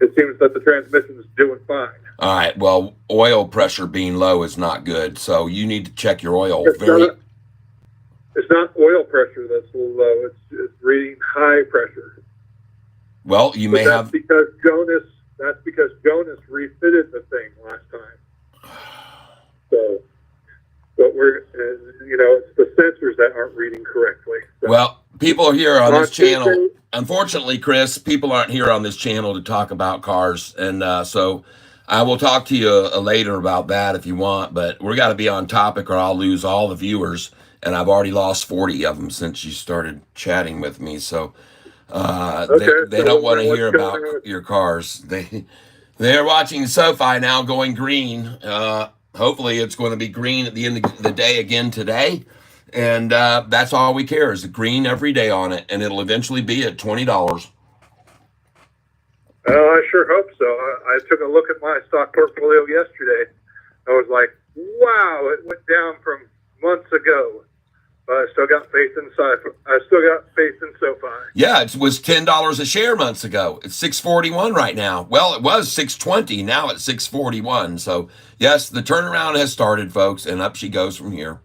it seems that the transmission is doing fine. All right. Well, oil pressure being low is not good. So you need to check your oil. It's not oil pressure that's low. It's reading high pressure. Well, you may have. That's because Jonas refitted the thing last time. So, but it's the sensors that aren't reading correctly. So. Well, people are here on this channel. Unfortunately, Chris, people aren't here on this channel to talk about cars. And so I will talk to you later about that if you want. But we got to be on topic or I'll lose all the viewers. And I've already lost 40 of them since you started chatting with me. So they don't want to hear about your cars. They're watching Sofi now going green. Hopefully it's going to be green at the end of the day again today. And that's all we care is the green every day on it. And it'll eventually be at $20. Well, I sure hope so. I took a look at my stock portfolio yesterday. I was like, wow, it went down from months ago. But I still got faith in Sofi. I still got faith in Sofi. Yeah, it was $10 a share months ago. It's $6.41 right now. Well, it was $6.20. Now it's $6.41. So yes, the turnaround has started, folks, and up she goes from here.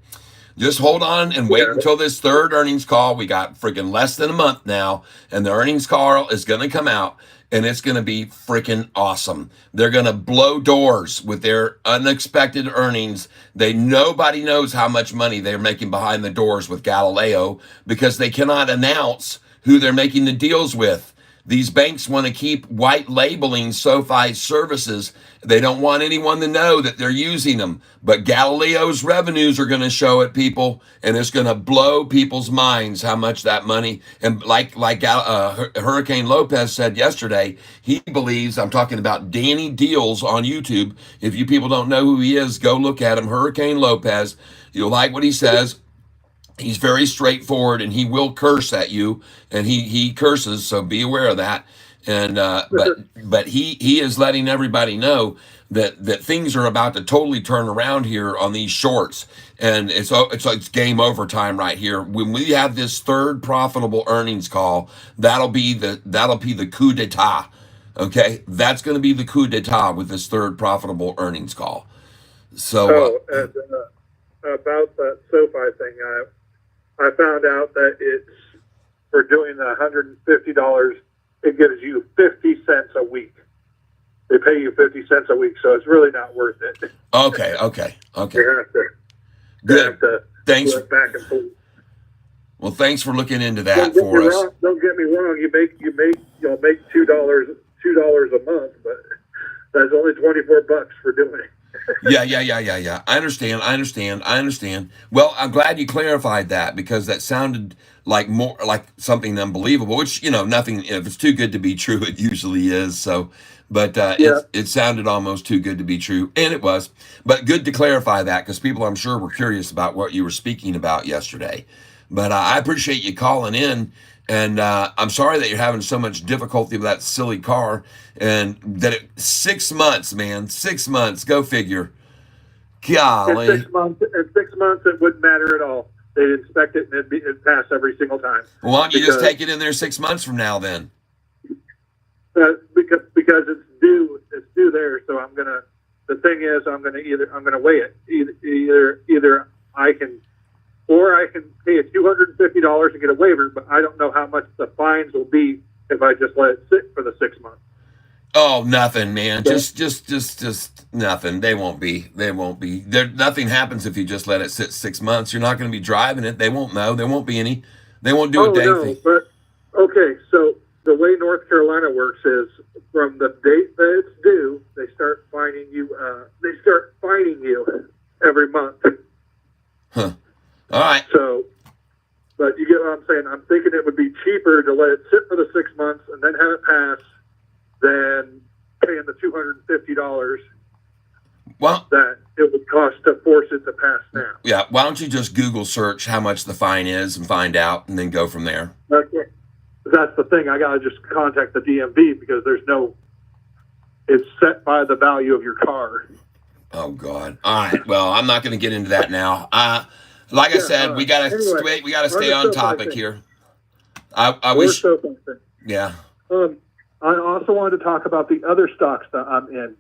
Just hold on and wait until this third earnings call. We got freaking less than a month now, and the earnings call is going to come out, and it's going to be freaking awesome. They're going to blow doors with their unexpected earnings. Nobody knows how much money they're making behind the doors with Galileo because they cannot announce who they're making the deals with. These banks want to keep white labeling SoFi's services. They don't want anyone to know that they're using them. But Galileo's revenues are going to show it, people, and it's going to blow people's minds how much that money. And like Hurricane Lopez said yesterday, he believes, I'm talking about Danny Deals on YouTube. If you people don't know who he is, go look at him. Hurricane Lopez. You'll like what he says. He's very straightforward, and he will curse at you, and he curses, so be aware of that. And but he is letting everybody know that things are about to totally turn around here on these shorts, and it's game over time right here. When we have this third profitable earnings call, that'll be the coup d'état. Okay, that's going to be the coup d'état with this third profitable earnings call. So about that SoFi thing, I found out that it's for doing the $150. It gives you 50 cents a week. They pay you 50 cents a week, so it's really not worth it. Okay. Good. Thanks. Back and forth. Well, thanks for looking into that for us. Don't get me wrong. You'll make $2 a month, but that's only $24 for doing it. Yeah. I understand. Well, I'm glad you clarified that because that sounded more like something unbelievable, which, nothing, if it's too good to be true, it usually is. So, but it sounded almost too good to be true, and it was. But good to clarify that because people, I'm sure, were curious about what you were speaking about yesterday. But I appreciate you calling in. And I'm sorry that you're having so much difficulty with that silly car, and that 6 months, man, 6 months. Go figure. Golly. In 6 months, it wouldn't matter at all. They'd inspect it and it'd pass every single time. Well, why don't you just take it in there 6 months from now then? Because it's due there. So the thing is, I'm gonna weigh it. Either I can pay a $250 and get a waiver, but I don't know how much the fines will be if I just let it sit for the 6 months. Oh, nothing, man. Just nothing. They won't be. Nothing happens if you just let it sit 6 months. You're not going to be driving it. They won't know. There won't be any. They won't do a dang thing. But okay, so the way North Carolina works is from the date that it's due, they start fining you. Every month. Huh. All right. So, but you get what I'm saying. I'm thinking it would be cheaper to let it sit for the 6 months and then have it pass than paying the $250 that it would cost to force it to pass now. Yeah. Why don't you just Google search how much the fine is and find out, and then go from there? That's the thing. I got to just contact the DMV because it's set by the value of your car. Oh God. All right. Well, I'm not going to get into that now. Like I said, we gotta stay on topic here. I wish. Yeah. I also wanted to talk about the other stocks that I'm in,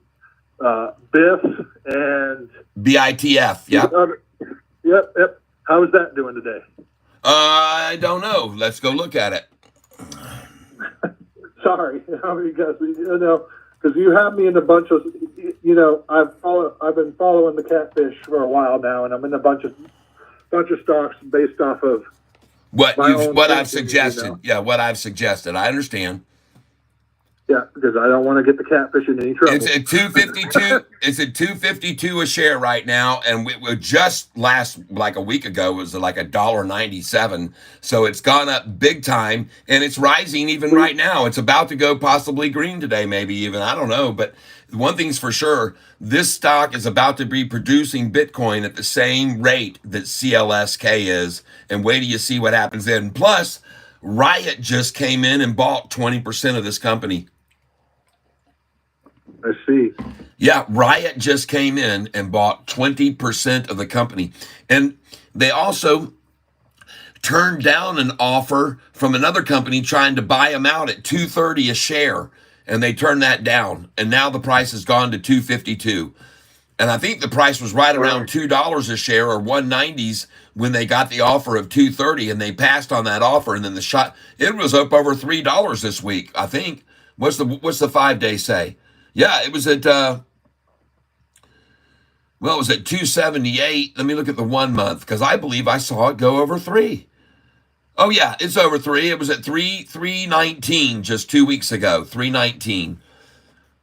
BIF and BITF. Yep. Yep. How is that doing today? I don't know. Let's go look at it. Sorry, because because you have me in a bunch of, I've been following the Catfish for a while now, and I'm in a bunch of stocks based off of what I've suggested. Yeah, what I've suggested. I understand. Yeah, because I don't want to get the Catfish in any trouble. It's at 252. It's at 252 a share right now, and we just like a week ago was like $1.97. So it's gone up big time, and it's rising even right now. It's about to go possibly green today, maybe even, I don't know. But one thing's for sure: this stock is about to be producing Bitcoin at the same rate that CLSK is, and wait till you see what happens then. Plus, Riot just came in and bought 20% of this company. I see. Yeah, Riot just came in and bought 20% of the company. And they also turned down an offer from another company trying to buy them out at $2.30 a share, and they turned that down. And now the price has gone to $2.52. And I think the price was right around $2 a share, or 190s, when they got the offer of $2.30, and they passed on that offer. And then it was up over $3 this week, I think. What's the 5 day say? Yeah, it was at it was at 278. Let me look at the 1 month, because I believe I saw it go over 3. Oh yeah, it's over 3. It was at 319 just 2 weeks ago, 319.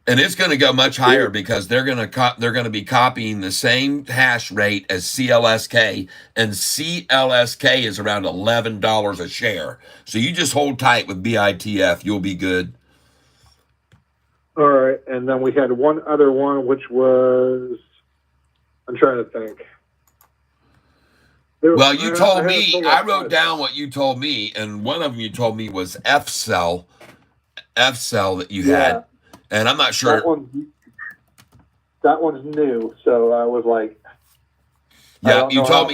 And it's going to go much higher, because they're going to be copying the same hash rate as CLSK, and CLSK is around $11 a share. So you just hold tight with BITF, you'll be good. All right, and then we had one other one, which was, I'm trying to think. Well, you told me, I wrote down what you told me, and one of them you told me was F-Cell that you had. And I'm not sure. That one's new, so I was like, yeah, you told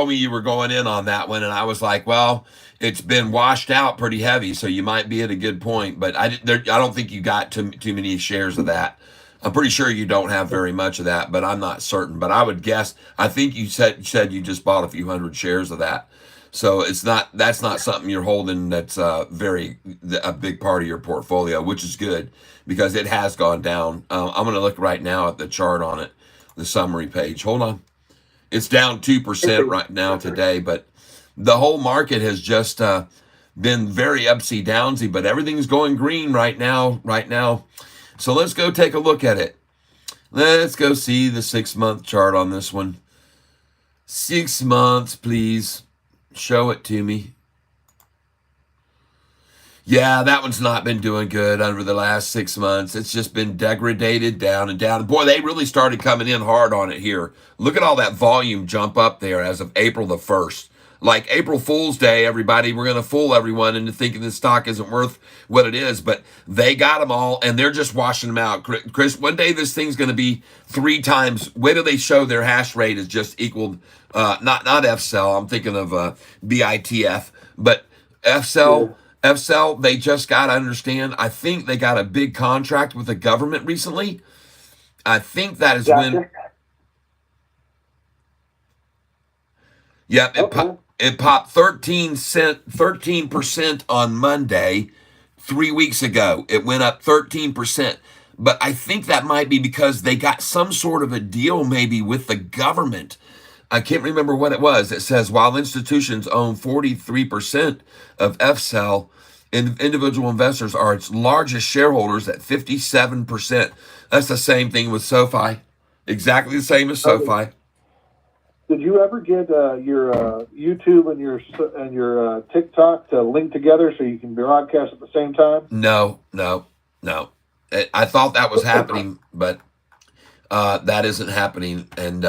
me you were going in on that one, and I was like, well, it's been washed out pretty heavy, so you might be at a good point. But I don't think you got too many shares of that. I'm pretty sure you don't have very much of that, but I'm not certain. But I would guess, I think you said you just bought a few hundred shares of that. So that's not something you're holding that's a big part of your portfolio, which is good, because it has gone down. I'm going to look right now at the chart on it, the summary page. Hold on. It's down 2% right now today, but the whole market has just been very upsy downsy, but everything's going green right now. So let's go take a look at it. Let's go see the 6-month chart on this one. 6 months, please. Show it to me. Yeah, that one's not been doing good over the last 6 months. It's just been degraded down and down. Boy, they really started coming in hard on it here. Look at all that volume jump up there as of April the 1st. Like April Fool's Day, everybody, we're going to fool everyone into thinking the stock isn't worth what it is. But they got them all, and they're just washing them out. Chris, one day this thing's going to be 3 times. Wait till they show their hash rate is just equaled. Not F-Cell. I'm thinking of BITF. But F-Cell, they just got to understand. I think they got a big contract with the government recently. I think that is when. Yep, it popped 13% on Monday 3 weeks ago. It went up 13%. But I think that might be because they got some sort of a deal maybe with the government. I can't remember what it was. It says while institutions own 43% of F-Cell, individual investors are its largest shareholders at 57%. That's the same thing with Sofi. Exactly the same as Sofi. Did you ever get your YouTube and your TikTok to link together so you can broadcast at the same time? No. I thought that was happening, but that isn't happening. And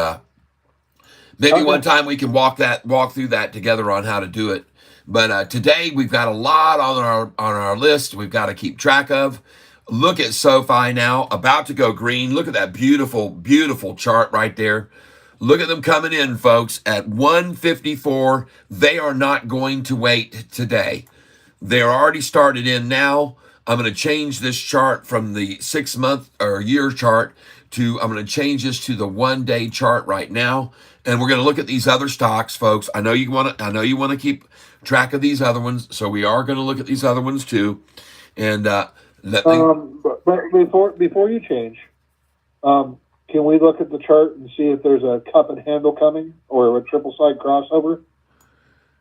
maybe one time we can walk through that together on how to do it. But today we've got a lot on our list we've got to keep track of. Look at Sofi now, about to go green. Look at that beautiful, beautiful chart right there. Look at them coming in, folks, at 154. They are not going to wait today. They're already started in now. I'm going to change this chart from the 6 month or year chart I'm going to change this to the 1 day chart right now. And we're going to look at these other stocks, folks. I know you want to keep track of these other ones. So we are going to look at these other ones too. And but before you change, can we look at the chart and see if there's a cup and handle coming or a triple side crossover?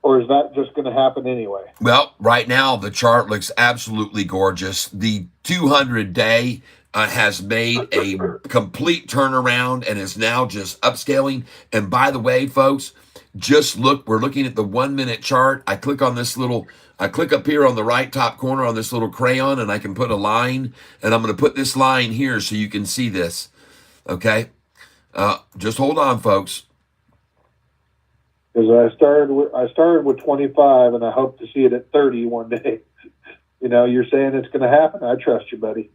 Or is that just going to happen anyway? Well, right now, the chart looks absolutely gorgeous. The 200-day has made a complete turnaround and is now just upscaling. And by the way, folks, just look, we're looking at the 1 minute chart. I click up here on the right top corner on this little crayon, and I can put a line. And I'm going to put this line here so you can see this. Okay, just hold on, folks. Because I started with 25, and I hope to see it at 30 one day. You're saying it's going to happen. I trust you, buddy.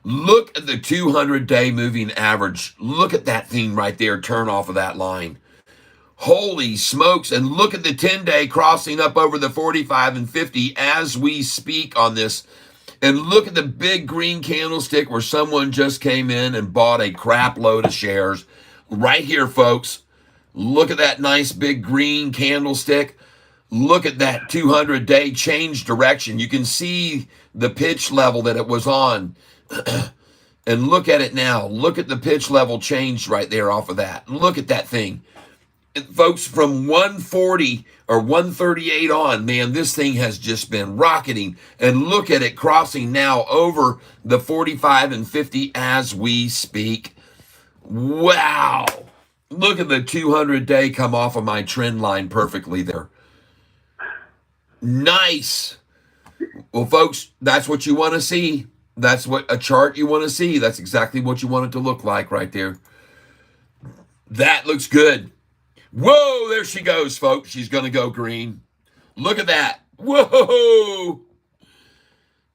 Look at the 200-day moving average. Look at that thing right there. Turn off of that line. Holy smokes. And look at the 10-day crossing up over the 45 and 50 as we speak on this. And look at the big green candlestick where someone just came in and bought a crap load of shares. Right here, folks. Look at that nice big green candlestick. Look at that 200-day change direction. You can see the pitch level that it was on. And look at it now. Look at the pitch level change right there off of that. Look at that thing. And folks, from 140 or 138 on, man, this thing has just been rocketing. And look at it crossing now over the 45 and 50 as we speak. Wow. Look at the 200-day come off of my trend line perfectly there. Nice. Well, folks, that's what you want to see. That's what a chart you want to see. That's exactly what you want it to look like right there. That looks good. Whoa, there she goes, folks. She's going to go green. Look at that. Whoa.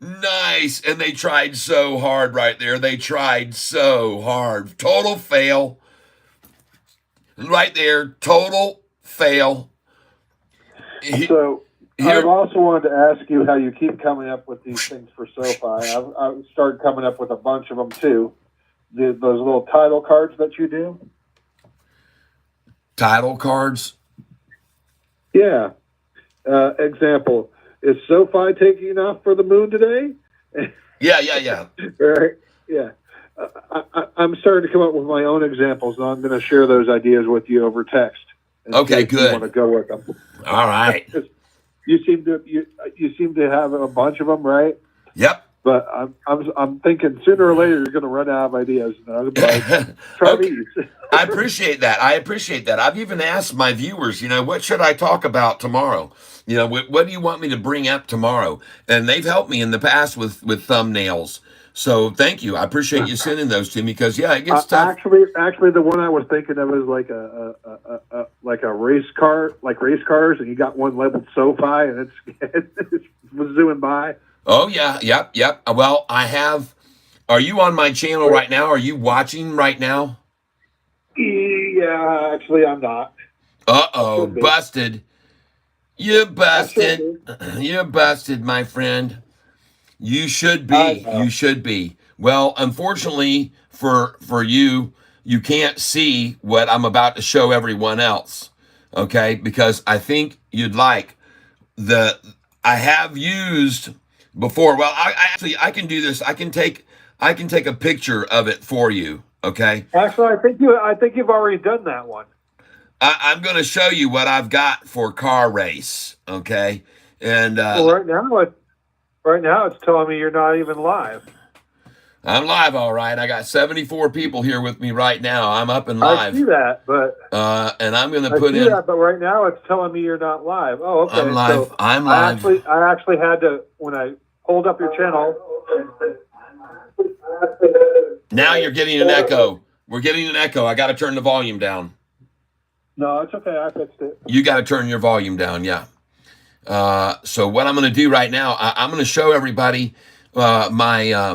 Nice. And they tried so hard right there. They tried so hard. Total fail. Right there. Total fail. So I've also wanted to ask you how you keep coming up with these things for SoFi. I've started coming up with a bunch of them too. Those little title cards that you do. Title cards? Yeah. Example, is SoFi taking off for the moon today? Yeah. Right? Yeah. I'm starting to come up with my own examples, and I'm going to share those ideas with you over text. Okay, good. You want to go with them? All right. You seem to have a bunch of them, right? Yep. But I'm thinking sooner or later you're going to run out of ideas. And I'm like, try these. I appreciate that. I've even asked my viewers, what should I talk about tomorrow? What do you want me to bring up tomorrow? And they've helped me in the past with thumbnails. So thank you. I appreciate you sending those to me because it gets tough. Actually, the one I was thinking of is like a race car, like race cars, and you got one labeled SoFi, and it's zooming by. Oh yeah, yep. Well, I have. Are you on my channel right now? Are you watching right now? Yeah, actually, I'm not. Uh-oh, busted. You busted. You busted, my friend. You should be. You should be. Well, unfortunately for you, you can't see what I'm about to show everyone else. Okay? Because I think you'd like I have used before. Well, I can do this. I can take a picture of it for you. Okay? Actually, I think you've already done that one. I'm going to show you what I've got for car race. Okay? And right now it's telling me you're not even live. I'm live, all right. I got 74 people here with me right now. I'm up and live. I see that, but and I'm going to put in. That, but right now it's telling me you're not live. Oh, okay. I'm live. So I'm live. I actually had to, when I pulled up your channel. Now you're getting an echo. We're getting an echo. I got to turn the volume down. No, it's okay. I fixed it. You got to turn your volume down. Yeah. So what I'm going to do right now, I'm going to show everybody my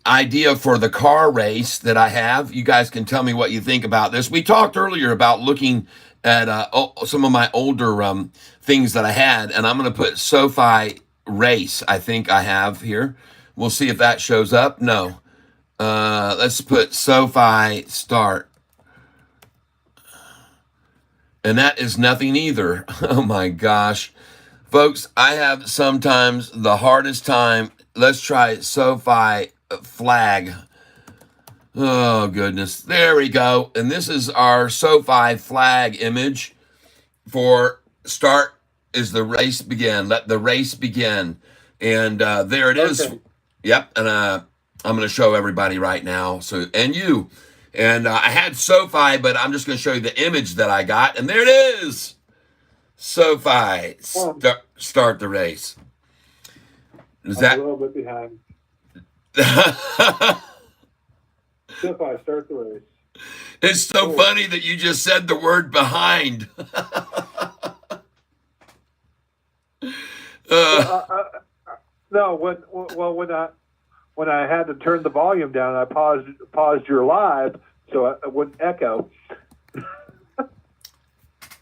idea for the car race that I have. You guys can tell me what you think about this. We talked earlier about looking at some of my older things that I had, and I'm going to put SoFi race. I think I have here. We'll see if that shows up. No. Let's put SoFi start. And that is nothing either. Oh my gosh. Folks, I have sometimes the hardest time. Let's try SoFi flag. Oh goodness. There we go. And this is our SoFi flag image for start is the race begin. Let the race begin. And there it is. Yep. And I'm going to show everybody right now. So, and you. And I had SoFi, but I'm just going to show you the image that I got. And there it is. SoFi, start the race. Is that a little bit behind? SoFi, start the race. It's so funny that you just said the word behind. No, when I had to turn the volume down, I paused your live so it wouldn't echo.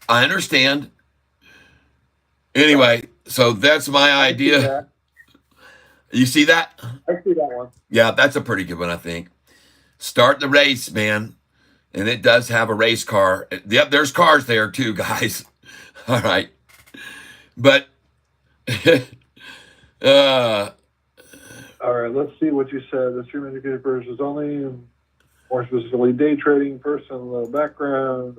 I understand. Anyway, so that's my idea. You see that? I see that one. Yeah, that's a pretty good one, I think. Start the race, man. And it does have a race car. Yep, there's cars there too, guys. All right. But All right, let's see what you said. The stream indicated purchases only, more specifically, day trading, personal background.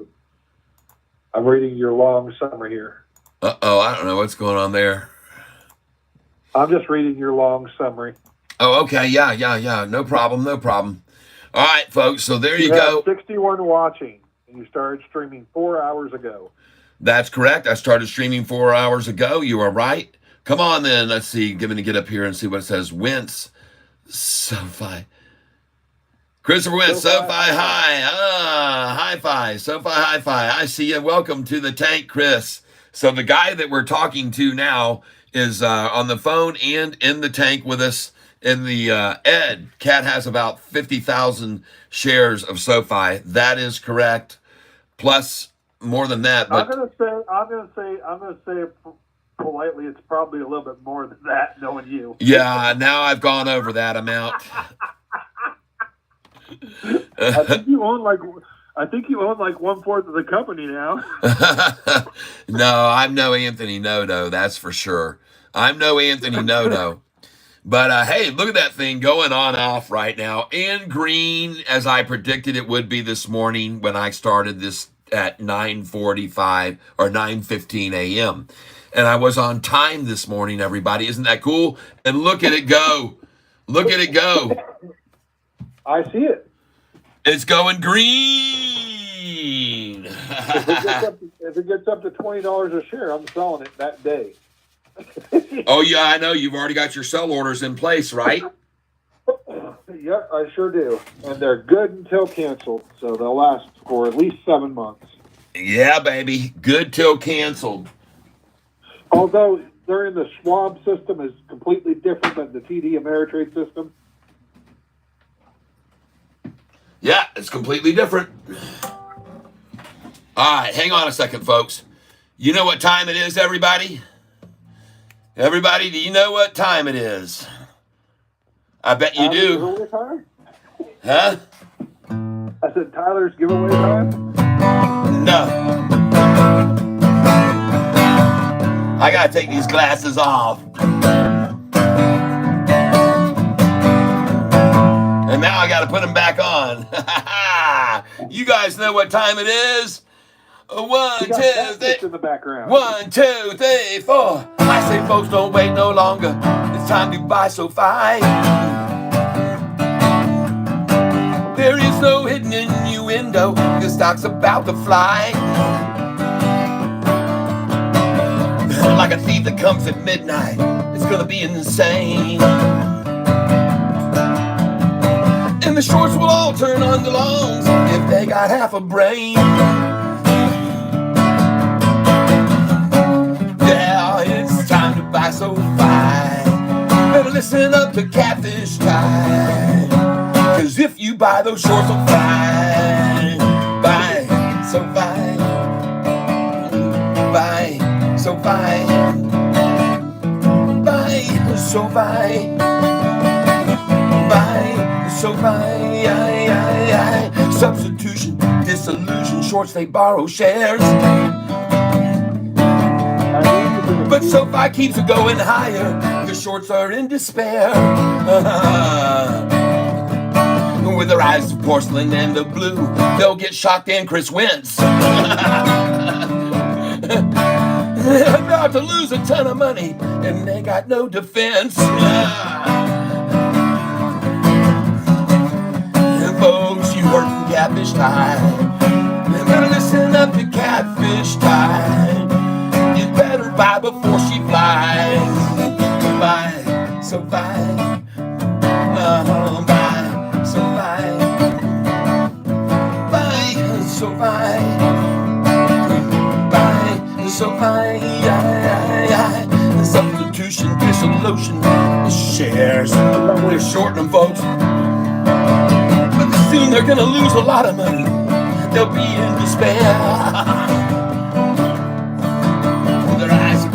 I'm reading your long summary here. I don't know what's going on there. I'm just reading your long summary. Oh, okay. Yeah. No problem. All right, folks. So there you go. 61 watching, and you started streaming 4 hours ago. That's correct. I started streaming 4 hours ago. You are right. Come on, then. Let's see. Give me to get up here and see what it says. Wince. Sofi. Christopher Wentz, Sofi, hi. Hi-fi. Sofi, hi-fi. I see you. Welcome to the tank, Chris. So the guy that we're talking to now is on the phone and in the tank with us. In the Ed, Cat has about 50,000 shares of Sofi. That is correct. Plus more than that. But I'm gonna say politely, it's probably a little bit more than that, knowing you. yeah, now I've gone over that amount. I think you own like 1/4 of the company now. No, I'm no Anthony Noto, that's for sure. I'm no Anthony Noto. But hey, look at that thing going on off right now. And green, as I predicted it would be this morning when I started this at 9:45 or 9:15 a.m. And I was on time this morning, everybody. Isn't that cool? And look at it go. Look at it go. I see it. It's going green. If it gets up to $20 a share, I'm selling it that day. Oh, yeah, I know. You've already got your sell orders in place, right? Yep, I sure do. And they're good until canceled, so they'll last for at least 7 months. Yeah, baby. Good till canceled. Although they're in the Schwab system is completely different than the TD Ameritrade system. Yeah, it's completely different. All right, hang on a second, folks. You know what time it is, everybody? Everybody, do you know what time it is? I bet you do. Giveaway time? Huh? I said Tyler's giveaway time? No. I gotta take these glasses off. And now I gotta put them back on. You guys know what time it is? 1, 2, 3. In the background. 1, 2, 3, 4. I say, folks, don't wait no longer. It's time to buy Sofi. There is no hidden innuendo. The stock's about to fly. Like a thief that comes at midnight. It's gonna be insane. And the shorts will all turn on the longs if they got half a brain. Yeah, it's time to buy Sofi. Better listen up to Catfish time. Cause if you buy those shorts, will fly. Buy Sofi. Buy Sofi. Buy Sofi. Buy Sofi. Substitution, disillusion, shorts they borrow shares. But Sofi keeps it going higher. The shorts are in despair. With their eyes of porcelain and the blue, they'll get shocked and Chris Wentz. They're about to lose a ton of money and they got no defense. Folks, you work in Catfish time. You better listen up to Catfish time. You better buy before she flies. Buy Sofi. Buy Sofi. Buy Sofi. Buy Sofi. Substitution, dissolution, shares. They're shorting them, folks. Soon they're gonna lose a lot of money. They'll be in despair.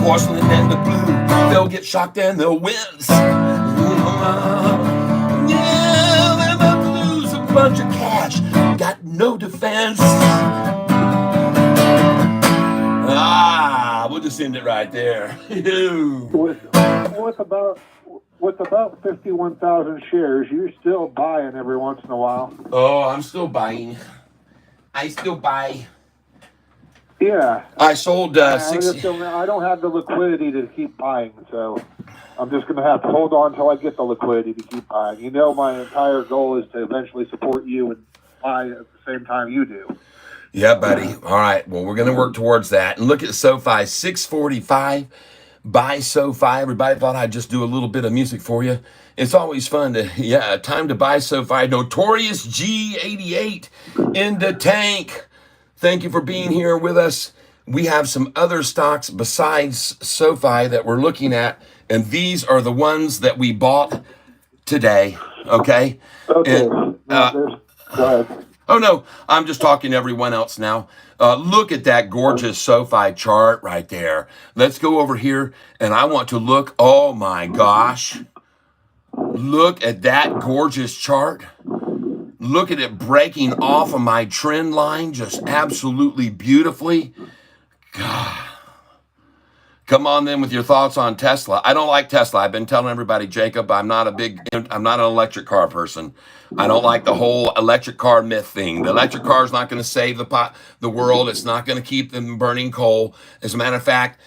porcelain and the blue. They'll get shocked and they'll wince. Yeah, they're the blues, a bunch of cash, got no defense. We'll just end it right there. with about 51,000 shares, you're still buying every once in a while. Oh, I'm still buying. I still buy. Yeah. I sold 60. I don't have the liquidity to keep buying, so I'm just going to have to hold on until I get the liquidity to keep buying. You know, my entire goal is to eventually support you and buy at the same time you do. Yeah, buddy. All right. Well, we're going to work towards that. And look at SoFi, 645. Buy SoFi. Everybody thought I'd just do a little bit of music for you. It's always fun to, time to buy SoFi. Notorious G88 in the tank. Thank you for being here with us. We have some other stocks besides SoFi that we're looking at, and these are the ones that we bought today. Okay? Okay. And, Go ahead. oh, no, I'm just talking to everyone else now. Look at that gorgeous SoFi chart right there. Let's go over here, and I want to look. Oh, my gosh. Look at that gorgeous chart. Look at it breaking off of my trend line just absolutely beautifully. God. Come on then with your thoughts on Tesla. I don't like Tesla. I've been telling everybody, Jacob, I'm not an electric car person. I don't like the whole electric car myth thing. The electric car is not going to save the world. It's not going to keep them burning coal. As a matter of fact,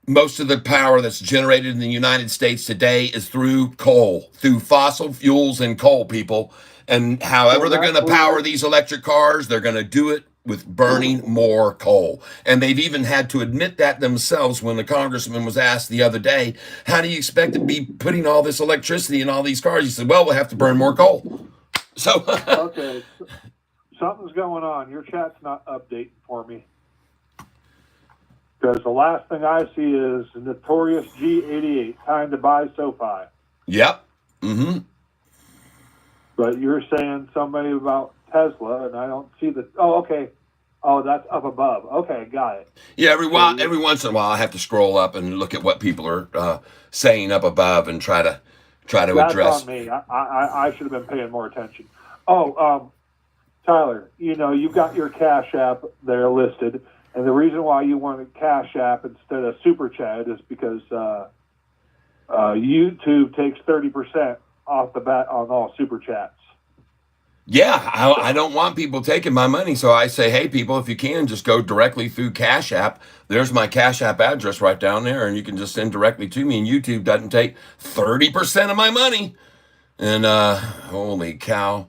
most of the power that's generated in the United States today is through coal, through fossil fuels and coal, people. And however they're going to power these electric cars, they're going to do it with burning more coal. And they've even had to admit that themselves when the congressman was asked the other day, how do you expect to be putting all this electricity in all these cars? He said, well, we'll have to burn more coal. So okay, something's going on. Your chat's not updating for me. Because the last thing I see is Notorious G88, time to buy SoFi. Yep. Mm-hmm. But you're saying somebody about Tesla, and I don't see the. Oh, okay. Oh, that's up above. Okay, got it. Yeah, every once in a while, I have to scroll up and look at what people are saying up above and try to That's address. on me. I should have been paying more attention. Oh, Tyler, you've got your Cash App there listed, and the reason why you wanted Cash App instead of Super Chat is because YouTube takes 30% off the bat on all Super Chats. Yeah, I don't want people taking my money, so I say, hey, people, if you can, just go directly through Cash App. There's my Cash App address right down there, and you can just send directly to me, and YouTube doesn't take 30% of my money. And holy cow.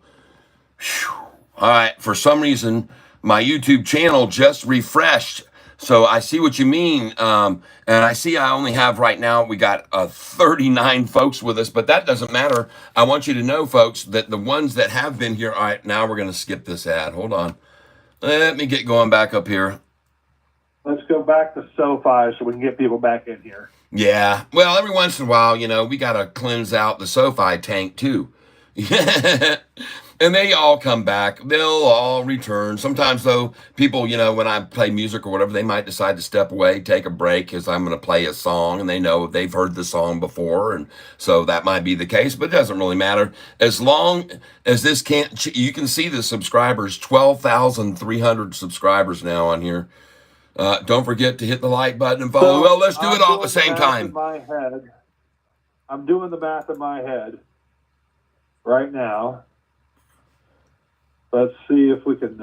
Whew. All right, for some reason, my YouTube channel just refreshed. So I see what you mean. And I see I only have right now, we got 39 folks with us, but that doesn't matter. I want you to know, folks, that the ones that have been here, all right, now we're going to skip this ad. Hold on. Let me get going back up here. Let's go back to SoFi so we can get people back in here. Yeah. Well, every once in a while, we got to cleanse out the SoFi tank too. And they all come back. They'll all return. Sometimes, though, people, when I play music or whatever, they might decide to step away, take a break, because I'm going to play a song, and they know they've heard the song before, and so that might be the case, but it doesn't really matter. As long as this you can see the subscribers, 12,300 subscribers now on here. Don't forget to hit the like button and follow. So well, let's do it all at the same time. I'm doing the math in my head right now. Let's see if we can.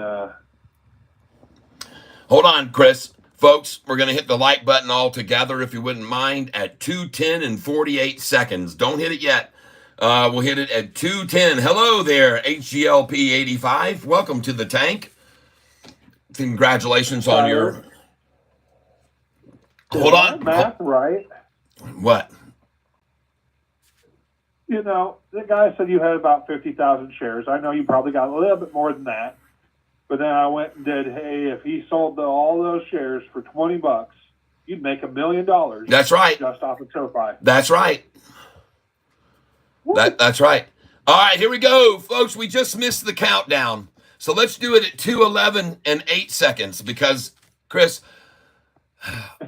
Hold on, Chris. Folks, we're going to hit the like button all together, if you wouldn't mind, at 2:10 and 48 seconds. Don't hit it yet. We'll hit it at 2:10. Hello there, HGLP85. Welcome to the tank. Congratulations on your... Hold on. Math right. What? The guy said you had about 50,000 shares. I know you probably got a little bit more than that. But then I went and did, hey, if he sold all those shares for $20, you'd make $1 million. That's right. Just off of SoFi. That's right. That's right. All right, here we go, folks. We just missed the countdown. So let's do it at 2:11 and 8 seconds because, Chris,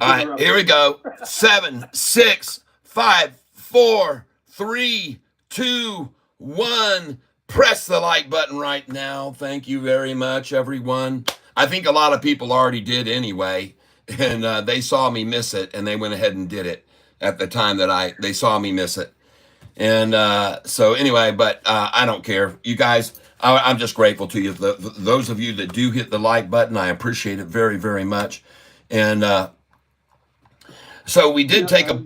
All right, here we go. 7, 6, 5, 4, 3, 2, 1. Press the like button right now. Thank you very much, everyone. I think a lot of people already did anyway, and they saw me miss it, and they went ahead and did it at the time that they saw me miss it. And so anyway, but I don't care. You guys, I'm just grateful to you. Those of you that do hit the like button, I appreciate it very, very much. And so we did take a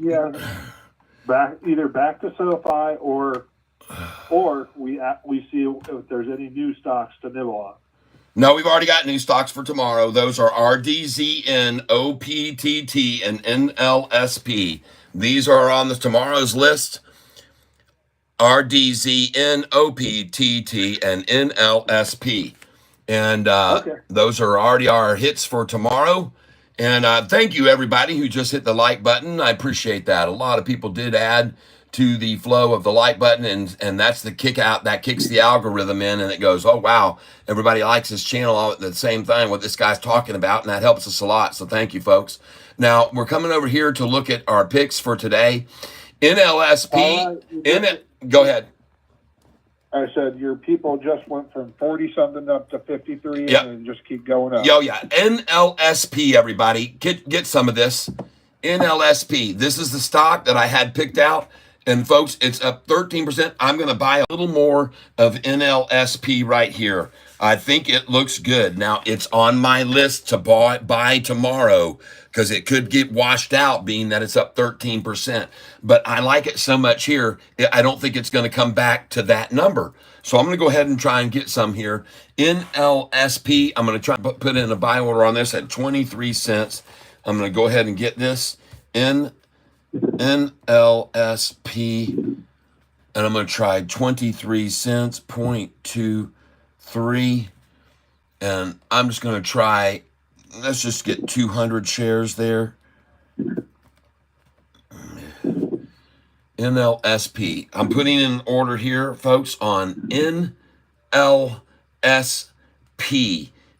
either back to Sofi or we see if there's any new stocks to nibble on. No, we've already got new stocks for tomorrow. Those are RDZN, OPTT, and NLSP. These are on tomorrow's list. RDZN, OPTT, and NLSP. And those are already our hits for tomorrow. And thank you, everybody who just hit the like button. I appreciate that. A lot of people did add to the flow of the like button, and that's the kick out that kicks the algorithm in, and it goes, oh wow, everybody likes this channel all at the same time, what this guy's talking about, and that helps us a lot. So thank you, folks. Now we're coming over here to look at our picks for today. NLSP. Go ahead. I said your people just went from 40 something up to 53, yep. And just keep going up. Yo, yeah. NLSP, everybody, get some of this. NLSP. This is the stock that I had picked out. And folks, it's up 13%. I'm going to buy a little more of NLSP right here. I think it looks good. Now, it's on my list to buy tomorrow because it could get washed out being that it's up 13%. But I like it so much here, I don't think it's going to come back to that number. So I'm going to go ahead and try and get some here. NLSP, I'm going to try to put in a buy order on this at 23 cents. I'm going to go ahead and get this NLSP, and I'm going to try 23 cents, 0.23, and I'm just going to try, let's just get 200 shares there. NLSP. I'm putting in an order here, folks, on NLSP,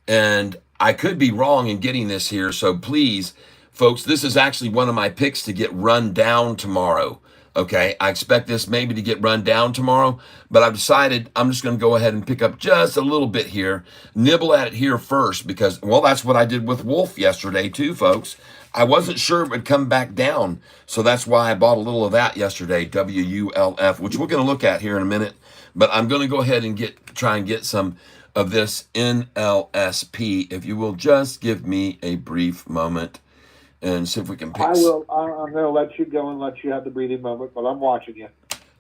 and I could be wrong in getting this here, so please, folks, this is actually one of my picks to get run down tomorrow. Okay, I expect this maybe to get run down tomorrow, but I've decided I'm just going to go ahead and pick up just a little bit here, nibble at it here first, because, well, that's what I did with Wolf yesterday too, folks. I wasn't sure it would come back down, so that's why I bought a little of that yesterday, WULF, which we're going to look at here in a minute, but I'm going to go ahead and try and get some of this NLSP. If you will just give me a brief moment and see if we can pick. I will. I'm going to let you go and let you have the breathing moment, but I'm watching you.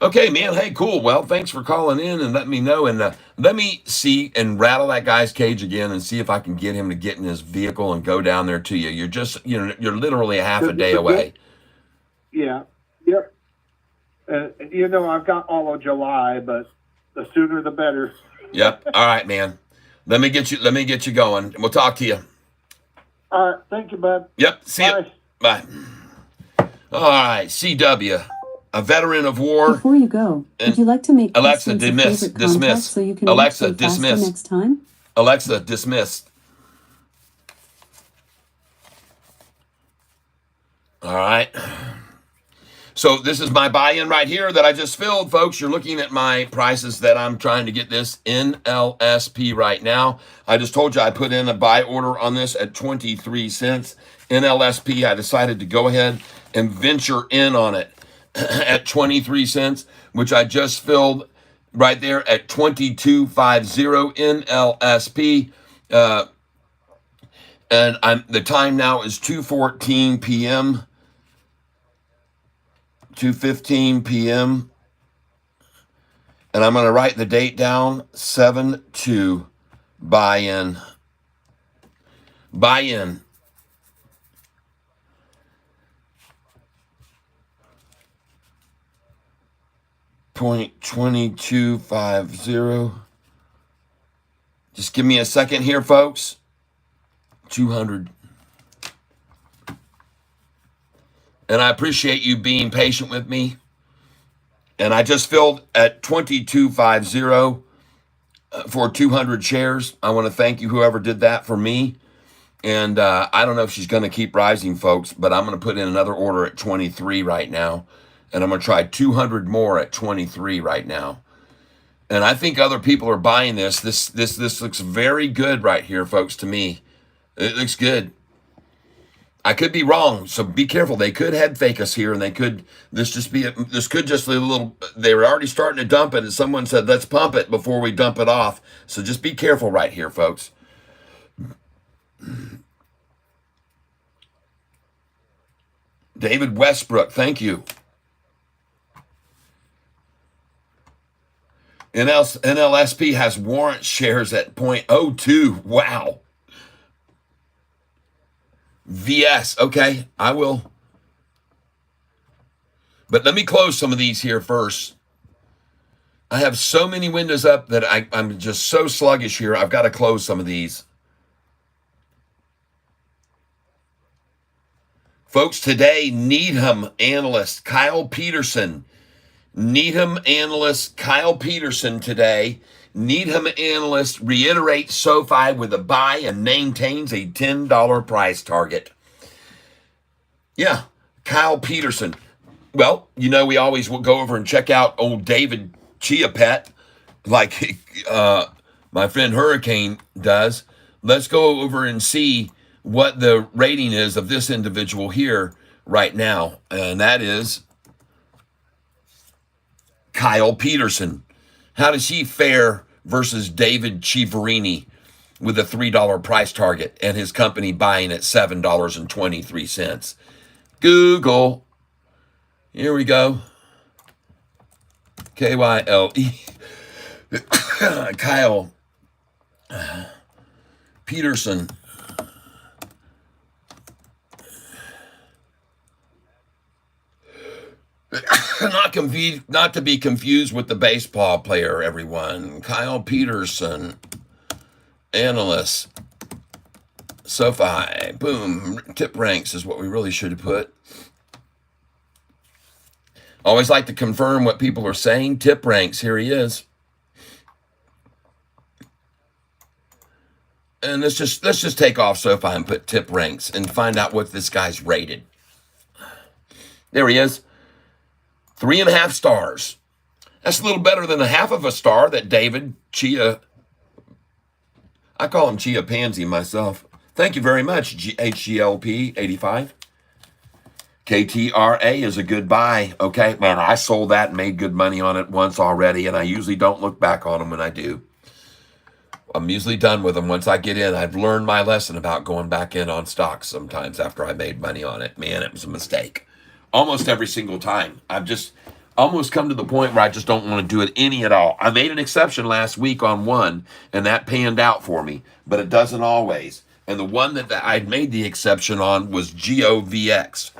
Okay, man. Hey, cool. Well, thanks for calling in and letting me know. And let me see and rattle that guy's cage again and see if I can get him to get in his vehicle and go down there to you. You're just, you're literally a half a day away. Yeah. Yep. I've got all of July, but the sooner the better. Yep. All right, man. Let me get you going. We'll talk to you. All right. Thank you, bud. Yep. See you. Bye. All right. CW, a veteran of war. Before you go, would you like to make Alexa dismiss. So you can Alexa dismiss. Next time? Alexa dismissed. All right. So this is my buy-in right here that I just filled, folks. You're looking at my prices that I'm trying to get this NLSP right now. I just told you I put in a buy order on this at 23 cents. NLSP, I decided to go ahead and venture in on it at 23 cents, which I just filled right there at 22.50 NLSP. And the time now is 2:14 p.m. 2:15 p.m. And I'm going to write the date down, 7/2, buy-in. Buy-in. .2250. Just give me a second here, folks. 200. And I appreciate you being patient with me. And I just filled at 22.50 for 200 shares. I want to thank you, whoever did that for me. And I don't know if she's going to keep rising, folks, but I'm going to put in another order at 23 right now. And I'm going to try 200 more at 23 right now. And I think other people are buying this. This looks very good right here, folks, to me. It looks good. I could be wrong, so be careful. They could head fake us here, and this could just be a little. They were already starting to dump it, and someone said, "Let's pump it before we dump it off." So just be careful right here, folks. David Westbrook, thank you. NLSP has warrant shares at 0.02. Wow. VS, okay, I will. But let me close some of these here first. I have so many windows up that I'm just so sluggish here. I've got to close some of these. Folks, today, Needham analyst Kyle Peterson. Needham analyst Kyle Peterson today. Needham analyst reiterates SoFi with a buy and maintains a $10 price target. Yeah, Kyle Peterson. Well, you know, we always will go over and check out old David Chiapet, like my friend Hurricane does. Let's go over and see what the rating is of this individual here right now. And that is Kyle Peterson. How does he fare versus David Chiaverini with a $3 price target and his company buying at $7.23? Google. Here we go. KYLE. Kyle Peterson. Not to be confused with the baseball player, everyone. Kyle Peterson, analyst, SoFi, boom, tip ranks is what we really should have put. Always like to confirm what people are saying. Tip ranks, here he is. And let's just take off SoFi and put tip ranks and find out what this guy's rated. There he is. 3.5 stars. That's a little better than a half of a star that David Chia, I call him Chia Pansy myself. Thank you very much, HGLP 85. KTRA is a good buy. Okay, man, I sold that and made good money on it once already, and I usually don't look back on them when I do. I'm usually done with them once I get in. I've learned my lesson about going back in on stocks sometimes after I made money on it. Man, it was a mistake. Almost every single time. I've just almost come to the point where I just don't want to do it any at all. I made an exception last week on one, and that panned out for me, but it doesn't always. And the one that I'd made the exception on was GOVX.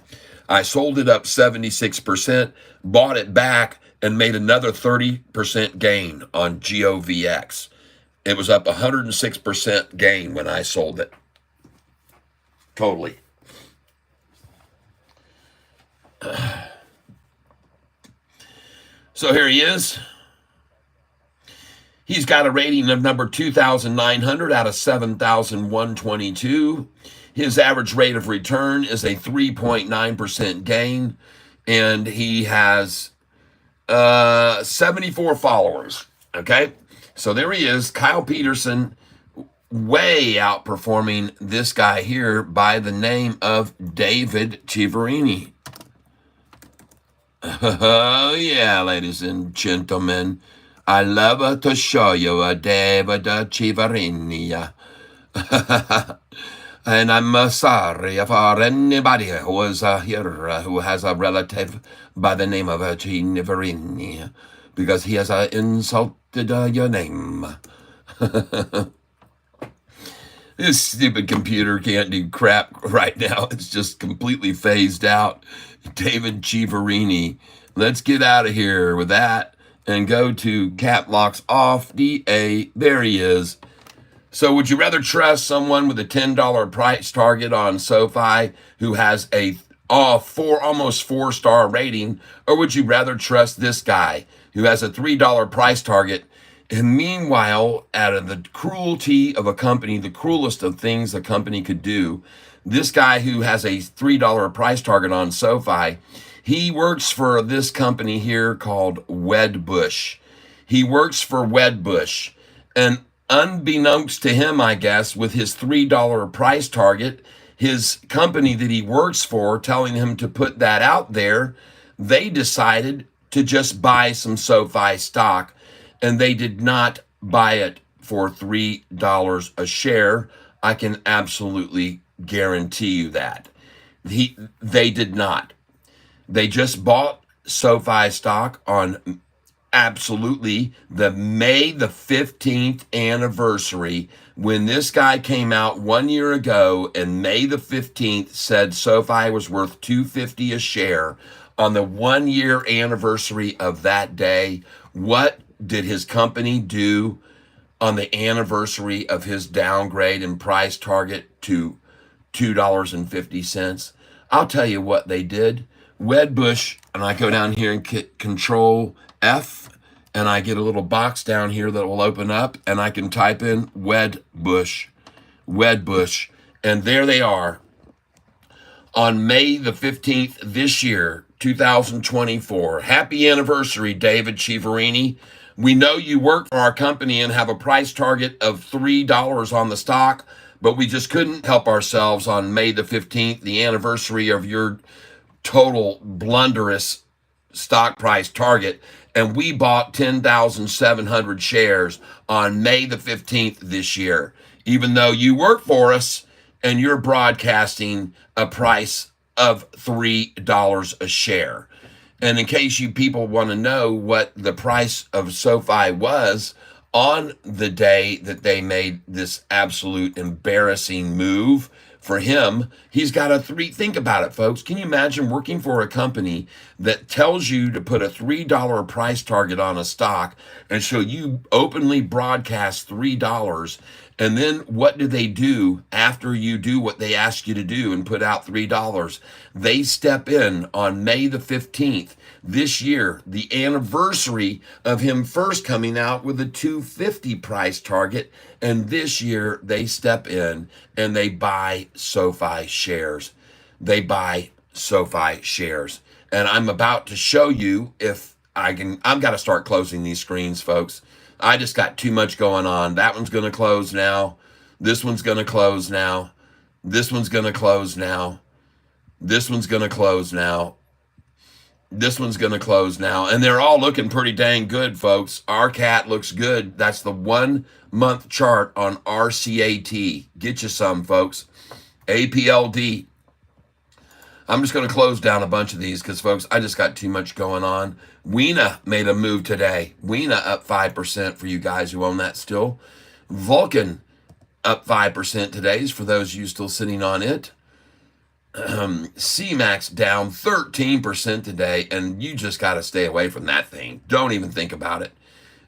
I sold it up 76%, bought it back, and made another 30% gain on GOVX. It was up 106% gain when I sold it. Totally. So here he is. He's got a rating of number 2,900 out of 7,122. His average rate of return is a 3.9% gain, and he has 74 followers. Okay, so there he is, Kyle Peterson, way outperforming this guy here by the name of David Chiaverini. Oh, yeah, ladies and gentlemen. I love to show you a David Chiaverini. And I'm sorry for anybody who is here who has a relative by the name of Chiaverini, because he has insulted your name. This stupid computer can't do crap right now. It's just completely phased out. David Chiaverini. Let's get out of here with that and go to cap locks off DA. There he is. So would you rather trust someone with a $10 price target on SoFi who has a almost 4-star rating, or would you rather trust this guy who has a $3 price target And meanwhile, out of the cruelty of a company, the cruelest of things a company could do, this guy who has a $3 price target on SoFi, he works for this company here called Wedbush. He works for Wedbush. And unbeknownst to him, I guess, with his $3 price target, his company that he works for telling him to put that out there, they decided to just buy some SoFi stock, and they did not buy it for $3 a share. I can absolutely guarantee you that. They did not. They just bought SoFi stock on absolutely the May the 15th anniversary, when this guy came out 1 year ago and May the 15th said SoFi was worth $2.50 a share. On the 1 year anniversary of that day, what did his company do on the anniversary of his downgrade and price target to $2.50? I'll tell you what they did. Wedbush, and I go down here and Control F, and I get a little box down here that will open up, and I can type in Wedbush, and there they are. On May the 15th this year, 2024. Happy anniversary, David Chiaverini. We know you work for our company and have a price target of $3 on the stock, but we just couldn't help ourselves on May the 15th, the anniversary of your total blunderous stock price target, and we bought 10,700 shares on May the 15th this year, even though you work for us and you're broadcasting a price of $3 a share. And in case you people want to know what the price of SoFi was on the day that they made this absolute embarrassing move for him, he's got a think about it, folks. Can you imagine working for a company that tells you to put a $3 price target on a stock, and so you openly broadcast $3, and then what do they do after you do what they ask you to do and put out $3? They step in on May the 15th this year, the anniversary of him first coming out with a $2.50 price target, and this year they step in and they buy SoFi shares. They buy SoFi shares. And I'm about to show you if I can. I've got to start closing these screens, folks. I just got too much going on. That one's going to close now. This one's going to close now. This one's going to close now. This one's going to close now. This one's going to close now. And they're all looking pretty dang good, folks. Our cat looks good. That's the 1 month chart on RCAT. Get you some, folks. APLD. I'm just going to close down a bunch of these because, folks, I just got too much going on. Weena made a move today. Weena up 5% for you guys who own that still. Vulcan up 5% today for those of you still sitting on it. CMAX down 13% today, and you just got to stay away from that thing. Don't even think about it.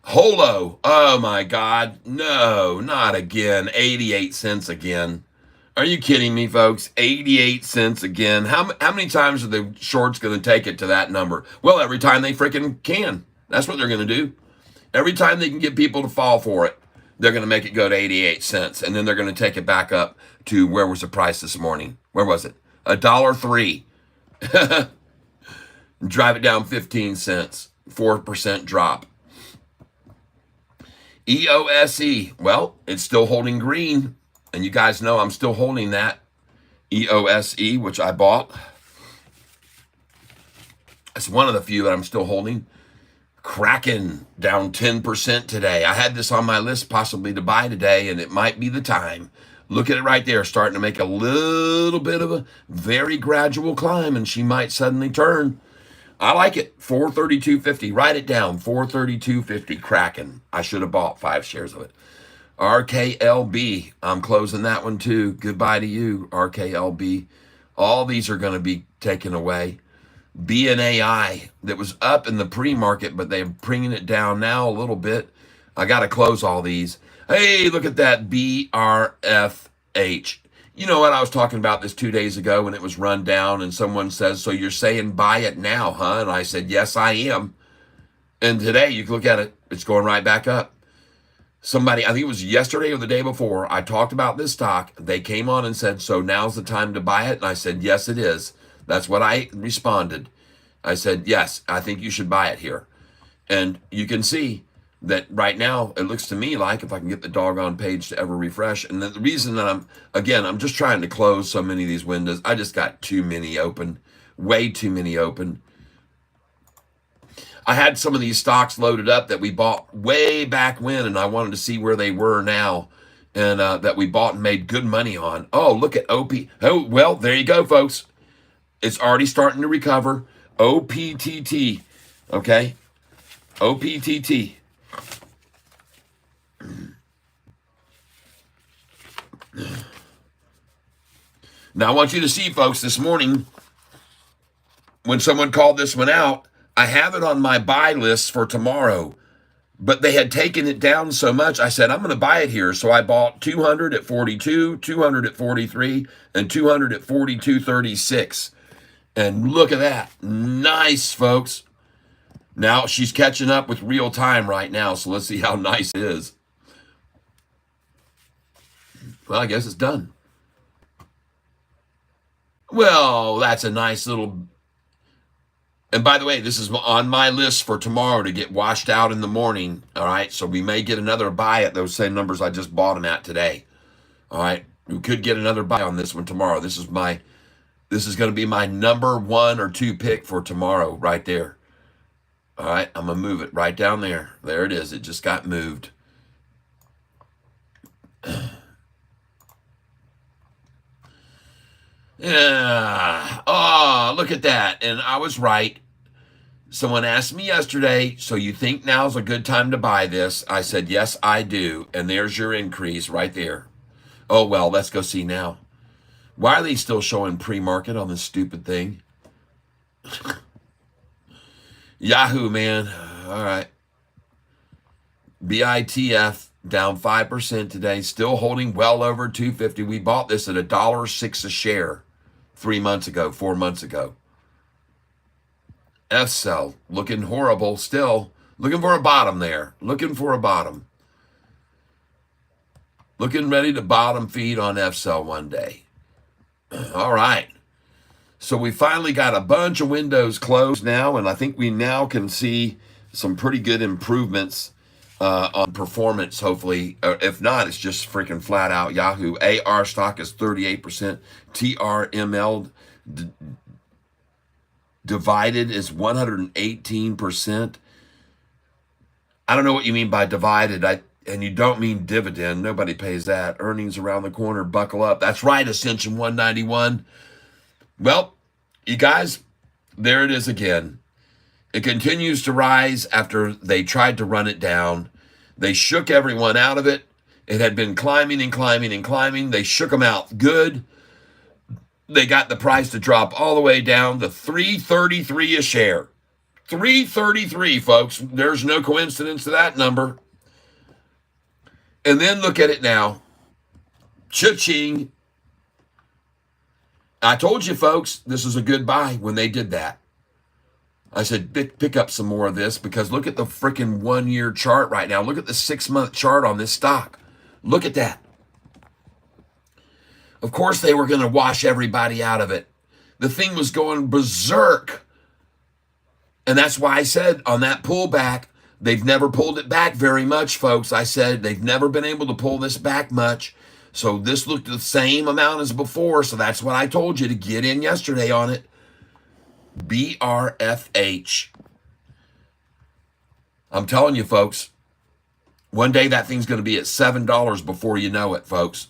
Holo, oh my God, no, not again. 88 cents again. Are you kidding me, folks? 88 cents again. How many times are the shorts going to take it to that number? Well, every time they freaking can. That's what they're going to do. Every time they can get people to fall for it, they're going to make it go to 88 cents, and then they're going to take it back up to where was the price this morning? Where was it? $1.03. Drive it down 15 cents. 4% drop. EOSE, well, it's still holding green. And you guys know I'm still holding that EOSE, which I bought. It's one of the few that I'm still holding. Kraken down 10% today. I had this on my list possibly to buy today, and it might be the time. Look at it right there, starting to make a little bit of a very gradual climb, and she might suddenly turn. I like it. 432.50. Write it down. 432.50 Kraken. I should have bought 5 shares of it. RKLB. I'm closing that one too. Goodbye to you, RKLB. All these are going to be taken away. BNAI that was up in the pre-market, but they're bringing it down now a little bit. I got to close all these. Hey, look at that BRFH. You know what? I was talking about this 2 days ago when it was run down, and someone says, so you're saying buy it now, huh? And I said, yes, I am. And today, you can look at it. It's going right back up. Somebody, I think it was yesterday or the day before, I talked about this stock. They came on and said, so now's the time to buy it. And I said, yes, it is. That's what I responded. I said, yes, I think you should buy it here. And you can see that right now, it looks to me like, if I can get the doggone page to ever refresh. And the reason that I'm just trying to close so many of these windows. I just got too many open, way too many open. I had some of these stocks loaded up that we bought way back when, and I wanted to see where they were now, and that we bought and made good money on. Oh, look at OP. Oh, well, there you go, folks. It's already starting to recover. OPTT, okay? OPTT. Now, I want you to see, folks, this morning, when someone called this one out, I have it on my buy list for tomorrow, but they had taken it down so much, I said, I'm going to buy it here. So I bought 200 at 42, 200 at 43, and 200 at 42.36. And look at that. Nice, folks. Now she's catching up with real time right now, so let's see how nice it is. Well, I guess it's done. Well, that's a nice little... And by the way, this is on my list for tomorrow to get washed out in the morning. All right. So we may get another buy at those same numbers I just bought them at today. All right. We could get another buy on this one tomorrow. This is going to be my number 1 or 2 pick for tomorrow right there. All right. I'm going to move it right down there. There it is. It just got moved. Yeah. Oh, look at that. And I was right. Someone asked me yesterday, so you think now's a good time to buy this? I said, yes, I do. And there's your increase right there. Oh, well, let's go see now. Why are they still showing pre-market on this stupid thing? Yahoo, man. All right. BITF down 5% today, still holding well over 250. We bought this at $1.06 a share 3 months ago, 4 months ago. F-Cell looking horrible still. Looking for a bottom there. Looking for a bottom. Looking ready to bottom feed on F-Cell one day. All right. So we finally got a bunch of windows closed now, and I think we now can see some pretty good improvements on performance, hopefully. If not, it's just freaking flat out Yahoo. AR stock is 38%. TRML divided is 118%. I don't know what you mean by divided. And you don't mean dividend. Nobody pays that. Earnings around the corner. Buckle up. That's right, Ascension 191. Well, you guys, there it is again. It continues to rise after they tried to run it down. They shook everyone out of it. It had been climbing and climbing and climbing. They shook them out good. They got the price to drop all the way down to $3.33 a share. $3.33, folks. There's no coincidence to that number. And then look at it now. Cha-ching. I told you, folks, this is a good buy when they did that. I said, pick up some more of this, because look at the freaking 1 year chart right now. Look at the 6 month chart on this stock. Look at that. Of course, they were going to wash everybody out of it. The thing was going berserk. And that's why I said on that pullback, they've never pulled it back very much, folks. I said they've never been able to pull this back much. So this looked the same amount as before. So that's what I told you to get in yesterday on it. BRFH. I'm telling you, folks, one day that thing's going to be at $7 before you know it, folks.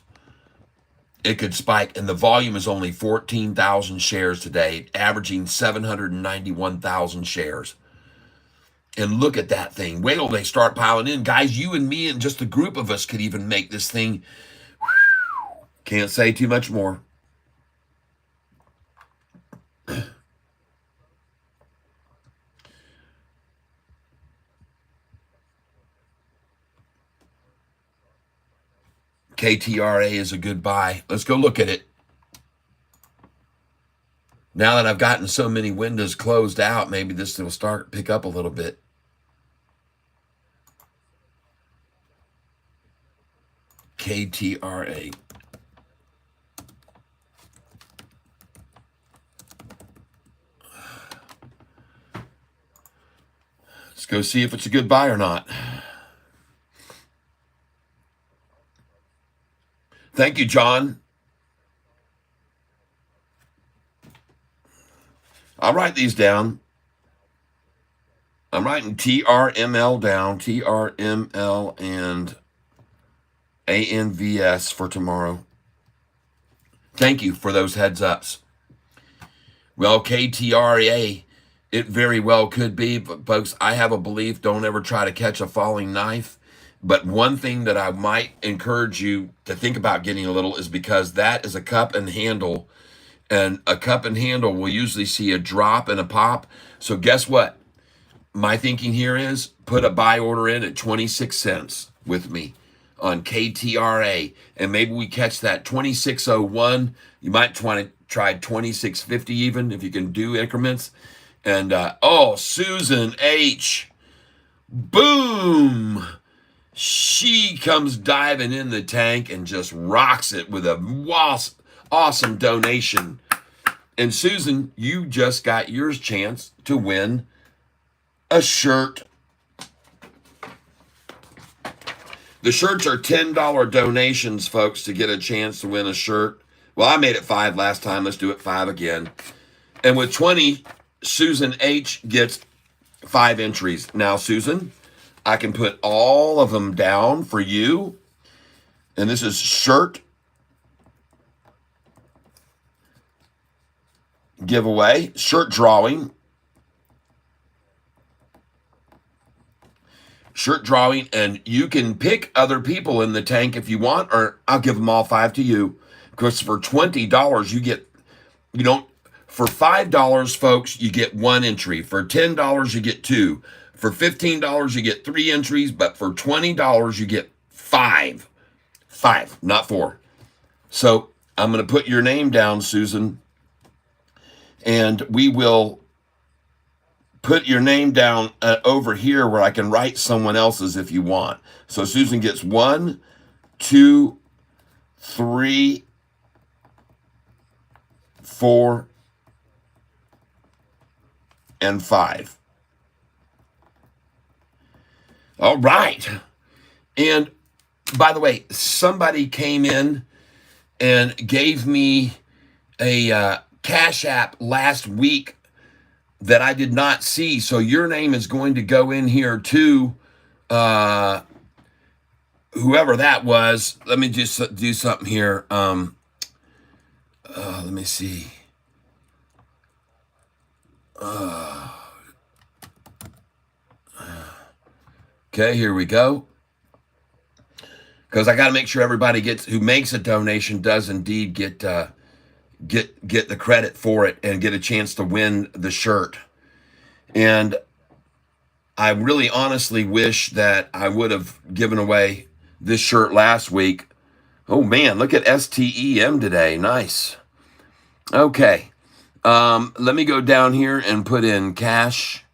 It could spike, and the volume is only 14,000 shares today, averaging 791,000 shares. And look at that thing. Wait till they start piling in. Guys, you and me and just a group of us could even make this thing. Can't say too much more. KTRA is a good buy. Let's go look at it. Now that I've gotten so many windows closed out, maybe this will start pick up a little bit. KTRA. Let's go see if it's a good buy or not. Thank you, John. I'll write these down. I'm writing TRML down, TRML and ANVS for tomorrow. Thank you for those heads ups. Well, KTRA, it very well could be, but folks, I have a belief, don't ever try to catch a falling knife. But one thing that I might encourage you to think about getting a little is because that is a cup and handle, and a cup and handle will usually see a drop and a pop. So guess what? My thinking here is put a buy order in at 26 cents with me on KTRA, and maybe we catch that 26.01. You might want to try 26.50 even if you can do increments. And Susan H, boom, she comes diving in the tank and just rocks it with a awesome donation. And Susan, you just got your chance to win a shirt. The shirts are $10 donations, folks, to get a chance to win a shirt. Well, I made it 5 last time. Let's do it 5 again. And with 20, Susan H gets 5 entries. Now, Susan, I can put all of them down for you. And this is shirt giveaway, shirt drawing. Shirt drawing, and you can pick other people in the tank if you want, or I'll give them all 5 to you. Because for $20, for $5, folks, you get 1 entry. For $10, you get 2. For $15, you get 3 entries, but for $20, you get 5. 5, not 4. So I'm going to put your name down, Susan, and we will put your name down over here where I can write someone else's if you want. So Susan gets 1, 2, 3, 4, and 5. All right. And by the way, somebody came in and gave me a Cash App last week that I did not see. So your name is going to go in here too. Whoever that was, let me just do something here. Let me see. Okay, here we go. Because I got to make sure everybody who makes a donation does indeed get the credit for it and get a chance to win the shirt. And I really honestly wish that I would have given away this shirt last week. Oh man, look at STEM today. Nice. Okay. Let me go down here and put in Cash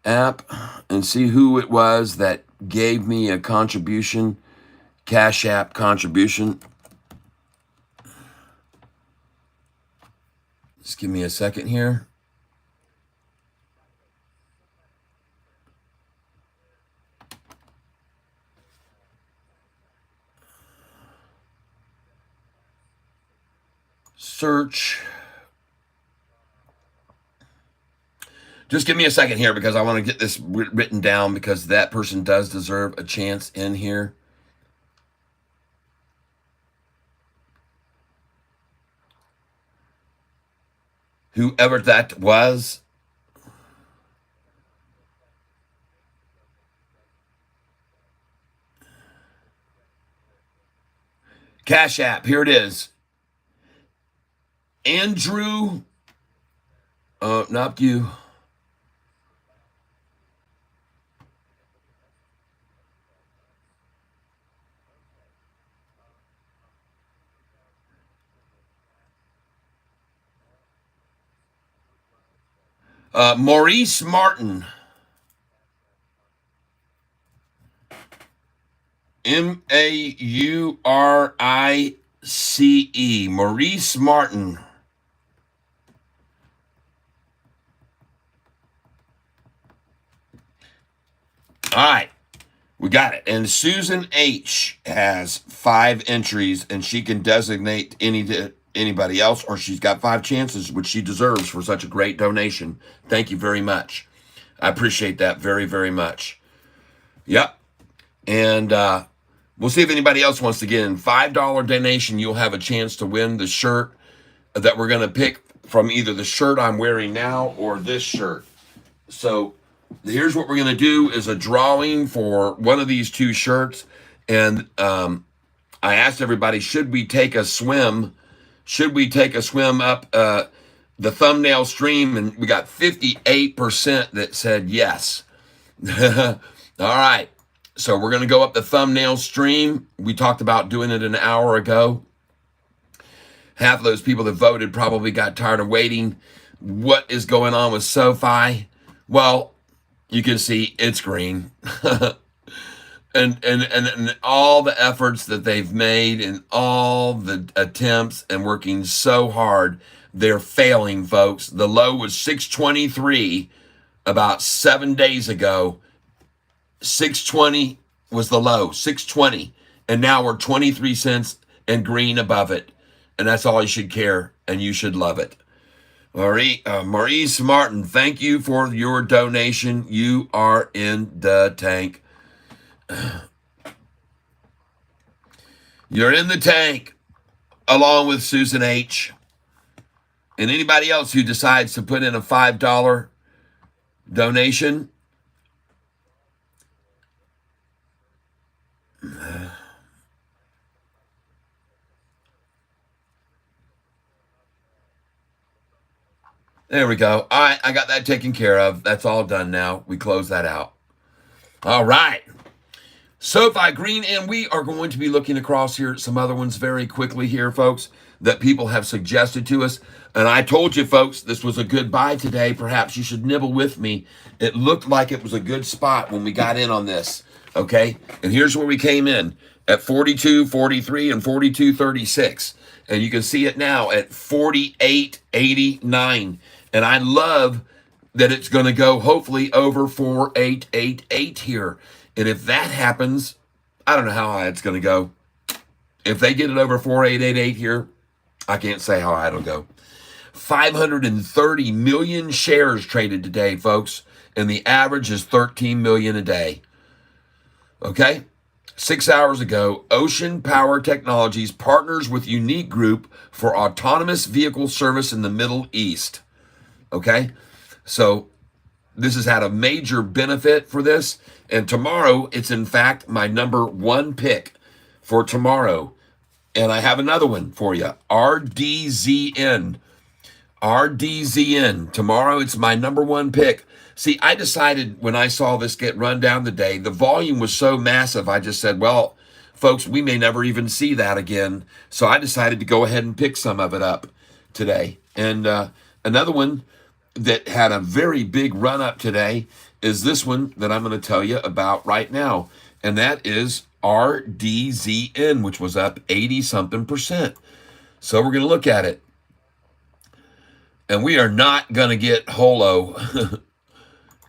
App and see who it was that gave me a contribution. Cash App contribution. Just give me a second here. Search. Just give me a second here because I want to get this written down because that person does deserve a chance in here. Whoever that was. Cash App, here it is. Andrew, not you. Maurice Martin. Maurice. Maurice Martin. All right. We got it. And Susan H. has 5 entries, and she can designate anybody else, or she's got 5 chances, which she deserves for such a great donation. Thank you very much. I appreciate that very, very much. Yep. And we'll see if anybody else wants to get in. $5 donation, you'll have a chance to win the shirt that we're going to pick from either the shirt I'm wearing now or this shirt. So here's what we're going to do is a drawing for one of these 2 shirts. And I asked everybody, should we take a swim? Should we take a swim up the thumbnail stream? And we got 58% that said yes. All right. So we're going to go up the thumbnail stream. We talked about doing it an hour ago. Half of those people that voted probably got tired of waiting. What is going on with Sofi? Well, you can see it's green. and all the efforts that they've made and all the attempts and working so hard, they're failing, folks. The low was 623 about 7 days ago. 620 was the low, 620. And now we're 23 cents and green above it. And that's all you should care, and you should love it. Maurice Martin, thank you for your donation. You are in the tank. You're in the tank, along with Susan H. And anybody else who decides to put in a $5 donation. There we go. All right, I got that taken care of. That's all done now. We close that out. All right. Sofi Green, and we are going to be looking across here at some other ones very quickly here, folks, that people have suggested to us. And I told you, folks, this was a good buy today. Perhaps you should nibble with me. It looked like it was a good spot when we got in on this, okay? And here's where we came in, at 42.43 and 42.36. And you can see it now at 48.89. And I love that it's going to go hopefully over 4888 here. And if that happens, I don't know how high it's going to go. If they get it over 4888 here, I can't say how high it'll go. 530 million shares traded today, folks. And the average is 13 million a day. Okay? 6 hours ago, Ocean Power Technologies partners with Unique Group for autonomous vehicle service in the Middle East. Okay? So this has had a major benefit for this. And tomorrow, it's in fact my number 1 pick for tomorrow. And I have another one for you. RDZN. RDZN. Tomorrow, it's my number 1 pick. See, I decided when I saw this get run down today, the volume was so massive, I just said, well, folks, we may never even see that again. So I decided to go ahead and pick some of it up today. And another one that had a very big run up today is this one that I'm going to tell you about right now. And that is RDZN, which was up 80-something%. So we're going to look at it. And we are not going to get holo.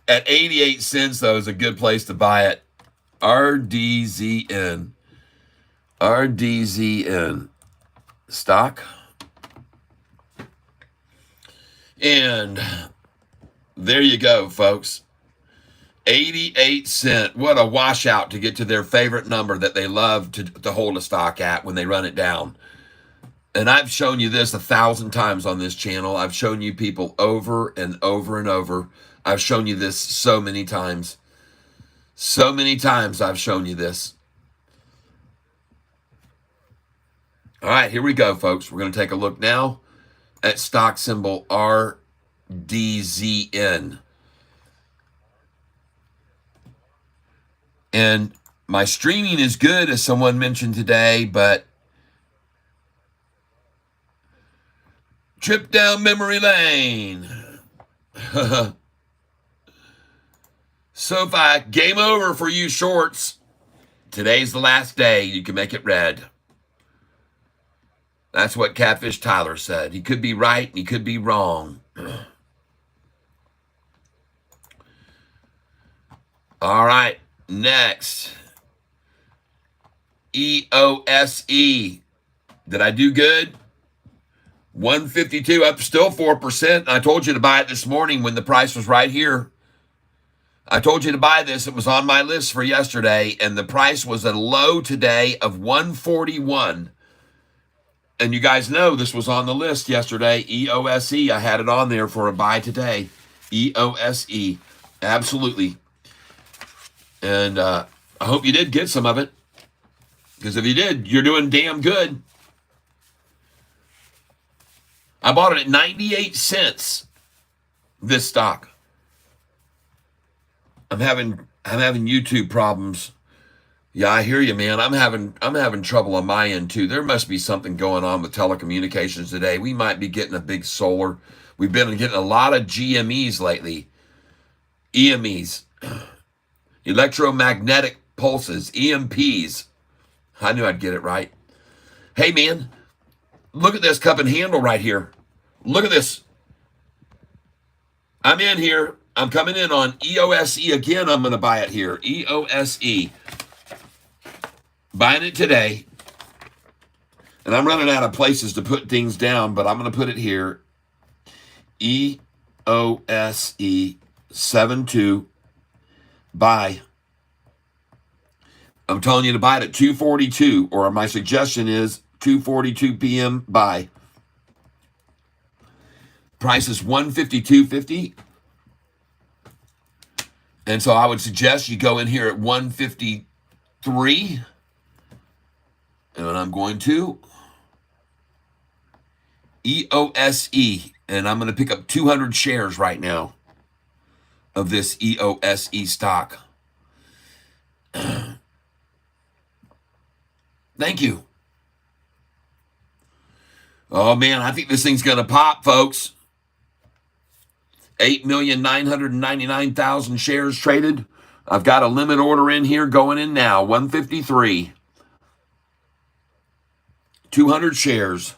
At 88 cents, though, is a good place to buy it. RDZN. RDZN. Stock. And there you go, folks. 88 cents. What a washout to get to their favorite number that they love to hold a stock at when they run it down. And I've shown you this 1,000 times on this channel. I've shown you people over and over and over. I've shown you this so many times. So many times I've shown you this. All right, here we go, folks. We're going to take a look now at stock symbol RDZN. And my streaming is good, as someone mentioned today, but trip down memory lane. Sofi, game over for you shorts. Today's the last day you can make it red. That's what Catfish Tyler said. He could be right and he could be wrong. All right, next. EOSE. Did I do good? 152 up, still 4%. I told you to buy it this morning when the price was right here. I told you to buy this. It was on my list for yesterday, and the price was a low today of 141. And you guys know this was on the list yesterday. EOSE. I had it on there for a buy today. EOSE. Absolutely. And I hope you did get some of it. Because if you did, you're doing damn good. I bought it at 98 cents. This stock. I'm having YouTube problems. Yeah, I hear you, man. I'm having trouble on my end too. There must be something going on with telecommunications today. We might be getting a big solar. We've been getting a lot of GMEs lately. EMEs. Electromagnetic pulses. EMPs. I knew I'd get it right. Hey, man. Look at this cup and handle right here. Look at this. I'm in here. I'm coming in on EOSE again. I'm going to buy it here. EOSE. Buying it today. And I'm running out of places to put things down, but I'm going to put it here. EOSE 72. Buy. I'm telling you to buy it at 2:42, or my suggestion is 2:42 p.m. buy. Price is $152.50. And so I would suggest you go in here at 153. And I'm going to EOSE. And I'm going to pick up 200 shares right now of this EOSE stock. Thank you. Oh, man, I think this thing's going to pop, folks. 8,999,000 shares traded. I've got a limit order in here going in now. 153. 200 shares.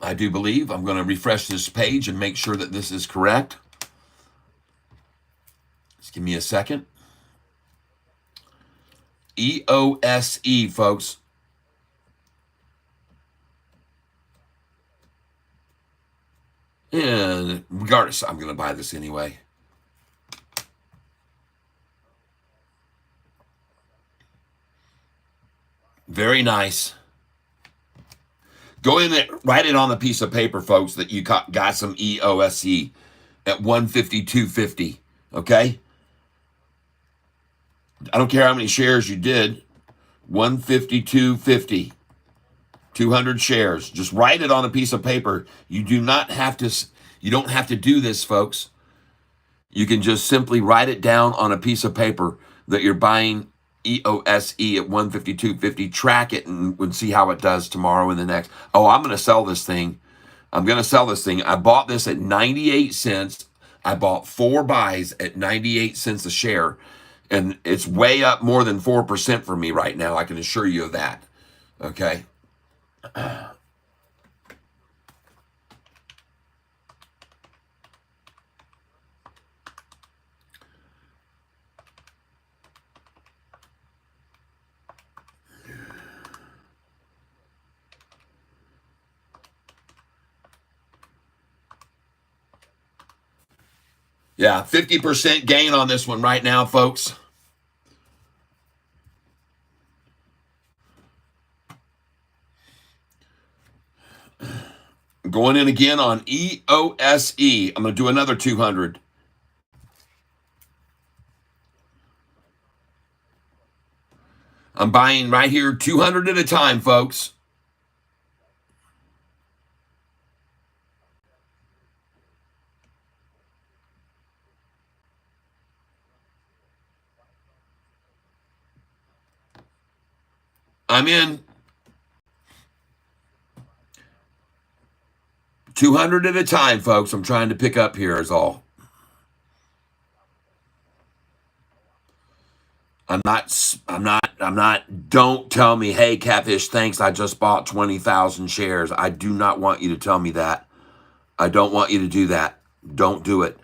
I do believe. I'm going to refresh this page and make sure that this is correct. Just give me a second. EOSE, folks. And regardless, I'm going to buy this anyway. Very nice. Go in there, write it on a piece of paper, folks, that you got some EOSE at 152.50. Okay? I don't care how many shares you did. 152.50. 200 shares. Just write it on a piece of paper. You don't have to do this, folks. You can just simply write it down on a piece of paper that you're buying EOSE at 152.50. Track it and see how it does tomorrow and the next. Oh, I'm going to sell this thing. I'm going to sell this thing. I bought this at 98 cents. I bought 4 buys at 98 cents a share. And it's way up more than 4% for me right now. I can assure you of that. Okay? Yeah, 50% gain on this one right now, folks. Going in again on EOSE. I'm going to do another 200. I'm buying right here 200 at a time, folks. I'm in. 200 at a time, folks. I'm trying to pick up here is all. Don't tell me, hey, Catfish, thanks, I just bought 20,000 shares. I do not want you to tell me that. I don't want you to do that. Don't do it.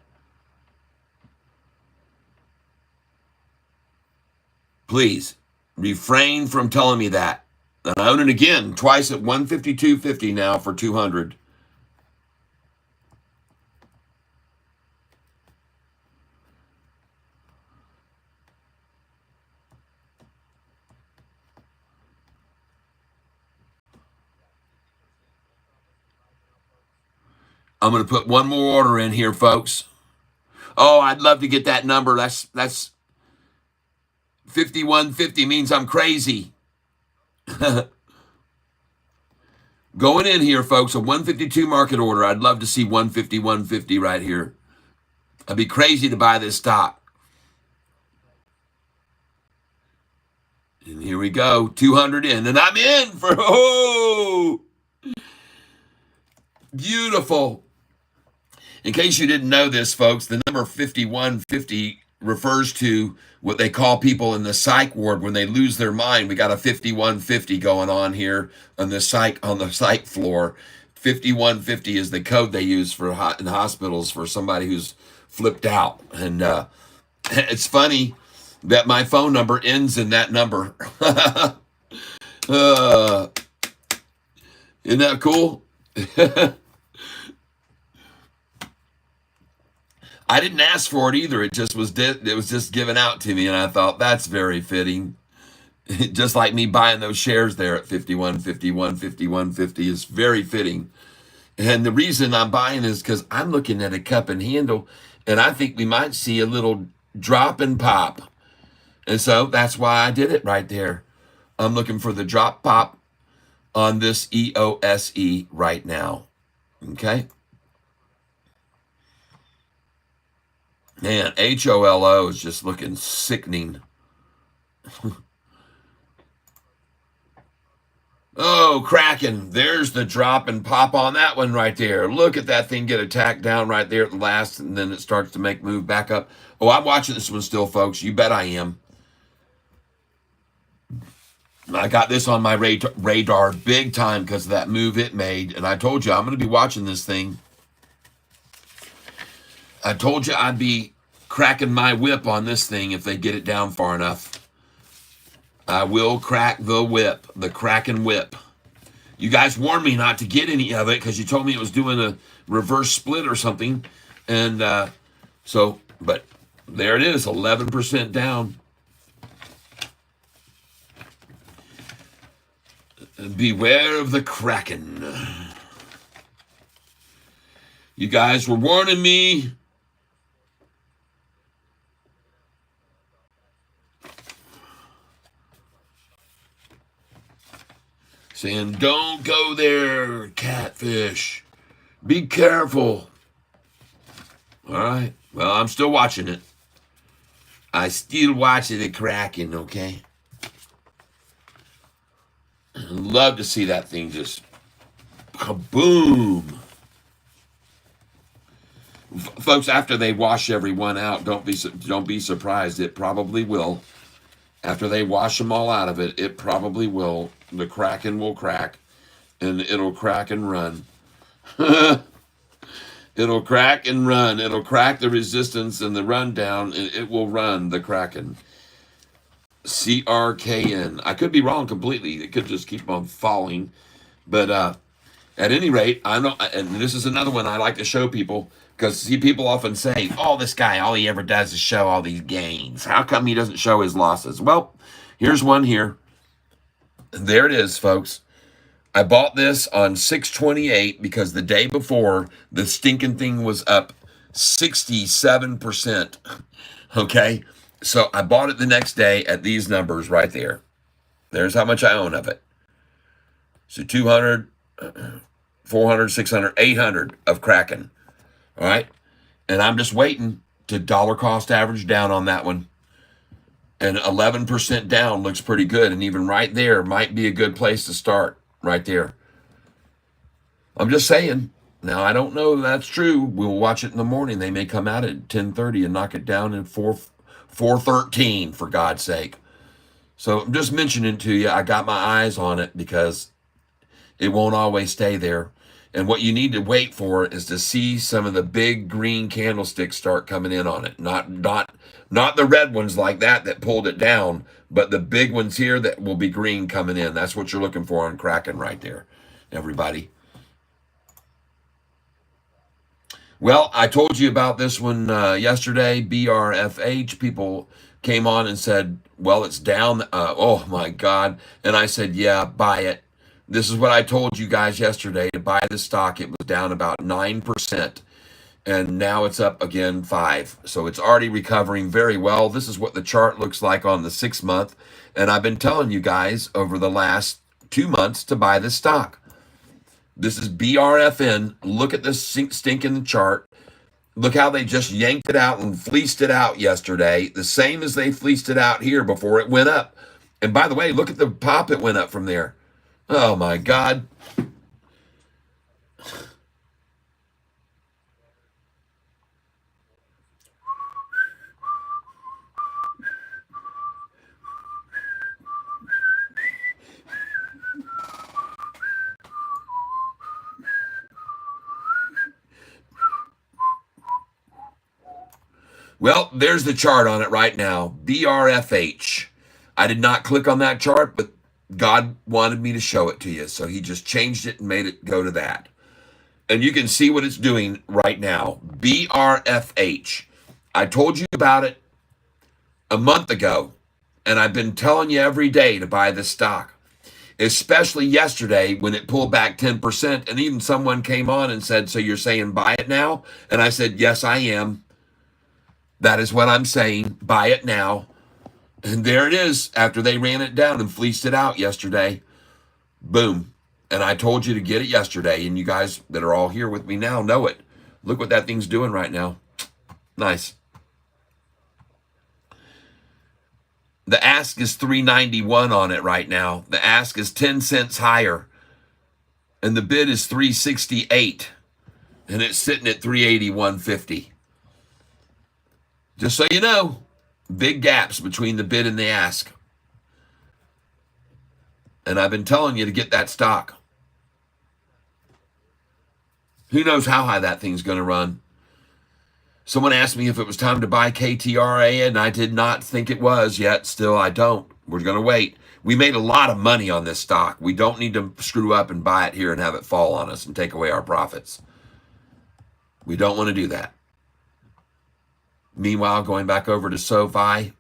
Please, refrain from telling me that. And I own it again, twice at 152.50 now for 200. I'm going to put one more order in here, folks. Oh, I'd love to get that number. That's 5150 means I'm crazy. Going in here, folks, a 152 market order. I'd love to see 150 right here. I'd be crazy to buy this stock. And here we go, 200 in, and I'm in for, oh, beautiful. In case you didn't know this, folks, the number 5150 refers to what they call people in the psych ward when they lose their mind. We got a 5150 going on here on the psych floor. 5150 is the code they use for in hospitals for somebody who's flipped out. And it's funny that my phone number ends in that number. Isn't that cool? I didn't ask for it either. It just was just given out to me, and I thought that's very fitting. Just like me buying those shares there at 51.50 is very fitting. And the reason I'm buying is because I'm looking at a cup and handle, and I think we might see a little drop and pop. And so that's why I did it right there. I'm looking for the drop pop on this EOSE right now. Okay. Man, HOLO is just looking sickening. Oh, cracking. There's the drop and pop on that one right there. Look at that thing get attacked down right there at the last, and then it starts to move back up. Oh, I'm watching this one still, folks. You bet I am. I got this on my radar big time because of that move it made, and I told you I'm going to be watching this thing. I told you I'd be cracking my whip on this thing if they get it down far enough. I will crack the whip, the cracking whip. You guys warned me not to get any of it because you told me it was doing a reverse split or something. And but there it is, 11% down. Beware of the Kraken. You guys were warning me. Saying, don't go there, Catfish. Be careful. All right. Well, I'm still watching it. I still watching it cracking, okay? Love to see that thing just kaboom. Folks, after they wash everyone out, don't be surprised. It probably will. After they wash them all out of it, it probably will. The Kraken will crack, and it'll crack and run. It'll crack and run. It'll crack the resistance and the rundown, and it will run the Kraken. CRKN. I could be wrong completely. It could just keep on falling. But at any rate, I know, and this is another one I like to show people, because see, people often say, oh, this guy, all he ever does is show all these gains. How come he doesn't show his losses? Well, here's one here. There it is, folks. I bought this on 6/28 because the day before, the stinking thing was up 67%. Okay? So I bought it the next day at these numbers right there. There's how much I own of it. So 200, 400, 600, 800 of Kraken. All right? And I'm just waiting to dollar cost average down on that one. And 11% down looks pretty good. And even right there might be a good place to start. Right there. I'm just saying. Now, I don't know if that's true. We'll watch it in the morning. They may come out at 10:30 and knock it down in 4 413 for God's sake. So I'm just mentioning to you, I got my eyes on it because it won't always stay there. And what you need to wait for is to see some of the big green candlesticks start coming in on it. Not the red ones like that pulled it down, but the big ones here that will be green coming in. That's what you're looking for on Kraken right there, everybody. Well, I told you about this one yesterday, BRFH. People came on and said, well, it's down. Oh, my God. And I said, yeah, buy it. This is what I told you guys yesterday. To buy the stock, it was down about 9%. And now it's up again 5%. So it's already recovering very well. This is what the chart looks like on the 6-month. And I've been telling you guys over the last 2 months to buy this stock. This is BRFN. Look at this stink in the chart. Look how they just yanked it out and fleeced it out yesterday. The same as they fleeced it out here before it went up. And by the way, look at the pop it went up from there. Oh, my God. Well, there's the chart on it right now, BRFH. I did not click on that chart, but God wanted me to show it to you, so he just changed it and made it go to that. And you can see what it's doing right now, BRFH. I told you about it a month ago, and I've been telling you every day to buy this stock, especially yesterday when it pulled back 10%, and even someone came on and said, so you're saying buy it now? And I said, yes, I am. That is what I'm saying. Buy it now. And there it is after they ran it down and fleeced it out yesterday. Boom. And I told you to get it yesterday. And you guys that are all here with me now know it. Look what that thing's doing right now. Nice. The ask is $3.91 on it right now. The ask is 10 cents higher. And the bid is $3.68. And it's sitting at $381.50. Just so you know, big gaps between the bid and the ask. And I've been telling you to get that stock. Who knows how high that thing's going to run? Someone asked me if it was time to buy KTRA, and I did not think it was yet. Still, I don't. We're going to wait. We made a lot of money on this stock. We don't need to screw up and buy it here and have it fall on us and take away our profits. We don't want to do that. Meanwhile, going back over to Sofi,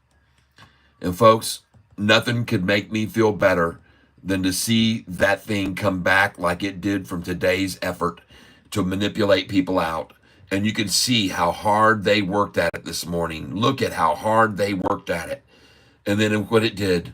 and folks, nothing could make me feel better than to see that thing come back like it did from today's effort to manipulate people out. And you can see how hard they worked at it this morning. Look at how hard they worked at it. And then what it did.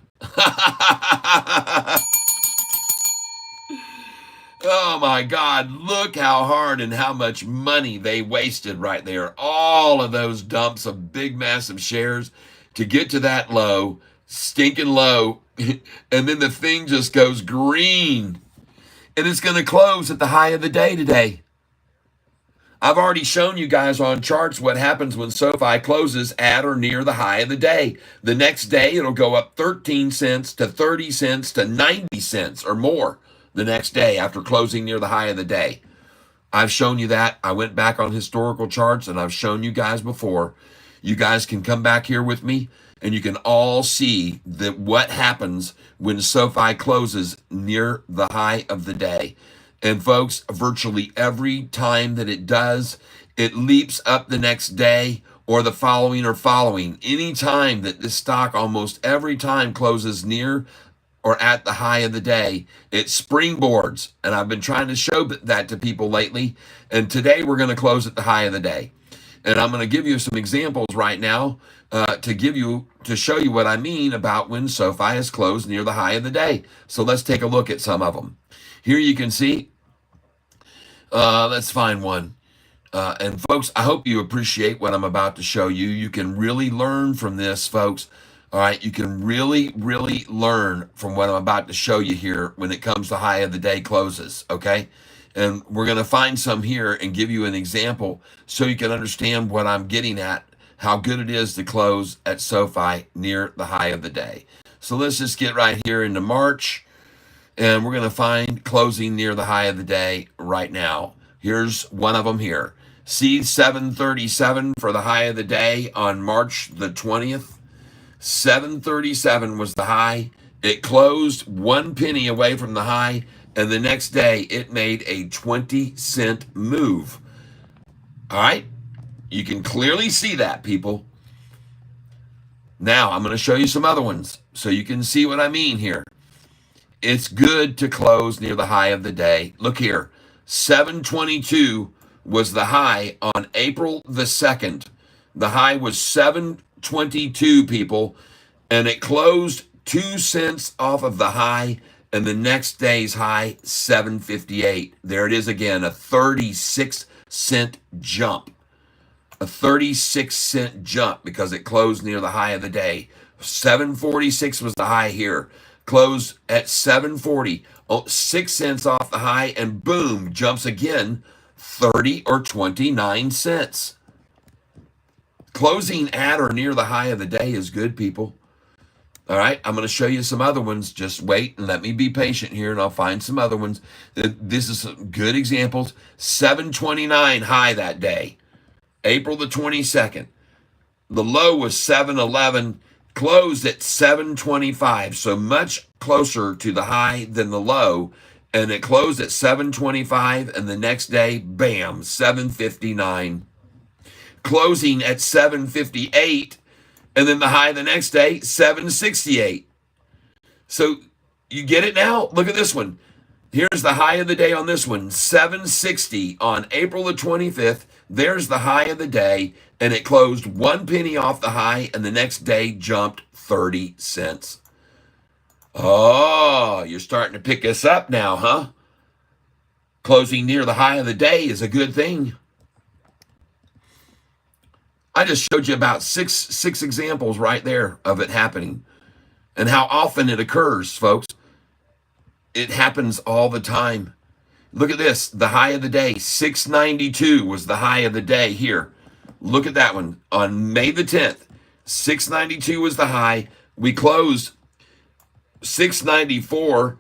Oh my God, look how hard and how much money they wasted right there. All of those dumps of big, massive shares to get to that low, stinking low. And then the thing just goes green. And it's going to close at the high of the day today. I've already shown you guys on charts what happens when Sofi closes at or near the high of the day. The next day, it'll go up 13 cents to 30 cents to 90 cents or more. The next day after closing near the high of the day. I've shown you that. I went back on historical charts and I've shown you guys before. You guys can come back here with me and you can all see that what happens when Sofi closes near the high of the day. And folks, virtually every time that it does, it leaps up the next day or the following or following. Any time that this stock almost every time closes near or at the high of the day, it springboards. And I've been trying to show that to people lately. And today we're going to close at the high of the day. And I'm going to give you some examples right now to show you what I mean about when Sofi is closed near the high of the day. So let's take a look at some of them. Here you can see, let's find one. And folks, I hope you appreciate what I'm about to show you. You can really learn from this, folks. All right, you can really, really learn from what I'm about to show you here when it comes to high of the day closes, okay? And we're going to find some here and give you an example so you can understand what I'm getting at, how good it is to close at SoFi near the high of the day. So let's just get right here into March, and we're going to find closing near the high of the day right now. Here's one of them here. See 737 for the high of the day on March the 20th. 737 was the high. It closed 1 penny away from the high, and the next day it made a 20-cent move. All right? You can clearly see that, people. Now, I'm going to show you some other ones so you can see what I mean here. It's good to close near the high of the day. Look here. 722 was the high on April the 2nd. The high was 722, people, and it closed 2 cents off of the high, and the next day's high, 758. There it is again, a 36-cent jump. A 36-cent jump because it closed near the high of the day. 746 was the high here. Closed at 740. 6 cents off the high, and boom, jumps again 30 or 29 cents. Closing at or near the high of the day is good, people. All right, I'm going to show you some other ones. Just wait and let me be patient here, and I'll find some other ones. This is some good examples. 729 high that day. April the 22nd. The low was 711, closed at 725, so much closer to the high than the low, and it closed at 725, and the next day, bam, 759. Closing at 758, and then the high the next day, 768. So you get it now? Look at this one. Here's the high of the day on this one, 760 on April the 25th. There's the high of the day, and it closed 1 penny off the high, and the next day jumped 30 cents. Oh, you're starting to pick us up now, huh? Closing near the high of the day is a good thing. I just showed you about six examples right there of it happening and how often it occurs, folks. It happens all the time. Look at this, the high of the day, 692 was the high of the day here. Look at that one on May the 10th. 692 was the high. We closed 694.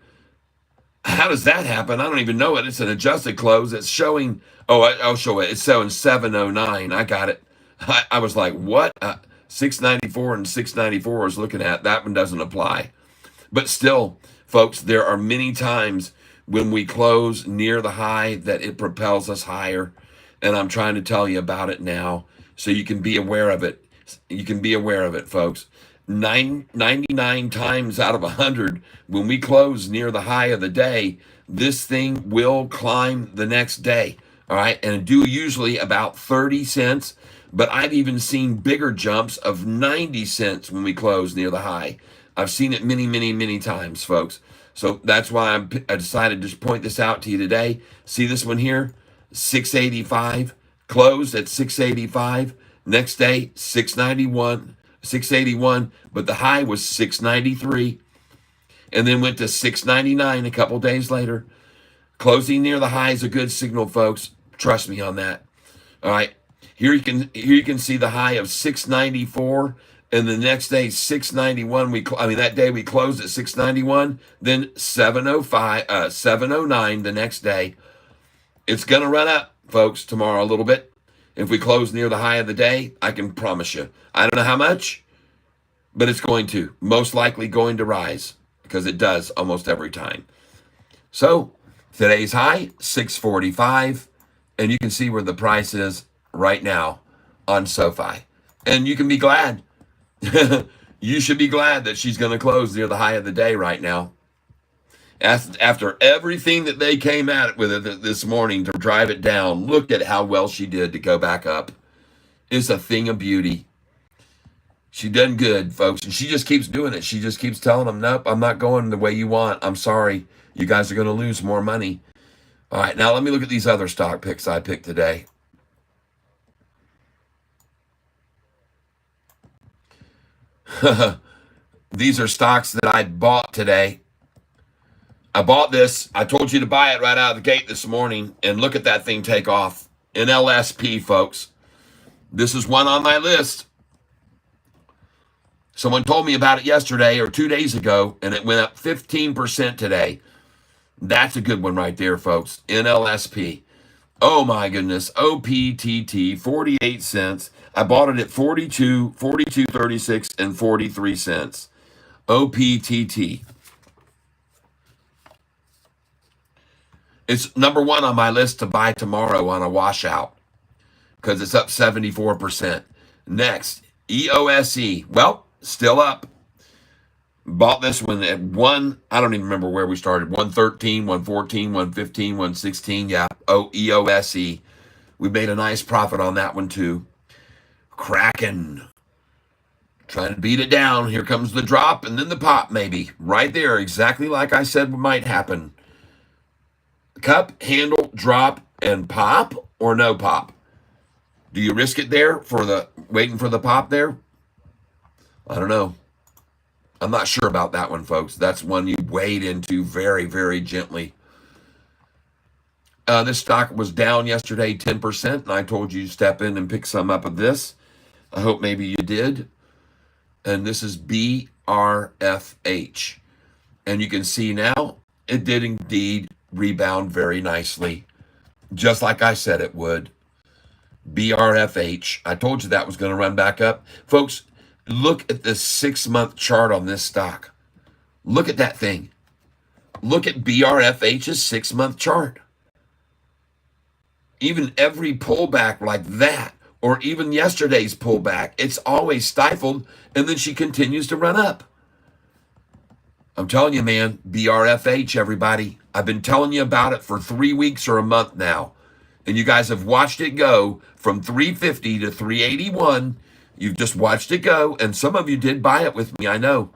How does that happen? I don't even know it. It's an adjusted close. It's showing, I'll show it. It's showing 709. I got it. I was like, what? 694 and 694 I was looking at. That one doesn't apply. But still, folks, there are many times when we close near the high that it propels us higher. And I'm trying to tell you about it now so you can be aware of it. You can be aware of it, folks. 99 times out of 100, when we close near the high of the day, this thing will climb the next day. All right. And do usually about 30 cents. But I've even seen bigger jumps of 90 cents when we close near the high. I've seen it many, many, many times, folks. So that's why I decided to just point this out to you today. See this one here? 685. Closed at 685. Next day, 681. But the high was 693. And then went to 699 a couple days later. Closing near the high is a good signal, folks. Trust me on that. All right. Here you can see the high of 694, and the next day 691. That day we closed at 691, then 709 the next day. It's gonna run up, folks, tomorrow a little bit. If we close near the high of the day, I can promise you. I don't know how much, but it's going to. Most likely going to rise, because it does almost every time. So today's high, 645, and you can see where the price is right now on SoFi. And you can be glad. You should be glad that she's going to close near the high of the day right now. After everything that they came at it with it this morning to drive it down, look at how well she did to go back up. It's a thing of beauty. She done good, folks. And she just keeps doing it. She just keeps telling them, nope, I'm not going the way you want. I'm sorry. You guys are going to lose more money. All right, now let me look at these other stock picks I picked today. These are stocks that I bought today. I bought this. I told you to buy it right out of the gate this morning, and look at that thing take off. NLSP, folks. This is one on my list. Someone told me about it yesterday or 2 days ago, and it went up 15% today. That's a good one right there, folks. NLSP. Oh my goodness. OPTT, 48 cents. I bought it at 42, 36, and 43 cents. OPTT. It's number one on my list to buy tomorrow on a washout because it's up 74%. Next, EOSE. Well, still up. Bought this one at I don't even remember where we started. 113, 114, 115, 116. Yeah. Oh, EOSE. We made a nice profit on that one too. Kraken. Trying to beat it down. Here comes the drop and then the pop maybe. Right there. Exactly like I said might happen. Cup, handle, drop, and pop or no pop? Do you risk it there for waiting for the pop there? I don't know. I'm not sure about that one, folks. That's one you wade into very, very gently. This stock was down yesterday 10%, and I told you to step in and pick some up of this. I hope maybe you did. And this is BRFH. And you can see now it did indeed rebound very nicely, just like I said it would. BRFH. I told you that was going to run back up. Folks, look at the 6-month chart on this stock. Look at that thing. Look at BRFH's 6-month chart. Even every pullback like that, or even yesterday's pullback, it's always stifled, and then she continues to run up. I'm telling you, man, BRFH, everybody. I've been telling you about it for 3 weeks or a month now. And you guys have watched it go from 350 to 381. You've just watched it go. And some of you did buy it with me, I know.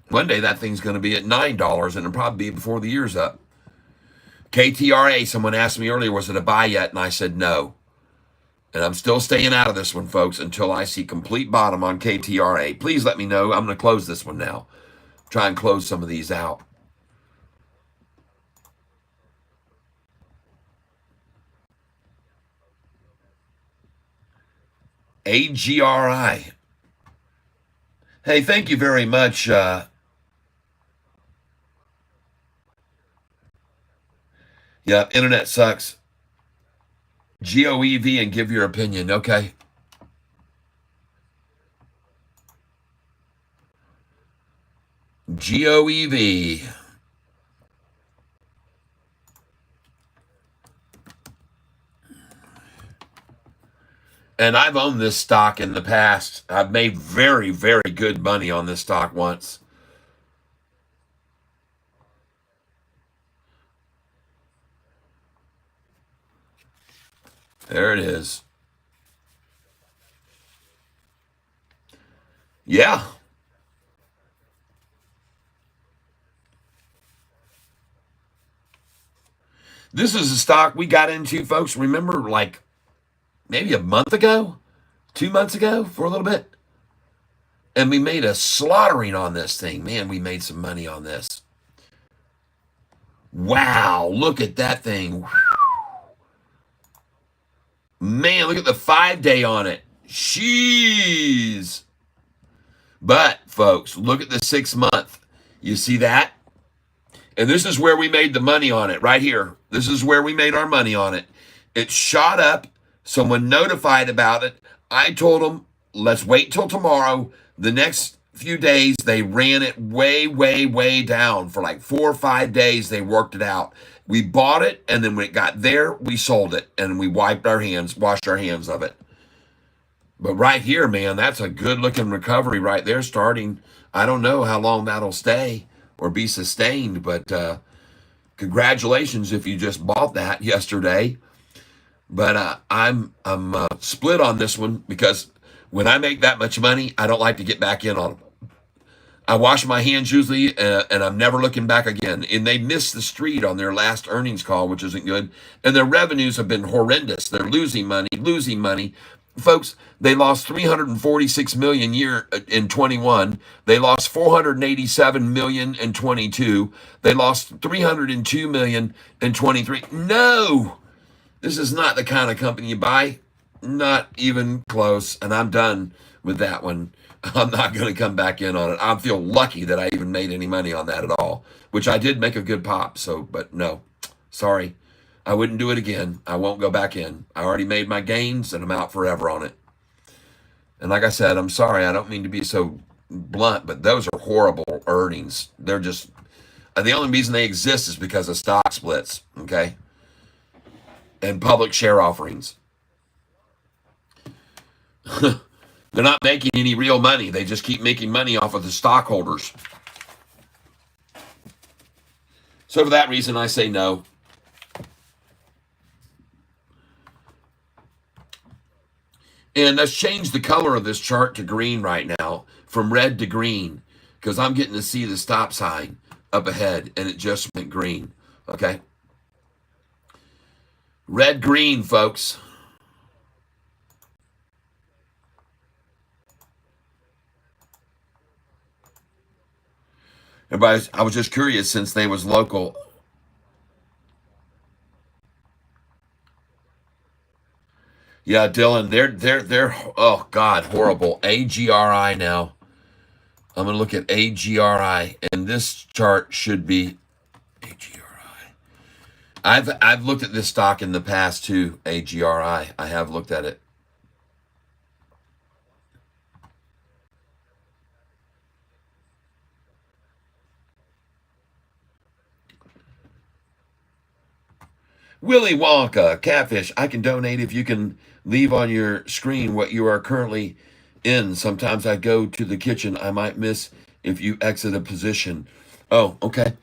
One day that thing's going to be at $9, and it'll probably be before the year's up. KTRA, someone asked me earlier, was it a buy yet? And I said no. And I'm still staying out of this one, folks, until I see complete bottom on KTRA. Please let me know. I'm going to close this one now. Try and close some of these out. AGRI. Hey, thank you very much. Yeah, internet sucks. GOEV and give your opinion. Okay. GOEV. And I've owned this stock in the past. I've made very, very good money on this stock once. There it is. Yeah. This is a stock we got into, folks. Remember, like maybe a month ago, 2 months ago, for a little bit. And we made a slaughtering on this thing. Man, we made some money on this. Wow, look at that thing. Man, look at the 5-day on it. Jeez. But, folks, look at the 6-month. You see that? And this is where we made the money on it, right here. This is where we made our money on it. It shot up. Someone notified about it. I told them, let's wait till tomorrow. The next few days, they ran it way, way, way down. For like 4 or 5 days, they worked it out. We bought it, and then when it got there, we sold it. And we washed our hands of it. But right here, man, that's a good-looking recovery right there starting. I don't know how long that'll stay or be sustained, but congratulations if you just bought that yesterday. But I'm split on this one because when I make that much money, I don't like to get back in on them. I wash my hands usually, and I'm never looking back again. And they missed the street on their last earnings call, which isn't good. And their revenues have been horrendous. They're losing money. Folks, they lost $346 million in 21. They lost $487 million in 22. They lost $302 million in 23. No! This is not the kind of company you buy. Not even close, and I'm done with that one. I'm not going to come back in on it. I feel lucky that I even made any money on that at all, which I did make a good pop. So, but no, sorry, I wouldn't do it again. I won't go back in. I already made my gains, and I'm out forever on it. And like I said, I'm sorry. I don't mean to be so blunt, but those are horrible earnings. They're just, and the only reason they exist is because of stock splits, okay, and public share offerings. They're not making any real money. They just keep making money off of the stockholders. So for that reason, I say no. And let's change the color of this chart to green right now, from red to green, because I'm getting to see the stop sign up ahead, and it just went green. Okay? Red, green, folks. Everybody, I was just curious since they was local. Yeah, Dylan, they're oh God, horrible. AGRI now. I'm gonna look at AGRI, and this chart should be AGRI. I've looked at this stock in the past too, AGRI. I have looked at it. Willy Wonka, Catfish, I can donate if you can leave on your screen what you are currently in. Sometimes I go to the kitchen. I might miss if you exit a position. Oh, okay.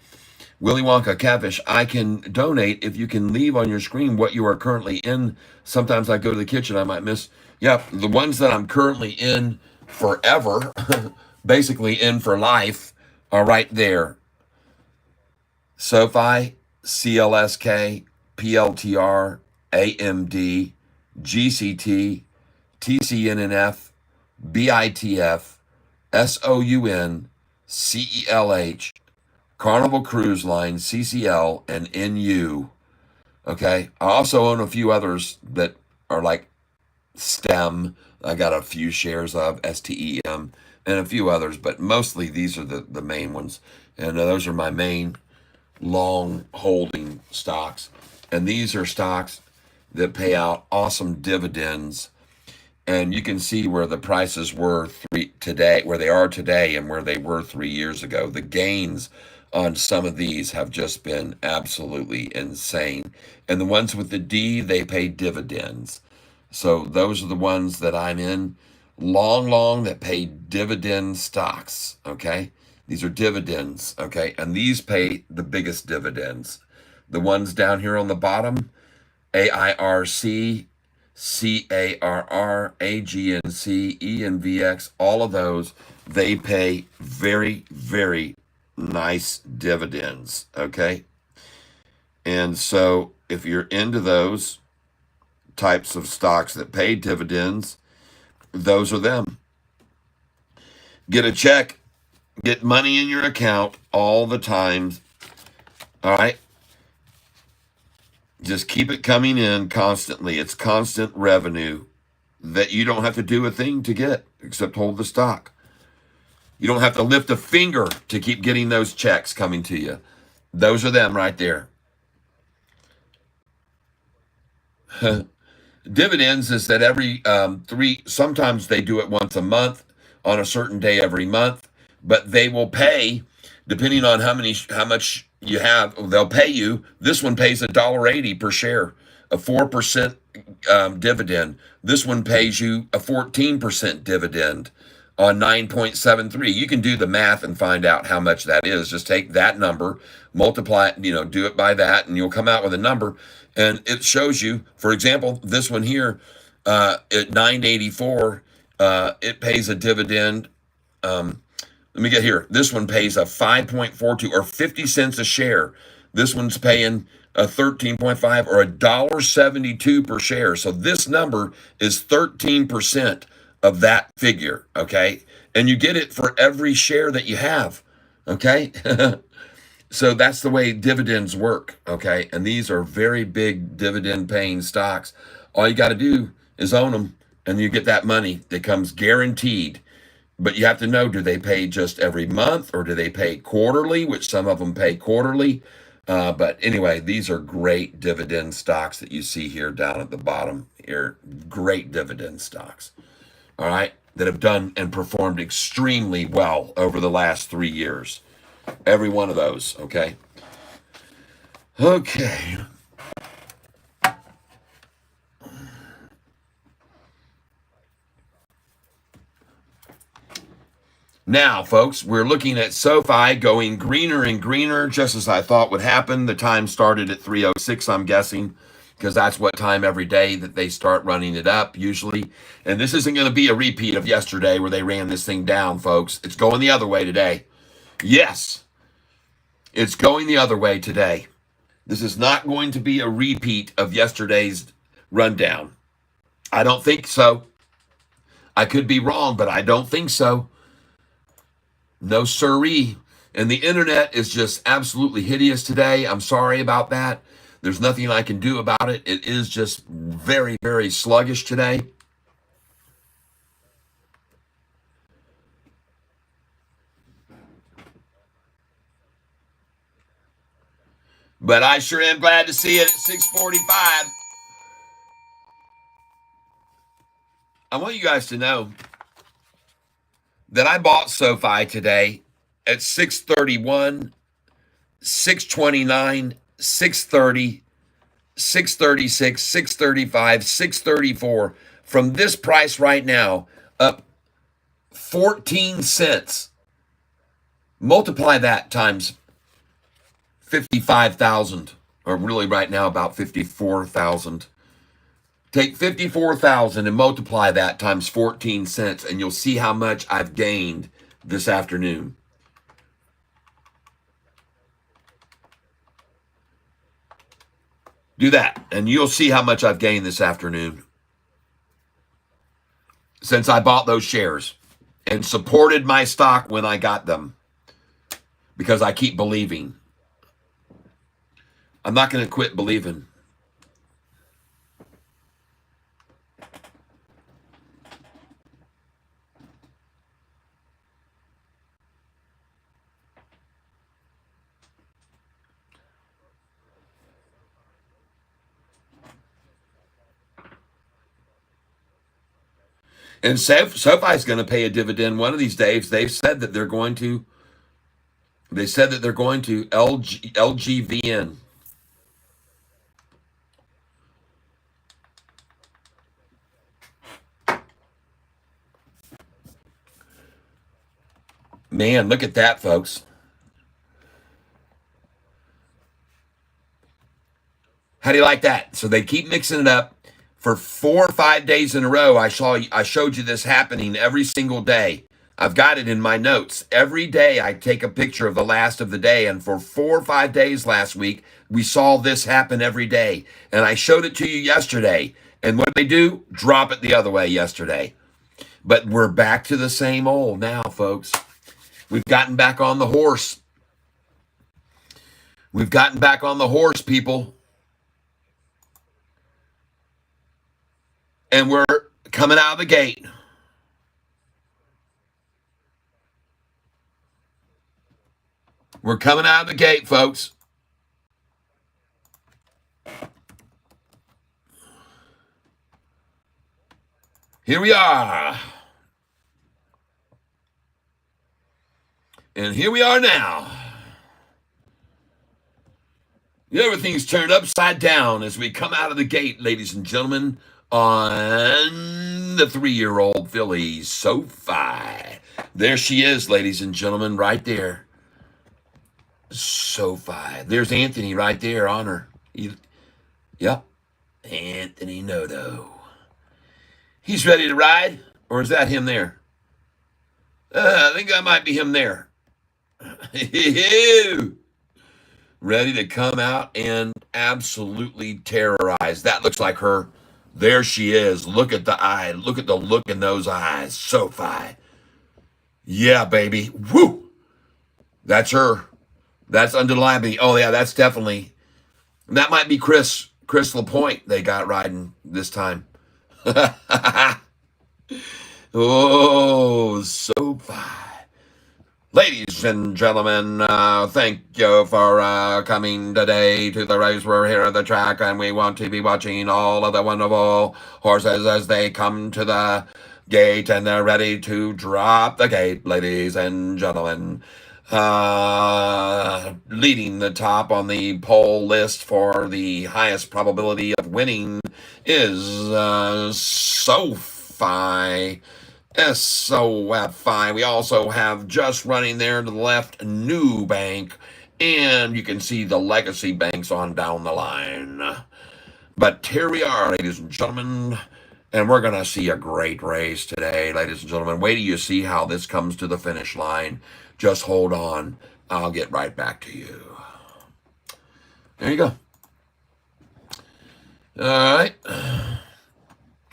Willy Wonka, Catfish, I can donate if you can leave on your screen what you are currently in. Sometimes I go to the kitchen. I might miss. Yeah, the ones that I'm currently in forever, basically in for life, are right there. Sofi, CLSK, PLTR, AMD, GCT, TCNNF, BITF, SOUN, CELH, Carnival Cruise Line, CCL, and NU. Okay. I also own a few others that are like STEM. I got a few shares of STEM and a few others, but mostly these are the main ones. And those are my main long holding stocks. And these are stocks that pay out awesome dividends. And you can see where the prices were today, where they are today, and where they were 3 years ago. The gains on some of these have just been absolutely insane. And the ones with the D, they pay dividends. So those are the ones that I'm in, long, that pay dividend stocks, okay? These are dividends, okay? And these pay the biggest dividends. The ones down here on the bottom, AIRC, CARR, AGNC, ENVX, all of those, they pay very, very nice dividends, okay? And so if you're into those types of stocks that pay dividends, those are them. Get a check, get money in your account all the time, all right? Just keep it coming in constantly. It's constant revenue that you don't have to do a thing to get except hold the stock. You don't have to lift a finger to keep getting those checks coming to you. Those are them right there. Dividends is that every sometimes they do it once a month on a certain day every month, but they will pay depending on how much you have. They'll pay you. This one pays $1.80 per share, a 4% dividend. This one pays you a 14% dividend on 9.73. You can do the math and find out how much that is. Just take that number, multiply it, do it by that, and you'll come out with a number. And it shows you, for example, this one here at 9.84, it pays a dividend. Let me get here. This one pays a 5.42 or 50 cents a share. This one's paying a 13.5 or $1.72 per share. So this number is 13% of that figure, okay? And you get it for every share that you have, okay? So that's the way dividends work, okay? And these are very big dividend-paying stocks. All you got to do is own them, and you get that money that comes guaranteed. But you have to know, do they pay just every month or do they pay quarterly, which some of them pay quarterly. But anyway, these are great dividend stocks that you see here down at the bottom here. Great dividend stocks, all right, that have done and performed extremely well over the last 3 years. Every one of those, okay? Okay. Now, folks, we're looking at Sofi going greener and greener, just as I thought would happen. The time started at 3:06, I'm guessing, because that's what time every day that they start running it up, usually. And this isn't going to be a repeat of yesterday where they ran this thing down, folks. It's going the other way today. Yes, it's going the other way today. This is not going to be a repeat of yesterday's rundown. I don't think so. I could be wrong, but I don't think so. No siree. And the internet is just absolutely hideous today. I'm sorry about that. There's nothing I can do about it. It is just very, very sluggish today. But I sure am glad to see it at 6:45. I want you guys to know that I bought Sofi today at 6:31, 6:29, 6:30, 6:36, 6:35, 6:34. From this price right now, up 14 cents. Multiply that times 55,000, or really right now about 54,000. Take 54,000 and multiply that times 14 cents, and you'll see how much I've gained this afternoon. Do that, and you'll see how much I've gained this afternoon since I bought those shares and supported my stock when I got them, because I keep believing. I'm not going to quit believing. And SoFi's going to pay a dividend one of these days. They've said that they're going to. They said that they're going to LGVN. Man, look at that, folks. How do you like that? So they keep mixing it up. For 4 or 5 days in a row, I showed you this happening every single day. I've got it in my notes. Every day I take a picture of the last of the day, and for 4 or 5 days last week, we saw this happen every day. And I showed it to you yesterday. And what did they do? Drop it the other way yesterday. But we're back to the same old now, folks. We've gotten back on the horse. We've gotten back on the horse, people. And we're coming out of the gate. We're coming out of the gate, folks. Here we are. And here we are now. Everything's turned upside down as we come out of the gate, ladies and gentlemen, on the 3-year-old filly, Sofi. There she is, ladies and gentlemen, right there. Sofi. There's Anthony right there on her. Yep. Anthony Noto. He's ready to ride? Or is that him there? I think that might be him there. Ready to come out and absolutely terrorize. That looks like her. There she is. Look at the eye. Look at the look in those eyes. Sofi. Yeah, baby. Woo! That's her. That's undeniably. Oh, yeah, that's definitely. That might be Chris LaPointe they got riding this time. Oh, Sofi. Ladies and gentlemen, thank you for coming today to the race. We're here at the track, and we want to be watching all of the wonderful horses as they come to the gate, and they're ready to drop the gate, ladies and gentlemen. Leading the top on the poll list for the highest probability of winning is Sofi. SOFI. We also have just running there to the left, New Bank, and you can see the legacy banks on down the line. But here we are, ladies and gentlemen, and we're going to see a great race today, ladies and gentlemen. Wait till you see how this comes to the finish line. Just hold on. I'll get right back to you. There you go. All right.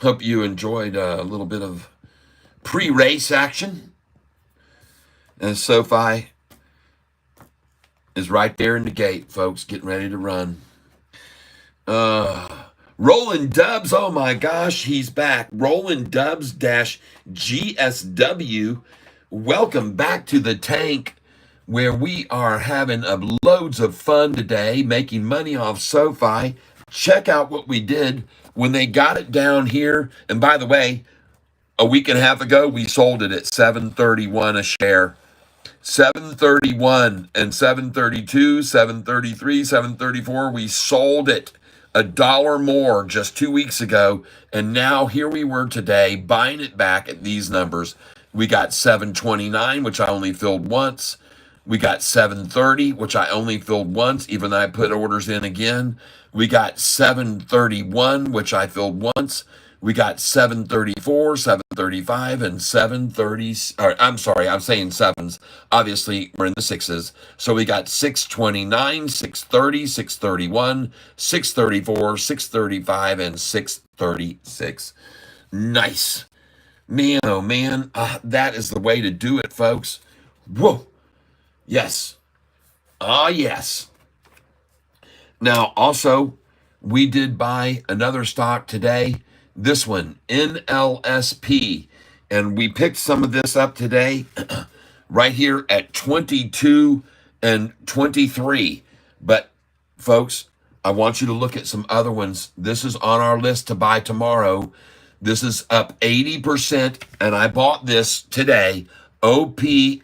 Hope you enjoyed a little bit of pre-race action. And Sofi is right there in the gate, folks, getting ready to run. Roland Dubs, oh my gosh, he's back. Roland Dubs GSW. Welcome back to the tank, where we are having loads of fun today, making money off Sofi. Check out what we did when they got it down here. And by the way, a week and a half ago, we sold it at $7.31 a share. $7.31 and $7.32, $7.33, $7.34. We sold it $1 more just 2 weeks ago. And now here we were today buying it back at these numbers. We got $7.29, which I only filled once. We got $7.30, which I only filled once, even though I put orders in again. We got $7.31, which I filled once. We got $7.34, $7.35, and $7.30. I'm sorry, I'm saying sevens. Obviously, we're in the sixes. So we got $6.29, $6.30, $6.31, $6.34, $6.35, and $6.36. Nice. Man, oh man, that is the way to do it, folks. Whoa. Yes. Yes. Now, also, we did buy another stock today. This one, NLSP. And we picked some of this up today, right here at 22 and 23. But, folks, I want you to look at some other ones. This is on our list to buy tomorrow. This is up 80%, and I bought this today, OPTT.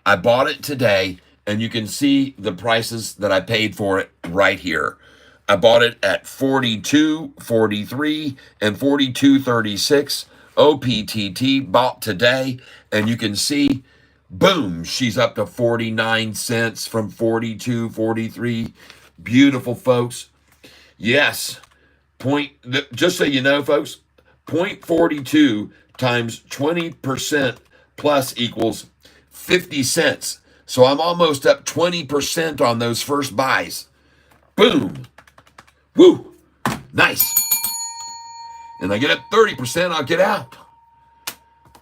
I bought it today, and you can see the prices that I paid for it right here. I bought it at $42.43 and $42.36. OPTT bought today, and you can see, boom, she's up to 49 cents from 42.43. Beautiful, folks. Yes. Just so you know, folks, 0.42 times 20% plus equals 50 cents. So I'm almost up 20% on those first buys. Boom. Woo. Nice. And I get up 30%, I'll get out.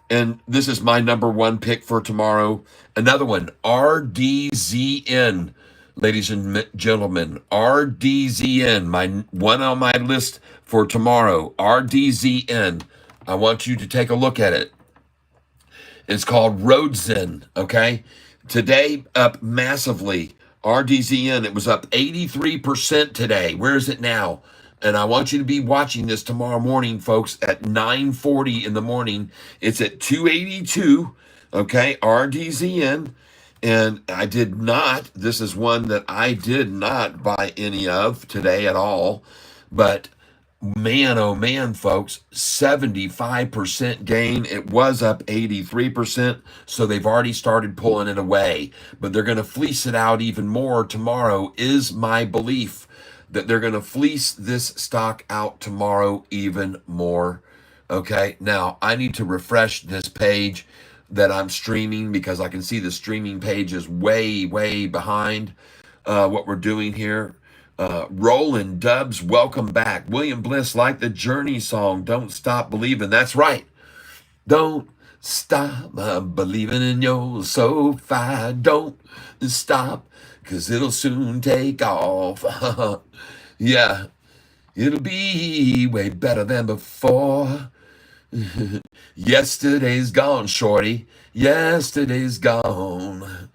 And this is my number one pick for tomorrow. Another one, RDZN. Ladies and gentlemen, RDZN, my one on my list for tomorrow, RDZN. I want you to take a look at it. It's called Roadzen, okay? Today, up massively. RDZN, it was up 83% today. Where is it now? And I want you to be watching this tomorrow morning, folks, at 9:40 in the morning. It's at 282, okay, RDZN. And I did not, this is one that I did not buy any of today at all. But man, oh man, folks, 75% gain. It was up 83%, so they've already started pulling it away. But they're going to fleece it out even more tomorrow, is my belief, that they're going to fleece this stock out tomorrow even more. Okay, now I need to refresh this page that I'm streaming, because I can see the streaming page is way, way behind what we're doing here. Roland Dubs, welcome back. William Bliss, like the Journey song, Don't Stop Believing. That's right. Don't stop believing in your Sofi. Don't stop, because it'll soon take off. Yeah. It'll be way better than before. Yesterday's gone, shorty. Yesterday's gone.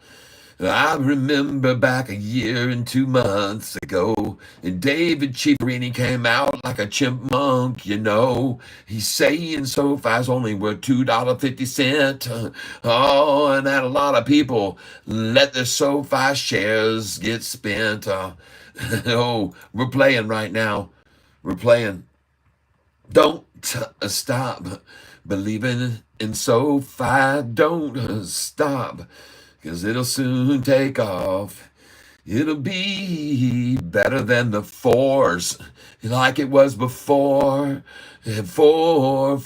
I remember back a year and 2 months ago, and David Chiaverini came out like a chipmunk, you know. He's saying SoFi's only worth $2.50. Oh, and that a lot of people let their SoFi shares get spent. Oh, we're playing right now. We're playing. Don't stop believing in SoFi. Don't stop, 'cause it'll soon take off. It'll be better than the fours, like it was before. Four.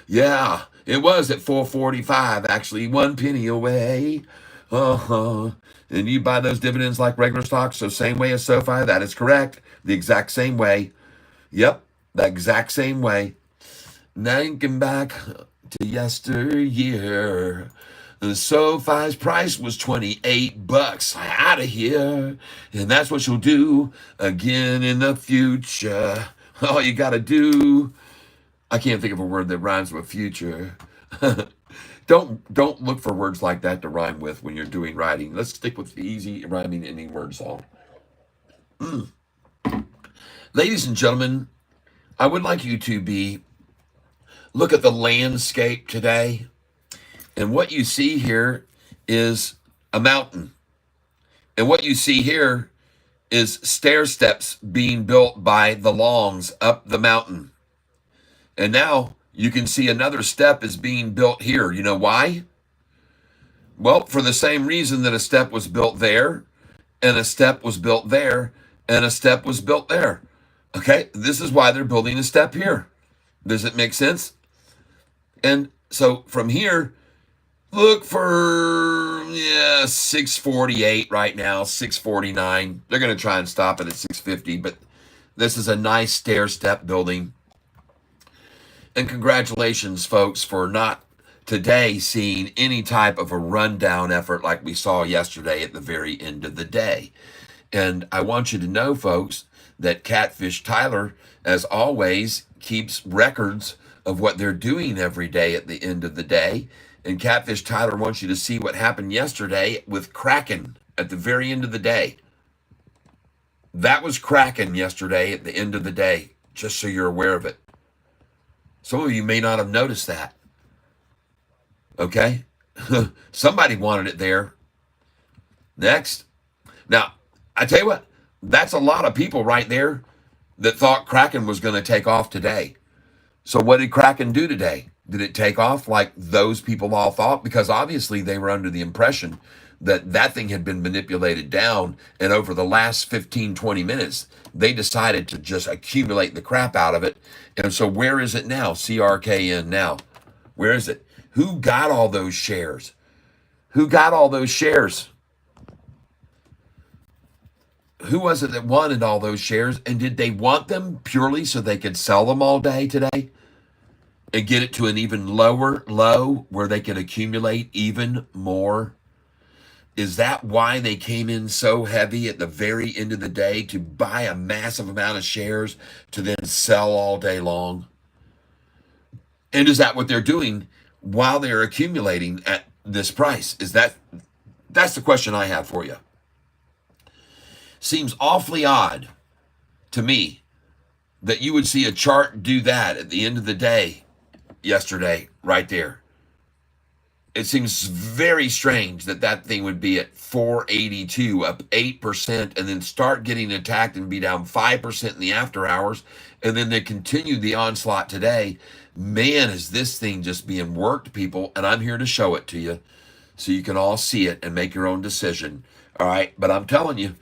Yeah, it was at 4.45, actually, 1 penny away. And you buy those dividends like regular stocks, so same way as SoFi. That is correct. The exact same way. Yep, the exact same way. Thinking back to yesteryear, the SoFi's price was $28. Out of here, and that's what you'll do again in the future. All you gotta do, I can't think of a word that rhymes with future. Don't look for words like that to rhyme with when you're doing writing. Let's stick with the easy rhyming ending words all. Ladies and gentlemen, I would like you to look at the landscape today. And what you see here is a mountain. And what you see here is stair steps being built by the Longs up the mountain. And now you can see another step is being built here. You know why? Well, for the same reason that a step was built there, and a step was built there, and a step was built there. Okay, this is why they're building a step here. Does it make sense? And so from here, look for 648 right now, 649. They're going to try and stop it at 650, but this is a nice stair step building. And congratulations, folks, for not today seeing any type of a rundown effort like we saw yesterday at the very end of the day. And I want you to know, folks, that Catfish Tyler, as always, keeps records of what they're doing every day at the end of the day. And Catfish Tyler wants you to see what happened yesterday with Kraken at the very end of the day. That was Kraken yesterday at the end of the day, just so you're aware of it. Some of you may not have noticed that. Okay? Somebody wanted it there. Next. Now, I tell you what, that's a lot of people right there that thought Kraken was going to take off today. So what did Kraken do today? Did it take off like those people all thought? Because obviously they were under the impression that that thing had been manipulated down, and over the last 15, 20 minutes, they decided to just accumulate the crap out of it. And so where is it now? CRKN now. Where is it? Who got all those shares? Who got all those shares? Who was it that wanted all those shares? And did they want them purely so they could sell them all day today and get it to an even lower low where they could accumulate even more? Is that why they came in so heavy at the very end of the day to buy a massive amount of shares to then sell all day long? And is that what they're doing while they're accumulating at this price? That's the question I have for you. Seems awfully odd to me that you would see a chart do that at the end of the day yesterday, right there. It seems very strange that that thing would be at 482, up 8%, and then start getting attacked and be down 5% in the after hours, and then they continue the onslaught today. Man, is this thing just being worked, people, and I'm here to show it to you so you can all see it and make your own decision. All right, but I'm telling you,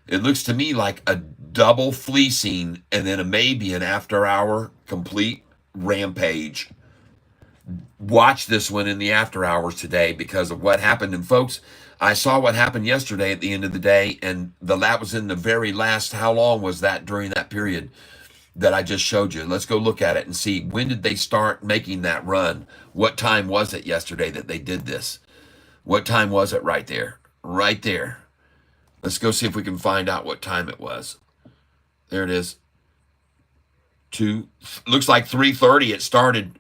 it looks to me like a double fleecing and then maybe an after-hour complete rampage. Watch this one in the after hours today because of what happened. And folks, I saw what happened yesterday at the end of the day, and that was in the very last, how long was that during that period that I just showed you? Let's go look at it and see, when did they start making that run? What time was it yesterday that they did this? What time was it right there? Right there. Let's go see if we can find out what time it was. There it is. Looks like 3:30 it started.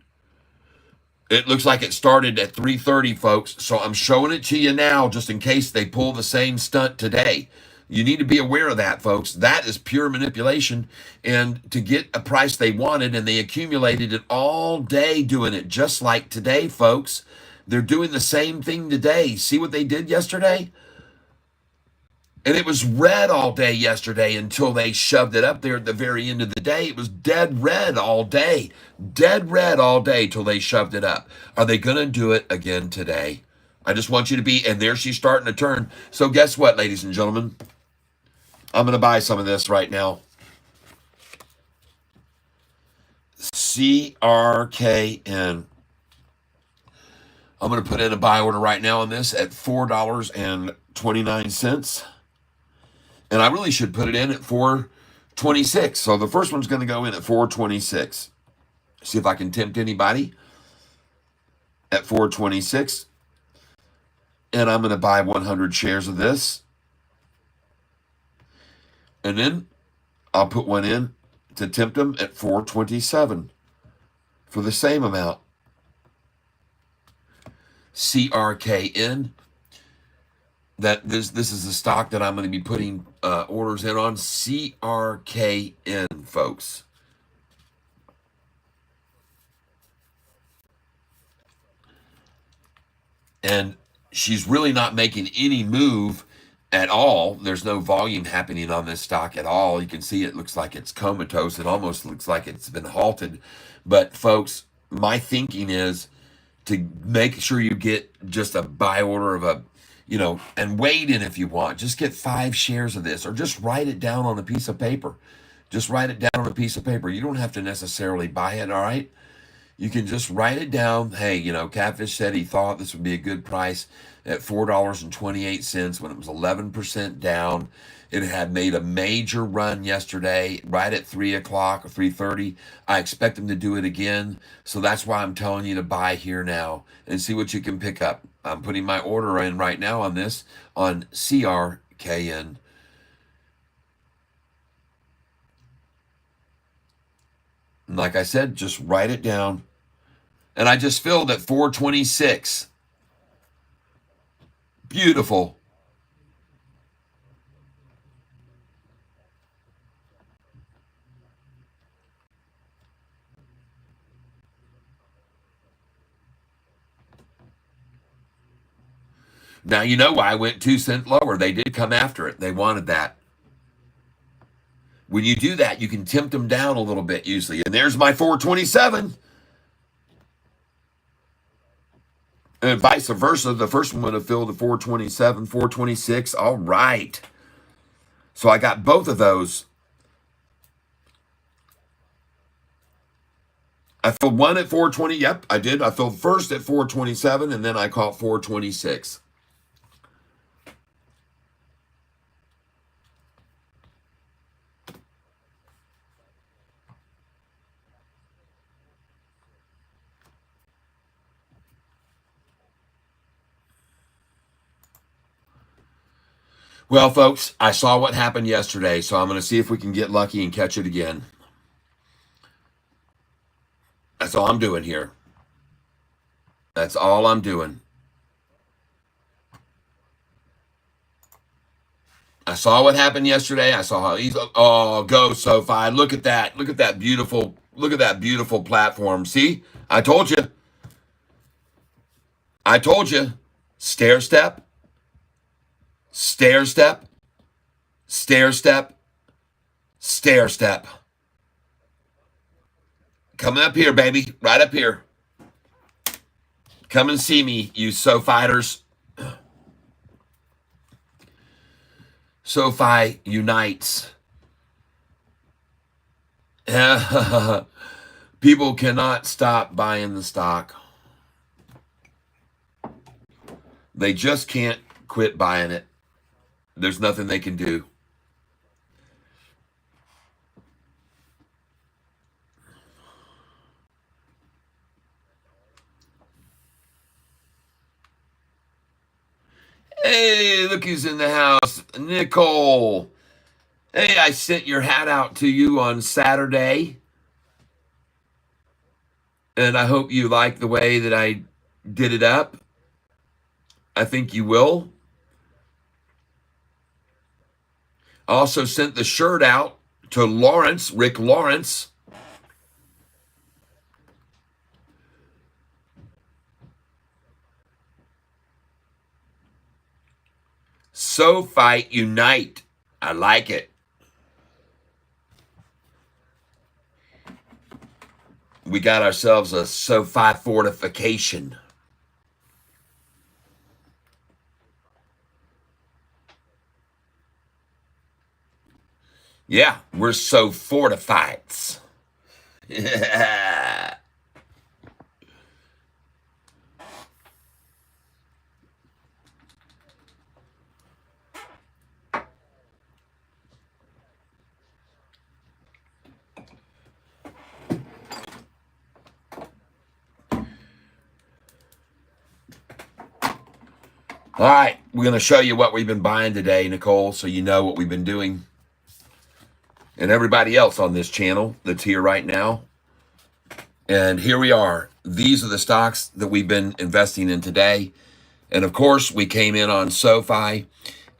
It looks like it started at 3:30, folks. So I'm showing it to you now just in case they pull the same stunt today. You need to be aware of that, folks. That is pure manipulation. And to get a price they wanted, and they accumulated it all day doing it, just like today, folks. They're doing the same thing today. See what they did yesterday? And it was red all day yesterday until they shoved it up there at the very end of the day. It was dead red all day. Dead red all day till they shoved it up. Are they going to do it again today? I just want you to be, and there she's starting to turn. So guess what, ladies and gentlemen? I'm going to buy some of this right now. CRKN. I'm going to put in a buy order right now on this at $4.29. And I really should put it in at $4.26. So the first one's going to go in at $4.26. See if I can tempt anybody at $4.26. And I'm going to buy 100 shares of this. And then I'll put one in to tempt them at $4.27 for the same amount. CRKN. That this is the stock that I'm going to be putting orders in on. CRKN, folks. And she's really not making any move at all. There's no volume happening on this stock at all. You can see it looks like it's comatose. It almost looks like it's been halted. But folks, my thinking is to make sure you get just a buy order of a, and wait in if you want. Just get 5 shares of this, or just write it down on a piece of paper. Just write it down on a piece of paper. You don't have to necessarily buy it, all right? You can just write it down. Hey, Catfish said he thought this would be a good price at $4.28 when it was 11% down. It had made a major run yesterday, right at 3 o'clock or 3:30. I expect them to do it again. So that's why I'm telling you to buy here now and see what you can pick up. I'm putting my order in right now on this on CRKN. And like I said, just write it down. And I just filled at 426. Beautiful. Now, you know why I went 2 cents lower. They did come after it. They wanted that. When you do that, you can tempt them down a little bit usually. And there's my 427. And vice versa. The first one would have filled at 427, 426. All right. So I got both of those. I filled one at 420. Yep, I did. I filled first at 427, and then I caught 426. Well, folks, I saw what happened yesterday, so I'm going to see if we can get lucky and catch it again. That's all I'm doing here. That's all I'm doing. I saw what happened yesterday. I saw how he's, go Sofi. Look at that. Look at that beautiful platform. See? I told you. Stair step. Stair step. Stair step. Stair step. Coming up here, baby. Right up here. Come and see me, you Sofighters. Sofi unites. People cannot stop buying the stock. They just can't quit buying it. There's nothing they can do. Hey, look who's in the house. Nicole. Hey, I sent your hat out to you on Saturday, and I hope you like the way that I did it up. I think you will. I also sent the shirt out to Lawrence, Rick Lawrence. So fight, unite. I like it. We got ourselves a Sofi fortification. Yeah, we're so fortified. Yeah. All right, we're going to show you what we've been buying today, Nicole, so you know what we've been doing. And everybody else on this channel that's here right now. And here we are. These are the stocks that we've been investing in today. And of course, we came in on SoFi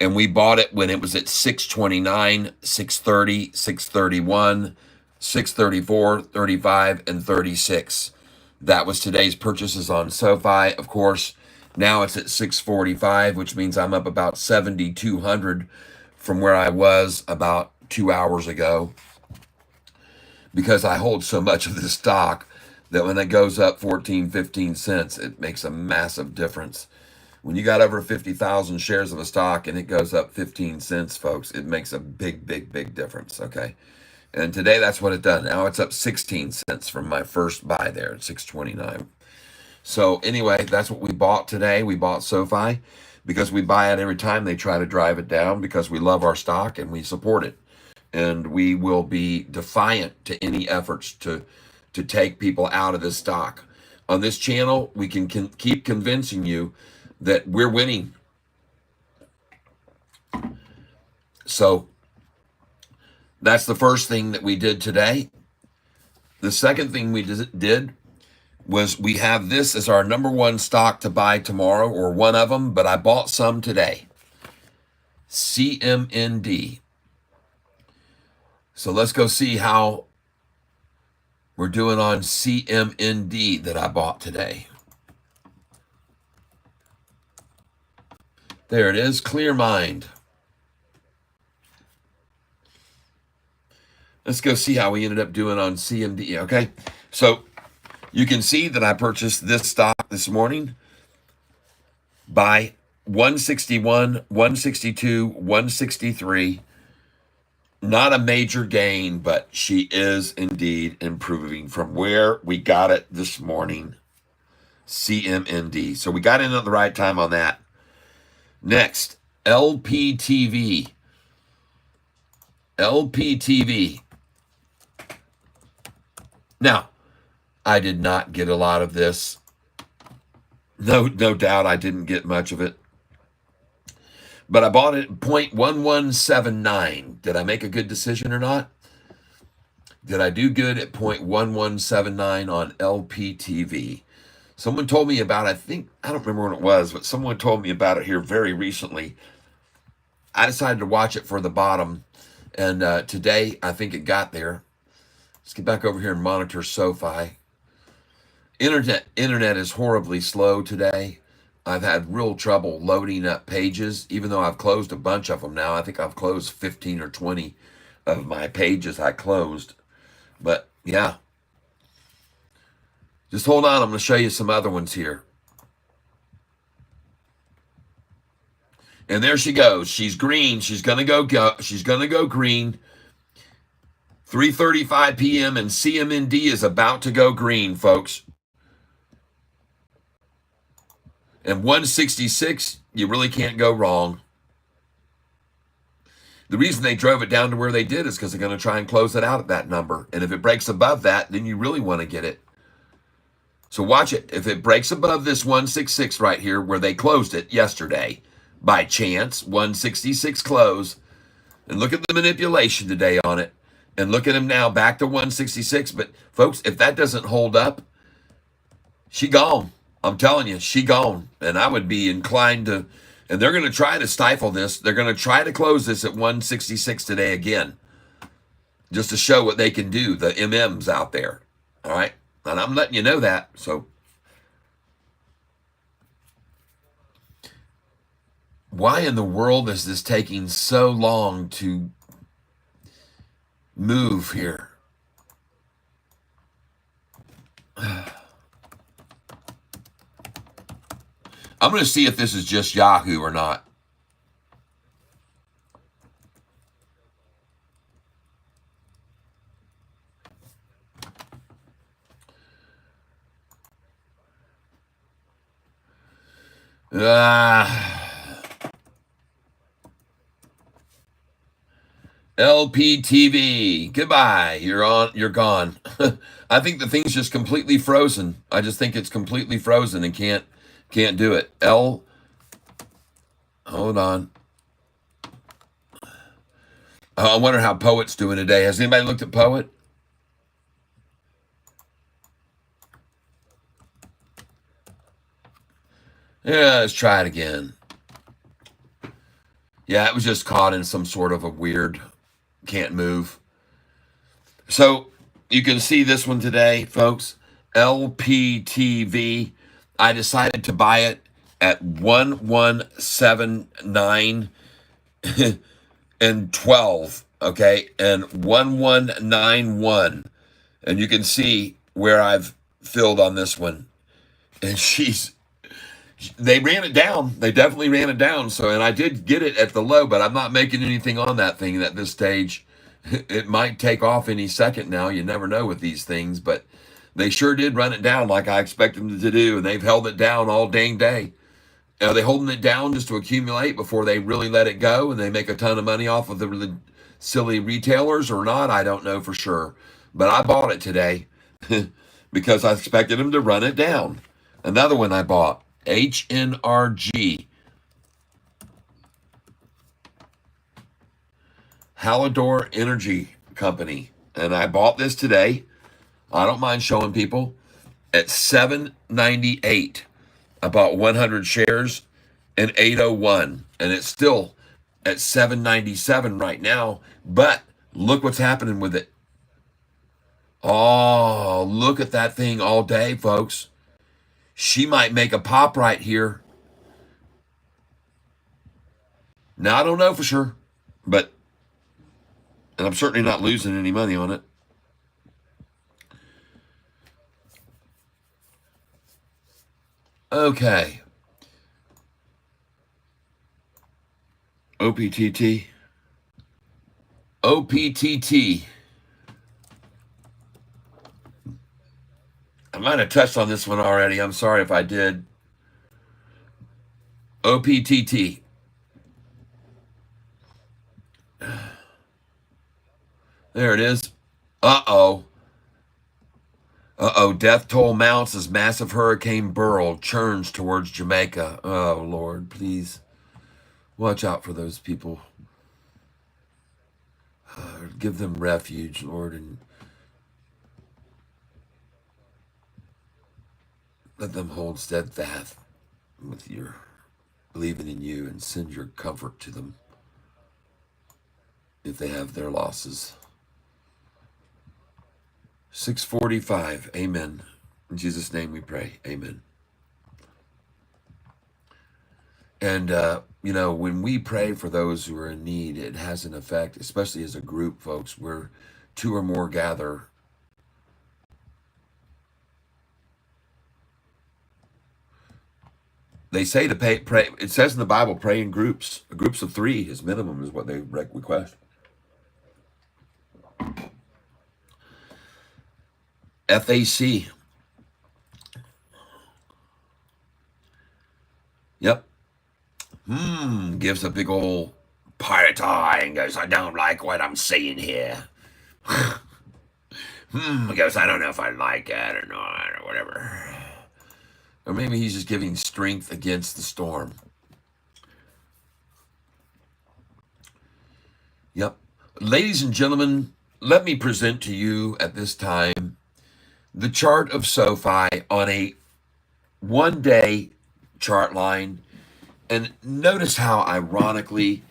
and we bought it when it was at 629, 630, 631, 634, 35, and 36. That was today's purchases on SoFi. Of course, now it's at 645, which means I'm up about 7,200 from where I was about 2 hours ago, because I hold so much of this stock that when it goes up 14, 15 cents, it makes a massive difference. When you got over 50,000 shares of a stock and it goes up 15 cents, folks, it makes a big, big, big difference, okay? And today, that's what it done. Now it's up 16 cents from my first buy there at 629. So anyway, that's what we bought today. We bought SoFi because we buy it every time they try to drive it down, because we love our stock and we support it. And we will be defiant to any efforts to take people out of this stock. On this channel, we can keep convincing you that we're winning. So that's the first thing that we did today. The second thing we did was we have this as our number one stock to buy tomorrow, or one of them, but I bought some today. CMND. So let's go see how we're doing on CMND that I bought today. There it is, clear mind. Let's go see how we ended up doing on CMD, okay? So you can see that I purchased this stock this morning by 161, 162, 163. Not a major gain, but she is indeed improving from where we got it this morning. CMND. So we got in at the right time on that. Next, LPTV. LPTV. Now, I did not get a lot of this. No doubt I didn't get much of it. But I bought it at 0.1179. Did I make a good decision or not? Did I do good at 0.1179 on LPTV? Someone told me about it. I don't remember when it was, but someone told me about it here very recently. I decided to watch it for the bottom, and today I think it got there. Let's get back over here and monitor SoFi. Internet is horribly slow today. I've had real trouble loading up pages, even though I've closed a bunch of them now. I think I've closed 15 or 20 of my pages I closed. But yeah. Just hold on. I'm going to show you some other ones here. And there she goes. She's green. She's going to go. She's going to go green. 3:35 p.m. and CMND is about to go green, folks. And 166, you really can't go wrong. The reason they drove it down to where they did is because they're going to try and close it out at that number. And if it breaks above that, then you really want to get it. So watch it. If it breaks above this 166 right here, where they closed it yesterday, by chance, 166 close, And look at the manipulation today on it. And look at him now, back to 166. But folks, if that doesn't hold up, she gone. I'm telling you, she gone. And I would be inclined to, and they're going to try to stifle this. They're going to try to close this at 166 today again, just to show what they can do, the MMs out there. All right? And I'm letting you know that. So why in the world is this taking so long to move here? I'm going to see if this is just Yahoo or not. LPTV, goodbye. You're gone. I think the thing's just completely frozen. I just think it's completely frozen and can't do it. Hold on. I wonder how Poet's doing today. Has anybody looked at Poet? Yeah, let's try it again. Yeah, it was just caught in some sort of a weird, can't move. So you can see this one today, folks. LPTV. I decided to buy it at 1179 and 12, okay, and 1191. And you can see where I've filled on this one. And they ran it down. They definitely ran it down. So, and I did get it at the low, but I'm not making anything on that thing at this stage. It might take off any second now. You never know with these things, but they sure did run it down like I expected them to do, and they've held it down all dang day. Are they holding it down just to accumulate before they really let it go and they make a ton of money off of the silly retailers or not? I don't know for sure. But I bought it today because I expected them to run it down. Another one I bought, HNRG. Hallador Energy Company. And I bought this today. I don't mind showing people at $7.98. I bought 100 shares and 801, and it's still at $7.97 right now. But look what's happening with it. Oh, look at that thing all day, folks. She might make a pop right here. Now, I don't know for sure, but, and I'm certainly not losing any money on it. Okay. OPTT. OPTT. I might have touched on this one already. I'm sorry if I did. OPTT. There it is. Uh-oh. Uh-oh. Death toll mounts as massive Hurricane Burl churns towards Jamaica. Oh, Lord, please. Watch out for those people. Give them refuge, Lord, and let them hold steadfast with your believing in you and send your comfort to them if they have their losses. 6:45. Amen. In Jesus' name we pray. Amen. And, when we pray for those who are in need, it has an effect, especially as a group, folks, where two or more gather. They say to pray. It says in the Bible, pray in groups. Groups of 3 is minimum, is what they request. FAC. Yep. Gives a big old pirate eye and goes, I don't like what I'm seeing here. Goes, I don't know if I like it or not, or whatever. Or maybe he's just giving strength against the storm. Yep. Ladies and gentlemen, let me present to you at this time the chart of SoFi on a 1-day chart line. And notice how ironically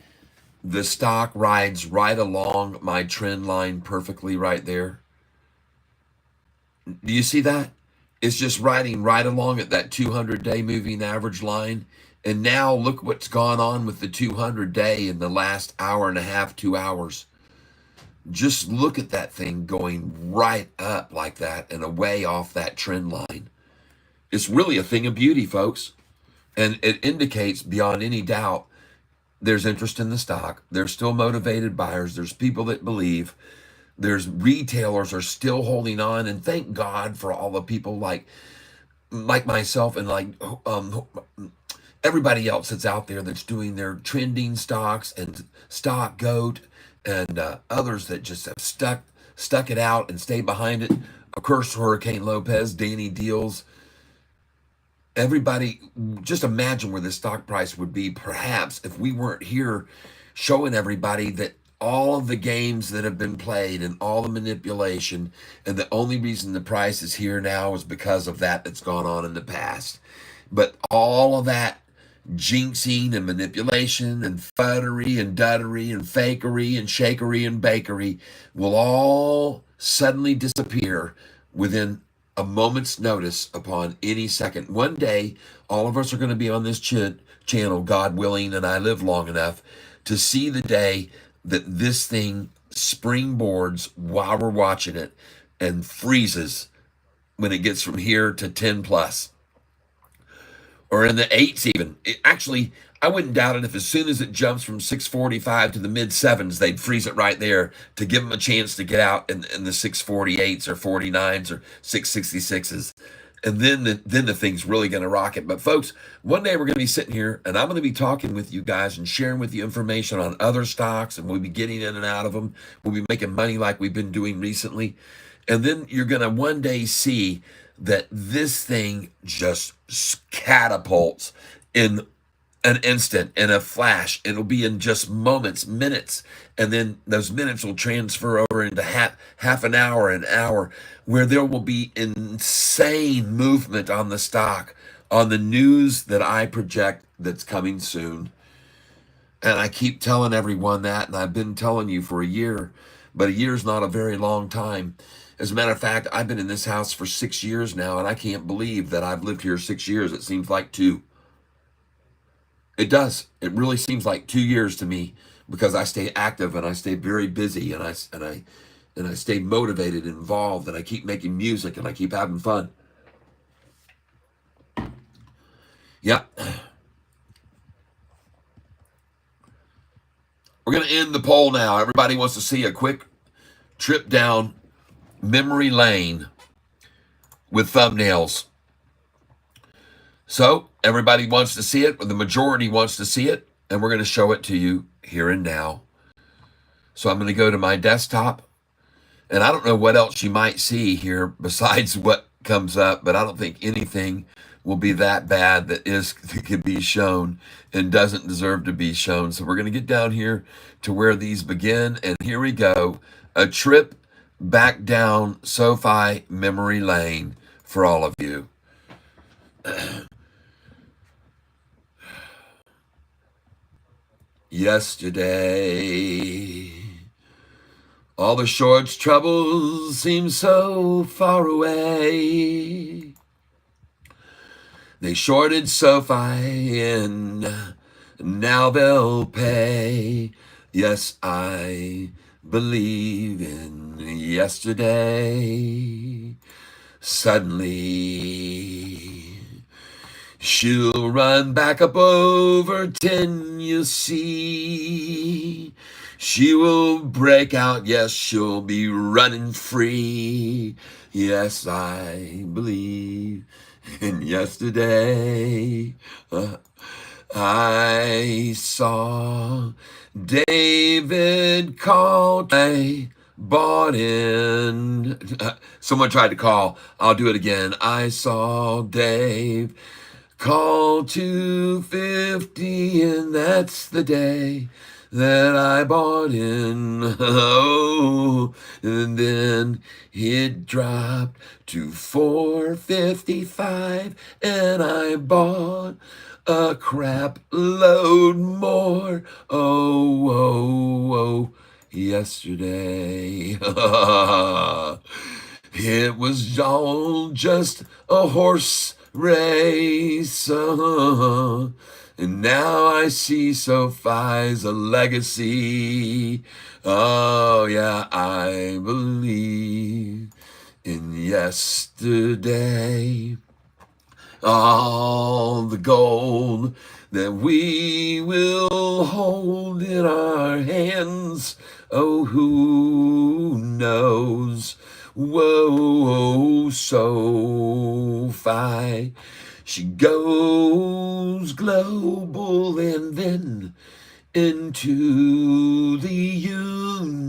the stock rides right along my trend line perfectly right there. Do you see that? It's just riding right along at that 200-day moving average line. And now look what's gone on with the 200-day in the last hour and a half, 2 hours. Just look at that thing going right up like that and away off that trend line. It's really a thing of beauty, folks. And it indicates beyond any doubt there's interest in the stock. There's still motivated buyers. There's people that believe. There's retailers are still holding on. And thank God for all the people like myself and like everybody else that's out there that's doing their trending stocks and stock goat and others that just have stuck it out and stayed behind it. Of course, Hurricane Lopez, Danny Deals. Everybody, just imagine where the stock price would be perhaps if we weren't here showing everybody that all of the games that have been played and all the manipulation, and the only reason the price is here now is because of that's gone on in the past. But all of that jinxing and manipulation and fuddery and duddery and fakery and shakery and bakery will all suddenly disappear within a moment's notice upon any second. One day, all of us are going to be on this channel, God willing, and I live long enough to see the day that this thing springboards while we're watching it and freezes when it gets from here to 10 plus. Or in the 8s even. Actually, I wouldn't doubt it if as soon as it jumps from 645 to the mid-7s, they'd freeze it right there to give them a chance to get out in the 648s or 49s or 666s. And then the thing's really going to rock it. But folks, one day we're going to be sitting here and I'm going to be talking with you guys and sharing with you information on other stocks, and we'll be getting in and out of them. We'll be making money like we've been doing recently. And then you're going to one day see that this thing just catapults in an instant, in a flash. It'll be in just moments, minutes, and then those minutes will transfer over into half an hour, where there will be insane movement on the stock, on the news that I project that's coming soon. And I keep telling everyone that, and I've been telling you for a year, but a year's not a very long time. As a matter of fact, I've been in this house for 6 years now, and I can't believe that I've lived here 6 years. It seems like 2. It does. It really seems like 2 years to me, because I stay active and I stay very busy and I stay motivated and involved, and I keep making music and I keep having fun. Yeah. We're going to end the poll now. Everybody wants to see a quick trip down memory lane with thumbnails. So everybody wants to see it, or the majority wants to see it, and we're going to show it to you here and now. So I'm going to go to my desktop, and I don't know what else you might see here besides what comes up, but I don't think anything will be that bad that could be shown and doesn't deserve to be shown. So we're going to get down here to where these begin, and here we go. A trip back down SoFi memory lane for all of you. Yesterday, all the short's troubles seem so far away. They shorted SoFi and now they'll pay. Yes, I believe in yesterday. Suddenly, she'll run back up over 10, you see. She will break out, yes, she'll be running free. Yes, I believe in yesterday. I saw David call. I bought in. Someone tried to call. I'll do it again. I saw Dave call 250, and that's the day that I bought in. Oh, and then it dropped to 4.55, and I bought a crap load more. Oh, oh, oh, yesterday. It was all just a horse race. And now I see Sofi's a legacy. Oh, yeah, I believe in yesterday. All the gold that we will hold in our hands. Oh, who knows? Whoa, Sofi. She goes global and then into the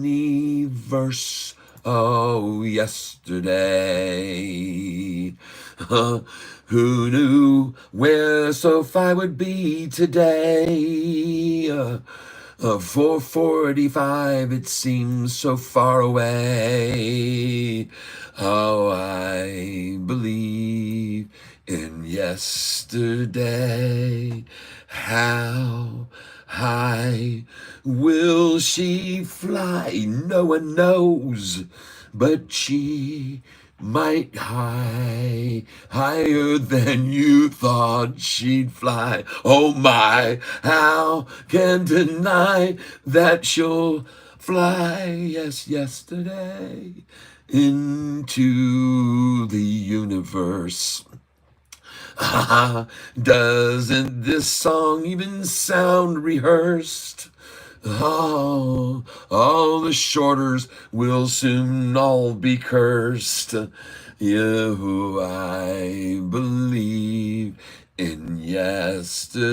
universe. Oh, yesterday. Who knew where Sofi would be today? 4:45, it seems so far away. Oh, I believe in yesterday. How high will she fly? No one knows, but she might higher than you thought she'd fly. Oh my, how can deny that she'll fly? Yes, yesterday into the universe. Doesn't this song even sound rehearsed? Oh, all the shorters will soon all be cursed. You, I believe in yesterday.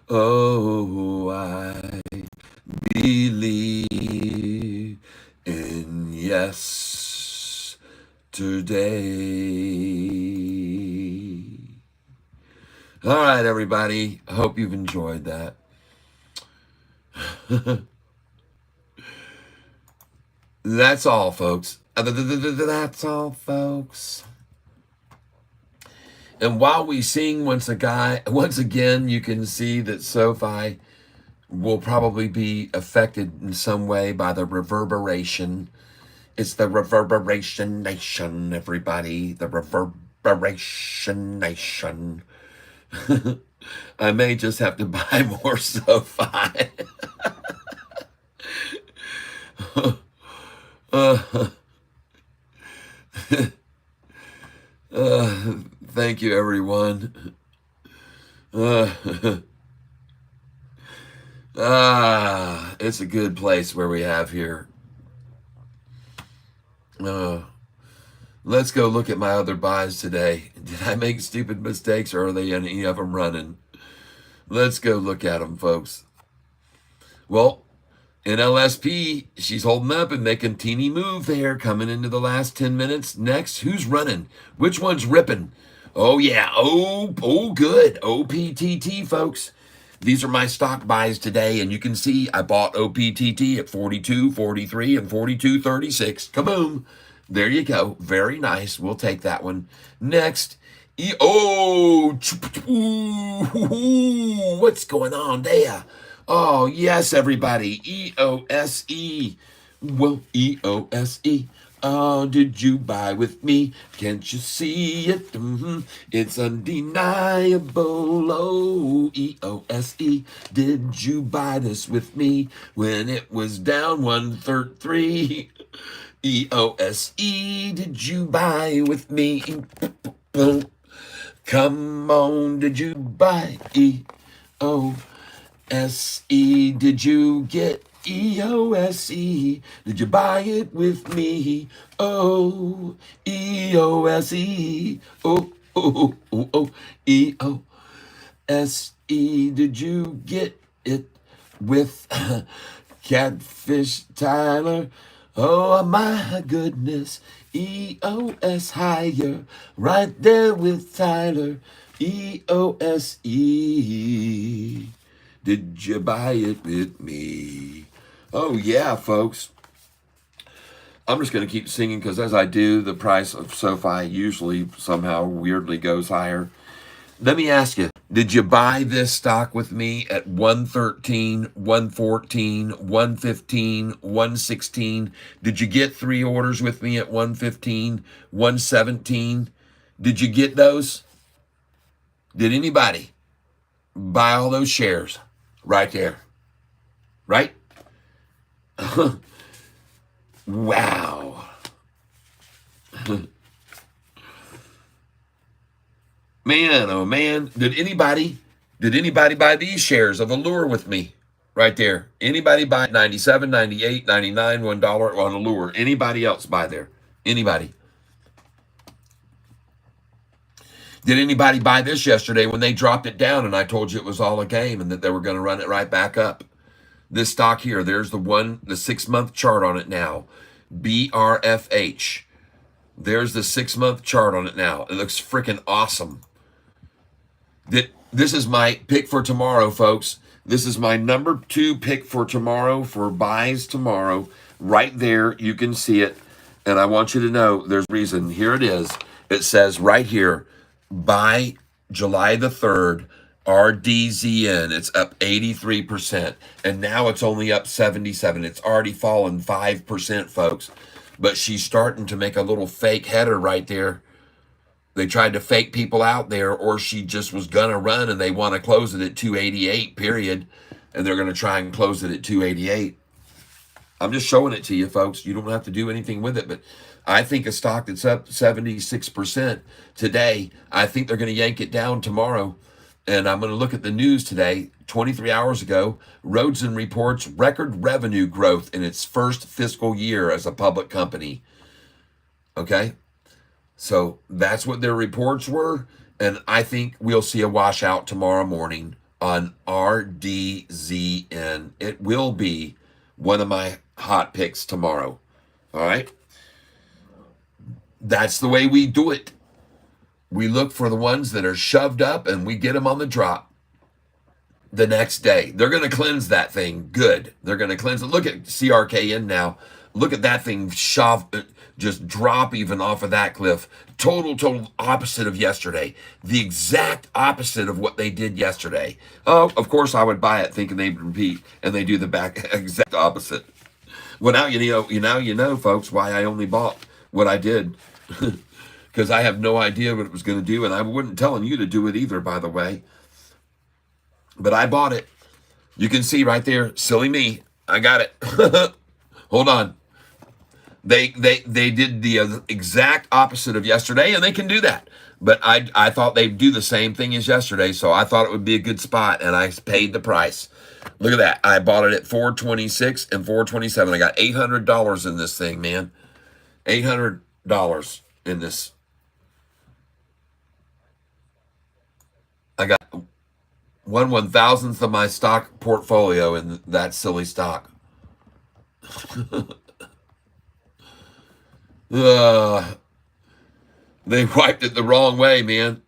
Oh, I believe in yesterday. All right, everybody. I hope you've enjoyed that. That's all, folks. That's all, folks. And while we sing once again, you can see that Sofi will probably be affected in some way by the reverberation. It's the reverberation nation, everybody. The reverberation nation. I may just have to buy more Sofi. Thank you, everyone. It's a good place where we have here. Let's go look at my other buys today. Did I make stupid mistakes, or are they any of them running? Let's go look at them, folks. Well, in LSP, she's holding up and making teeny move there, coming into the last 10 minutes. Next, who's running? Which one's ripping? Oh, yeah. Oh, good. OPTT, folks. These are my stock buys today, and you can see I bought OPTT at 42, 43, and 42.36. Kaboom. There you go. Very nice. We'll take that one. Next. What's going on there? Oh, yes, everybody. EOSE. Well, EOSE. Oh, did you buy with me? Can't you see it? It's undeniable. Oh, EOSE. Did you buy this with me when it was down 133? EOSE. Did you buy with me? Come on, did you buy EOSE? Did you get EOSE? Did you buy it with me? Oh, EOSE. Oh, oh, oh, oh, EOSE. Did you get it with Catfish Tyler? Oh, my goodness. EOS higher, right there with Tyler. EOSE. Did you buy it with me? Oh, yeah, folks. I'm just going to keep singing because as I do, the price of Sofi usually somehow weirdly goes higher. Let me ask you, did you buy this stock with me at 113, 114, 115, 116? Did you get 3 orders with me at 115, 117? Did you get those? Did anybody buy all those shares right there? Right? Wow. Man, oh man, did anybody buy these shares of Allure with me? Right there. Anybody buy 97, 98, 99, $1 on Allure? Anybody else buy there? Anybody? Did anybody buy this yesterday when they dropped it down and I told you it was all a game and that they were going to run it right back up? This stock here, there's the 6-month chart on it now. BRFH. There's the 6-month chart on it now. It looks freaking awesome. This is my pick for tomorrow, folks. This is my number 2 pick for tomorrow, for buys tomorrow. Right there, you can see it. And I want you to know there's a reason. Here it is. It says right here, by July the 3rd, RDZN. It's up 83%. And now it's only up 77%. It's already fallen 5%, folks. But she's starting to make a little fake header right there. They tried to fake people out there, or she just was going to run and they want to close it at 288, period. And they're going to try and close it at 288. I'm just showing it to you, folks. You don't have to do anything with it. But I think a stock that's up 76% today, I think they're going to yank it down tomorrow. And I'm going to look at the news today. 23 hours ago, Rosen reports record revenue growth in its first fiscal year as a public company. Okay? So that's what their reports were. And I think we'll see a washout tomorrow morning on RDZN. It will be one of my hot picks tomorrow. All right? That's the way we do it. We look for the ones that are shoved up and we get them on the drop the next day. They're going to cleanse that thing good. They're going to cleanse it. Look at CRKN now. Look at that thing just drop even off of that cliff. Total opposite of yesterday. The exact opposite of what they did yesterday. Oh, of course I would buy it thinking they'd repeat, and they do the back exact opposite. Well, now you know, folks, why I only bought what I did. Because I have no idea what it was going to do, and I wasn't telling you to do it either, by the way. But I bought it. You can see right there, silly me. I got it. Hold on. They did the exact opposite of yesterday, and they can do that. But I thought they'd do the same thing as yesterday, so I thought it would be a good spot, and I paid the price. Look at that. I bought it at $426 and $427. I got $800 in this thing, man. $800 in this. I got 1/1000th of my stock portfolio in that silly stock. They wiped it the wrong way, man.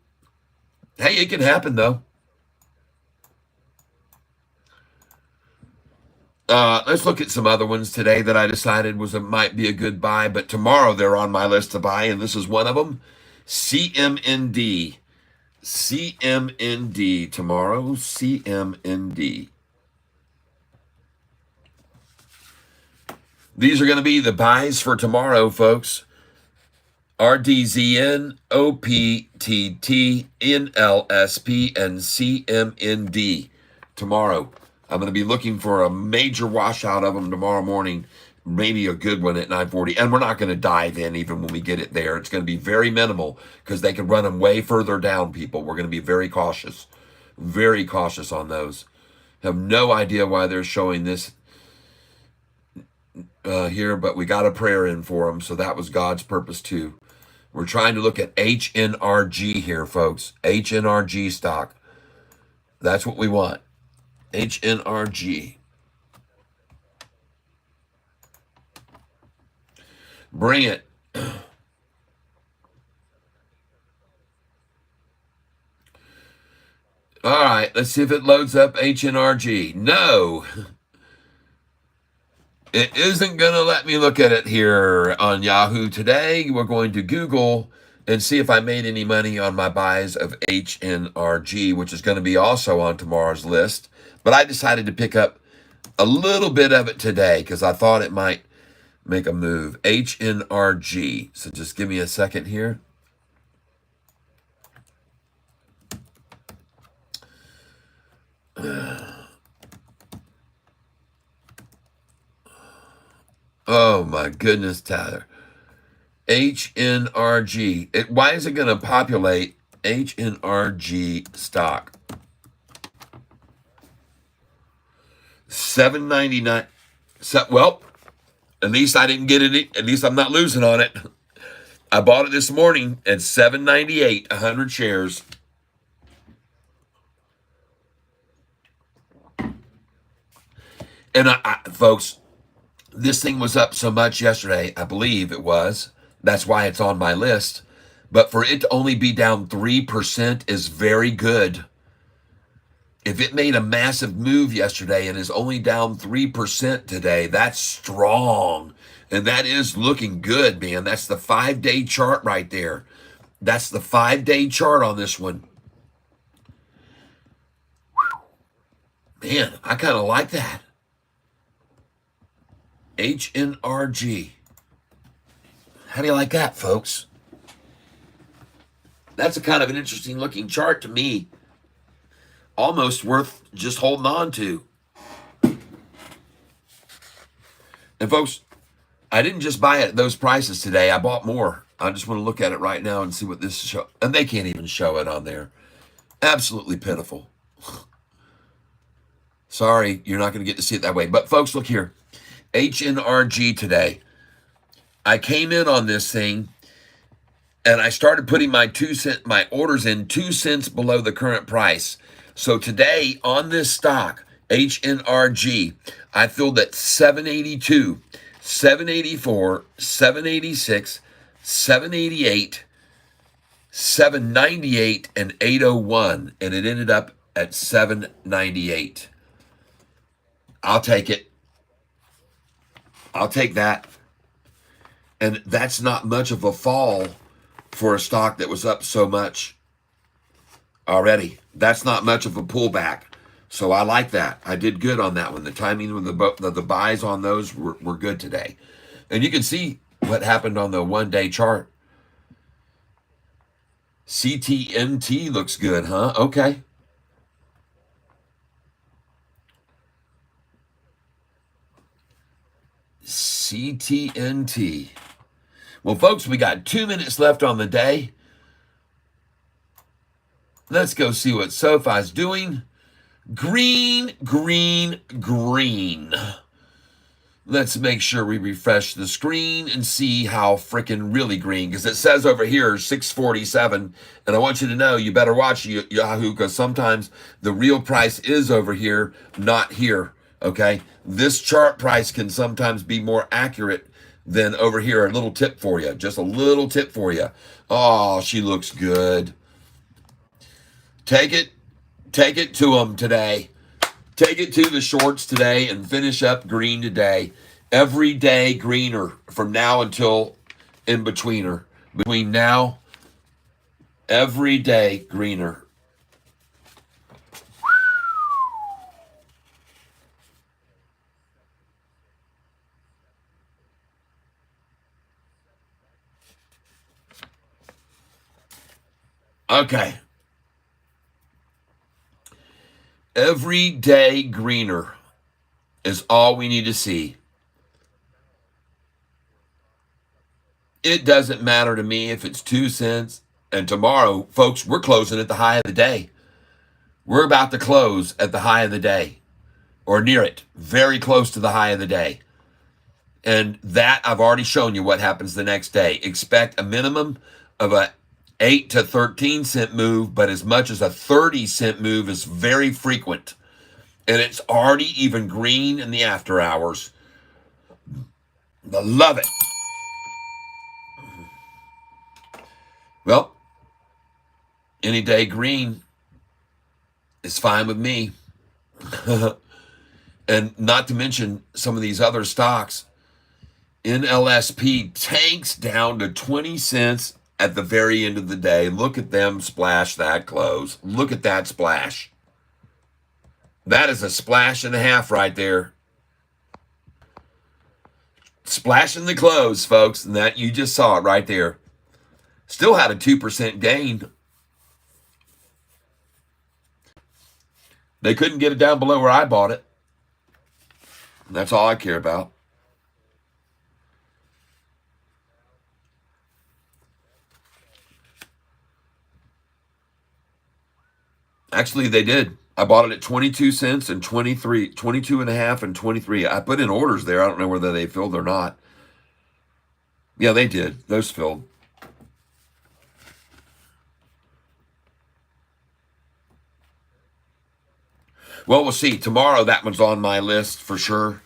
Hey, it can happen, though. Let's look at some other ones today that I decided might be a good buy, but tomorrow they're on my list to buy, and this is one of them. CMND. CMND tomorrow. CMND. These are going to be the buys for tomorrow, folks. RDZN, OPTT, NLSP, and CMND tomorrow. I'm going to be looking for a major washout of them tomorrow morning, maybe a good one at 9:40. And we're not going to dive in even when we get it there. It's going to be very minimal because they can run them way further down, people. We're going to be very cautious on those. Have no idea why they're showing this here, but we got a prayer in for them, so that was God's purpose too. We're trying to look at HNRG here, folks. HNRG stock. That's what we want. HNRG. Bring it. All right, let's see if it loads up HNRG. No, it isn't going to let me look at it here on Yahoo today. We're going to Google and see if I made any money on my buys of HNRG, which is going to be also on tomorrow's list. But I decided to pick up a little bit of it today because I thought it might make a move. HNRG. So just give me a second here. Oh my goodness, Tyler. HNRG. Why is it going to populate HNRG stock? $7.99. So, well, at least I didn't get it. At least I'm not losing on it. I bought it this morning at $7.98, 100 shares. And folks, this thing was up so much yesterday, I believe it was. That's why it's on my list. But for it to only be down 3% is very good. If it made a massive move yesterday and is only down 3% today, that's strong. And that is looking good, man. That's the 5-day chart right there. That's the 5-day chart on this one. Man, I kind of like that. HNRG. How do you like that, folks? That's a kind of an interesting looking chart to me. Almost worth just holding on to. And folks, I didn't just buy it at those prices today. I bought more. I just want to look at it right now and see what this show. And they can't even show it on there. Absolutely pitiful. Sorry, you're not going to get to see it that way. But folks, look here. HNRG today. I came in on this thing and I started putting my orders in 2 cents below the current price. So today on this stock, HNRG, I filled at 782, 784, 786, 788, 798, and 801. And it ended up at 798. I'll take it. I'll take that. And that's not much of a fall for a stock that was up so much already. That's not much of a pullback. So I like that. I did good on that one. The timing of the buys on those were good today. And you can see what happened on the 1-day chart. CTNT looks good, huh? Okay. CTNT. Well, folks, we got 2 minutes left on the day. Let's go see what Sofi's doing. Green, green, green. Let's make sure we refresh the screen and see how freaking really green. Because it says over here 647. And I want you to know you better watch Yahoo because sometimes the real price is over here, not here. Okay? This chart price can sometimes be more accurate than over here. A little tip for you. Just a little tip for you. Oh, she looks good. Take it to them today. Take it to the shorts today and finish up green today. Every day greener from now until in betweener. Between now, every day greener. Okay. Every day greener is all we need to see. It doesn't matter to me if it's 2 cents. And tomorrow, folks, we're closing at the high of the day. We're about to close at the high of the day. Or near it. Very close to the high of the day. And that, I've already shown you what happens the next day. Expect a minimum of a 8 to 13 cent move, but as much as a 30 cent move is very frequent. And it's already even green in the after hours. I love it. Well, any day green It's fine with me. And not to mention some of these other stocks. NLSP tanks down to 20 cents at the very end of the day. Look at them splash that close. Look at that splash. That is a splash and a half right there. Splashing the close, folks. And that you just saw it right there. Still had a 2% gain. They couldn't get it down below where I bought it. That's all I care about. Actually, they did. I bought it at 22 cents and 23, 22 and a half and 23. I put in orders there. I don't know whether they filled or not. Yeah, they did. Those filled. Well, we'll see. Tomorrow, that one's on my list for sure.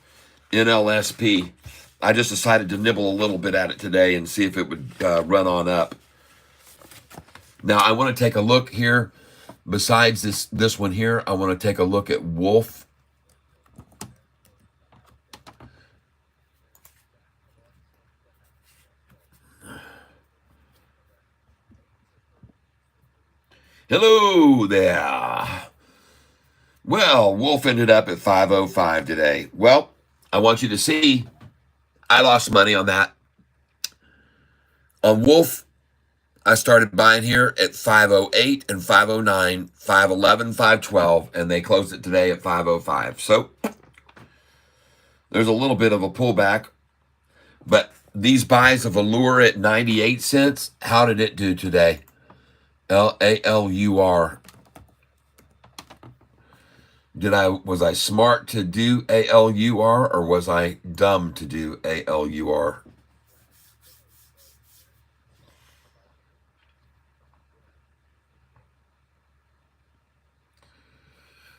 NLSP. I just decided to nibble a little bit at it today and see if it would run on up. Now, I want to take a look here. Besides this one here, I want to take a look at Wolf. Hello there. Well, Wolf ended up at 505 today. Well, I want you to see, I lost money on that. On Wolf, I started buying here at 508 and 509, 511, 512, and they closed it today at 505. So there's a little bit of a pullback, but these buys of Allure at 98 cents, how did it do today? ALUR. Was I smart to do ALUR or was I dumb to do ALUR?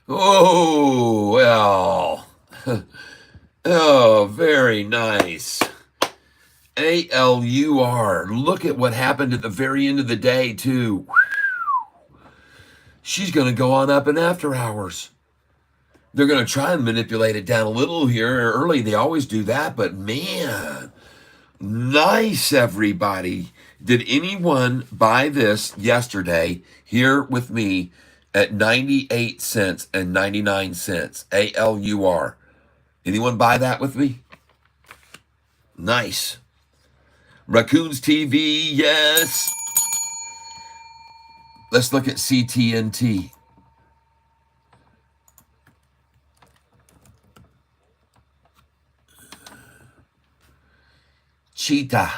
Oh, well. Oh, very nice. ALUR. Look at what happened at the very end of the day, too. She's going to go on up in after hours. They're going to try and manipulate it down a little here early. They always do that, but man, nice, everybody. Did anyone buy this yesterday here with me at 98 cents and 99 cents? ALUR. Anyone buy that with me? Nice. Raccoons TV, yes. Let's look at CTNT. Cheetah.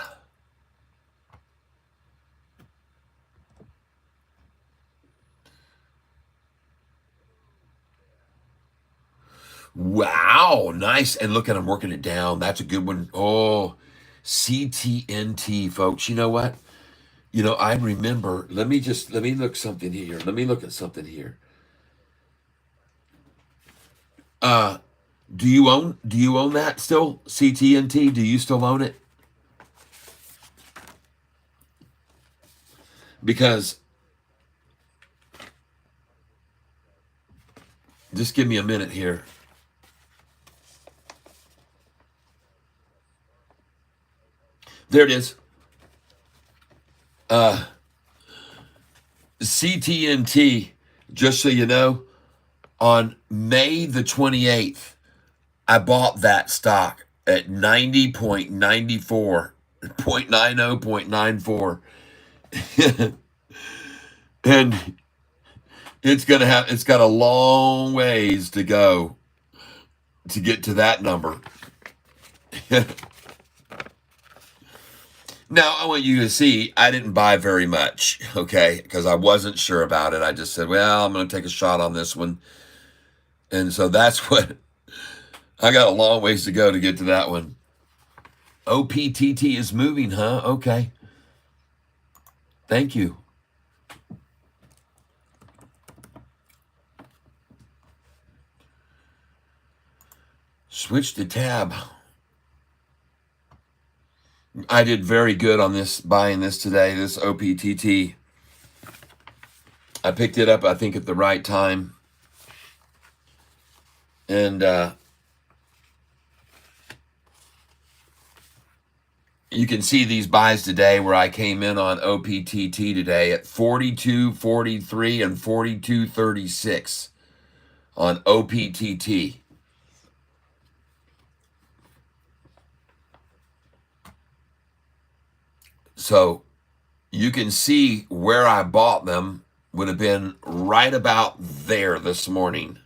Wow, nice. And look at them working it down. That's a good one. Oh, CTNT, folks. You know what? You know, I remember, let me look something here. Let me look at something here. Do you own that still? CTNT? Do you still own it? Because just give me a minute here. There it is. CTNT, just so you know, on May the 28th, I bought that stock at 90.94, 0.90, 0.94. And it's got a long ways to go to get to that number. Now, I want you to see, I didn't buy very much, okay, because I wasn't sure about it. I just said, well, I'm going to take a shot on this one. And so that's what, I got a long ways to go to get to that one. OPTT is moving, huh? Okay. Thank you. Switch to tab. I did very good on this, buying this today, this OPTT. I picked it up, I think, at the right time. And you can see these buys today where I came in on OPTT today at 42.43 and 42.36 on OPTT. So you can see where I bought them would have been right about there this morning.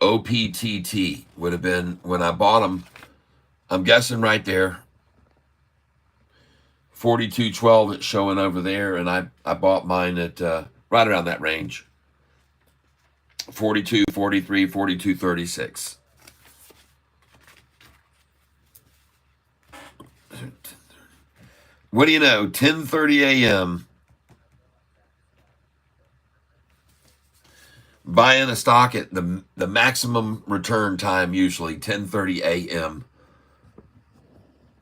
OPTT would have been when I bought them. I'm guessing right there. 42.12 it's showing over there, and I bought mine at right around that range. 42.43, 42.36. What do you know? 10:30 a.m. Buying a stock at the maximum return time, usually 10:30 a.m.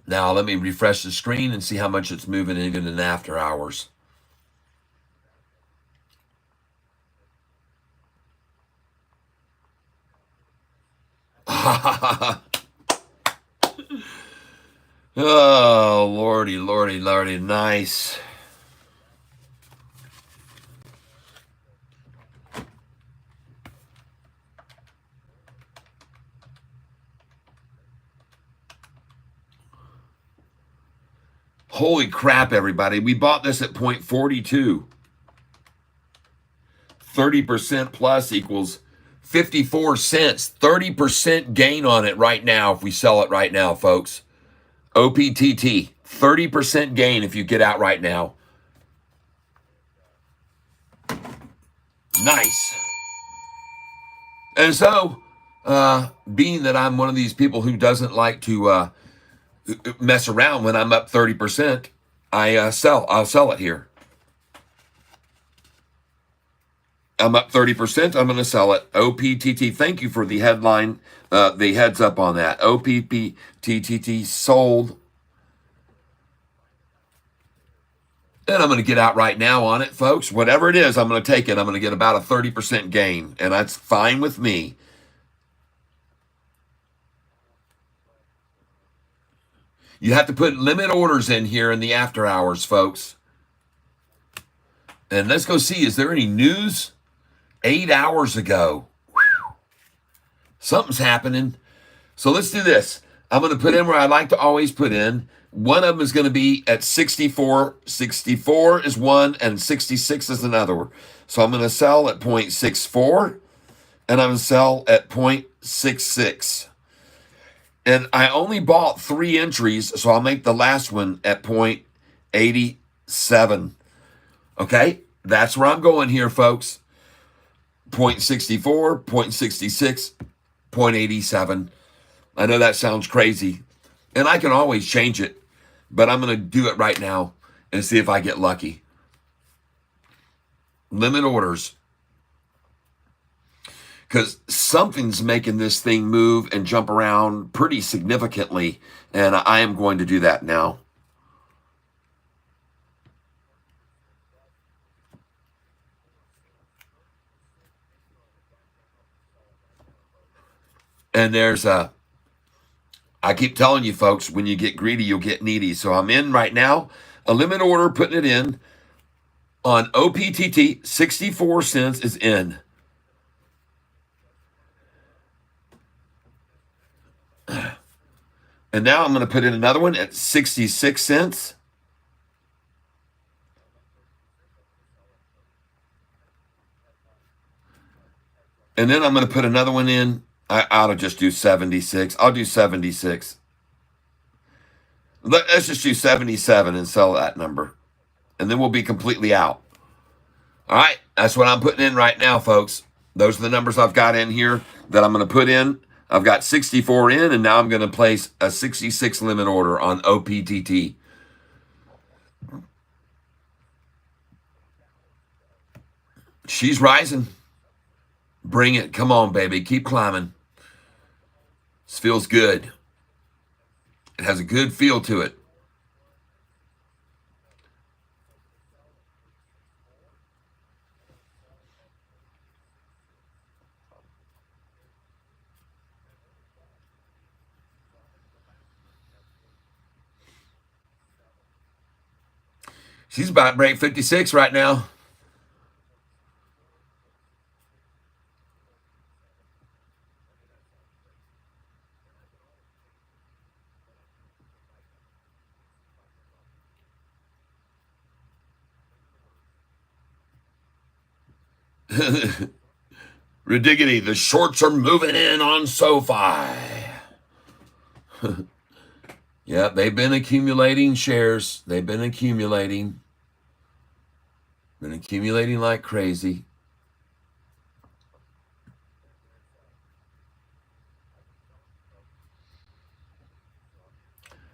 Now let me refresh the screen and see how much it's moving even in after hours. Oh, lordy, lordy, lordy, nice. Holy crap, everybody. We bought this at 0.42. 30% plus equals 54 cents. 30% gain on it right now if we sell it right now, folks. OPTT. 30% gain if you get out right now. Nice. And so, being that I'm one of these people who doesn't like to mess around when I'm up 30%, I'll sell it here. I'm up 30%. I'm going to sell it. OPTT. Thank you for the headline, the heads up on that. OPTT sold. And I'm going to get out right now on it, folks. Whatever it is, I'm going to take it. I'm going to get about a 30% gain, and that's fine with me. You have to put limit orders in here in the after hours, folks. And let's go see, is there any news? 8 hours ago. Whew. Something's happening. So let's do this. I'm going to put in where I like to always put in. One of them is going to be at 64. 64 is one, and 66 is another. So I'm going to sell at 0.64, and I'm going to sell at 0.66. And I only bought 3 entries, so I'll make the last one at 0.87. Okay? That's where I'm going here, folks. 0.64, 0.66, 0.87. I know that sounds crazy, and I can always change it, but I'm going to do it right now and see if I get lucky. Limit orders. Because something's making this thing move and jump around pretty significantly, and I am going to do that now. And there's I keep telling you folks, when you get greedy, you'll get needy. So I'm in right now, a limit order, putting it in on OPTT. 64 cents is in. And now I'm going to put in another one at 66 cents. And then I'm going to put another one in. I ought to just do 76. I'll do 76. Let's just do 77 and sell that number. And then we'll be completely out. All right. That's what I'm putting in right now, folks. Those are the numbers I've got in here that I'm going to put in. I've got 64 in, and now I'm going to place a 66 limit order on OPTT. She's rising. Bring it. Come on, baby. Keep climbing. This feels good. It has a good feel to it. She's about to break 56 right now. Ridiggity, the shorts are moving in on Sofi. Yeah, they've been accumulating shares. They've been accumulating. Been accumulating like crazy.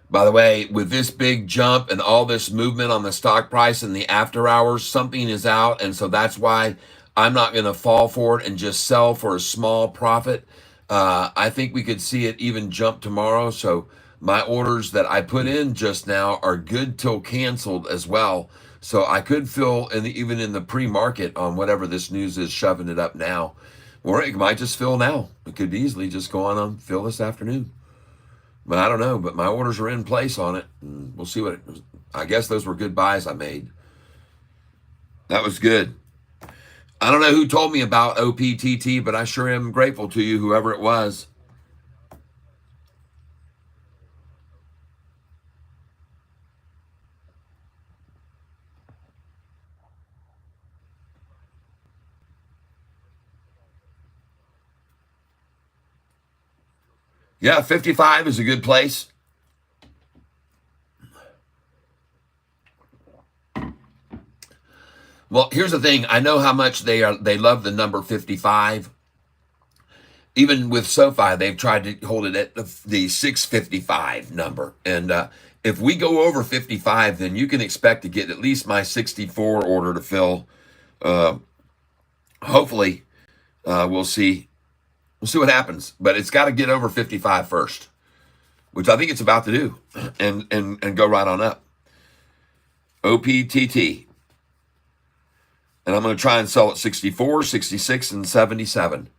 By the way, with this big jump and all this movement on the stock price in the after hours, something is out. And so that's why I'm not going to fall for it and just sell for a small profit. I think we could see it even jump tomorrow. So my orders that I put in just now are good till canceled as well. So I could fill even in the pre-market on whatever this news is shoving it up now. Or it might just fill now. It could easily just go on and fill this afternoon. But I don't know. But my orders are in place on it. And we'll see what I guess those were good buys I made. That was good. I don't know who told me about OPTT, but I sure am grateful to you, whoever it was. Yeah, 55 is a good place. Well, here's the thing. I know how much they love the number 55. Even with SoFi, they've tried to hold it at the 655 number. And if we go over 55, then you can expect to get at least my 64 order to fill. Hopefully, we'll see. We'll see what happens. But it's got to get over 55 first, which I think it's about to do, and go right on up. OPTT. And I'm going to try and sell at 64, 66, and 77.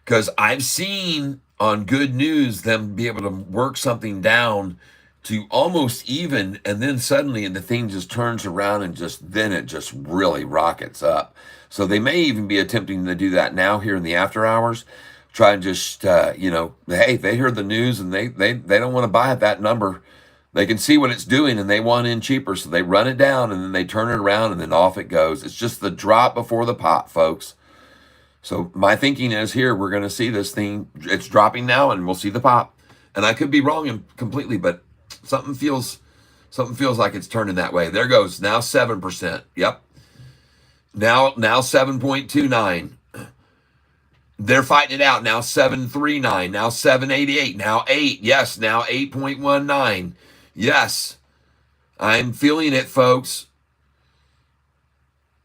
Because I've seen on Good News them be able to work something down to almost even, and then suddenly the thing just turns around and then it just really rockets up. So they may even be attempting to do that now here in the after hours. Try and just, hey, they heard the news and they don't want to buy at that number. They can see what it's doing and they want in cheaper. So they run it down and then they turn it around and then off it goes. It's just the drop before the pop, folks. So my thinking is here, we're going to see this thing. It's dropping now and we'll see the pop. And I could be wrong completely, but something feels like it's turning that way. There goes. Now 7%. Yep. Now 7.29. They're fighting it out. Now 7.39. Now 7.88. Now 8. Yes. Now 8.19. Yes. I'm feeling it, folks.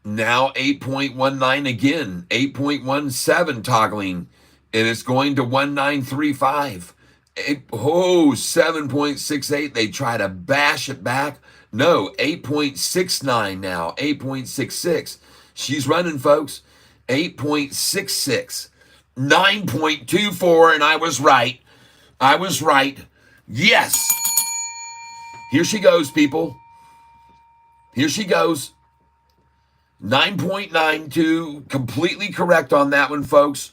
Now 8.19 again. 8.17 toggling. And it's going to 1935. 7.68. They try to bash it back. No, 8.69 now. 8.66. She's running, folks. 8.66. 9.24, and I was right. I was right. Yes. Here she goes, people. Here she goes. 9.92. Completely correct on that one, folks.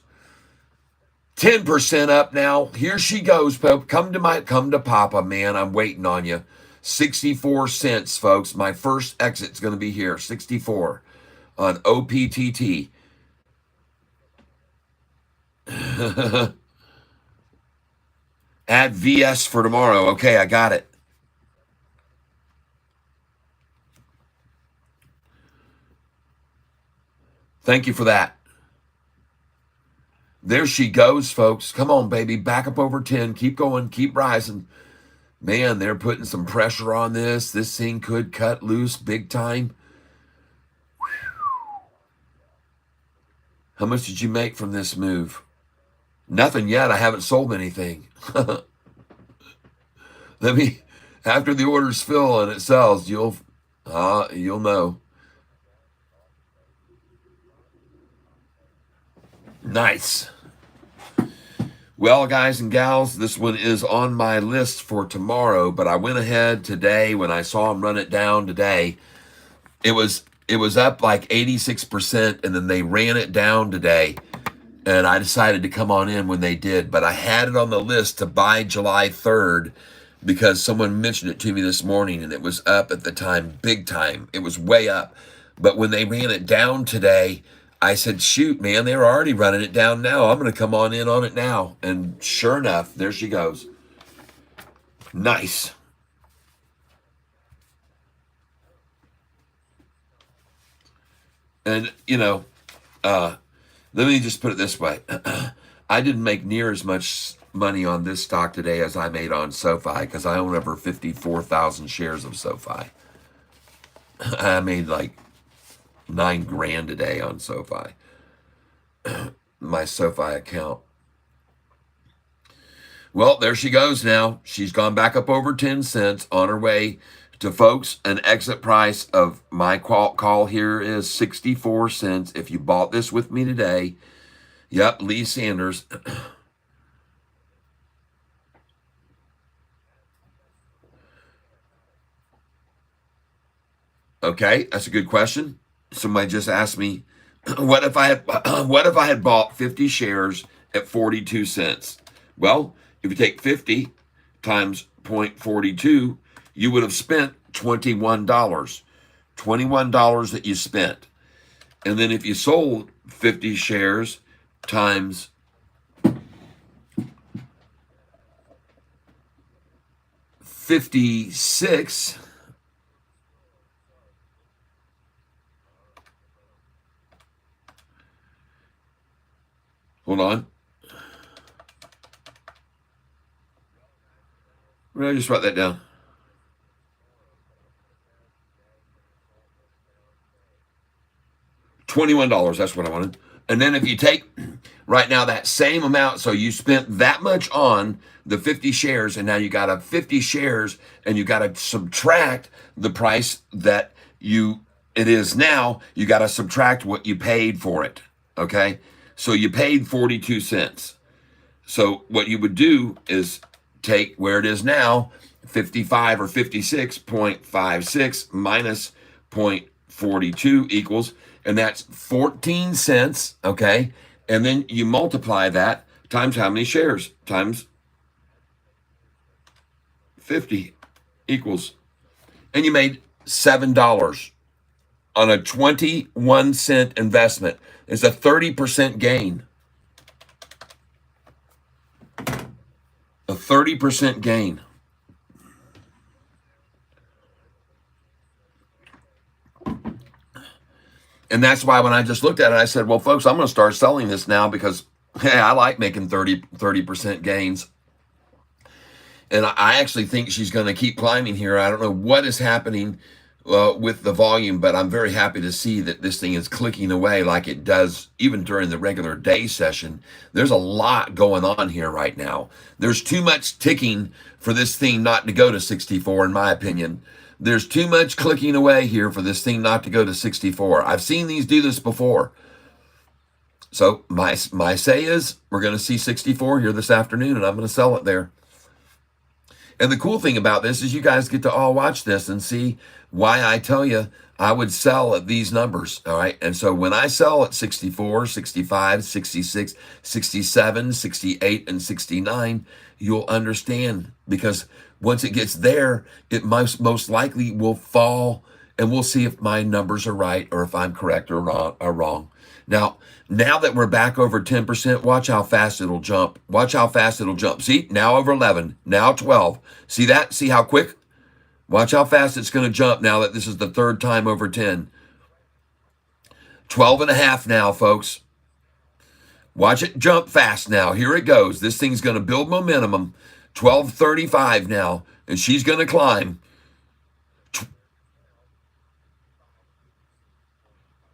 10% up now. Here she goes, Pope. Come to Papa, man. I'm waiting on you. 64 cents, folks. My first exit's going to be here. 64 on OPTT. Add VS for tomorrow. Okay, I got it. Thank you for that. There she goes, folks. Come on, baby. Back up over 10. Keep going. Keep rising. Man, they're putting some pressure on this. This thing could cut loose big time. How much did you make from this move? Nothing yet. I haven't sold anything. After the orders fill and it sells, you'll know. Nice. Well, guys and gals, this one is on my list for tomorrow, but I went ahead today when I saw them run it down today. It was up like 86%, and then they ran it down today, and I decided to come on in when they did. But I had it on the list to buy July 3rd because someone mentioned it to me this morning, and it was up at the time, big time. It was way up. But when they ran it down today, I said, shoot, man, they're already running it down now. I'm going to come on in on it now. And sure enough, there she goes. Nice. And, let me just put it this way. I didn't make near as much money on this stock today as I made on Sofi because I own over 54,000 shares of Sofi. I made like $9,000 a day on Sofi. My Sofi account. Well, there she goes now. She's gone back up over 10 cents on her way to, folks. An exit price of my call here is 64 cents. If you bought this with me today, yep, Lee Sanders. Okay, that's a good question. Somebody just asked me, what if I had bought 50 shares at 42 cents? Well, if you take 50 times 0.42, you would have spent $21. $21 that you spent. And then if you sold 50 shares times 56, hold on. Well, just write that down. $21, that's what I wanted. And then if you take right now that same amount, so you spent that much on the 50 shares, and now you got a 50 shares, and you got to subtract the price that it is now. You got to subtract what you paid for it, okay? So you paid 42 cents. So what you would do is take where it is now, 55 or 56.56 minus 0.42 equals, and that's 14 cents, okay? And then you multiply that times how many shares? Times 50 equals. And you made $7 on a 21-cent investment. It's a 30% gain. A 30% gain. And that's why when I just looked at it, I said, well, folks, I'm going to start selling this now because, hey, I like making 30% gains. And I actually think she's going to keep climbing here. I don't know what is happening with the volume, but I'm very happy to see that this thing is clicking away like it does even during the regular day session. There's a lot going on here right now. There's too much ticking for this thing not to go to 64, in my opinion. There's too much clicking away here for this thing not to go to 64. I've seen these do this before. So my say is we're going to see 64 here this afternoon, and I'm going to sell it there. And the cool thing about this is you guys get to all watch this and see why I tell you I would sell at these numbers, all right? And so when I sell at 64, 65, 66, 67, 68, and 69, you'll understand, because once it gets there, it most likely will fall, and we'll see if my numbers are right or if I'm correct or wrong. Now that we're back over 10%, watch how fast it'll jump. Watch how fast it'll jump. See, now over 11, now 12. See that? See how quick? Watch how fast it's going to jump now that this is the third time over 10. 12 and a half now, folks. Watch it jump fast now. Here it goes. This thing's going to build momentum. 12:35 now, and she's going to climb.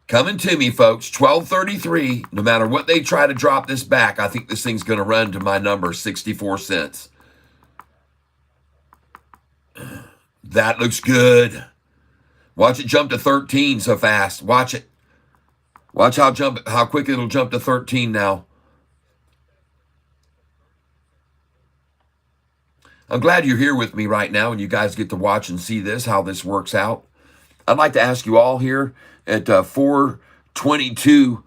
Coming to me, folks. 12:33. No matter what they try to drop this back, I think this thing's going to run to my number, 64 cents. That looks good. Watch it jump to 13 so fast. Watch it. Watch how quick it'll jump to 13 now. I'm glad you're here with me right now and you guys get to watch and see this, how this works out. I'd like to ask you all here at 422,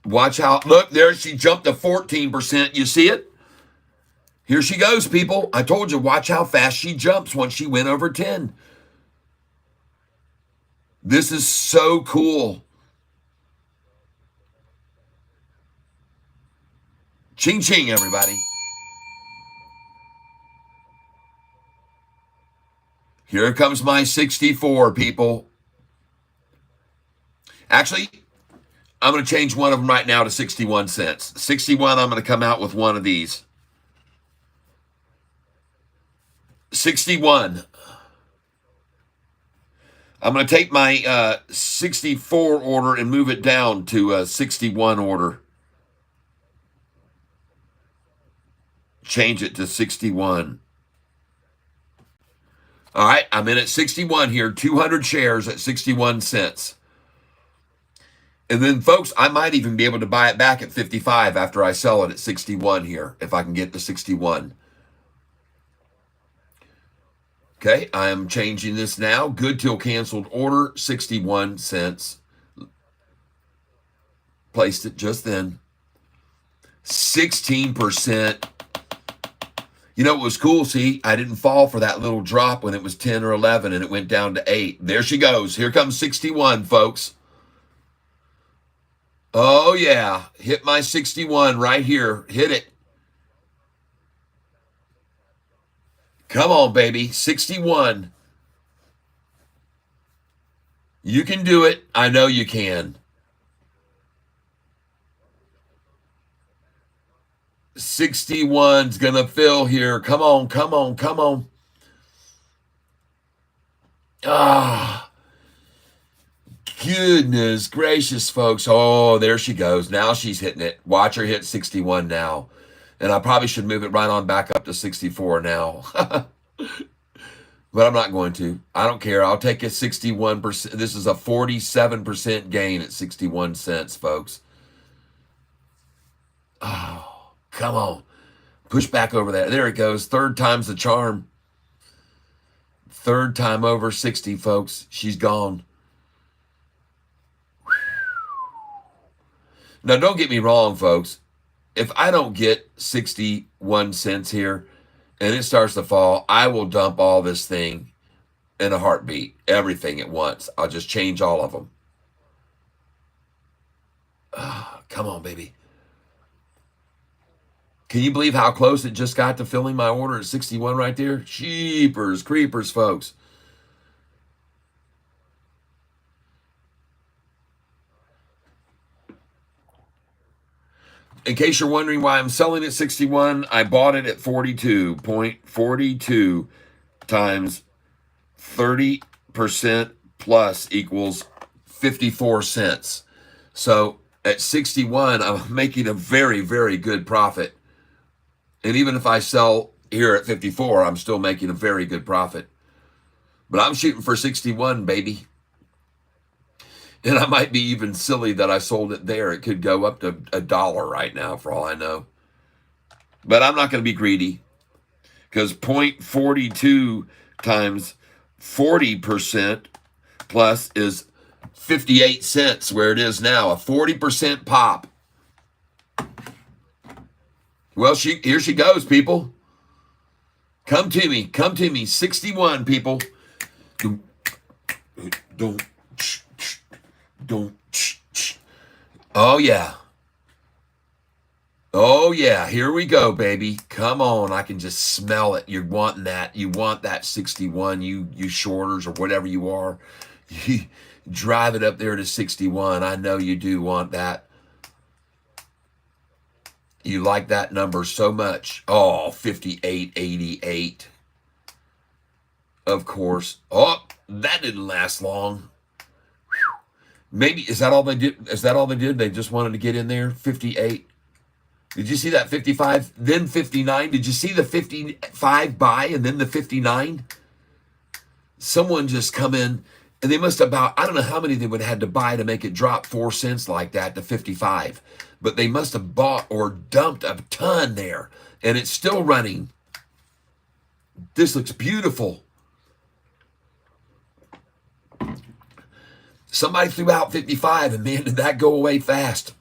watch how, look, there she jumped to 14%. You see it? Here she goes, people. I told you, watch how fast she jumps once she went over 10. This is so cool. Ching, ching, everybody. Here comes my 64, people. Actually, I'm going to change one of them right now to 61 cents. 61, I'm going to come out with one of these. 61. I'm going to take my 64 order and move it down to a 61 order. Change it to 61. All right, I'm in at 61 here, 200 shares at 61 cents. And then, folks, I might even be able to buy it back at 55 after I sell it at 61 here, if I can get to 61. Okay, I am changing this now. Good till canceled order, 61 cents. Placed it just then. 16%. You know what was cool? See, I didn't fall for that little drop when it was 10 or 11 and it went down to 8. There she goes. Here comes 61, folks. Oh, yeah. Hit my 61 right here. Hit it. Come on, baby. 61. You can do it. I know you can. 61's going to fill here. Come on, come on, come on. Ah, goodness gracious, folks. Oh, there she goes. Now she's hitting it. Watch her hit 61 now. And I probably should move it right on back up to 64 now. But I'm not going to. I don't care. I'll take a 61%. This is a 47% gain at 61 cents, folks. Oh. Come on. Push back over there. There it goes. Third time's the charm. Third time over 60, folks. She's gone. Now, don't get me wrong, folks. If I don't get 61 cents here and it starts to fall, I will dump all this thing in a heartbeat. Everything at once. I'll just change all of them. Oh, come on, baby. Can you believe how close it just got to filling my order at 61 right there? Jeepers, creepers, folks. In case you're wondering why I'm selling at 61, I bought it at 42.42 times 30% plus equals 54 cents. So at 61, I'm making a very, very good profit. And even if I sell here at 54, I'm still making a very good profit. But I'm shooting for 61, baby. And I might be even silly that I sold it there. It could go up to $1 right now for all I know. But I'm not going to be greedy. Because 0.42 times 40% plus is 58 cents where it is now. A 40% pop. Well, here she goes, people. Come to me. Come to me. 61, people. Don't. Oh, yeah. Oh, yeah. Here we go, baby. Come on. I can just smell it. You're wanting that. You want that 61, you shorters or whatever you are. You drive it up there to 61. I know you do want that. You like that number so much. Oh, 58.88. Of course. Oh, that didn't last long. Maybe, is that all they did? Is that all they did? They just wanted to get in there? 58. Did you see that 55? Then 59. Did you see the 55 buy and then the 59? Someone just come in and they must have about, I don't know how many they would have had to buy to make it drop 4 cents like that to 55. But they must have bought or dumped a ton there. And it's still running. This looks beautiful. Somebody threw out 55, and man, did that go away fast.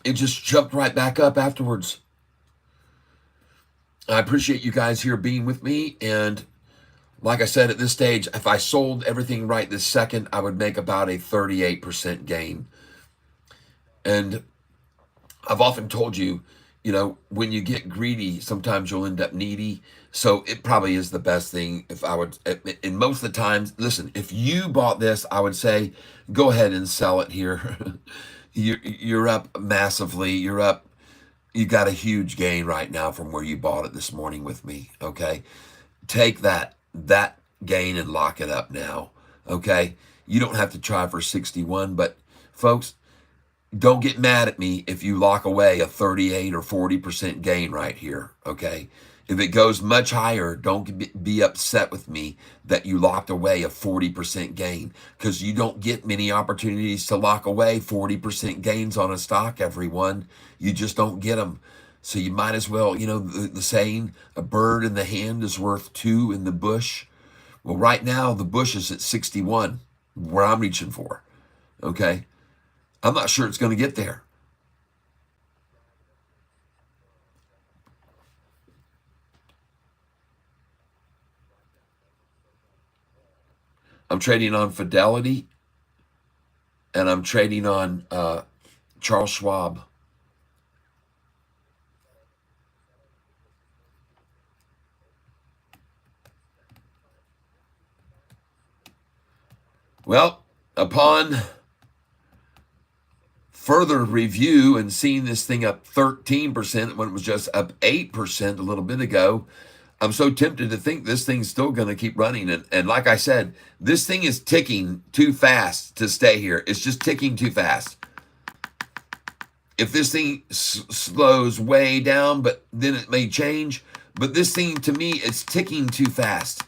It just jumped right back up afterwards. I appreciate you guys here being with me. And like I said, at this stage, if I sold everything right this second, I would make about a 38% gain. And I've often told you, you know, when you get greedy, sometimes you'll end up needy. So it probably is the best thing if I would, and most of the times, listen, if you bought this, I would say, go ahead and sell it here. You're up massively. You're up. You got a huge gain right now from where you bought it this morning with me. Okay. Take that gain and lock it up now. Okay. You don't have to try for 61, but folks, don't get mad at me if you lock away a 38 or 40% gain right here, okay? If it goes much higher, don't be upset with me that you locked away a 40% gain, because you don't get many opportunities to lock away 40% gains on a stock, everyone. You just don't get them. So you might as well, you know, the saying, a bird in the hand is worth two in the bush. Well, right now, the bush is at 61, where I'm reaching for, okay? I'm not sure it's going to get there. I'm trading on Fidelity, and I'm trading on Charles Schwab. Well, upon further review and seeing this thing up 13% when it was just up 8% a little bit ago, I'm so tempted to think this thing's still going to keep running. And like I said, this thing is ticking too fast to stay here. It's just ticking too fast. If this thing slows way down, but then it may change. But this thing, to me, it's ticking too fast.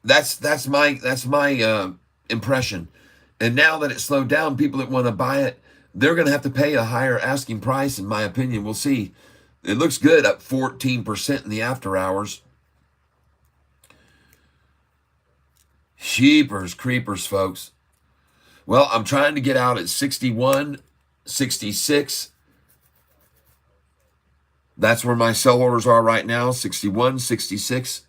That's my impression. And now that it slowed down, people that want to buy it, they're going to have to pay a higher asking price, in my opinion. We'll see. It looks good, up 14% in the after hours. Sheepers, creepers, folks. Well, I'm trying to get out at 61, 66. That's where my sell orders are right now, 61, 66.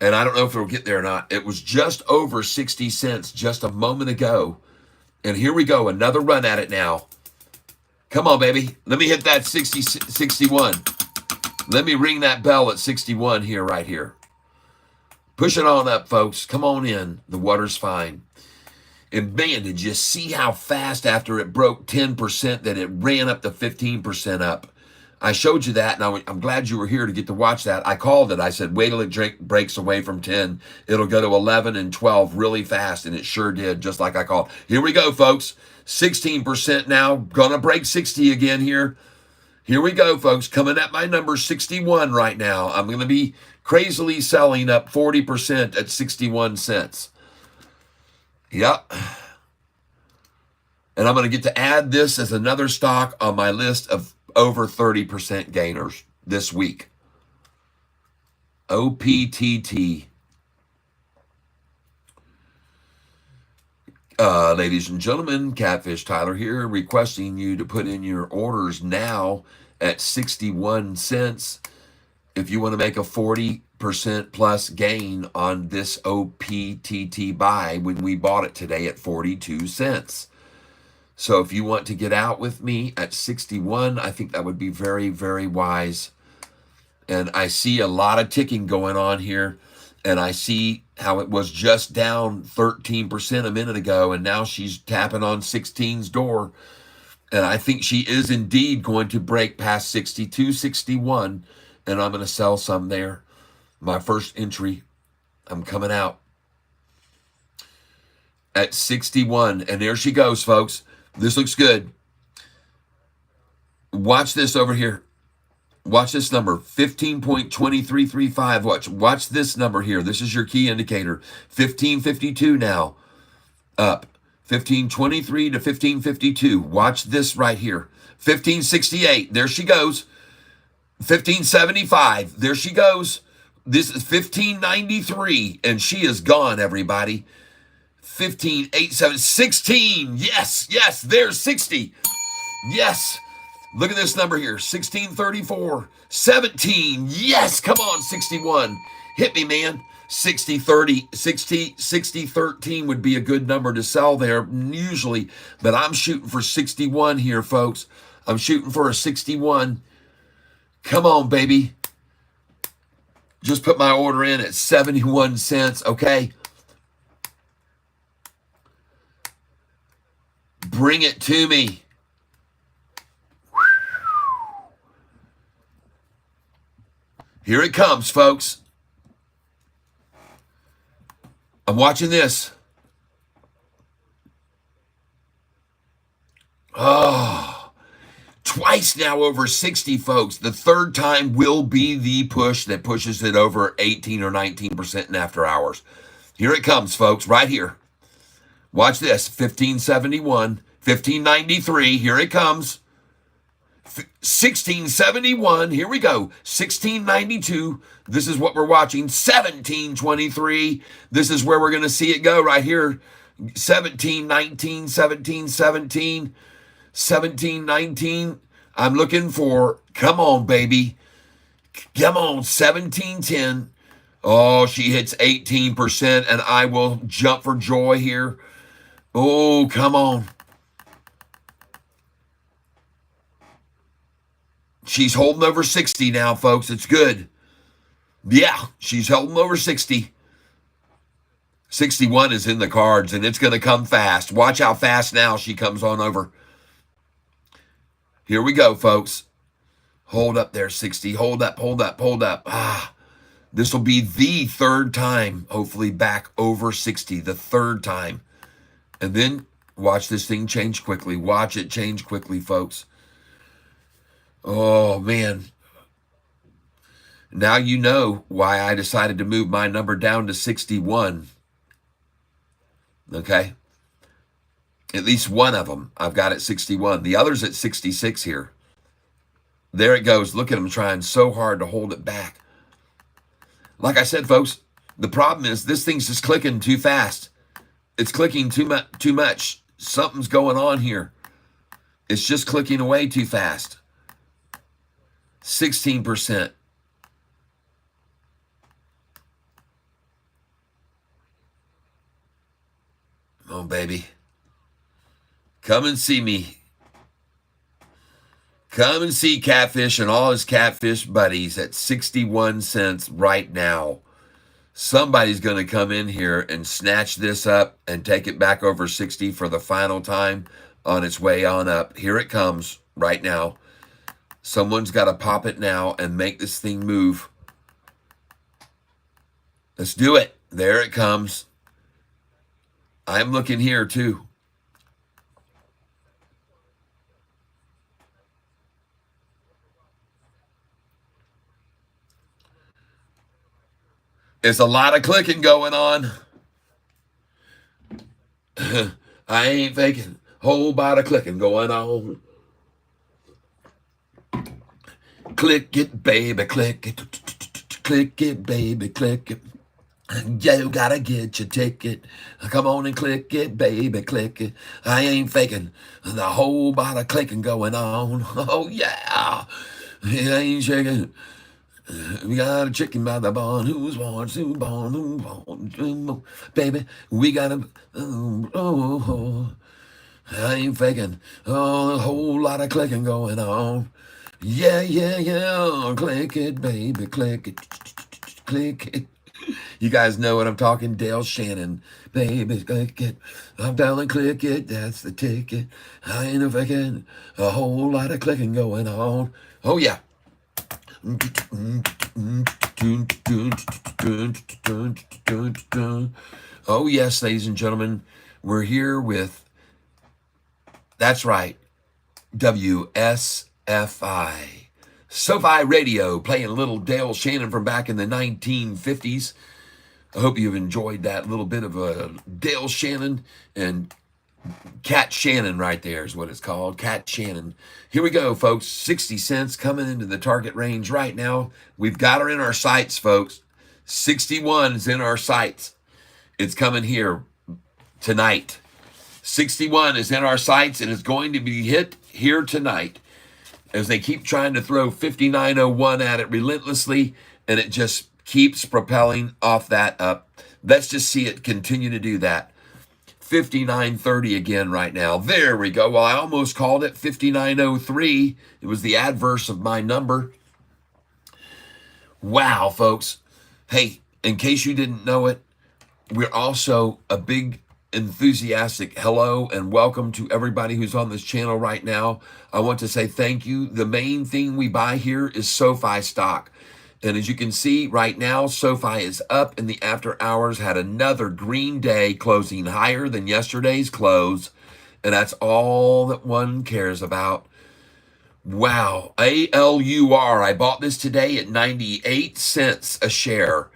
And I don't know if it'll get there or not. It was just over 60 cents just a moment ago. And here we go, another run at it now. Come on, baby. Let me hit that 60, 61. Let me ring that bell at 61 here, right here. Push it on up, folks. Come on in. The water's fine. And man, did you see how fast after it broke 10% that it ran up to 15% up? I showed you that, and I'm glad you were here to get to watch that. I called it. I said, wait till it breaks away from 10. It'll go to 11 and 12 really fast, and it sure did, just like I called. Here we go, folks. 16% now. Gonna break 60 again here. Here we go, folks. Coming at my number 61 right now. I'm going to be crazily selling up 40% at 61 cents. Yep. And I'm going to get to add this as another stock on my list of over 30% gainers this week. OPTT. Ladies and gentlemen, Catfish Tyler here, requesting you to put in your orders now at 61 cents if you want to make a 40% plus gain on this OPTT buy when we bought it today at 42 cents. So if you want to get out with me at 61, I think that would be very, very wise. And I see a lot of ticking going on here. And I see how it was just down 13% a minute ago. And now she's tapping on 16's door. And I think she is indeed going to break past 62, 61. And I'm going to sell some there. My first entry, I'm coming out at 61. And there she goes, folks. This looks good. Watch this over here. Watch this number, 15.2335. Watch this number here. This is your key indicator. 1552 now. Up. 1523 to 1552. Watch this right here. 1568. There she goes. 1575. There she goes. This is 1593, and she is gone, everybody. 1587. 16. Yes, yes, there's 60. Yes. Look at this number here. 1634. 17. Yes, come on, 61. Hit me, man. 60 30 60 60 13 would be a good number to sell there usually, but I'm shooting for 61 here, folks. I'm shooting for a 61. Come on, baby. Just put my order in at 71 cents, okay? Bring it to me. Here it comes, folks. I'm watching this. Oh, twice now over 60, folks. The third time will be the push that pushes it over 18 or 19% in after hours. Here it comes, folks, right here. Watch this. 1571, 1593. Here it comes. 1671. Here we go. 1692. This is what we're watching. 1723. This is where we're going to see it go right here. 1719, 1717, 1719. I'm looking for, come on, baby. Come on, 1710. Oh, she hits 18%, and I will jump for joy here. Oh, come on. She's holding over 60 now, folks. It's good. Yeah, she's holding over 60. 61 is in the cards, and it's going to come fast. Watch how fast now she comes on over. Here we go, folks. Hold up there, 60. Hold up, hold up, hold up. This will be the third time, hopefully, back over 60. The third time. And then watch this thing change quickly. Watch it change quickly, folks. Oh, man. Now you know why I decided to move my number down to 61. Okay? At least one of them I've got at 61. The other's at 66 here. There it goes. Look at them trying so hard to hold it back. Like I said, folks, the problem is this thing's just clicking too fast. It's clicking too much. Something's going on here. It's just clicking away too fast. 16%. Oh, baby. Come and see me. Come and see Catfish and all his Catfish buddies at 61 cents right now. Somebody's going to come in here and snatch this up and take it back over 60 for the final time on its way on up. Here it comes right now. Someone's got to pop it now and make this thing move. Let's do it. There it comes. I'm looking here too. It's a lot of clicking going on. I ain't faking. Whole lot of clicking going on. Click it, baby, click it. Click it, baby, click it. You gotta get your ticket. Come on and click it, baby, click it. I ain't faking. The whole lot of clicking going on. Oh, yeah. It ain't shaking. We got a chicken by the barn. Who's born? Who's born? Who's born? Baby, we got a... I ain't faking. Oh, a whole lot of clicking going on. Yeah, yeah, yeah. Click it, baby, click it. Click it. You guys know what I'm talking. Dale Shannon. Baby, click it. I'm down and click it. That's the ticket. I ain't faking. A whole lot of clicking going on. Oh, yeah. Oh, yes, ladies and gentlemen. We're here with, that's right, WSFI. Sofi Radio, playing a little Dale Shannon from back in the 1950s. I hope you've enjoyed that little bit of a Dale Shannon. And Cat Shannon right there is what it's called. Cat Shannon. Here we go, folks. 60 cents coming into the target range right now. We've got her in our sights, folks. 61 is in our sights. It's coming here tonight. 61 is in our sights and is going to be hit here tonight as they keep trying to throw 59.01 at it relentlessly, and it just keeps propelling off that up. Let's just see it continue to do that. 59.30 again right now. There we go. Well, I almost called it 59.03. It was the adverse of my number. Wow, folks. Hey, in case you didn't know it, we're also a big enthusiastic hello and welcome to everybody who's on this channel right now. I want to say thank you. The main thing we buy here is Sofi stock. And as you can see right now, Sofi is up in the after hours, had another green day closing higher than yesterday's close. And that's all that one cares about. Wow. ALUR. I bought this today at 98 cents a share.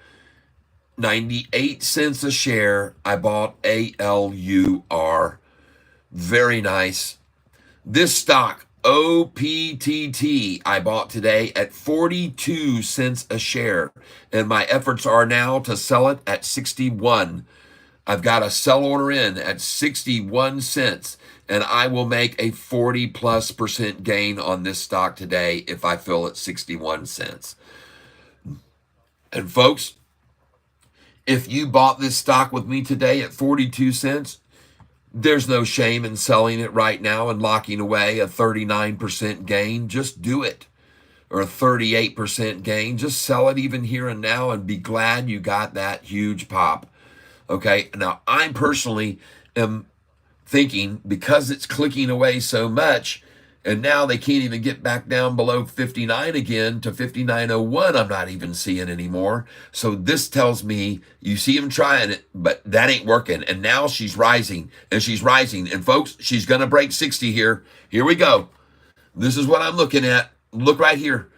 98 cents a share. I bought ALUR. Very nice. This stock, OPTT, I bought today at 42 cents a share. And my efforts are now to sell it at 61. I've got a sell order in at 61 cents. And I will make a 40+% gain on this stock today if I fill at 61 cents. And folks, if you bought this stock with me today at 42 cents, there's no shame in selling it right now and locking away a 39% gain. Just do it. Or a 38% gain. Just sell it even here and now and be glad you got that huge pop. Okay, now I personally am thinking because it's clicking away so much, and now they can't even get back down below 59 again to 59.01. I'm not even seeing anymore. So this tells me you see him trying it, but that ain't working. And now she's rising and she's rising. And folks, she's going to break 60 here. Here we go. This is what I'm looking at. Look right here.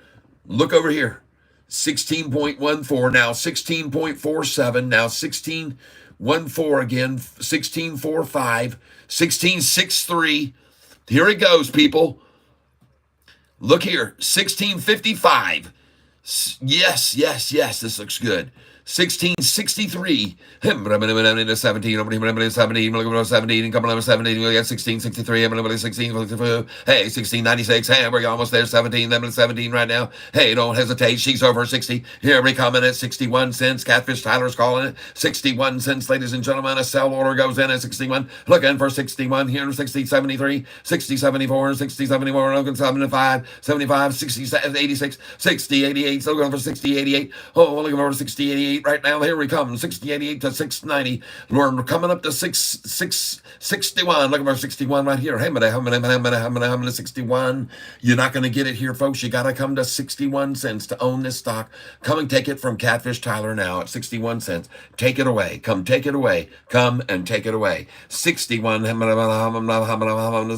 Look over here. 16.14, now 16.47, now 16.14 again, 16.45, 16.63. Here it goes, people. Look here, 1655. Yes, yes, yes, this looks good. 1663. 17, 17, and couple number 17, we got 1663, 16, hey, 1696, hey, we're almost there, 17 right now. Hey, don't hesitate, she's over 60. Here we come in at 61 cents. Catfish Tyler's calling it 61 cents, ladies and gentlemen. A sell order goes in at 61. Looking for 61 here, 60, 73, 60, 74, 60, 74, looking 75, 75, 60, 86, 60, 88, still going for 60, 88. Oh, looking for 60, 88. Right now, here we come, 60.88 to 6.90. We're coming up to 6.61. Looking for 61 right here. Hey, 61. You're not going to get it here, folks. You got to come to 61 cents to own this stock. Come and take it from Catfish Tyler now at 61 cents. Take it away. Come take it away. Come and take it away. 61.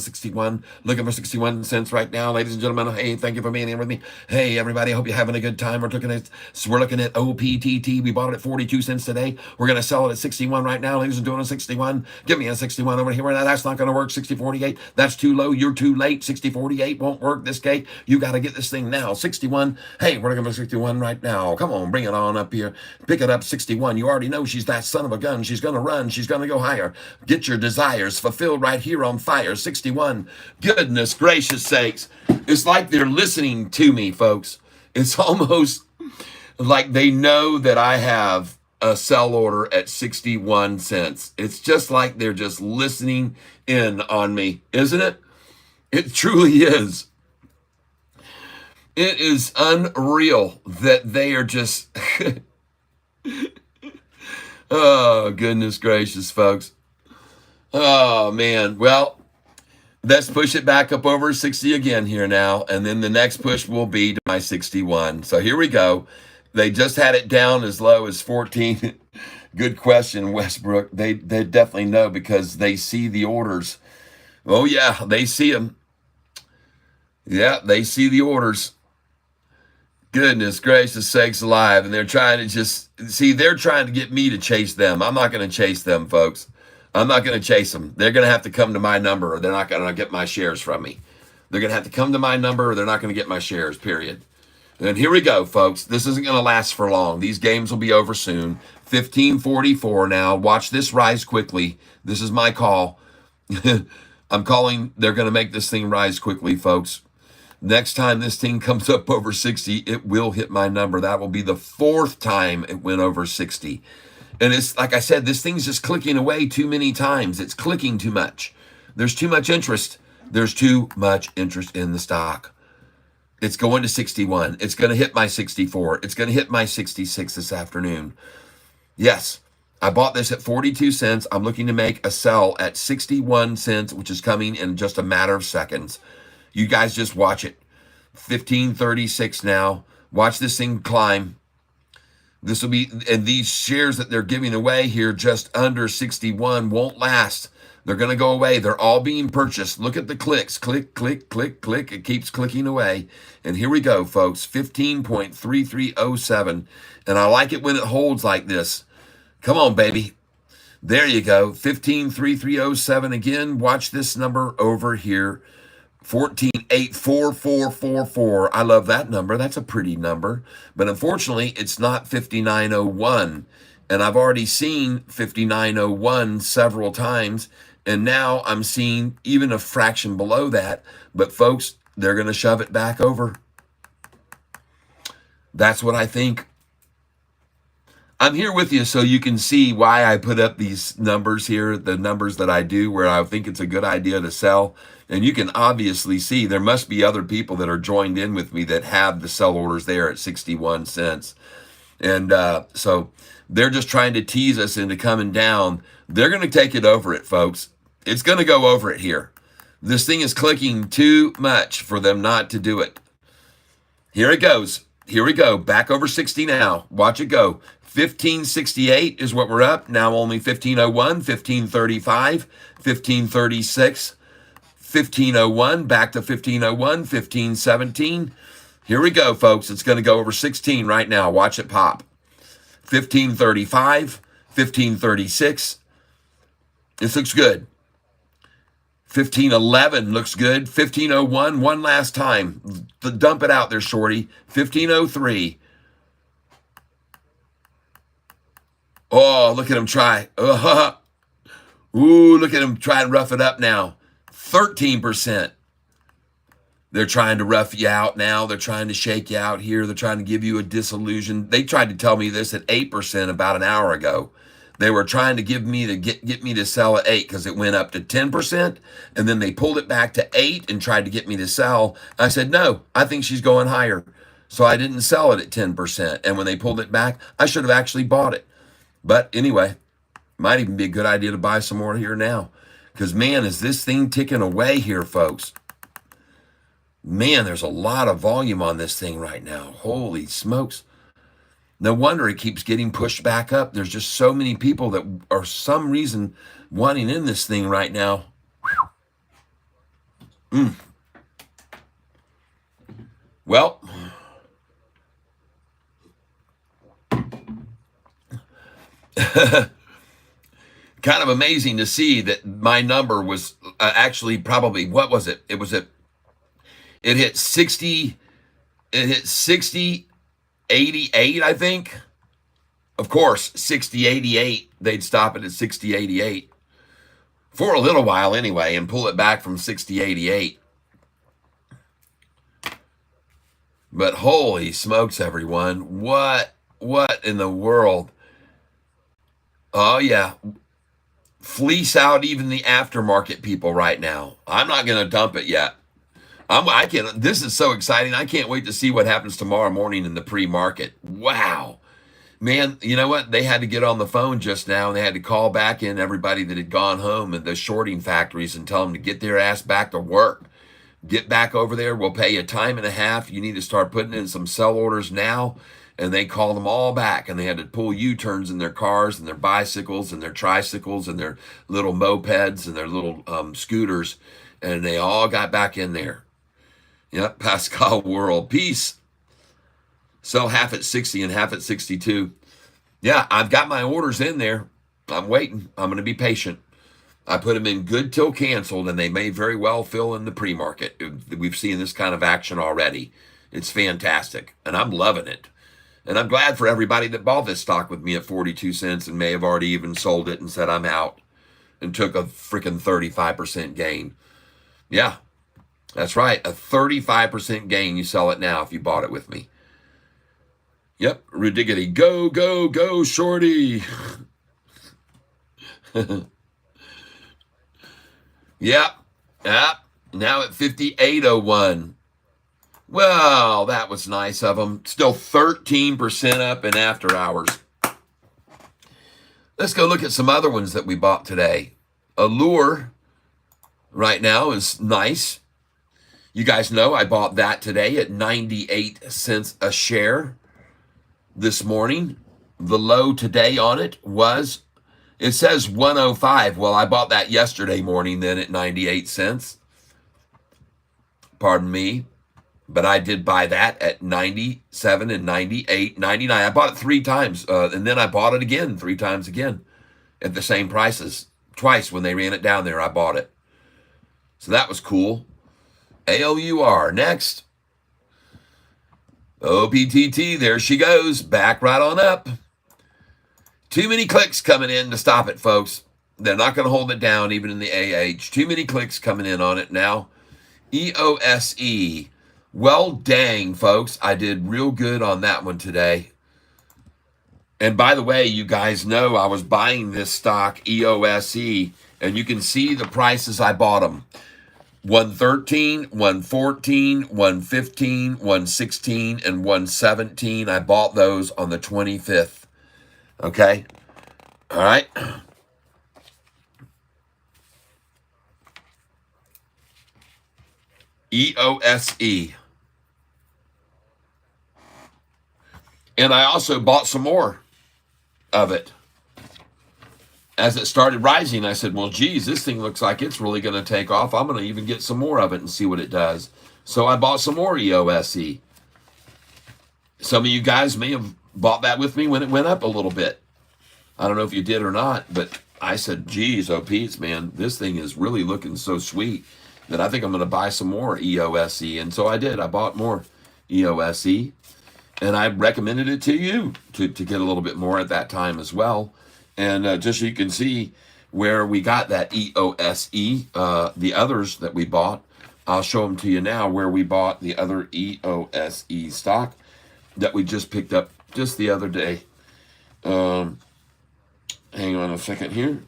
61. Looking for 61 cents right now, ladies and gentlemen. Hey, thank you for being here with me. Hey, everybody. I hope you're having a good time. We're looking at OPTT. We bought it at 42 cents today. We're going to sell it at 61 right now, ladies and gentlemen. 61. Give me a 61 over here. Now, that's not going to work. 60.48. That's too low. You're too late. 60.48 won't work this cake. You got to get this thing now. 61. Hey, we're going to 61 right now. Come on, bring it on up here. Pick it up. 61. You already know she's that son of a gun. She's going to run. She's going to go higher. Get your desires fulfilled right here on fire. 61. Goodness gracious sakes. It's like they're listening to me, folks. It's almost like they know that I have a sell order at 61 cents. It's just like they're just listening in on me, isn't it? It truly is. It is unreal that they are just... Oh, goodness gracious, folks. Oh, man. Well, let's push it back up over 60 again here now. And then the next push will be to my 61. So here we go. They just had it down as low as 14. Good question, Westbrook. They definitely know because they see the orders. Oh, yeah, they see them. Yeah, they see the orders. Goodness gracious sakes alive. And they're trying to just, see, they're trying to get me to chase them. I'm not going to chase them, folks. I'm not going to chase them. They're going to have to come to my number, or they're not going to get my shares from me. They're going to have to come to my number, or they're not going to get my shares, period. And here we go, folks. This isn't going to last for long. These games will be over soon. 15:44 now. Watch this rise quickly. This is my call. I'm calling. They're going to make this thing rise quickly, folks. Next time this thing comes up over 60, it will hit my number. That will be the 4th time it went over 60. And it's like I said, this thing's just clicking away too many times. It's clicking too much. There's too much interest. There's too much interest in the stock. It's going to 61. It's going to hit my 64. It's going to hit my 66 this afternoon. Yes, I bought this at 42 cents. I'm looking to make a sell at 61 cents, which is coming in just a matter of seconds. You guys just watch it. 15:36 now. Watch this thing climb. This will be, and these shares that they're giving away here just under 61 won't last. They're going to go away. They're all being purchased. Look at the clicks. Click, click, click, click. It keeps clicking away. And here we go, folks. 15.3307. And I like it when it holds like this. Come on, baby. There you go. 15.3307 again. Watch this number over here. 14.84444. I love that number. That's a pretty number. But unfortunately, it's not 5901. And I've already seen 5901 several times. And now I'm seeing even a fraction below that. But folks, they're going to shove it back over. That's what I think. I'm here with you so you can see why I put up these numbers here, the numbers that I do, where I think it's a good idea to sell. And you can obviously see there must be other people that are joined in with me that have the sell orders there at 61 cents. And so they're just trying to tease us into coming down. They're going to take it over it, folks. It's going to go over it here. This thing is clicking too much for them not to do it. Here it goes. Here we go. Back over 60 now. Watch it go. 1568 is what we're up. Now only 1501, 1535, 1536, 1501, back to 1501, 1517. Here we go, folks. It's going to go over 16 right now. Watch it pop. 1535, 1536. This looks good. 1511 looks good. 1501, one last time. Dump it out there, shorty. 1503. Oh, look at him try. Ooh, look at him try and rough it up now. 13%. They're trying to rough you out now. They're trying to shake you out here. They're trying to give you a disillusion. They tried to tell me this at 8% about an hour ago. They were trying to give me to get me to sell at 8 because it went up to 10%, and then they pulled it back to 8 and tried to get me to sell. I said, no, I think she's going higher. So I didn't sell it at 10. And when they pulled it back, I should have actually bought it. But anyway, might even be a good idea to buy some more here now. Because, man, is this thing ticking away here, folks. Man, there's a lot of volume on this thing right now. Holy smokes. No wonder it keeps getting pushed back up. There's just so many people that are some reason wanting in this thing right now. Well, kind of amazing to see that my number was actually probably, what was it? It hit 60, it hit 60.88, I think. Of course, 60.88, they'd stop it at 60.88 for a little while anyway and pull it back from 60.88. But holy smokes, everyone. What in the world? Oh, yeah. Fleece out even the aftermarket people right now. I'm not going to dump it yet. This is so exciting. I can't wait to see what happens tomorrow morning in the pre-market. Wow. Man, you know what? They had to get on the phone just now, and they had to call back in everybody that had gone home at the shorting factories and tell them to get their ass back to work. Get back over there. We'll pay you time and a half. You need to start putting in some sell orders now. And they called them all back, and they had to pull U-turns in their cars and their bicycles and their tricycles and their little mopeds and their little scooters. And they all got back in there. Yep, Pascal World. Peace. Sell half at 60 and half at 62. Yeah, I've got my orders in there. I'm waiting. I'm going to be patient. I put them in good till canceled, and they may very well fill in the pre-market. We've seen this kind of action already. It's fantastic, and I'm loving it. And I'm glad for everybody that bought this stock with me at 42 cents and may have already even sold it and said I'm out and took a freaking 35% gain. Yeah, that's right. A 35% gain. You sell it now if you bought it with me. Yep, ridiggity. Go, go, go, shorty. Yep. Now at 58.01. Well, that was nice of them. Still 13% up in after hours. Let's go look at some other ones that we bought today. Allure right now is nice. You guys know I bought that today at 98 cents a share this morning. The low today on it was, it says 105. Well, I bought that yesterday morning then at 98 cents. Pardon me. But I did buy that at 97 and 98, 99. I bought it 3 times, and then I bought it again 3 times again at the same prices. Twice when they ran it down there, I bought it. So that was cool. ALUR next. OPTT, there she goes, back right on up. Too many clicks coming in to stop it, folks. They're not going to hold it down even in the AH. Too many clicks coming in on it now. EOSE. Well, dang, folks, I did real good on that one today. And by the way, you guys know I was buying this stock, EOSE, and you can see the prices I bought them. 113, 114, 115, 116, and 117. I bought those on the 25th. Okay? All right? EOSE. And I also bought some more of it. As it started rising, I said, well, geez, this thing looks like it's really going to take off. I'm going to even get some more of it and see what it does. So I bought some more EOSE. Some of you guys may have bought that with me when it went up a little bit. I don't know if you did or not, but I said, geez, oh, Pete, man, this thing is really looking so sweet that I think I'm going to buy some more EOSE. And so I did. I bought more EOSE. And I recommended it to you to get a little bit more at that time as well. And just so you can see where we got that EOSE, the others that we bought, I'll show them to you now where we bought the other EOSE stock that we just picked up just the other day. Hang on a second here.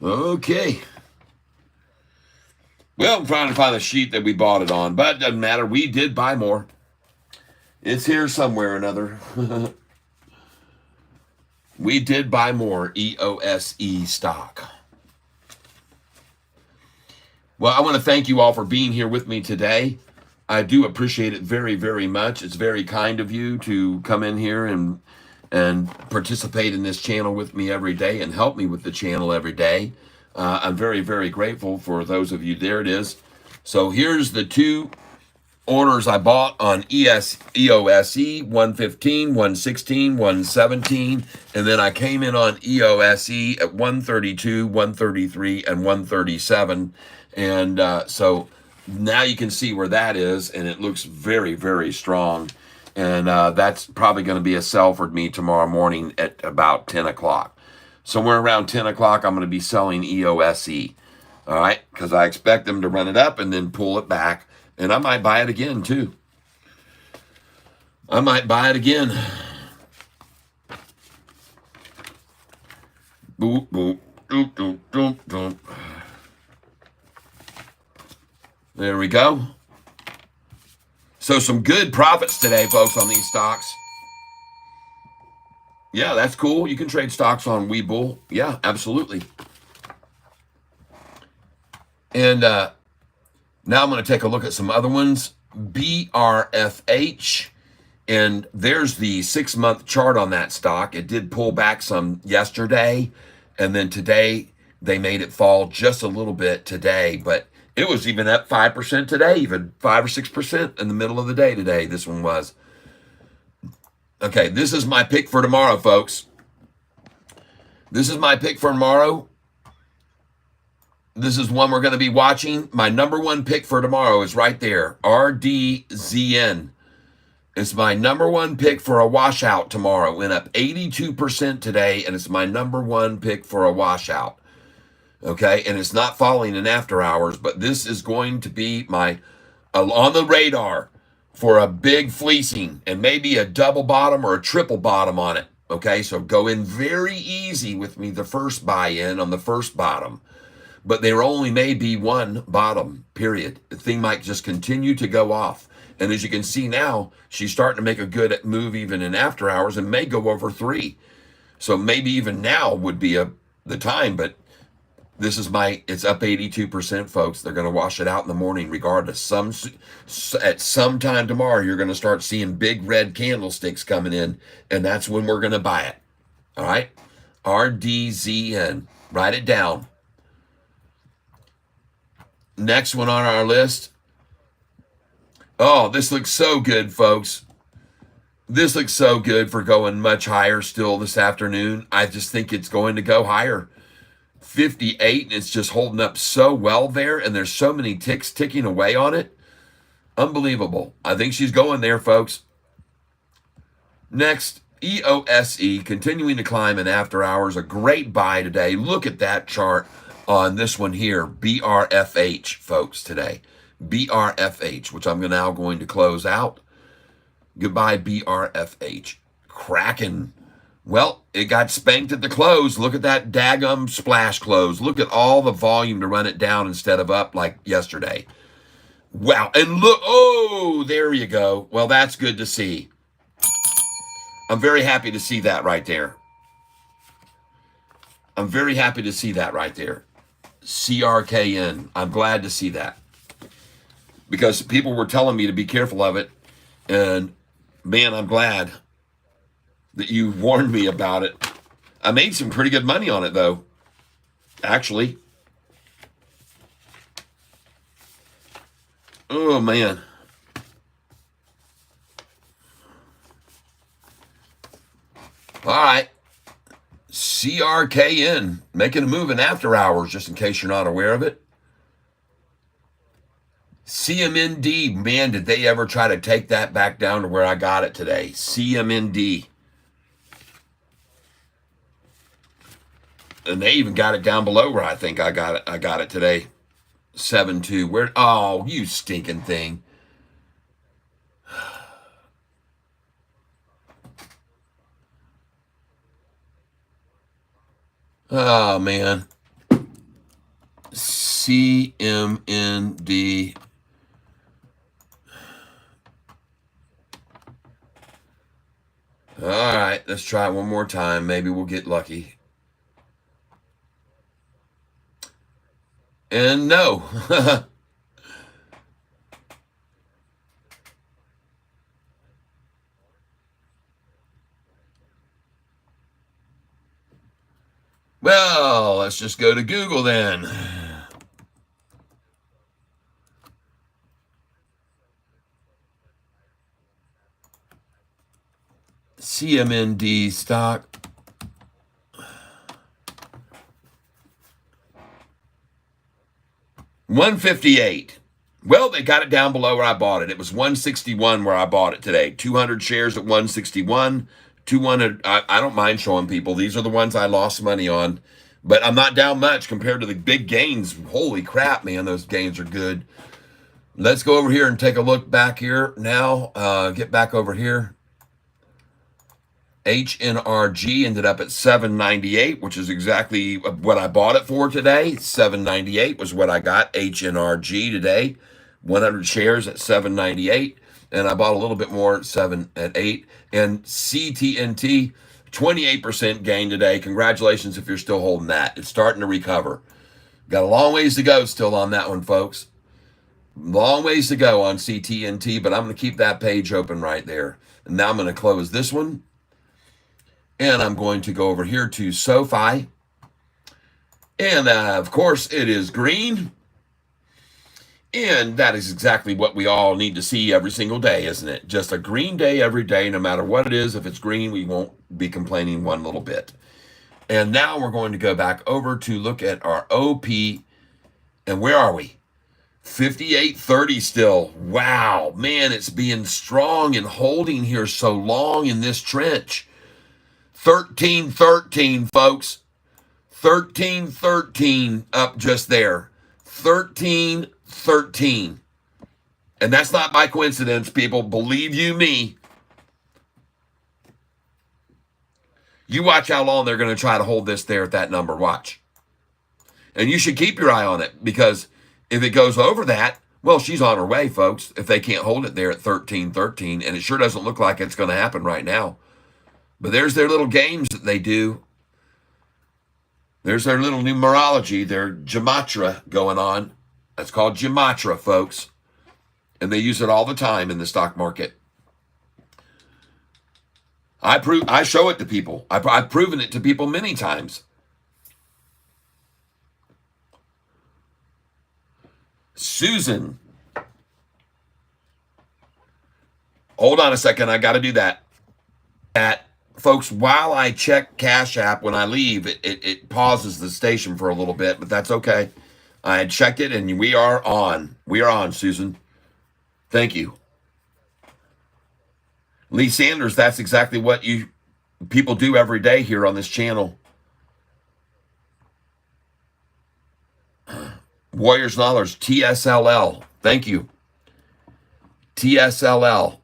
Okay. Well, I'm trying to find the sheet that we bought it on, but it doesn't matter. We did buy more. It's here somewhere or another. We did buy more EOSE stock. Well, I want to thank you all for being here with me today. I do appreciate it very, very much. It's very kind of you to come in here and participate in this channel with me every day and help me with the channel every day. I'm very, very grateful for those of you. There it is. So here's the 2 orders I bought on EOSE, 115, 116, 117. And then I came in on EOSE at 132, 133, and 137. And so now you can see where that is. And it looks very, very strong. And that's probably going to be a sell for me tomorrow morning at about 10 o'clock. Somewhere around 10 o'clock, I'm going to be selling EOSE. All right? Because I expect them to run it up and then pull it back. And I might buy it again, too. I might buy it again. Boop, boop, doop, doop, doop, doop. There we go. So some good profits today, folks, on these stocks. Yeah, that's cool. You can trade stocks on Webull. Yeah, absolutely. And now I'm going to take a look at some other ones. BRFH. And there's the 6-month chart on that stock. It did pull back some yesterday, and then today they made it fall just a little bit today, but it was even up 5% today, even 5 or 6% in the middle of the day today. This one was. Okay, this is my pick for tomorrow, folks. This is my pick for tomorrow. This is one we're going to be watching. My number one pick for tomorrow is right there, RDZN. It's my number one pick for a washout tomorrow. Went up 82% today, and it's my number one pick for a washout. Okay, and it's not falling in after hours, but this is going to be my on the radar for a big fleecing and maybe a double bottom or a triple bottom on it. Okay, so go in very easy with me the first buy-in on the first bottom. But there only may be one bottom, period. The thing might just continue to go off. And as you can see now, she's starting to make a good move even in after hours and may go over 3. So maybe even now would be the time, but this is it's up 82%, folks. They're going to wash it out in the morning regardless. At some time tomorrow, you're going to start seeing big red candlesticks coming in, and that's when we're going to buy it. All right? RDZN. Write it down. Next one on our list. Oh, this looks so good, folks. This looks so good for going much higher still this afternoon. I just think it's going to go higher. 58, and it's just holding up so well there, and there's so many ticks ticking away on it. Unbelievable. I think she's going there, folks. Next, EOSE, continuing to climb in after hours. A great buy today. Look at that chart on this one here, BRFH, folks, today. BRFH, which I'm now going to close out. Goodbye, BRFH. Cracking. Well, it got spanked at the close. Look at that daggum splash close. Look at all the volume to run it down instead of up like yesterday. Wow. And look, oh, there you go. Well, that's good to see. I'm very happy to see that right there. I'm very happy to see that right there. CRKN. I'm glad to see that. Because people were telling me to be careful of it. And, man, I'm glad that you warned me about it. I made some pretty good money on it, though. Actually. Oh, man. All right. CRKN. Making a move in after hours, just in case you're not aware of it. CMND. Man, did they ever try to take that back down to where I got it today. CMND. And they even got it down below where I think I got it today. 7.2. Where? Oh, you stinking thing. Oh, man. CMND. All right, let's try it one more time. Maybe we'll get lucky. And no. Well, let's just go to Google then. CMND stock. $158. Well, they got it down below where I bought it. It was $161 where I bought it today. 200 shares at $161. 200. I don't mind showing people. These are the ones I lost money on. But I'm not down much compared to the big gains. Holy crap, man. Those gains are good. Let's go over here and take a look back here now. Get back over here. HNRG ended up at 798, which is exactly what I bought it for today. 798 was what I got. HNRG today. 100 shares at 798. And I bought a little bit more at 8. And CTNT, 28% gain today. Congratulations if you're still holding that. It's starting to recover. Got a long ways to go still on that one, folks. Long ways to go on CTNT, but I'm going to keep that page open right there. And now I'm going to close this one. And I'm going to go over here to Sofi. And of course, it is green. And that is exactly what we all need to see every single day, isn't it? Just a green day every day, no matter what it is. If it's green, we won't be complaining one little bit. And now we're going to go back over to look at our OP. And where are we? 58.30 still. Wow, man, it's being strong and holding here so long in this trench. 13.13, folks. 13.13 up just there. 13.13. And that's not by coincidence, people. Believe you me. You watch how long they're going to try to hold this there at that number. Watch. And you should keep your eye on it, because if it goes over that, well, she's on her way, folks, if they can't hold it there at 13.13. And it sure doesn't look like it's going to happen right now. But there's their little games that they do. There's their little numerology, their gematria going on. That's called gematria, folks. And they use it all the time in the stock market. I show it to people. I've proven it to people many times. Susan. Hold on a second. I got to do that. Folks, while I check Cash App when I leave, it pauses the station for a little bit, but that's okay. I had checked it, and we are on. We are on, Susan. Thank you. Lee Sanders, that's exactly what you people do every day here on this channel. Warriors Dollars, TSLL. Thank you. TSLL.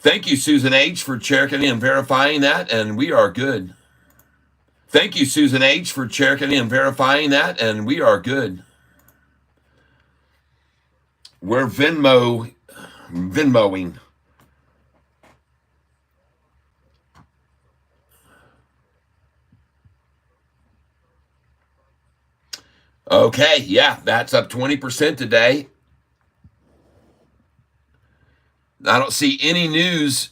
Thank you, Susan H., for checking and verifying that, and we are good. Thank you, Susan H., for checking and verifying that, and we are good. We're Venmoing. Okay, yeah, that's up 20% today. I don't see any news.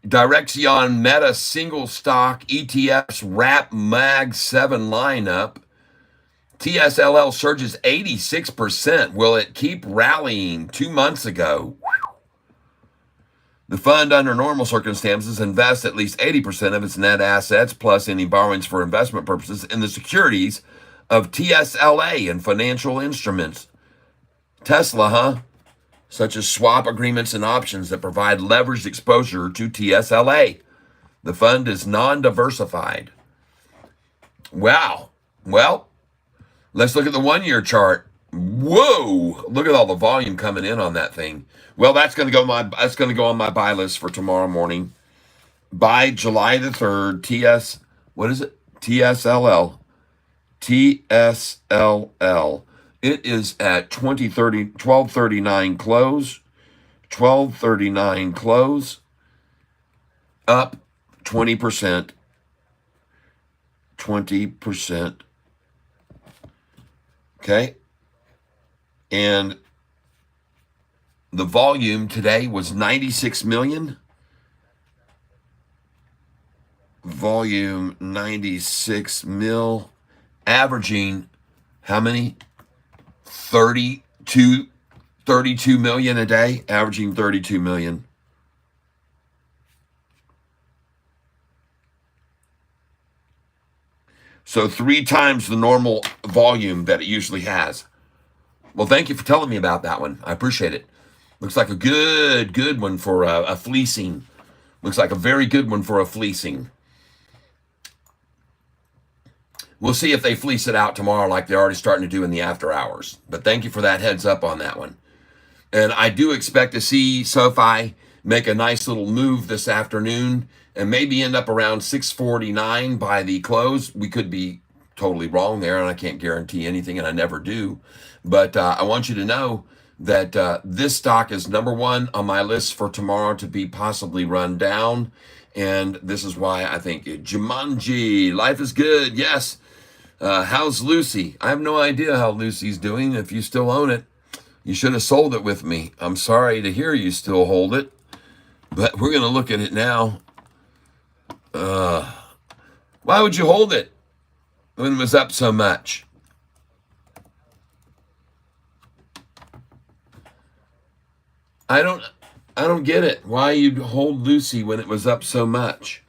Direxion Meta single stock ETFs wrap Mag 7 lineup. TSLL surges 86%. Will it keep rallying? 2 months ago. The fund, under normal circumstances, invests at least 80% of its net assets, plus any borrowings for investment purposes, in the securities of TSLA and financial instruments. Tesla, huh? Such as swap agreements and options that provide leveraged exposure to TSLA. The fund is non-diversified. Wow. Well, let's look at the 1-year chart. Whoa! Look at all the volume coming in on that thing. Well, that's going to go on my buy list for tomorrow morning. By July the 3rd, what is it? TSLL. TSLL. It is at 12:39 close. 12:39 close. Up 20%. 20%. Okay. And the volume today was 96 million. Volume 96 mil. Averaging how many? 32 million a day, averaging 32 million. So 3 times the normal volume that it usually has. Well, thank you for telling me about that one. I appreciate it. Looks like a good one for a fleecing. Looks like a very good one for a fleecing. We'll see if they fleece it out tomorrow like they're already starting to do in the after hours. But thank you for that heads up on that one. And I do expect to see Sofi make a nice little move this afternoon and maybe end up around 649 by the close. We could be totally wrong there, and I can't guarantee anything, and I never do. But I want you to know that this stock is number one on my list for tomorrow to be possibly run down. And this is why I think Jumanji, life is good. Yes. How's Lucy? I have no idea how Lucy's doing. If you still own it, you should have sold it with me. I'm sorry to hear you still hold it, but we're going to look at it now. Why would you hold it when it was up so much? I don't get it. Why you'd hold Lucy when it was up so much?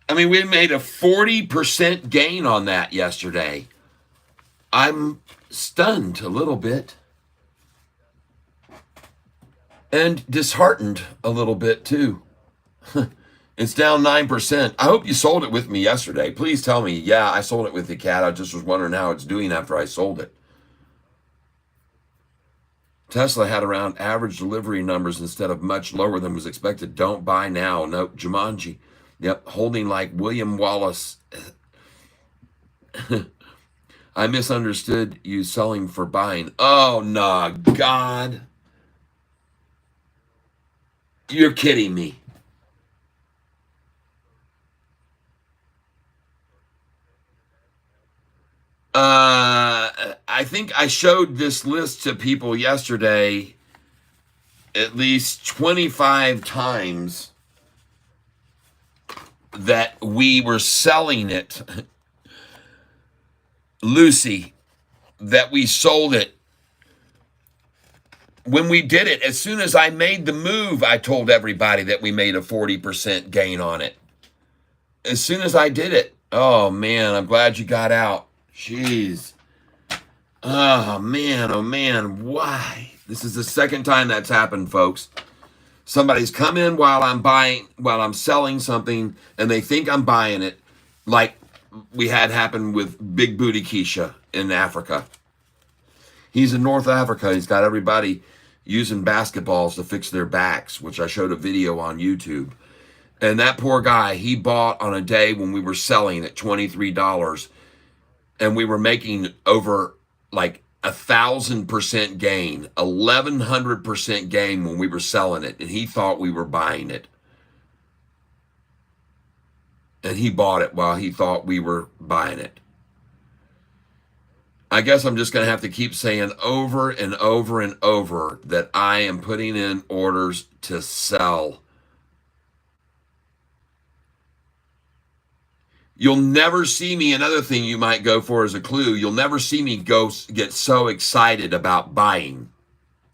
I mean, we made a 40% gain on that yesterday. I'm stunned a little bit. And disheartened a little bit too. It's down 9%. I hope you sold it with me yesterday. Please tell me, yeah, I sold it with the cat. I just was wondering how it's doing after I sold it. Tesla had around average delivery numbers instead of much lower than was expected. Don't buy now. Nope. Jumanji. Yep. Holding like William Wallace. I misunderstood you selling for buying. Oh, no, God. You're kidding me. I think I showed this list to people yesterday at least 25 times that we were selling it. Lucy, that we sold it. When we did it, as soon as I made the move, I told everybody that we made a 40% gain on it. As soon as I did it. Oh, man, I'm glad you got out. Jeez. Oh, man, why? This is the second time that's happened, folks. Somebody's come in while I'm selling something, and they think I'm buying it, like we had happen with Big Booty Keisha in Africa. He's in North Africa. He's got everybody using basketballs to fix their backs, which I showed a video on YouTube. And that poor guy, he bought on a day when we were selling at $23, and we were making over like 1,000% gain, 1,100% gain when we were selling it, and he thought we were buying it. And he bought it while he thought we were buying it. I guess I'm just going to have to keep saying over and over and over that I am putting in orders to sell. You'll never see me, another thing you might go for as a clue, you'll never see me get so excited about buying.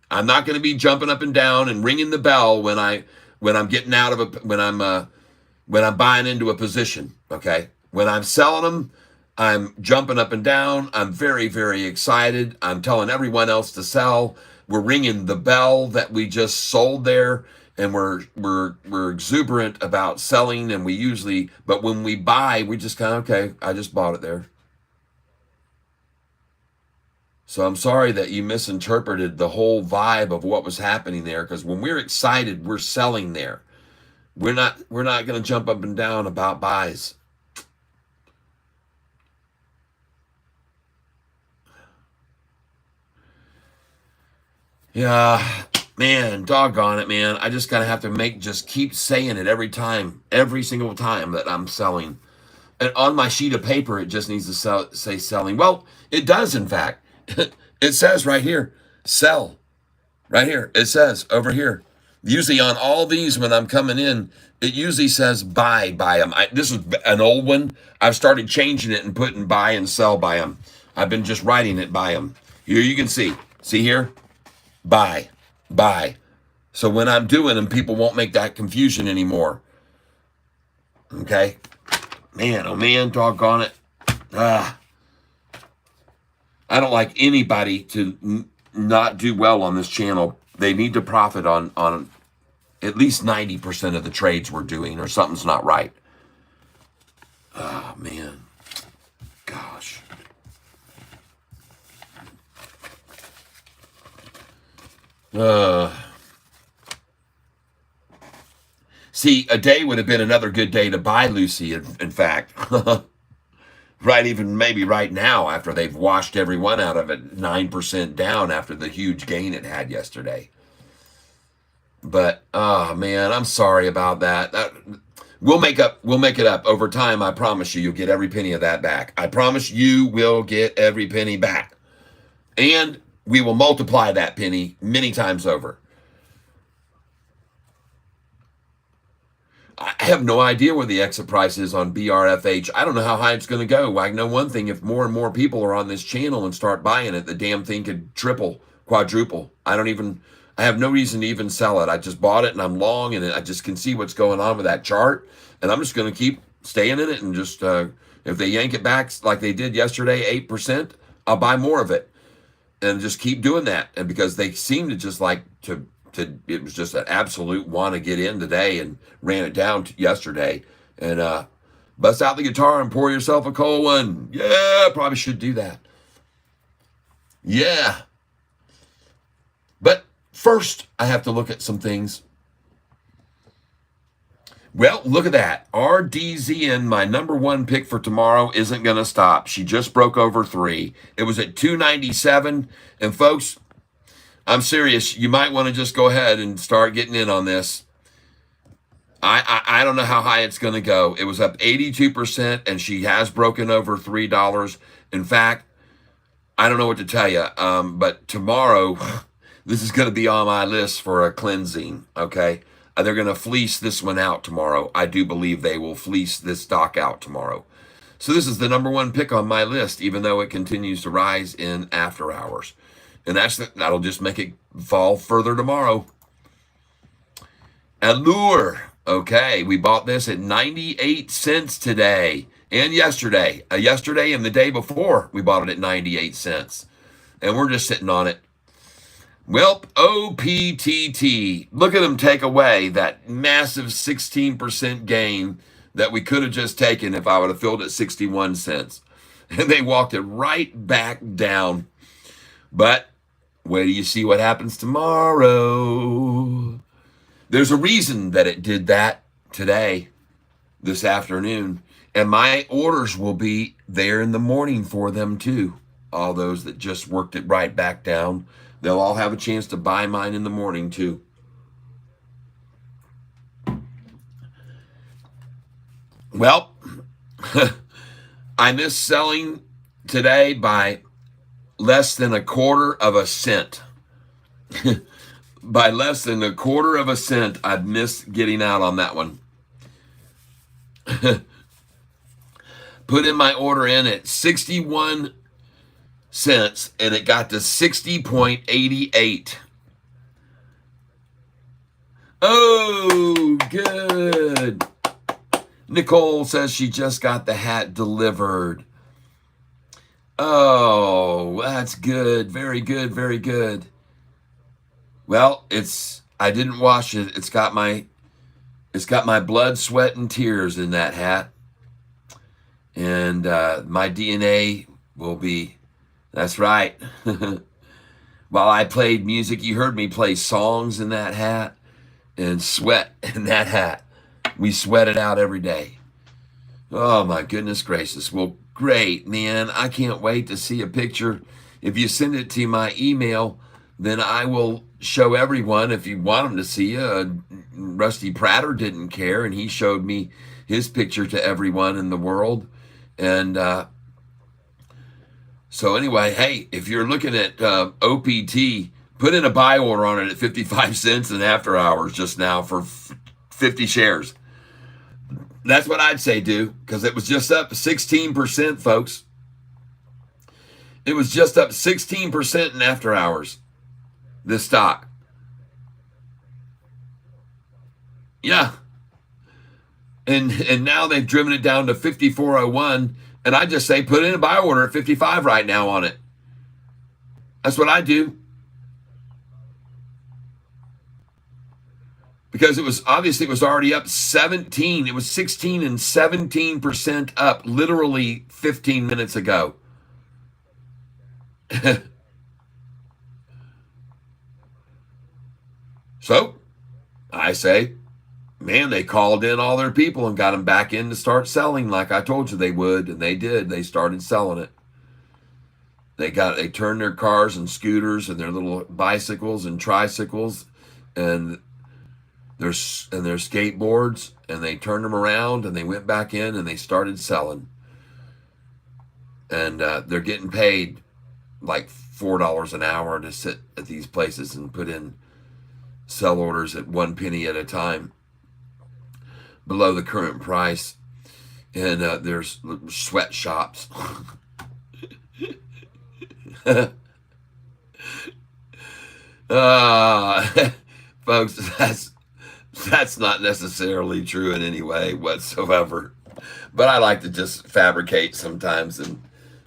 I'm not going to be jumping up and down and ringing the bell when I'm getting out of when I'm buying into a position, okay? When I'm selling them, I'm jumping up and down. I'm very, very excited. I'm telling everyone else to sell. We're ringing the bell that we just sold there. And we're exuberant about selling, and but when we buy, we just kind of, okay, I just bought it there. So I'm sorry that you misinterpreted the whole vibe of what was happening there, because when we're excited, we're selling there. We're not going to jump up and down about buys. Yeah. Man, doggone it, man. I just gotta have to just keep saying it every single time that I'm selling. And on my sheet of paper, it just needs to say selling. Well, it does, in fact. It says right here, sell. Right here, it says over here. Usually on all these, when I'm coming in, it usually says buy them. This is an old one. I've started changing it and putting buy and sell by them. I've been just writing it by them. Here you can see. See here? Buy. So when I'm doing them, people won't make that confusion anymore. Okay? Man, oh man, doggone it. I don't like anybody to not do well on this channel. They need to profit on at least 90% of the trades we're doing, or something's not right. Oh, man. Gosh. See, a day would have been another good day to buy Lucy, in fact. Right, even maybe right now after they've washed everyone out of it 9% down after the huge gain it had yesterday. But oh man, I'm sorry about that. We'll make it up over time. I promise you, you'll get every penny of that back. I promise you will get every penny back. And we will multiply that penny many times over. I have no idea where the exit price is on BRFH. I don't know how high it's going to go. I know one thing, if more and more people are on this channel and start buying it, the damn thing could triple, quadruple. I have no reason to even sell it. I just bought it and I'm long and I just can see what's going on with that chart. And I'm just going to keep staying in it and just, if they yank it back like they did yesterday, 8%, I'll buy more of it and just keep doing that. And because they seem to just like it was just an absolute want to get in today and ran it down yesterday. And bust out the guitar and pour yourself a cold one. Yeah, probably should do that. Yeah. But first, I have to look at some things. Well, look at that. RDZN, my number one pick for tomorrow, isn't going to stop. She just broke over 3. It was at 297. And folks, I'm serious. You might want to just go ahead and start getting in on this. I don't know how high it's going to go. It was up 82%, and she has broken over $3. In fact, I don't know what to tell you. But tomorrow, this is going to be on my list for a cleansing. Okay, they're going to fleece this one out tomorrow. I do believe they will fleece this stock out tomorrow. So this is the number one pick on my list, even though it continues to rise in after hours. And that'll just make it fall further tomorrow. Allure. Okay, we bought this at 98 cents today and yesterday. Yesterday and the day before, we bought it at 98 cents. And we're just sitting on it. Well, OPTT. Look at them take away that massive 16% gain that we could have just taken if I would have filled at 61 cents. And they walked it right back down. But wait till you see what happens tomorrow. There's a reason that it did that today, this afternoon. And my orders will be there in the morning for them too. All those that just worked it right back down. They'll all have a chance to buy mine in the morning too. Well, I missed selling today by less than a quarter of a cent. By less than a quarter of a cent, I've missed getting out on that one. Put in my order in at 61 cents, and it got to 60.88. Oh, good. Nicole says she just got the hat delivered. Oh, that's good. Very good. Very good. Well, I didn't wash it. It's got my blood, sweat, and tears in that hat. And my DNA will be, that's right. While I played music, you heard me play songs in that hat and sweat in that hat. We sweat it out every day. Oh, my goodness gracious. Well, great, man. I can't wait to see a picture. If you send it to my email, then I will show everyone if you want them to see you. Rusty Prater didn't care, and he showed me his picture to everyone in the world. And so anyway, hey, if you're looking at OPT, put in a buy order on it at 55 cents in after hours just now for 50 shares. That's what I'd say do, because it was just up 16%, folks. It was just up 16% in after hours, this stock. Yeah. And now they've driven it down to 54.01, and I just say put in a buy order at 55 right now on it. That's what I do. Because it was already up 17. It was 16 and 17% up literally 15 minutes ago. So, I say man, they called in all their people and got them back in to start selling like I told you they would, and they did. They started selling it. They turned their cars and scooters and their little bicycles and tricycles and their skateboards, and they turned them around and they went back in and they started selling. And they're getting paid like $4 an hour to sit at these places and put in sell orders at 1 penny at a time below the current price. And there's sweatshops. Folks, that's not necessarily true in any way whatsoever. But I like to just fabricate sometimes, and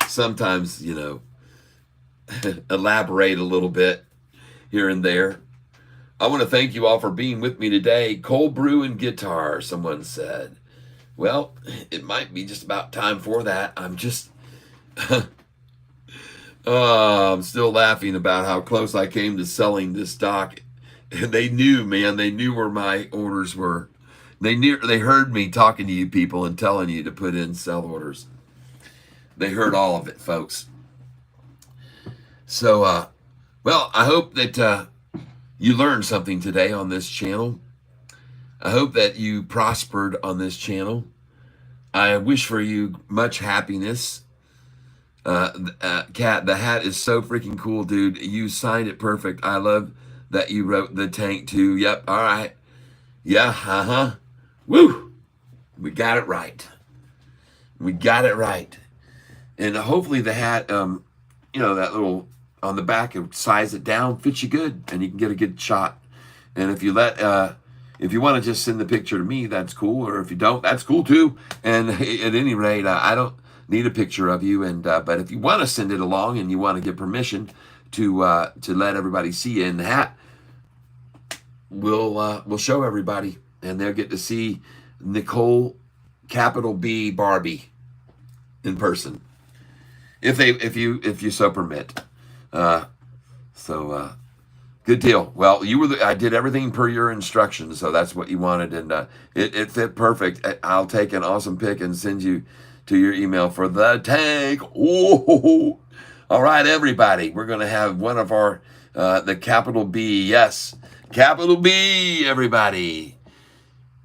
sometimes, elaborate a little bit here and there. I want to thank you all for being with me today. Cold brew and guitar, someone said. Well, it might be just about time for that. I'm just... I'm still laughing about how close I came to selling this stock. And they knew, man, they knew where my orders were. They heard me talking to you people and telling you to put in sell orders. They heard all of it, folks. So, well, I hope that you learned something today on this channel. I hope that you prospered on this channel. I wish for you much happiness. Kat, the hat is so freaking cool, dude. You signed it perfect. I love that you wrote the tank too. Yep. All right. Yeah. Woo. We got it right. We got it right. And hopefully the hat, that little on the back, size it down, fits you good, and you can get a good shot. And if you if you want to just send the picture to me, that's cool. Or if you don't, that's cool too. And at any rate, I don't need a picture of you, and but if you want to send it along and you want to get permission to let everybody see you in the hat, we'll show everybody, and they'll get to see Nicole capital B Barbie in person, if you so permit. Good deal. Well, I did everything per your instructions, so that's what you wanted, and it fit perfect. I'll take an awesome pic and send you to your email for the tank. Ooh. All right, everybody. We're going to have one of our, the capital B. Yes, capital B, everybody.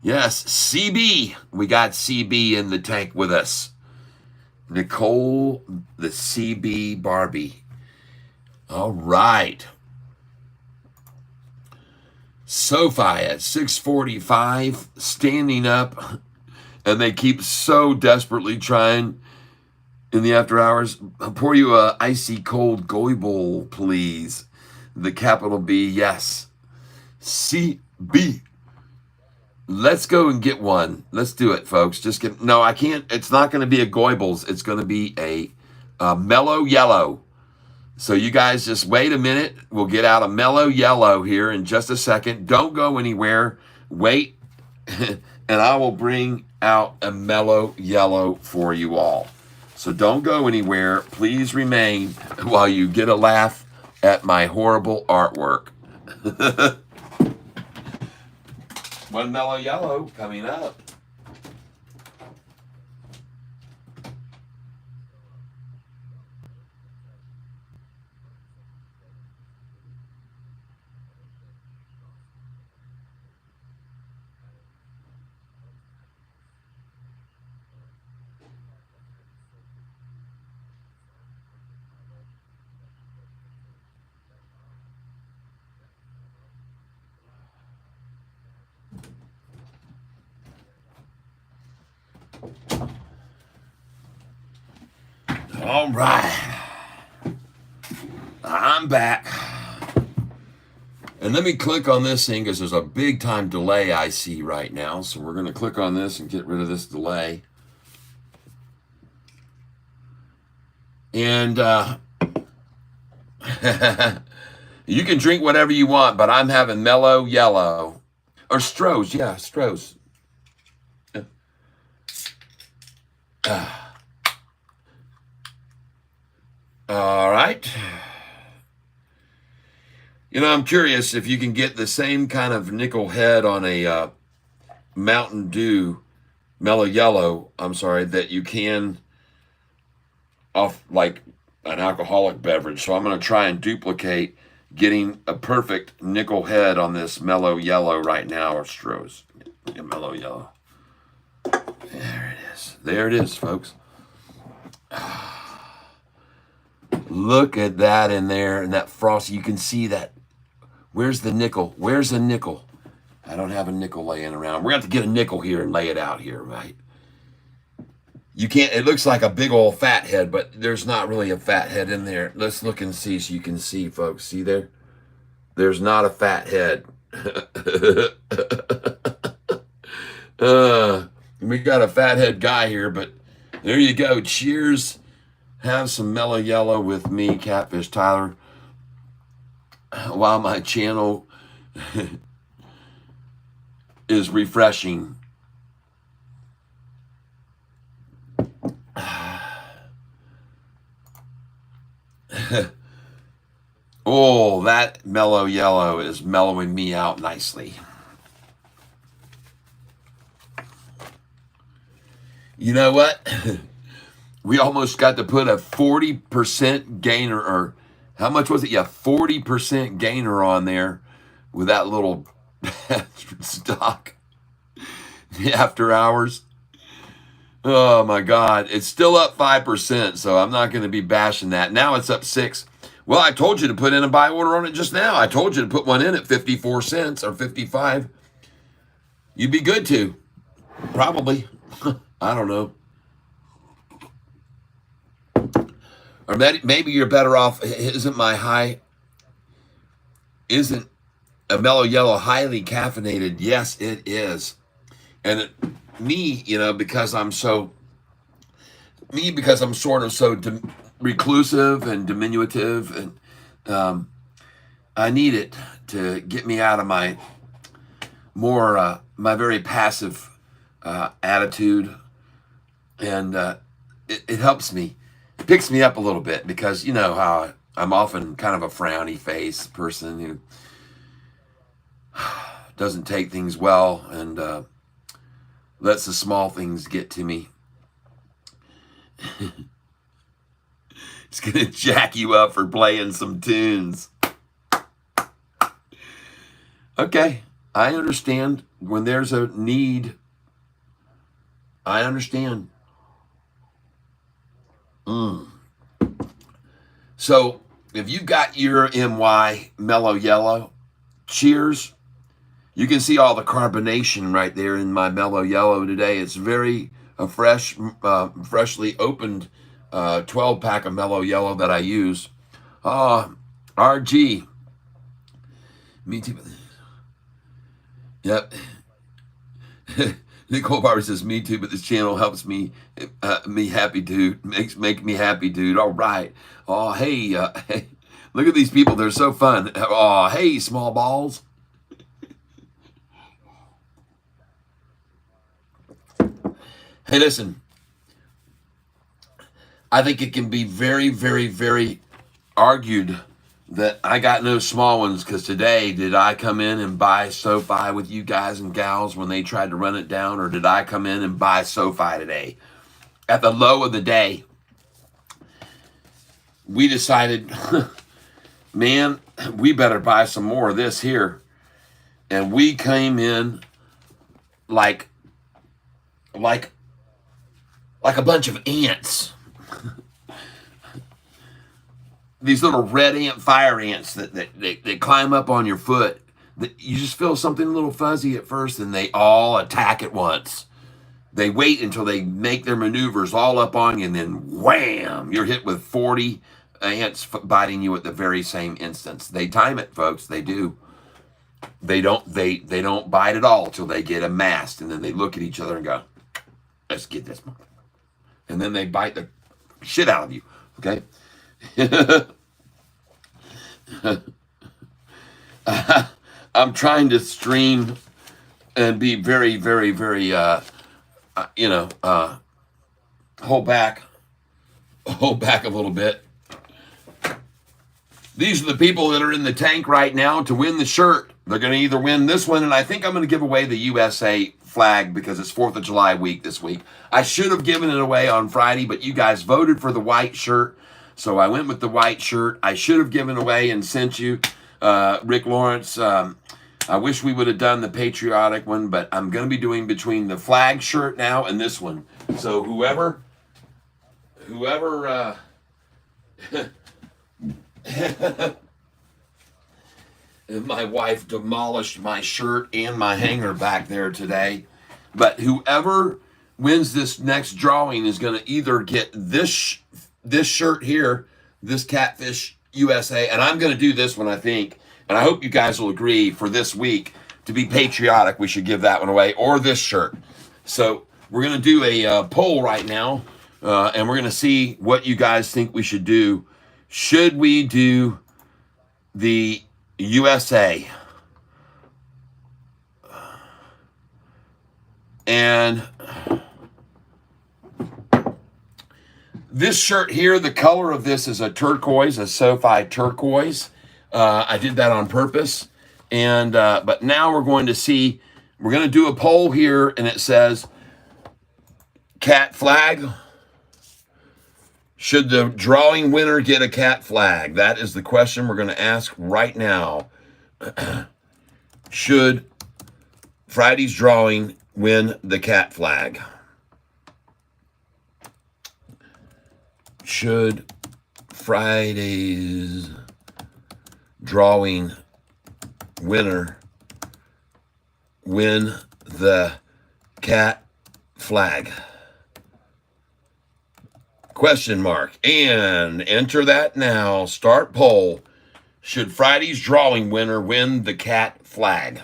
Yes, CB. We got CB in the tank with us. Nicole, the CB Barbie. All right. Sofi at 6:45, standing up. And they keep so desperately trying in the after hours. I'll pour you a icy cold goy bowl, please. The capital B, yes. CB. Let's go and get one. Let's do it, folks. No, I can't. It's not going to be a Goibles. It's going to be a mellow yellow. So you guys just wait a minute. We'll get out a mellow yellow here in just a second. Don't go anywhere. Wait. And I will bring out a mellow yellow for you all. So don't go anywhere. Please remain while you get a laugh at my horrible artwork. One mellow yellow coming up. All right, I'm back. And let me click on this thing because there's a big time delay I see right now. So we're going to click on this and get rid of this delay. And you can drink whatever you want, but I'm having mellow yellow. Or Stroh's, yeah, Stroh's. All right. I'm curious if you can get the same kind of nickel head on a Mountain Dew, Mellow Yellow, I'm sorry, that you can off like an alcoholic beverage. So I'm going to try and duplicate getting a perfect nickel head on this Mellow Yellow right now, or Stroh's. Mellow Yellow. There it is. There it is, folks. Look at that in there, and that frosty. You can see that. Where's the nickel? Where's the nickel? I don't have a nickel laying around. We're going to have to get a nickel here and lay it out here, right? You can't, it looks like a big old fat head, but there's not really a fat head in there. Let's look and see so you can see, folks. See there? There's not a fat head. We got a fat head guy here, but there you go. Cheers. Have some Mellow Yellow with me, Catfish Tyler, while my channel is refreshing. Oh, that Mellow Yellow is mellowing me out nicely. You know what? We almost got to put a 40% gainer, or how much was it? Yeah, 40% gainer on there with that little stock after hours. Oh my God. It's still up 5%, so I'm not going to be bashing that. Now it's up 6. Well, I told you to put in a buy order on it just now. I told you to put one in at 54 cents or 55. You'd be good to. Probably. I don't know. Or maybe you're better off. Isn't a Mellow Yellow highly caffeinated? Yes, it is. And me, because I'm sort of so reclusive and diminutive, and I need it to get me out of my my very passive attitude, and it helps me. It picks me up a little bit, because you know how I'm often kind of a frowny face person who doesn't take things well and lets the small things get to me. It's gonna jack you up for playing some tunes. Okay, I understand. When there's a need, I understand. So if you've got your MY Mellow Yellow, cheers. You can see all the carbonation right there in my Mellow Yellow today. It's very freshly opened 12-pack of Mellow Yellow that I use. RG. Me too. Yep. Nicole Barber says, me too, but this channel helps me happy, dude. Make me happy, dude. All right. Oh, hey, hey. Look at these people. They're so fun. Oh, hey, small balls. Hey, listen. I think it can be very, very, very argued that I got no small ones, because today, did I come in and buy Sofi with you guys and gals when they tried to run it down, or did I come in and buy Sofi today? At the low of the day, we decided, man, we better buy some more of this here. And we came in like a bunch of ants. These little red ant, fire ants that climb up on your foot. You just feel something a little fuzzy at first, and they all attack at once. They wait until they make their maneuvers all up on you, and then wham, you're hit with 40 ants biting you at the very same instance. They time it, folks. They do. They don't bite at all till they get amassed, and then they look at each other and go, "Let's get this one." And then they bite the shit out of you. Okay. I'm trying to stream and be very, very, very, hold back a little bit. These are the people that are in the tank right now to win the shirt. They're going to either win this one, and I think I'm going to give away the USA flag because it's 4th of July week this week. I should have given it away on Friday, but you guys voted for the white shirt, so I went with the white shirt. I should have given away and sent you, Rick Lawrence. I wish we would have done the patriotic one, but I'm going to be doing between the flag shirt now and this one. So whoever my wife demolished my shirt and my hanger back there today. But whoever wins this next drawing is going to either get this shirt here, this Catfish USA, and I'm going to do this one, I think, and I hope you guys will agree for this week to be patriotic. We should give that one away, or this shirt. So we're going to do a poll right now, and we're going to see what you guys think we should do. Should we do the USA? And this shirt here, the color of this is a turquoise, a Sofi turquoise. I did that on purpose. And but now we're going to do a poll here, and it says cat flag. Should the drawing winner get a cat flag? That is the question we're going to ask right now. Should Friday's drawing win the cat flag? Should Friday's drawing winner win the cat flag? Question mark. And enter that now. Start poll. Should Friday's drawing winner win the cat flag?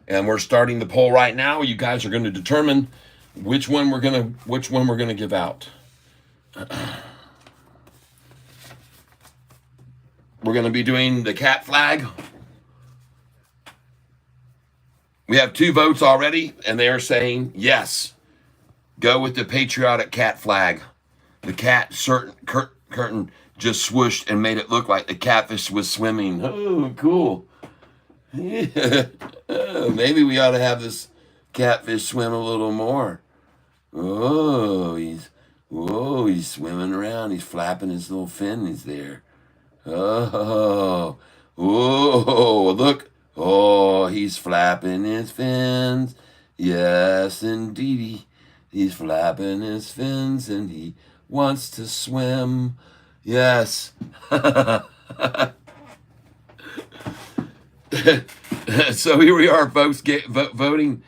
And we're starting the poll right now. You guys are going to determine which one we're going to give out. We're going to be doing the cat flag. We have 2 votes already, and they are saying yes. Go with the patriotic cat flag. The cat curtain just swooshed and made it look like the catfish was swimming. Oh, cool. Yeah. Maybe we ought to have this catfish swim a little more. Oh, he's swimming around. He's flapping his little fins there. Oh, look. Oh, he's flapping his fins. Yes, indeedy. He's flapping his fins and he wants to swim. Yes. So here we are, folks, voting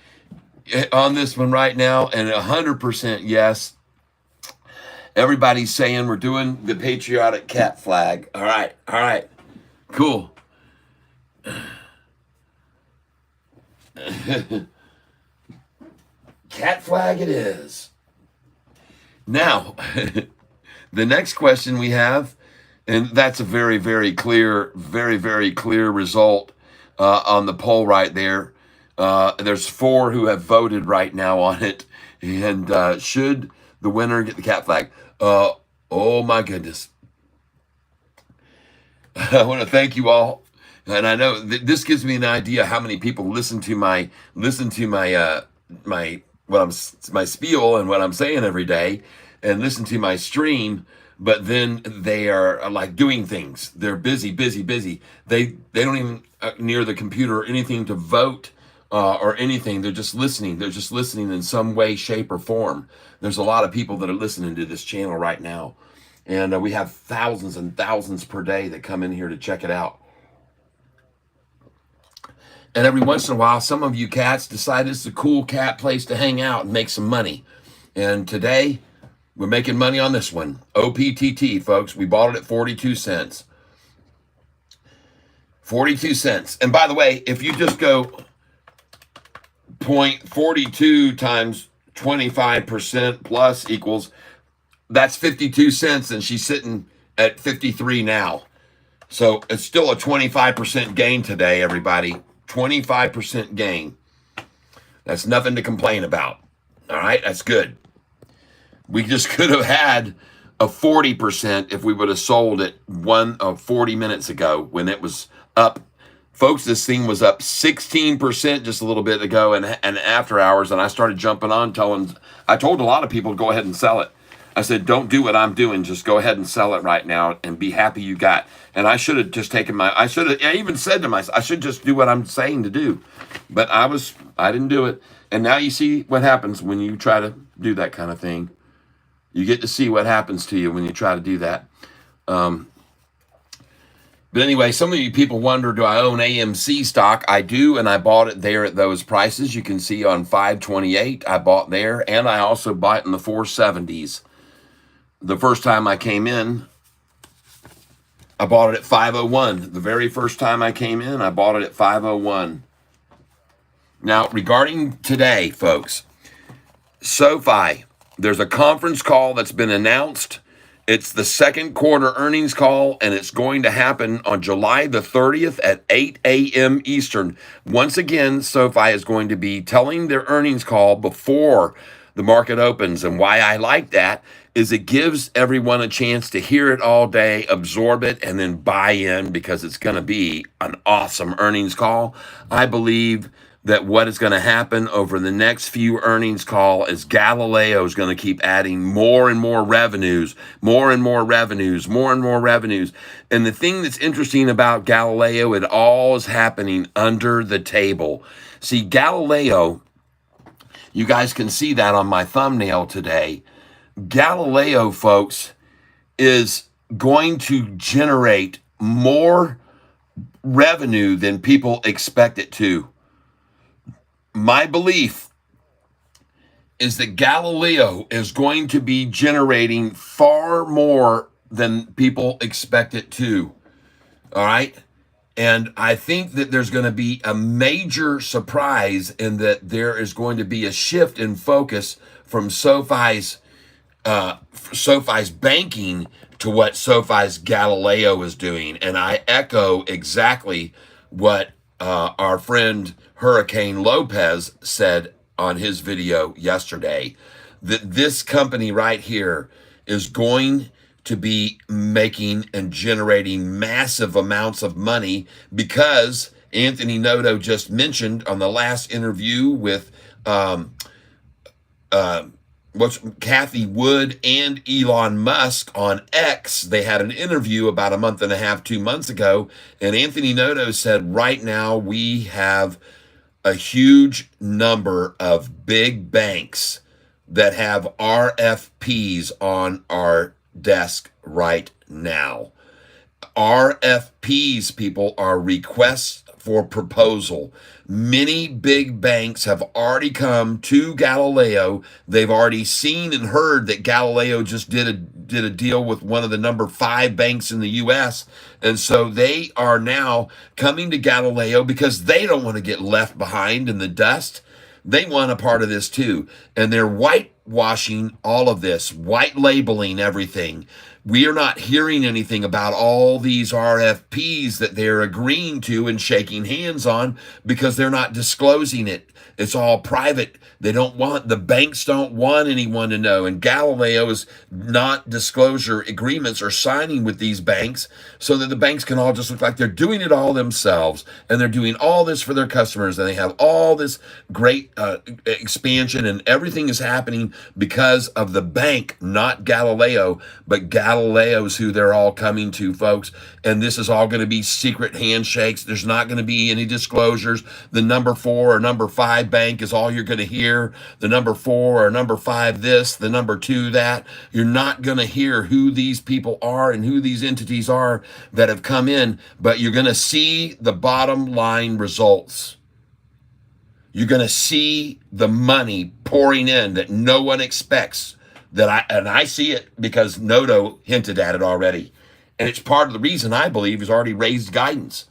on this one right now, and 100% yes. Everybody's saying we're doing the patriotic cat flag. All right. Cool. Cat flag it is. Now, the next question we have, and that's a very, very clear result on the poll right there. There's 4 who have voted right now on it. And should the winner get the cat flag? Oh my goodness. I want to thank you all. And I know this gives me an idea how many people listen to my spiel and what I'm saying every day, and listen to my stream, but then they are like doing things. They're busy. They don't even near the computer or anything to vote or anything. They're just listening. They're just listening in some way, shape, or form. There's a lot of people that are listening to this channel right now, and we have thousands and thousands per day that come in here to check it out. And every once in a while, some of you cats decide it's a cool cat place to hang out and make some money. And today, we're making money on this one. OPTT, folks. We bought it at 42 cents. 42 cents. And by the way, if you just go 0.42 times 25% plus equals, that's 52 cents. And she's sitting at 53 now. So it's still a 25% gain today, everybody. 25% gain. That's nothing to complain about. All right, that's good. We just could have had a 40% if we would have sold it 40 minutes ago when it was up Folks, this thing was up 16% just a little bit ago and after hours, and I started jumping on I told a lot of people to go ahead and sell it. I said, don't do what I'm doing. Just go ahead and sell it right now and be happy you got. And I should have just taken I even said to myself, I should just do what I'm saying to do. But I didn't do it. And now you see what happens when you try to do that kind of thing. You get to see what happens to you when you try to do that. But anyway, some of you people wonder, do I own AMC stock? I do, and I bought it there at those prices. You can see on 528, I bought there, and I also bought it in the 470s. The first time I came in, I bought it at 501. The very first time I came in, I bought it at 501. Now, regarding today, folks, Sofi, there's a conference call that's been announced. It's the second quarter earnings call, and it's going to happen on July the 30th at 8 a.m. Eastern. Once again, Sofi is going to be telling their earnings call before the market opens. And why I like that is it gives everyone a chance to hear it all day, absorb it, and then buy in, because it's going to be an awesome earnings call. I believe that what is going to happen over the next few earnings call is Galileo is going to keep adding more and more revenues, more and more revenues, more and more revenues. And the thing that's interesting about Galileo, it all is happening under the table. See, Galileo, you guys can see that on my thumbnail today. Galileo, folks, is going to generate more revenue than people expect it to. My belief is that Galileo is going to be generating far more than people expect it to. All right. And I think that there's going to be a major surprise in that there is going to be a shift in focus from Sofi's banking to what Sofi's Galileo is doing. And I echo exactly what our friend Hurricane Lopez said on his video yesterday, that this company right here is going to be making and generating massive amounts of money, because Anthony Noto just mentioned on the last interview with Kathy Wood and Elon Musk on X. They had an interview about a month and a half, 2 months ago, and Anthony Noto said, right now we have a huge number of big banks that have RFPs on our desk right now. RFPs, people, are requests for proposal. Many big banks have already come to Galileo. They've already seen and heard that Galileo just did a deal with one of the number 5 banks in the U.S. And so they are now coming to Galileo because they don't want to get left behind in the dust. They want a part of this too. And they're whitewashing all of this, white labeling everything. We are not hearing anything about all these RFPs that they're agreeing to and shaking hands on, because they're not disclosing it. It's all private. The banks don't want anyone to know. And Galileo's not disclosure agreements are signing with these banks so that the banks can all just look like they're doing it all themselves. And they're doing all this for their customers. And they have all this great expansion, and everything is happening because of the bank, not Galileo, but Galileo's who they're all coming to, folks. And this is all going to be secret handshakes. There's not going to be any disclosures. The number 4 or number 5 bank is all you're going to hear. The number 4 or number 5 this, the number 2 that. You're not going to hear who these people are and who these entities are that have come in, but you're going to see the bottom line results. You're going to see the money pouring in that no one expects. I see it because Noto hinted at it already. And it's part of the reason I believe he's already raised guidance.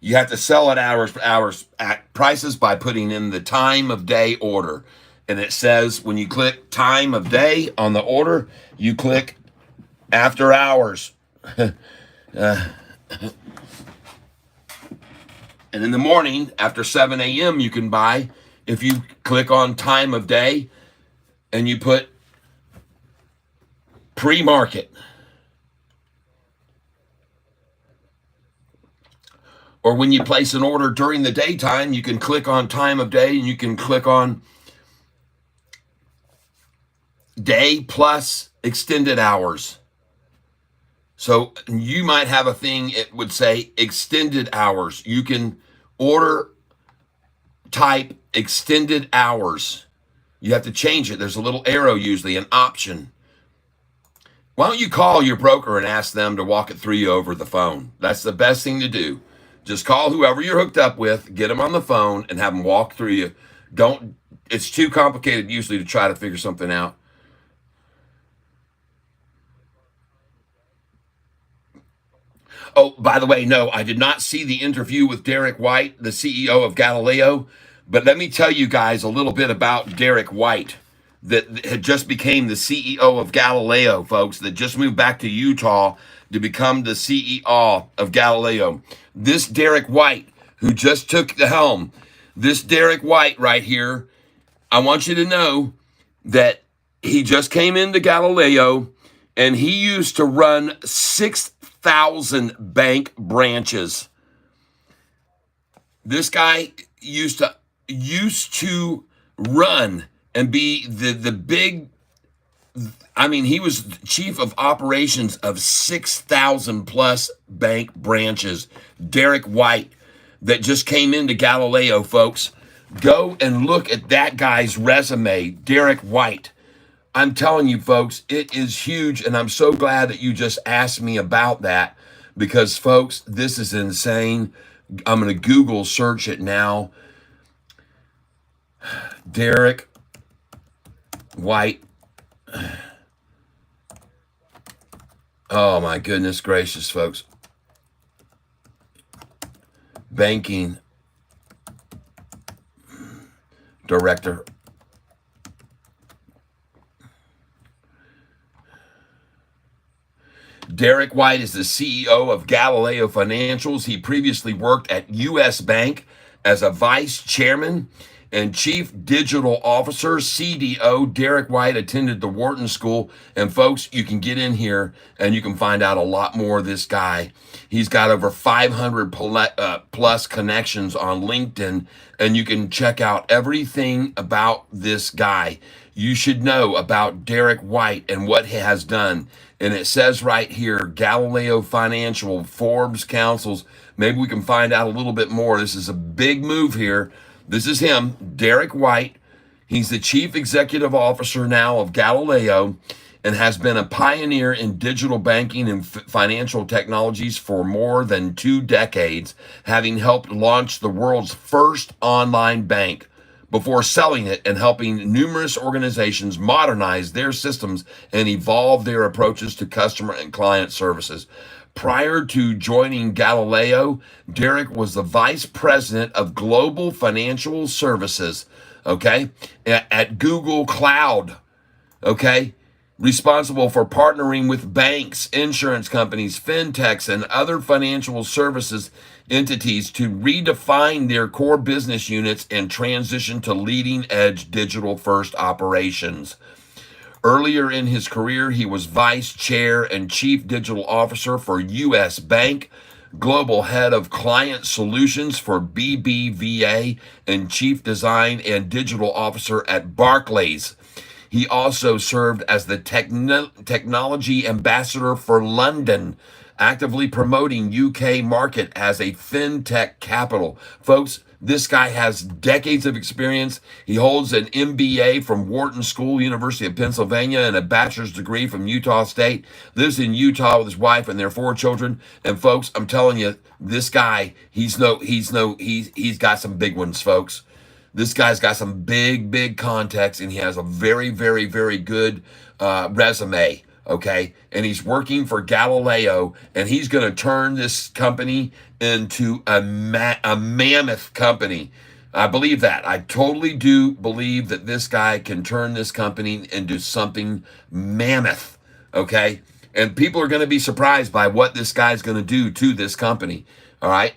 You have to sell at prices by putting in the time of day order. And it says when you click time of day on the order, you click after hours. And in the morning, after 7 a.m., you can buy. If you click on time of day and you put pre-market, or when you place an order during the daytime, you can click on time of day and you can click on day plus extended hours. So you might have a thing, it would say extended hours. You can order type extended hours. You have to change it. There's a little arrow, usually an option. Why don't you call your broker and ask them to walk it through you over the phone? That's the best thing to do. Just call whoever you're hooked up with, get them on the phone, and have them walk through you. It's too complicated usually to try to figure something out. Oh, by the way, no, I did not see the interview with Derek White, the CEO of Galileo. But let me tell you guys a little bit about Derek White, that had just became the CEO of Galileo, folks, that just moved back to Utah to become the CEO of Galileo. This Derek White, who just took the helm, this Derek White right here, I want you to know that he just came into Galileo and he used to run 6,000 bank branches. This guy used to run and be the big, he was chief of operations of 6,000 plus bank branches. Derek White, that just came into Galileo, folks. Go and look at that guy's resume, Derek White. I'm telling you, folks, it is huge, and I'm so glad that you just asked me about that because, folks, this is insane. I'm going to Google search it now. Derek White. Oh, my goodness gracious, folks. Banking director. Derek White is the CEO of Galileo Financials. He previously worked at U.S. Bank as a vice chairman and chief digital officer, CDO. Derek White attended the Wharton School. And folks, you can get in here and you can find out a lot more of this guy. He's got over 500 plus connections on LinkedIn, and you can check out everything about this guy. You should know about Derek White and what he has done. And it says right here, Galileo Financial, Forbes Councils. Maybe we can find out a little bit more. This is a big move here. This is him, Derek White. He's the chief executive officer now of Galileo and has been a pioneer in digital banking and financial technologies for more than 2 decades, having helped launch the world's first online bank before selling it and helping numerous organizations modernize their systems and evolve their approaches to customer and client services. Prior to joining Galileo, Derek was the vice president of global financial services, at Google Cloud, responsible for partnering with banks, insurance companies, fintechs, and other financial services entities to redefine their core business units and transition to leading-edge digital-first operations. Earlier in his career, he was vice chair and chief digital officer for U.S. Bank, global head of client solutions for BBVA, and chief design and digital officer at Barclays. He also served as the technology ambassador for London, actively promoting UK market as a fintech capital. Folks, this guy has decades of experience. He holds an MBA from Wharton School, University of Pennsylvania, and a bachelor's degree from Utah State. Lives in Utah with his wife and their 4 children. And folks, I'm telling you, this guy, he's got some big ones, folks. This guy's got some big contacts, and he has a very, very, very good resume. And he's working for Galileo, and he's going to turn this company into a mammoth company. I believe that. I totally do believe that this guy can turn this company into something mammoth, And people are going to be surprised by what this guy's going to do to this company, all right?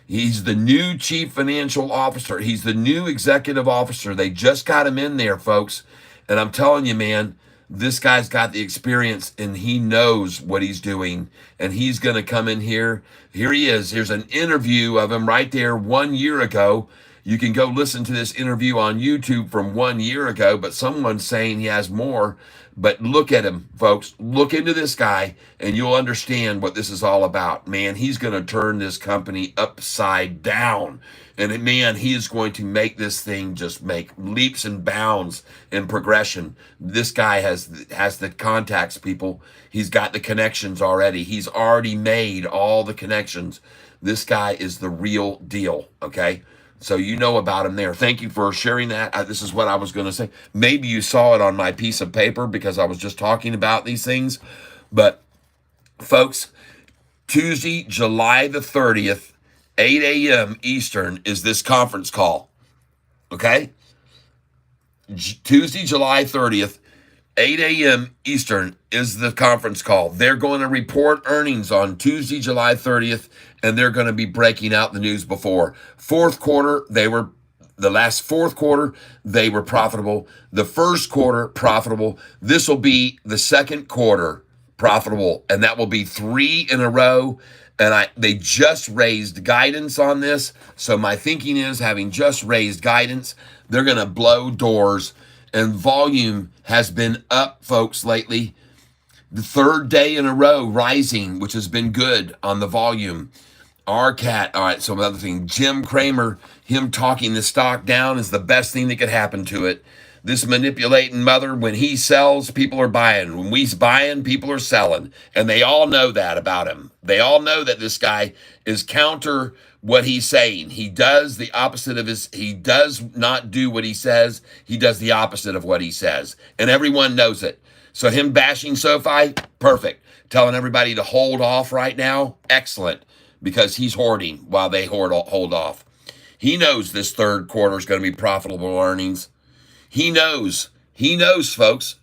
He's the new chief financial officer. He's the new executive officer. They just got him in there, folks. And I'm telling you, man, This guy's got the experience and he knows what he's doing. And he's going to come in here. Here he is. Here's an interview of him right there 1 year ago. You can go listen to this interview on YouTube from 1 year ago, but someone's saying he has more. But look at him, folks. Look into this guy, and you'll understand what this is all about. Man, he's going to turn this company upside down. And man, he is going to make this thing just make leaps and bounds in progression. This guy has the contacts, people. He's got the connections already. He's already made all the connections. This guy is the real deal, okay? So you know about him there. Thank you for sharing that. This is what I was going to say. Maybe you saw it on my piece of paper because I was just talking about these things. But, folks, Tuesday, July the 30th, 8 a.m. Eastern is this conference call. Okay? Tuesday, July 30th, 8 a.m. Eastern is the conference call. They're going to report earnings on Tuesday, July 30th, and they're going to be breaking out the news before. Fourth quarter, the last fourth quarter, they were profitable. The first quarter, profitable. This will be the second quarter profitable, and that will be 3 in a row. And they just raised guidance on this. So my thinking is, having just raised guidance, they're going to blow doors. And volume has been up, folks, lately. The third day in a row rising, which has been good on the volume. RCAT, all right, so another thing. Jim Cramer, him talking the stock down is the best thing that could happen to it. This manipulating mother, when he sells, people are buying. When we's buying, people are selling. And they all know that about him. They all know that this guy is counter what he's saying. He does the opposite of he does not do what he says. He does the opposite of what he says. And everyone knows it. So him bashing Sofi, perfect. Telling everybody to hold off right now, excellent. Because he's hoarding while they hold off. He knows this third quarter is going to be profitable earnings. He knows, folks.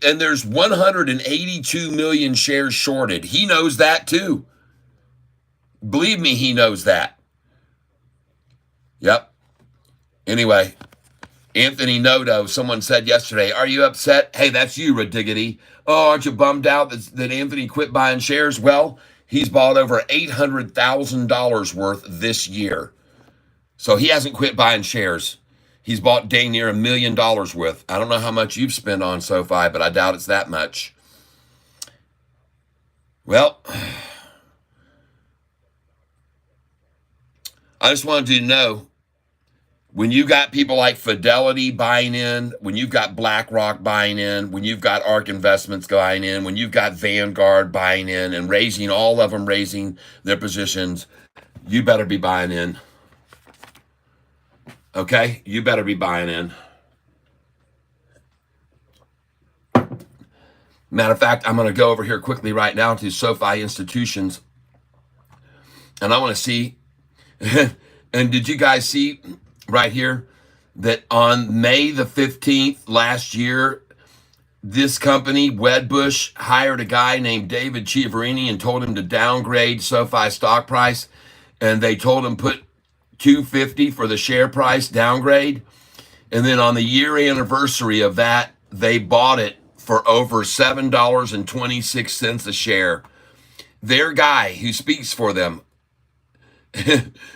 And there's 182 million shares shorted. He knows that too. Believe me, he knows that. Yep. Anyway, Anthony Noto, someone said yesterday, are you upset? Hey, that's you, Radiggity. Oh, aren't you bummed out that Anthony quit buying shares? Well, he's bought over $800,000 worth this year. So he hasn't quit buying shares. He's bought dang near $1 million worth. I don't know how much you've spent on Sofi, but I doubt it's that much. Well, I just wanted you to know, when you got people like Fidelity buying in, when you've got BlackRock buying in, when you've got ARK Investments buying in, when you've got Vanguard buying in and raising, all of them raising their positions, you better be buying in. Okay? You better be buying in. Matter of fact, I'm going to go over here quickly right now to SoFi Institutions. And I want to see, and did you guys see right here that on May the 15th last year, this company, Wedbush, hired a guy named David Chiaverini and told him to downgrade SoFi stock price. And they told him put $250 for the share price downgrade. And then on the year anniversary of that, they bought it for over $7.26 a share. Their guy who speaks for them,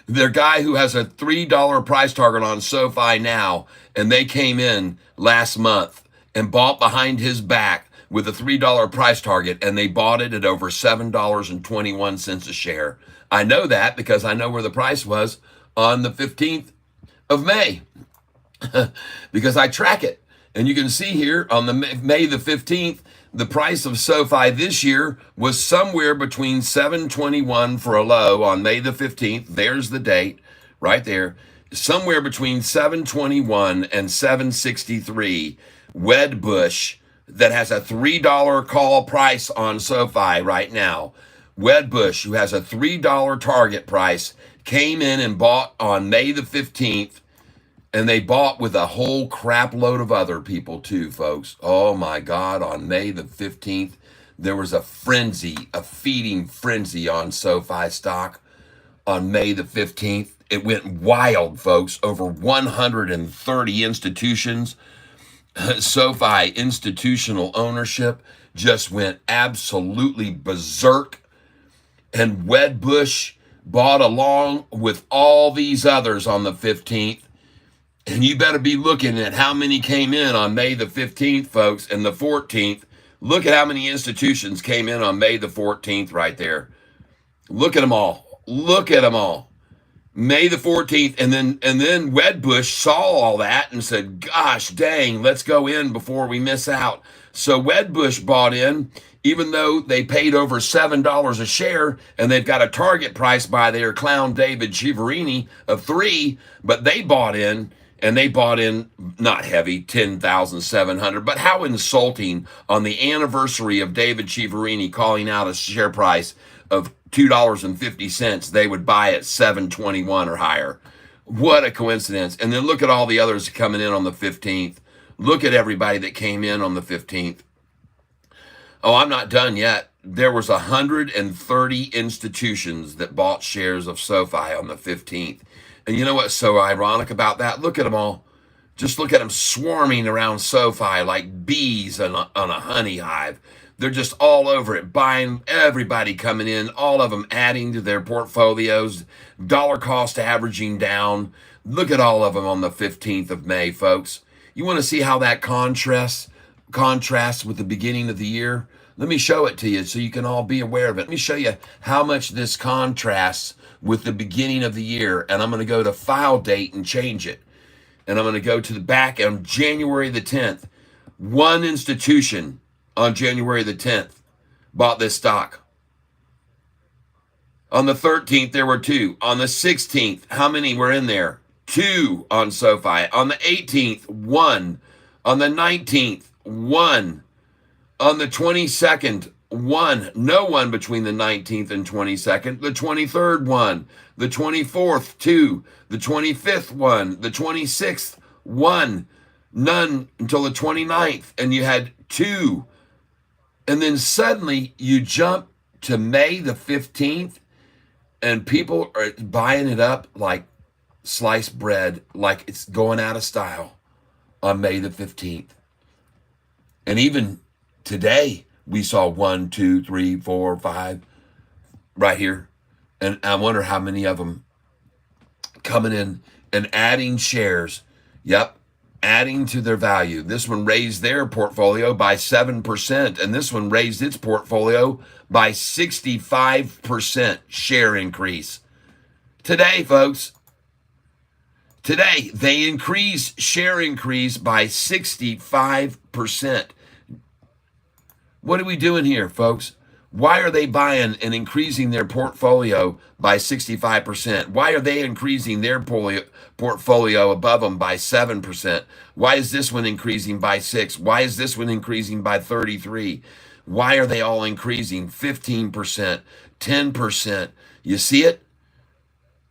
their guy who has a $3 price target on SoFi now, and they came in last month and bought behind his back with a $3 price target, and they bought it at over $7.21 a share. I know that because I know where the price was on the 15th of May because I track it. And you can see here on the May the 15th, the price of SoFi this year was somewhere between $7.21 for a low on May the 15th. There's the date right there. Somewhere between $7.21 and $7.63. Wedbush, that has a $3 call price on SoFi right now. Wedbush, who has a $3 target price, came in and bought on May the 15th, and they bought with a whole crap load of other people too, folks. Oh my God, on May the 15th, there was a frenzy, a feeding frenzy on SoFi stock on May the 15th. It went wild, folks. Over 130 institutions SoFi institutional ownership just went absolutely berserk, and Wedbush bought along with all these others on the 15th. And you better be looking at how many came in on May the 15th, folks, and the 14th. Look at how many institutions came in on May the 14th right there. Look at them all. Look at them all. May the 14th, and then Wedbush saw all that and said, gosh dang, let's go in before we miss out. So Wedbush bought in, even though they paid over $7 a share, and they've got a target price by their clown David Chiaverini of $3, but they bought in, and they bought in not heavy, 10,700. But how insulting on the anniversary of David Chiaverini calling out a share price of $2.50, they would buy at $7.21 or higher. What a coincidence. And then look at all the others coming in on the 15th. Look at everybody that came in on the 15th. Oh, I'm not done yet. There was 130 institutions that bought shares of SoFi on the 15th. And you know what's so ironic about that? Look at them all. Just look at them swarming around SoFi like bees on a honey hive. They're just all over it, buying, everybody coming in, all of them adding to their portfolios, dollar cost averaging down. Look at all of them on the 15th of May, folks. You want to see how that contrasts with the beginning of the year? Let me show it to you so you can all be aware of it. Let me show you how much this contrasts with the beginning of the year. And I'm going to go to file date and change it. And I'm going to go to the back on January the 10th. One institution on January the 10th bought this stock. On the 13th, there were 2. On the 16th, how many were in there? 2 on SoFi. On the 18th, 1. On the 19th, 1. On the 22nd, 1. No one between the 19th and 22nd. The 23rd, 1. The 24th, 2. The 25th, 1. The 26th, 1. None until the 29th. And you had 2. And then suddenly you jump to May the 15th, and people are buying it up like sliced bread, like it's going out of style on May the 15th. And even today, we saw 1, 2, 3, 4, 5 right here. And I wonder how many of them coming in and adding shares. Yep. Adding to their value. This one raised their portfolio by 7%, and this one raised its portfolio by 65% share increase. Today, folks, today they increased share increase by 65%. What are we doing here, folks? Why are they buying and increasing their portfolio by 65%? Why are they increasing their portfolio above them by 7%? Why is this one increasing by 6%? Why is this one increasing by 33%? Why are they all increasing 15%, 10%? You see it?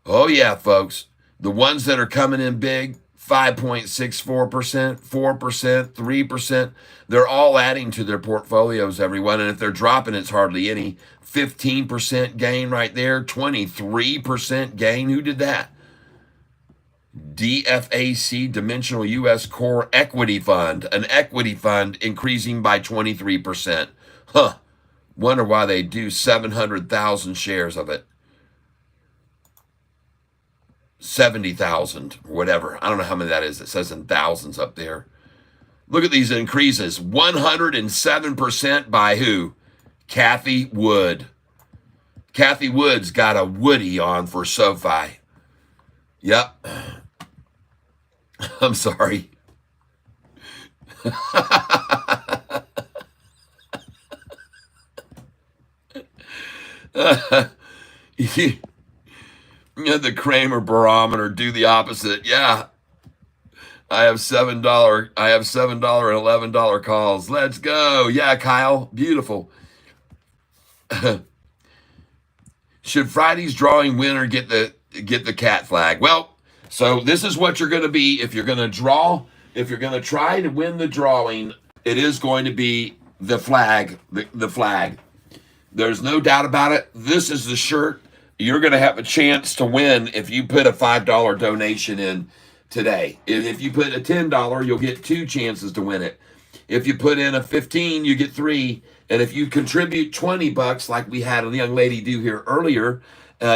Oh yeah, folks. The ones that are coming in big, 5.64%, 4%, 3%. They're all adding to their portfolios, everyone. And if they're dropping, it's hardly any. 15% gain right there, 23% gain. Who did that? DFAC, Dimensional U.S. Core Equity Fund, an equity fund increasing by 23%. Huh. Wonder why they do 700,000 shares of it. 70,000, whatever. I don't know how many that is. It says in thousands up there. Look at these increases. 107% by who? Kathy Wood. Kathy Wood's got a Woody on for SoFi. Yep. I'm sorry. The Kramer barometer, do the opposite. Yeah. I have $7 and $11 calls. Let's go. Yeah, Kyle. Beautiful. Should Friday's drawing winner get the cat flag? Well, so this is what you're going to be. If you're going to draw, if you're going to try to win the drawing, it is going to be the flag, the flag. There's no doubt about it. This is the shirt. You're going to have a chance to win if you put a $5 donation in. today. If you put a $10, you'll get 2 chances to win it. If you put in a 15, you get 3. And if you contribute $20, like we had a young lady do here earlier,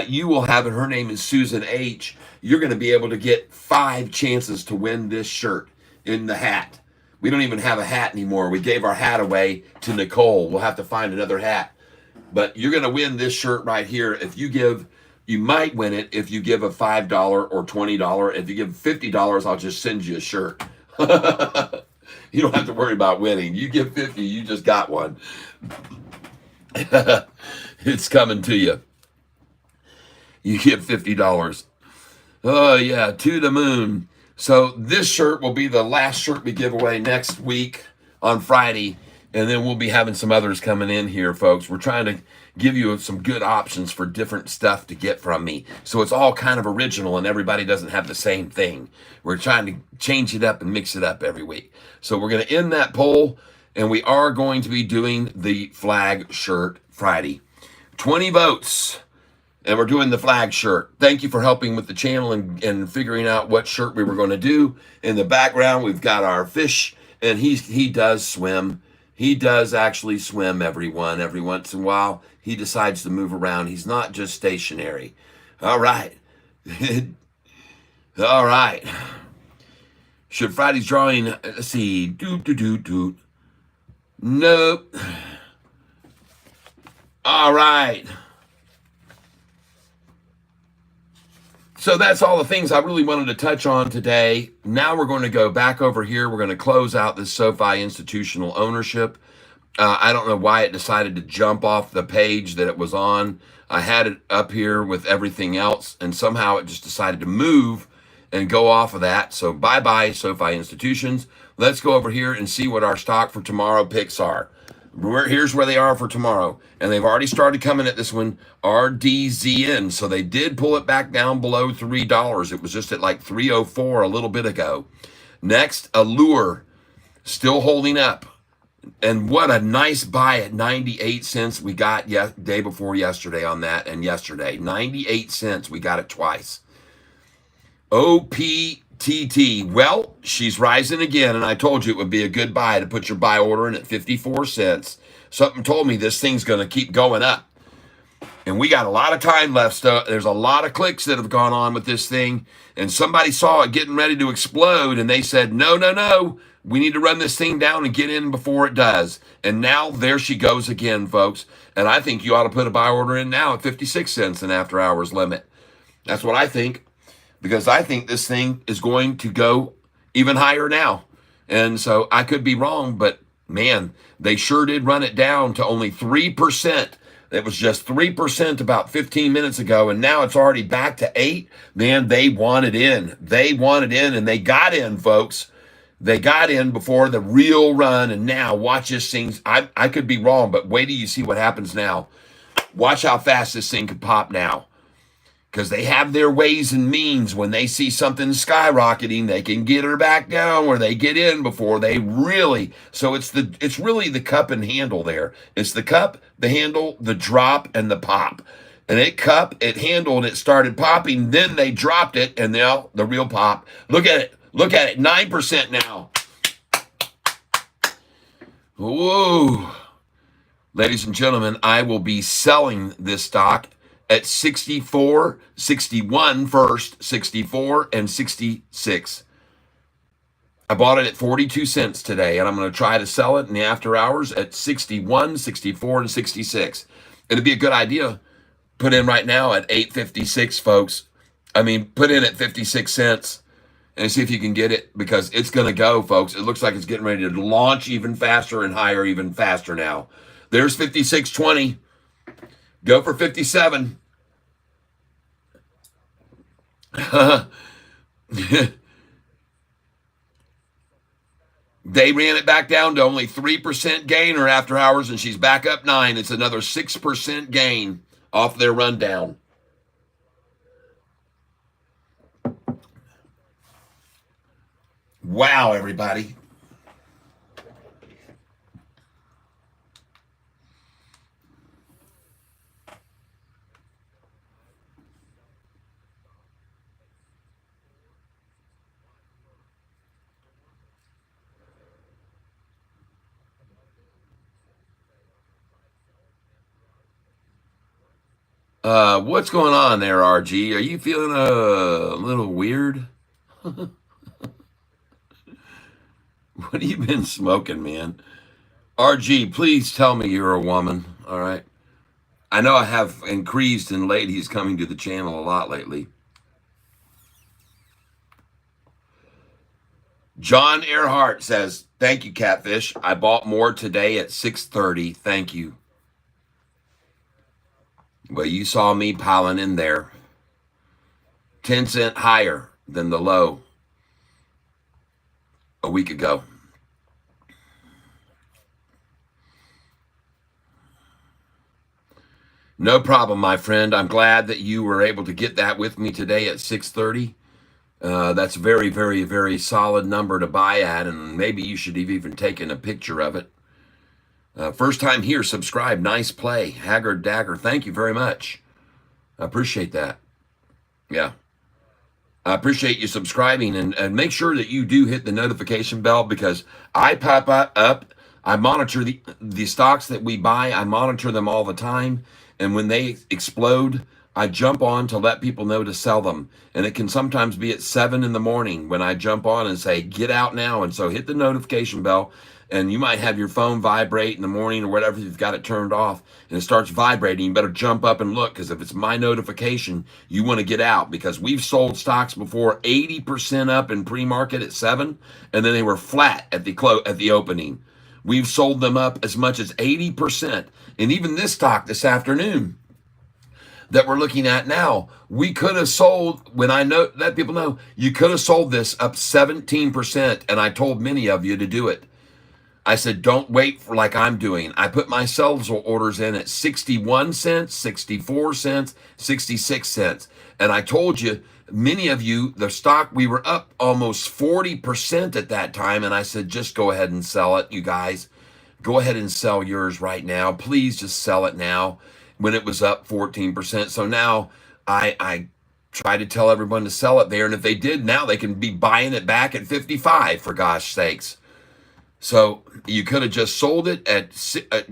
you will have it. Her name is Susan H. You're going to be able to get 5 chances to win this shirt in the hat. We don't even have a hat anymore. We gave our hat away to Nicole. We'll have to find another hat. But you're going to win this shirt right here. If you give, you might win it if you give a $5 or $20. If you give $50, I'll just send you a shirt. You don't have to worry about winning. You give 50, you just got one. It's coming to you. You get $50. Oh, yeah, to the moon. So this shirt will be the last shirt we give away next week on Friday. And then we'll be having some others coming in here, folks. We're trying to give you some good options for different stuff to get from me. So it's all kind of original and everybody doesn't have the same thing. We're trying to change it up and mix it up every week. So we're going to end that poll and we are going to be doing the flag shirt Friday. 20 votes. And we're doing the flag shirt. Thank you for helping with the channel and figuring out what shirt we were going to do. In the background, we've got our fish, and he does swim. He does actually swim, everyone. Every once in a while, he decides to move around. He's not just stationary. All right. All right. Should Friday's drawing, let's see. Nope. All right. So that's all the things I really wanted to touch on today. Now we're going to go back over here. We're going to close out this Sofi institutional ownership. I don't know why it decided to jump off the page that it was on. I had it up here with everything else, and somehow it just decided to move and go off of that. So bye-bye, Sofi institutions. Let's go over here and see what our stock for tomorrow picks are. Here's where they are for tomorrow. And they've already started coming at this one, RDZN. So they did pull it back down below $3. It was just at like 304 a little bit ago. Next, Allure, still holding up. And what a nice buy at 98 cents we got day before yesterday on that, and yesterday. 98 cents, we got it twice. OPTT, well, she's rising again, and I told you it would be a good buy to put your buy order in at 54 cents. Something told me this thing's going to keep going up. And we got a lot of time left. There's a lot of clicks that have gone on with this thing, and somebody saw it getting ready to explode, and they said, no, we need to run this thing down and get in before it does. And now there she goes again, folks. And I think you ought to put a buy order in now at 56 cents an after hours limit. That's what I think. Because I think this thing is going to go even higher now. And so I could be wrong, but man, they sure did run it down to only 3%. It was just 3% about 15 minutes ago, and now it's already back to 8. Man, they wanted in. They wanted in, and they got in, folks. They got in before the real run, and now watch this thing. I could be wrong, but wait till you see what happens now. Watch how fast this thing could pop now. Because they have their ways and means. When they see something skyrocketing, they can get her back down where they get in before they really. So it's really the cup and handle there. It's the cup, the handle, the drop, and the pop. And it handled, it started popping, then they dropped it, and now the real pop. Look at it. 9% now. Whoa. Ladies and gentlemen, I will be selling this stock at 64, 61 first, 64, and 66. I bought it at 42 cents today, and I'm going to try to sell it in the after hours at 61, 64, and 66. It'd be a good idea. Put in right now at 8.56, folks. I mean, put in at 56 cents and see if you can get it, because it's going to go, folks. It looks like it's getting ready to launch even faster and higher even faster now. There's 56.20. Go for 57. They ran it back down to only 3% gain or after hours, and she's back up 9. It's another 6% gain off their rundown. Wow, everybody. What's going on there, RG? Are you feeling a little weird? What have you been smoking, man? RG, please tell me you're a woman. All right. I know I have increased in ladies coming to the channel a lot lately. John Earhart says, "Thank you, Catfish. I bought more today at 6:30. Thank you." Well, you saw me piling in there. 10 cent higher than the low a week ago. No problem, my friend. I'm glad that you were able to get that with me today at 6:30. That's a very, very, very solid number to buy at, and maybe you should have even taken a picture of it. First time here, subscribe. Nice play. Haggard Dagger, thank you very much. I appreciate that. Yeah. I appreciate you subscribing, and make sure that you do hit the notification bell, because I pop up. I monitor the stocks that we buy. I monitor them all the time. And when they explode, I jump on to let people know to sell them. And it can sometimes be at 7 in the morning when I jump on and say, get out now. And so hit the notification bell. And you might have your phone vibrate in the morning or whatever, you've got it turned off, and it starts vibrating. You better jump up and look, because if it's my notification, you want to get out, because we've sold stocks before 80% up in pre-market at 7, and then they were flat at the opening. We've sold them up as much as 80%. And even this stock this afternoon that we're looking at now, we could have sold, when I let people know, you could have sold this up 17%. And I told many of you to do it. I said, don't wait for like I'm doing. I put my sales orders in at 61 cents, 64 cents, 66 cents. And I told you, many of you, the stock, we were up almost 40% at that time. And I said, just go ahead and sell it, you guys. Go ahead and sell yours right now. Please just sell it now, when it was up 14%. So now I try to tell everyone to sell it there. And if they did, now they can be buying it back at 55, for gosh sakes. So you could have just sold it at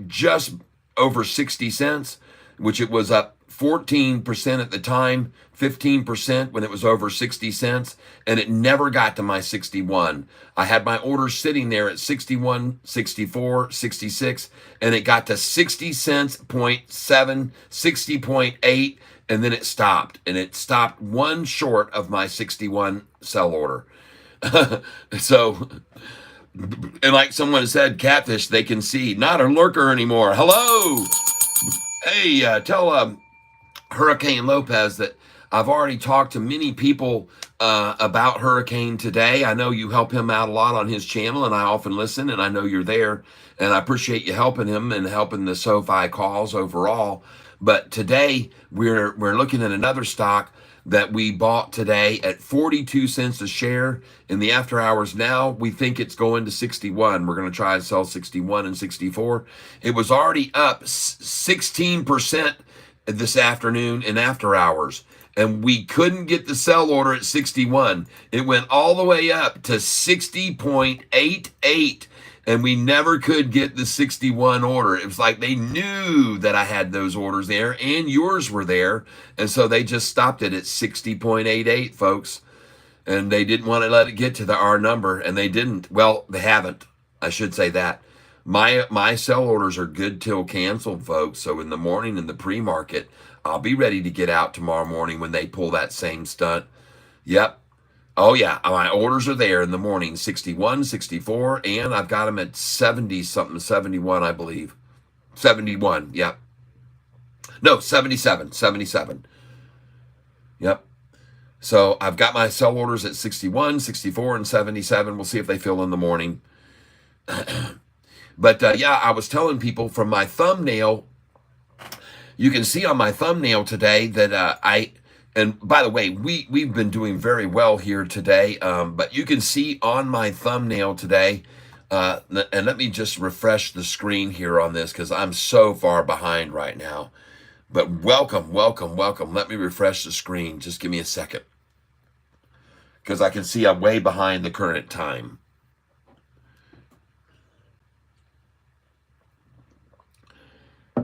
just over 60 cents, which it was up 14% at the time, 15% when it was over 60 cents, and it never got to my 61. I had my orders sitting there at 61, 64, 66, and it got to 60 cents, 0.7, 60.8, and then it stopped. And it stopped one short of my 61 sell order. So... And like someone said, Catfish, they can see, not a lurker anymore. Hello. Hey, tell Hurricane Lopez that I've already talked to many people about Hurricane today. I know you help him out a lot on his channel, and I often listen, and I know you're there. And I appreciate you helping him and helping the Sofi calls overall. But today, we're looking at another stock that we bought today at 42 cents a share in the after hours. Now we think it's going to 61. We're going to try and sell 61 and 64. It was already up 16% this afternoon in after hours, and we couldn't get the sell order at 61. It went all the way up to 60.88. And we never could get the 61 order. It was like they knew that I had those orders there, and yours were there. And so they just stopped it at 60.88, folks. And they didn't want to let it get to the R number, and they didn't. Well, they haven't. I should say that. My sell orders are good till canceled, folks. So in the morning in the pre-market, I'll be ready to get out tomorrow morning when they pull that same stunt. Yep. Oh, yeah, my orders are there in the morning, 61, 64, and I've got them at 70-something, 71, I believe. 71, yep. No, 77. Yep. So I've got my sell orders at 61, 64, and 77. We'll see if they fill in the morning. But, yeah, I was telling people from my thumbnail, you can see on my thumbnail today that and by the way, we've been doing very well here today, but you can see on my thumbnail today, and let me just refresh the screen here on this, because I'm so far behind right now. But welcome. Let me refresh the screen. Just give me a second, because I can see I'm way behind the current time.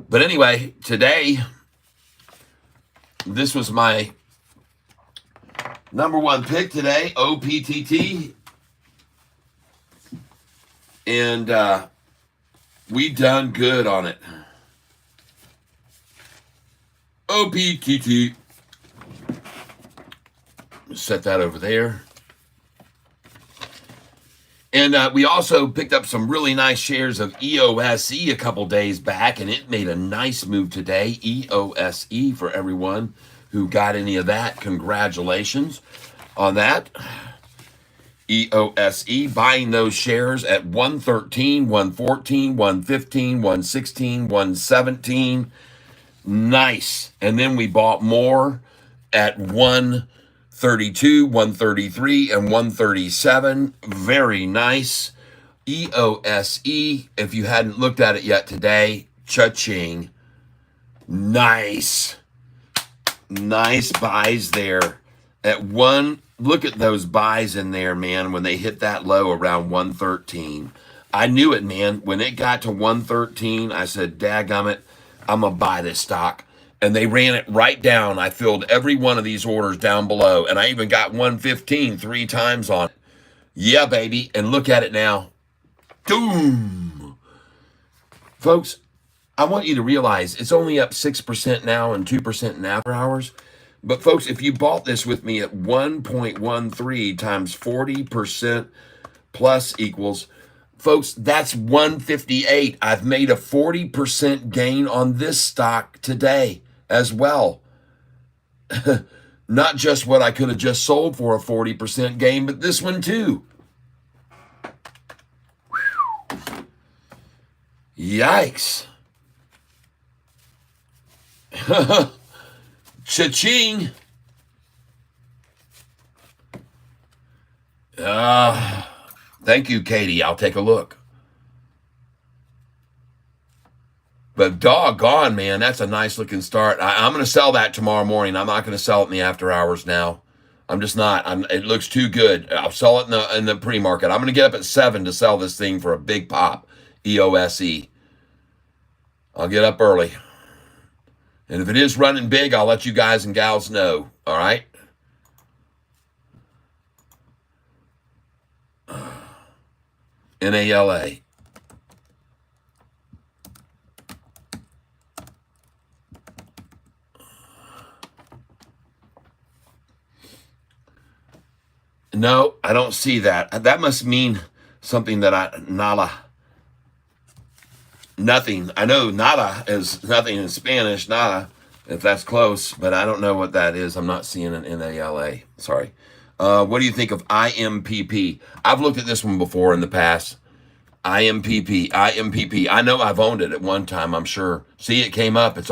But anyway, today This was my number one pick today, OPTT. And we done good on it. OPTT. Set that over there. And we also picked up some really nice shares of EOSE a couple days back, and it made a nice move today. EOSE for everyone who got any of that. Congratulations on that. EOSE, buying those shares at 113, 114, 115, 116, 117. Nice. And then we bought more at 132, 133, and 137. Very nice. EOSE, if you hadn't looked at it yet today, cha-ching. Nice. Nice buys there at one. Look at those buys in there, man, when they hit that low around 113. I knew it, man. When it got to 113, I said, dadgummit, I'm going to buy this stock. And they ran it right down. I filled every one of these orders down below, and I even got 115 3 times on it. Yeah, baby. And look at it now. Doom. Folks, I want you to realize it's only up 6% now and 2% in after hours. But folks, if you bought this with me at 1.13 times 40% plus equals, folks, that's 158. I've made a 40% gain on this stock today as well. Not just what I could have just sold for a 40% gain, but this one too. Yikes. Cha-ching. Thank you, Katie. I'll take a look. But doggone, man, that's a nice looking start. I'm going to sell that tomorrow morning. I'm not going to sell it in the after hours now. I'm just not. It looks too good. I'll sell it in the pre-market. I'm going to get up at 7 to sell this thing for a big pop. EOSE. I'll get up early. And if it is running big, I'll let you guys and gals know. All right? NALA. No, I don't see that. That must mean something that nada. Nothing. I know nada is nothing in Spanish, nada, if that's close, but I don't know what that is. I'm not seeing an NALA. Sorry. What do you think of IMPP? I've looked at this one before in the past. IMPP. I know I've owned it at one time, I'm sure. See, it came up. It's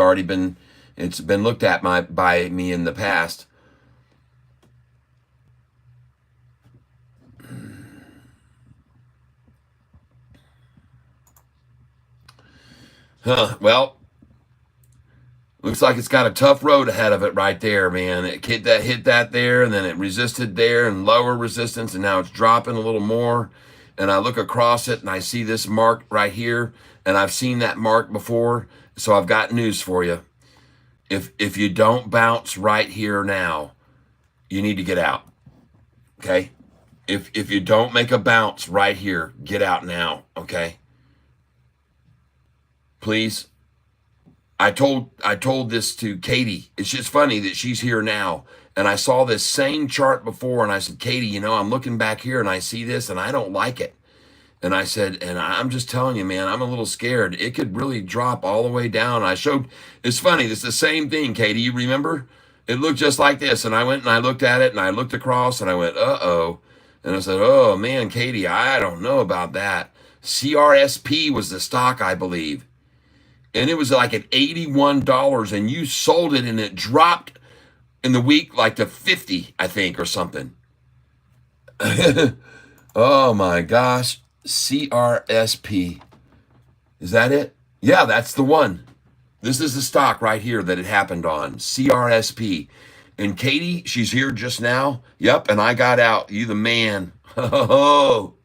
been looked at by me in the past. Well, looks like it's got a tough road ahead of it right there, man. It hit that there, and then it resisted there, and lower resistance, and now it's dropping a little more. And I look across it, and I see this mark right here, and I've seen that mark before, so I've got news for you. If you don't bounce right here now, you need to get out, okay? If you don't make a bounce right here, get out now, okay? Please. I told this to Katie. It's just funny that she's here now. And I saw this same chart before, and I said, Katie, I'm looking back here and I see this and I don't like it. And I said, and I'm just telling you, man, I'm a little scared. It could really drop all the way down. It's funny, it's the same thing, Katie. You remember? It looked just like this. And I went and I looked at it and I looked across and I went, uh-oh. And I said, oh man, Katie, I don't know about that. CRSP was the stock, I believe. And it was like at $81, and you sold it, and it dropped in the week like to 50, I think, or something. Oh my gosh. CRSP. Is that it? Yeah, that's the one. This is the stock right here that it happened on. CRSP. And Katie, she's here just now. Yep, and I got out. You the man. Oh.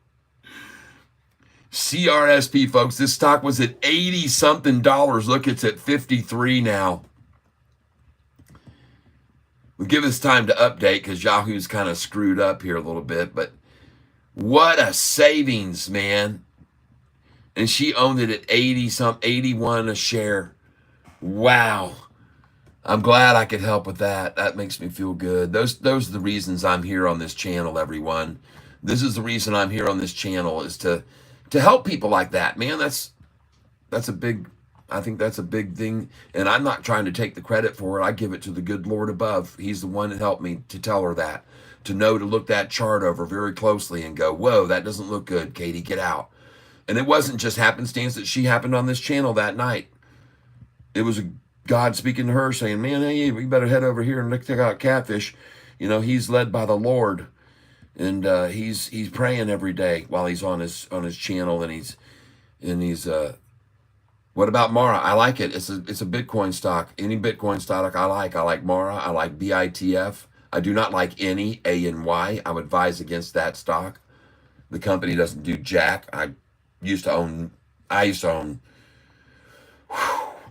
CRSP, folks, this stock was at 80-something dollars. Look, it's at 53 now. We'll give us time to update because Yahoo's kind of screwed up here a little bit, but what a savings, man. And she owned it at 81 a share. Wow. I'm glad I could help with that. That makes me feel good. Those are the reasons I'm here on this channel, everyone. This is the reason I'm here on this channel, is to help people like that, man. I think that's a big thing. And I'm not trying to take the credit for it. I give it to the good Lord above. He's the one that helped me to tell her that, to know to look that chart over very closely and go, whoa, that doesn't look good, Katie, get out. And it wasn't just happenstance that she happened on this channel that night. It was God speaking to her saying, man, hey, we better head over here and check out Catfish. You know, he's led by the Lord. And he's praying every day while he's on his channel, and he's what about Mara? I like it. It's a Bitcoin stock. Any Bitcoin stock I like. I like Mara. I like BITF. I do not like any ANY. I would advise against that stock. The company doesn't do jack. I used to own.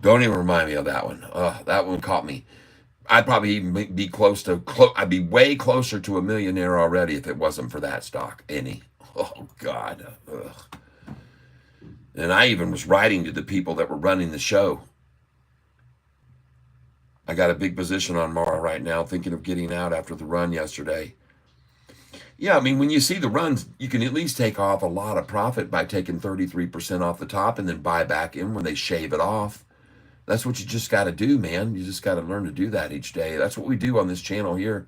Don't even remind me of that one. That one caught me. I'd probably even be I'd be way closer to a millionaire already if it wasn't for that stock. Any. Oh God. Ugh. And I even was writing to the people that were running the show. I got a big position on Mara right now, thinking of getting out after the run yesterday. Yeah, I mean, when you see the runs, you can at least take off a lot of profit by taking 33% off the top and then buy back in when they shave it off. That's what you just got to do, man. You just got to learn to do that each day. That's what we do on this channel here.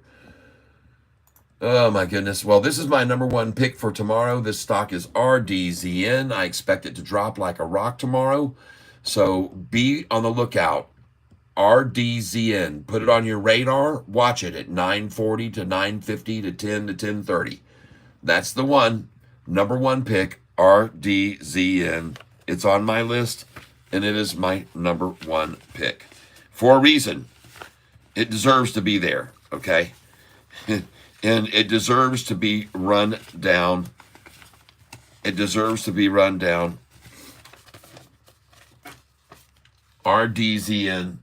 Oh, my goodness. Well, this is my number one pick for tomorrow. This stock is RDZN. I expect it to drop like a rock tomorrow. So be on the lookout. RDZN. Put it on your radar. Watch it at 9:40 to 9:50 to 10 to 10:30. That's the one. Number one pick, RDZN. It's on my list, and it is my number one pick. For a reason. It deserves to be there, okay? And it deserves to be run down. It deserves to be run down. RDZN.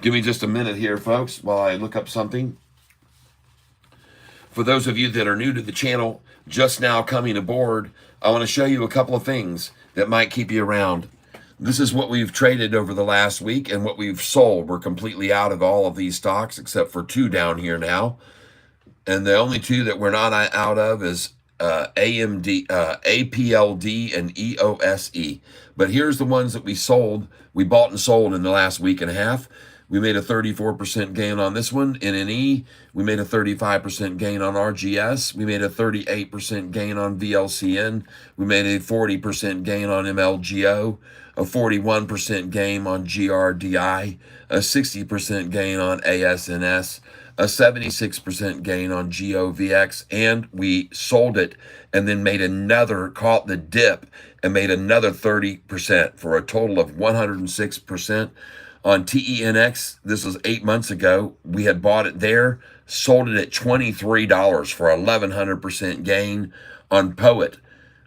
Give me just a minute here, folks, while I look up something. For those of you that are new to the channel, just now coming aboard, I want to show you a couple of things that might keep you around. This is what we've traded over the last week and what we've sold. We're completely out of all of these stocks except for two down here now. And the only two that we're not out of is APLD and EOSE. But here's the ones that we sold. We bought and sold in the last week and a half. We made a 34% gain on this one. NNE, we made a 35% gain on RGS. We made a 38% gain on VLCN. We made a 40% gain on MLGO, a 41% gain on GRDI, a 60% gain on ASNS, a 76% gain on GOVX, and we sold it and then made another, caught the dip, and made another 30% for a total of 106%. On TENX, this was 8 months ago. We had bought it there, sold it at $23 for 1,100% gain. On Poet,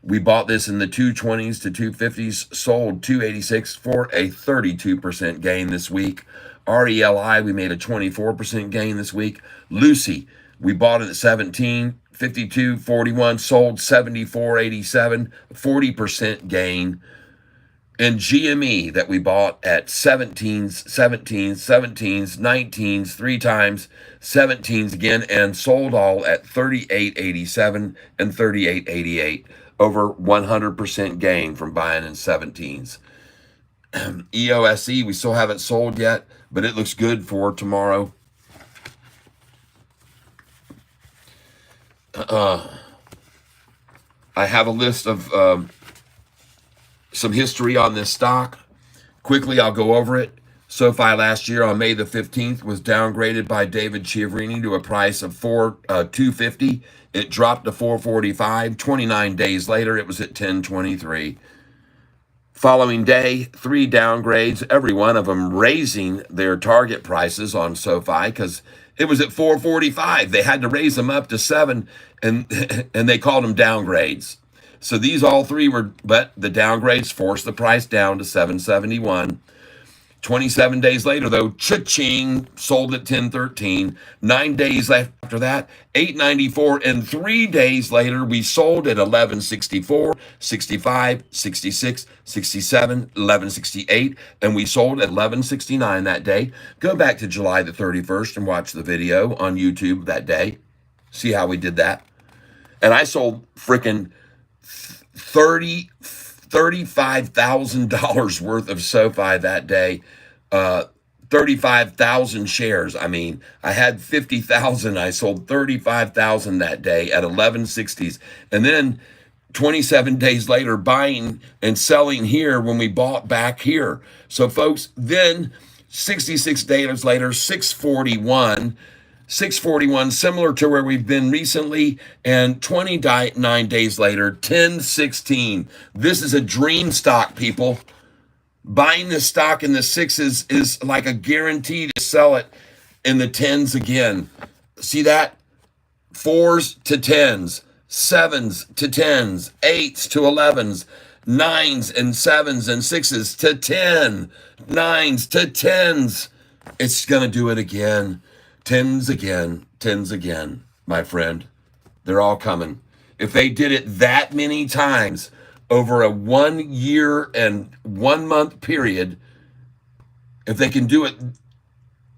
we bought this in the 220s to 250s, sold 286 for a 32% gain this week. RELI, we made a 24% gain this week. Lucy, we bought it at 17.52.41, sold 74.87, 40% gain. And GME that we bought at 17s, 19s, 3 times, 17s again, and sold all at 38.87 and 38.88, over 100% gain from buying in 17s. EOSE, we still haven't sold yet, but it looks good for tomorrow. I have a list of some history on this stock. Quickly, I'll go over it. Sofi last year on May the 15th was downgraded by David Chiavrini to a price of $250. It dropped to $445. 29 days later, it was at $1023. Following day, 3 downgrades, every one of them raising their target prices on Sofi because it was at $445. They had to raise them up to $7, and they called them downgrades. So these all 3 were, but the downgrades forced the price down to $771. 27 days later, though, cha-ching, sold at 10.13. 9 days after that, 8.94, and 3 days later, we sold at 11.64, 65, 66, 67, 11.68, and we sold at 11.69 that day. Go back to July the 31st and watch the video on YouTube that day. See how we did that. And I sold freaking $35,000 worth of Sofi that day. 35,000 shares. I mean, I had 50,000. I sold 35,000 that day at 11.60s. And then 27 days later, buying and selling here when we bought back here. So folks, then 66 days later, 641, similar to where we've been recently, and 29 days later, 1016. This is a dream stock, people. Buying this stock in the sixes is like a guarantee to sell it in the tens again. See that? 4s to 10s, 7s to 10s, 8s to 11s, 9s and 7s and 6s to 10, 9s to 10s. It's going to do it again. 10s again, my friend. They're all coming. If they did it that many times over a 1 year and 1 month period, if they can do it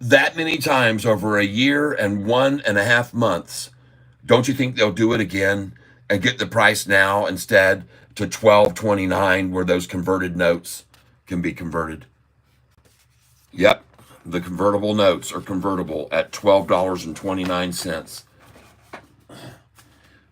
that many times over a year and 1.5 months, don't you think they'll do it again and get the price now instead to $12.29 where those converted notes can be converted? Yep. The convertible notes are convertible at $12.29.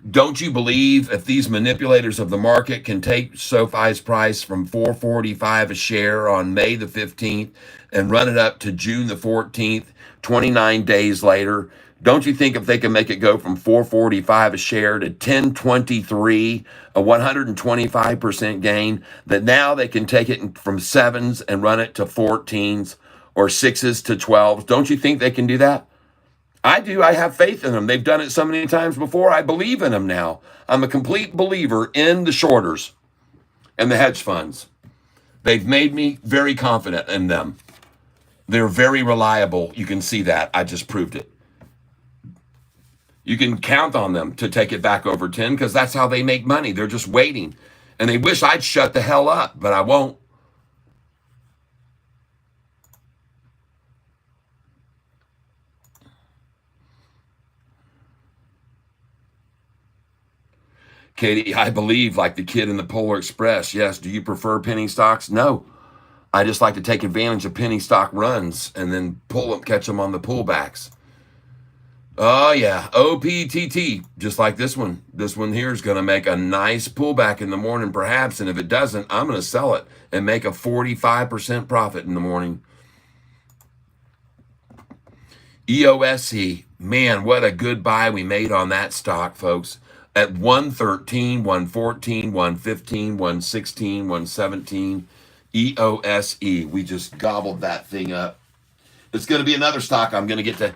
Don't you believe if these manipulators of the market can take SoFi's price from $4.45 a share on May the 15th and run it up to June the 14th, 29 days later, don't you think if they can make it go from $4.45 a share to $10.23, a 125% gain, that now they can take it from 7s and run it to 14s? Or 6s to 12s. Don't you think they can do that? I do. I have faith in them. They've done it so many times before. I believe in them now. I'm a complete believer in the shorters and the hedge funds. They've made me very confident in them. They're very reliable. You can see that. I just proved it. You can count on them to take it back over 10 because that's how they make money. They're just waiting. And they wish I'd shut the hell up, but I won't. Katie, I believe like the kid in the Polar Express. Yes. Do you prefer penny stocks? No. I just like to take advantage of penny stock runs and then pull them, catch them on the pullbacks. Oh, yeah. OPTT, just like this one. This one here is going to make a nice pullback in the morning, perhaps. And if it doesn't, I'm going to sell it and make a 45% profit in the morning. EOSC, man, what a good buy we made on that stock, folks. At 113, 114, 115, 116, 117, EOSE. We just gobbled that thing up. It's going to be another stock I'm going to get to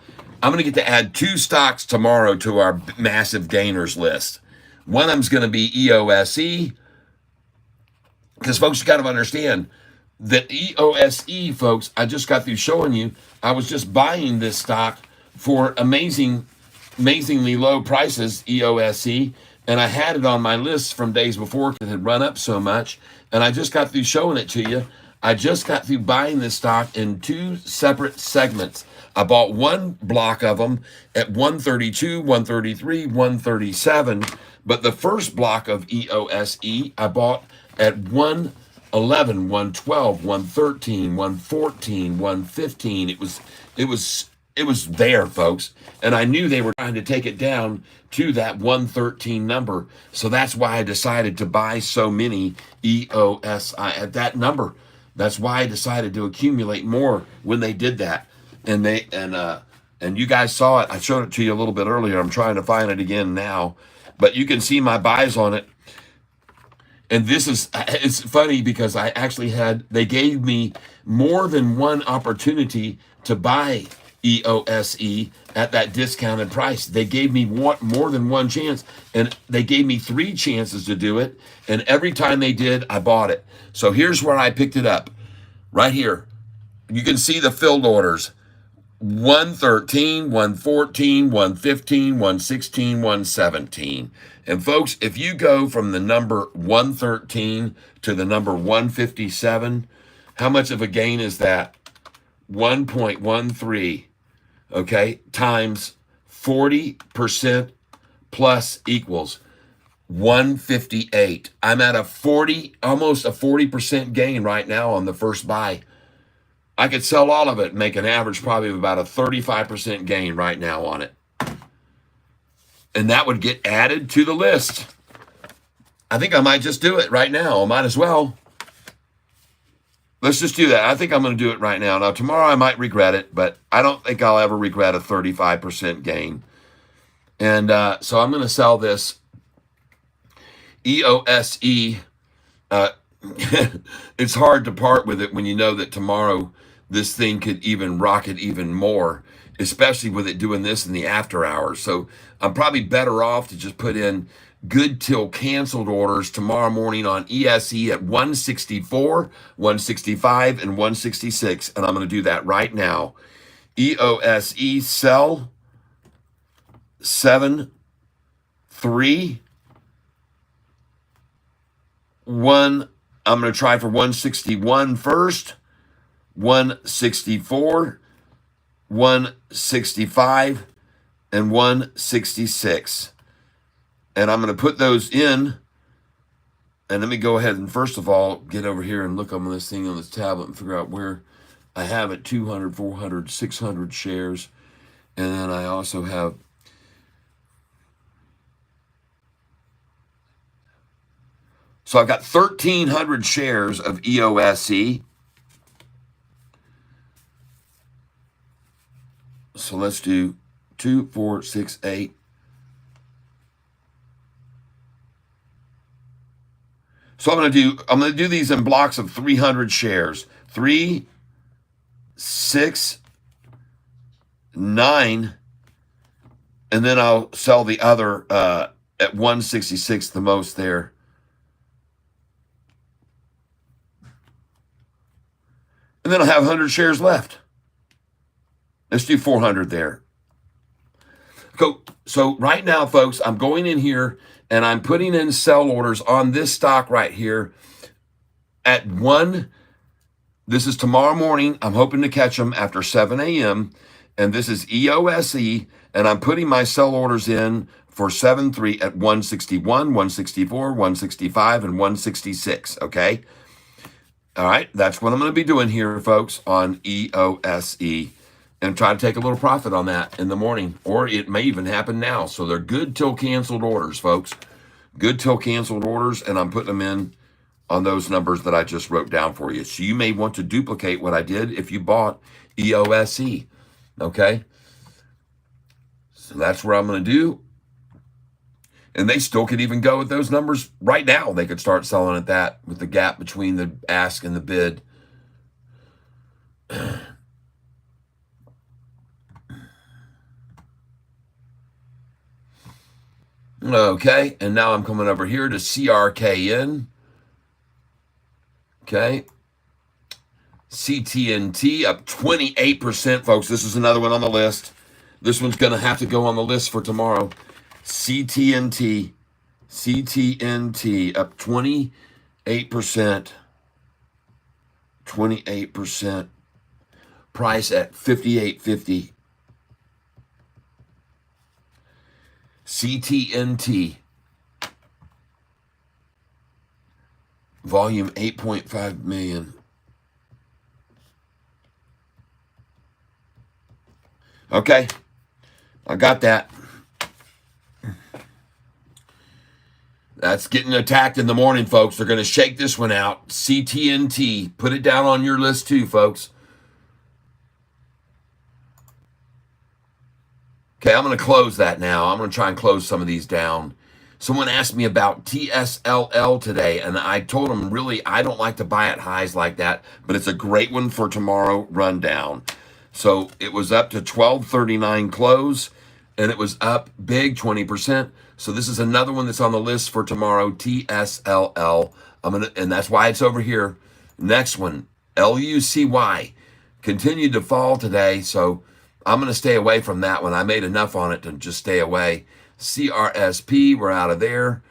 add 2 stocks tomorrow to our massive gainers list. One of them's going to be EOSE, because folks, you got to understand that EOSE, folks, I just got through showing you, I was just buying this stock for amazingly low prices, EOSE, and I had it on my list from days before because it had run up so much, and I just got through showing it to you. I just got through buying this stock in 2 separate segments. I bought one block of them at 132, 133, 137, but the first block of EOSE I bought at 111, 112, 113, 114, 115. It was there, folks. And I knew they were trying to take it down to that 113 number. So that's why I decided to buy so many EOSI at that number. That's why I decided to accumulate more when they did that. And you guys saw it. I showed it to you a little bit earlier. I'm trying to find it again now. But you can see my buys on it. And it's funny because they gave me more than one opportunity to buy EOSE at that discounted price. They gave me more than one chance, and they gave me 3 chances to do it, and every time they did, I bought it. So here's where I picked it up. Right here. You can see the filled orders. 113, 114, 115, 116, 117. And folks, if you go from the number 113 to the number 157, how much of a gain is that? 1.13, okay, times 40% plus equals 158. I'm at almost a 40% gain right now on the first buy. I could sell all of it and make an average probably of about a 35% gain right now on it. And that would get added to the list. I think I might just do it right now. I might as well. Let's just do that. I think I'm going to do it right now. Now, tomorrow I might regret it, but I don't think I'll ever regret a 35% gain. And so I'm going to sell this EOSE. It's hard to part with it when you know that tomorrow this thing could even rocket even more, especially with it doing this in the after hours. So I'm probably better off to just put in good till canceled orders tomorrow morning on ESE at 164, 165, and 166. And I'm going to do that right now. EOSE sell 7, 3, 1. I'm going to try for 161 first, 164, 165, and 166. And I'm going to put those in. And let me go ahead and first of all, get over here and look on this thing on this tablet and figure out where I have it. 200, 400, 600 shares. And then I also have so I've got 1,300 shares of EOSE. So let's do 2, 4, 6, 8. So I'm going to do these in blocks of 300 shares. 3, 6, 9, and then I'll sell the other at 166, the most there. And then I'll have 100 shares left. Let's do 400 there. So right now, folks, I'm going in here and I'm putting in sell orders on this stock right here at 1. This is tomorrow morning. I'm hoping to catch them after 7 a.m. And this is EOSE. And I'm putting my sell orders in for 7-3 at 161, 164, 165, and 166. Okay. All right, that's what I'm going to be doing here, folks, on EOSE, and try to take a little profit on that in the morning, or it may even happen now. So they're good till canceled orders, folks. Good till canceled orders, and I'm putting them in on those numbers that I just wrote down for you. So you may want to duplicate what I did if you bought EOSE, okay? So that's what I'm going to do. And they still could even go with those numbers right now. They could start selling at that with the gap between the ask and the bid. Okay, and now I'm coming over here to CRKN. Okay. CTNT up 28%, folks. This is another one on the list. This one's going to have to go on the list for tomorrow. CTNT up 28%. 28%. Price at $58.50. CTNT. Volume 8.5 million. Okay. I got that. That's getting attacked in the morning, folks. They're going to shake this one out. CTNT. Put it down on your list too, folks. Okay, I'm going to close that now. I'm going to try and close some of these down. Someone asked me about TSLL today, and I told them, really, I don't like to buy at highs like that, but it's a great one for tomorrow rundown. So it was up to 12.39 close, and it was up big, 20%. So this is another one that's on the list for tomorrow, TSLL. And that's why it's over here. Next one, LUCY. continued to fall today, so I'm going to stay away from that one. I made enough on it to just stay away. CRSP, we're out of there.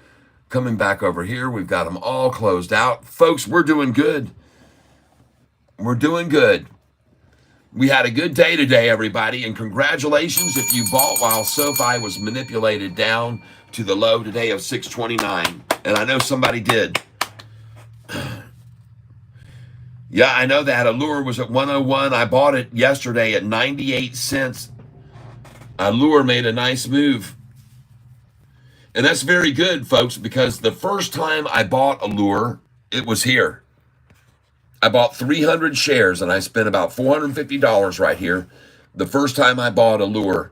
Coming back over here, we've got them all closed out. Folks, we're doing good. We're doing good. We had a good day today, everybody, and congratulations if you bought while Sofi was manipulated down to the low today of 629. And I know somebody did. Yeah, I know that. Allure was at 101. I bought it yesterday at 98 cents. Allure made a nice move. And that's very good, folks, because the first time I bought Allure, it was here. I bought 300 shares, and I spent about $450 right here the first time I bought Allure.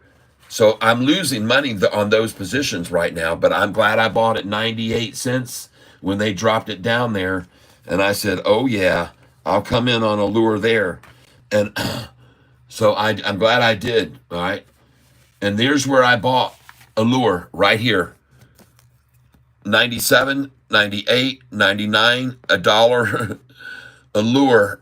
So I'm losing money on those positions right now, but I'm glad I bought at 98 cents when they dropped it down there. And I said, oh, yeah, I'll come in on Allure there. And so I'm glad I did, all right? And there's where I bought Allure, right here. 97, 98, 99, $1. Allure.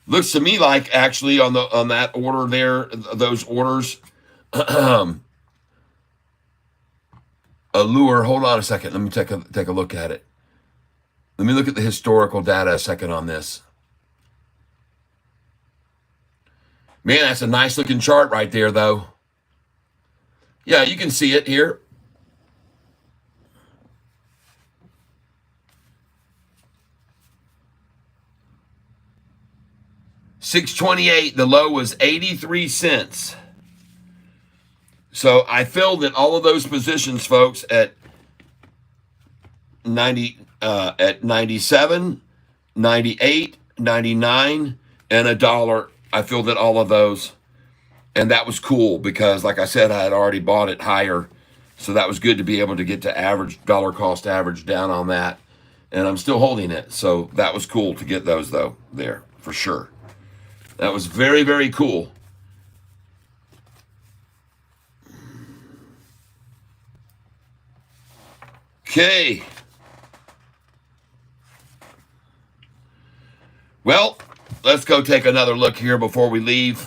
Looks to me like actually on that order there, those orders, Allure. Hold on a second. Let me take a look at it. Let me look at the historical data a second on this. Man, that's a nice looking chart right there, though. Yeah, you can see it here. $6.28. The low was 83 cents. So I filled in all of those positions, folks, at 97, 98, 99, and $1. I filled in all of those. And that was cool because, like I said, I had already bought it higher. So that was good to be able to get to average, dollar cost average down on that. And I'm still holding it. So that was cool to get those, though, there, for sure. That was very, very cool. Okay. Well, let's go take another look here before we leave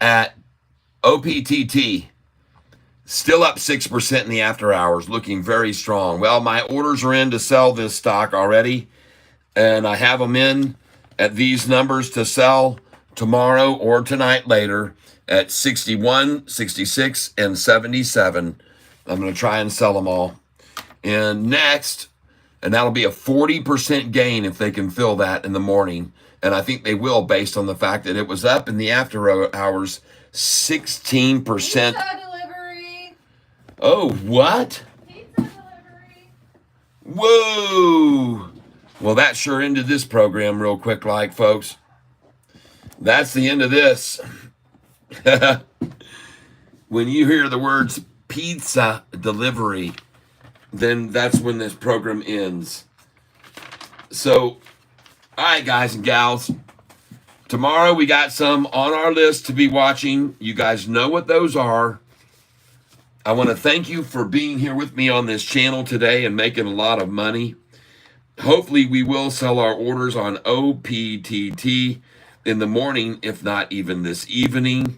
at OPTT. Still up 6% in the after hours, looking very strong. Well, my orders are in to sell this stock already, and I have them in at these numbers to sell tomorrow or tonight later at 61, 66, and 77. I'm going to try and sell them all. And next, and that'll be a 40% gain if they can fill that in the morning. And I think they will based on the fact that it was up in the after hours 16%. Pizza delivery. Oh, what? Pizza delivery. Whoa. Well, that sure ended this program real quick, like, folks. That's the end of this. When you hear the words pizza delivery, then that's when this program ends. So, all right, guys and gals. Tomorrow we got some on our list to be watching. You guys know what those are. I want to thank you for being here with me on this channel today and making a lot of money. Hopefully we will sell our orders on OPTT in the morning, if not even this evening.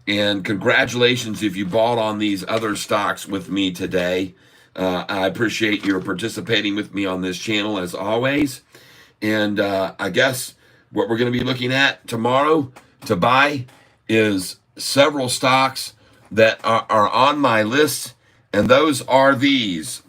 And congratulations if you bought on these other stocks with me today. I appreciate your participating with me on this channel as always. And I guess what we're going to be looking at tomorrow to buy is several stocks that are on my list. And those are these: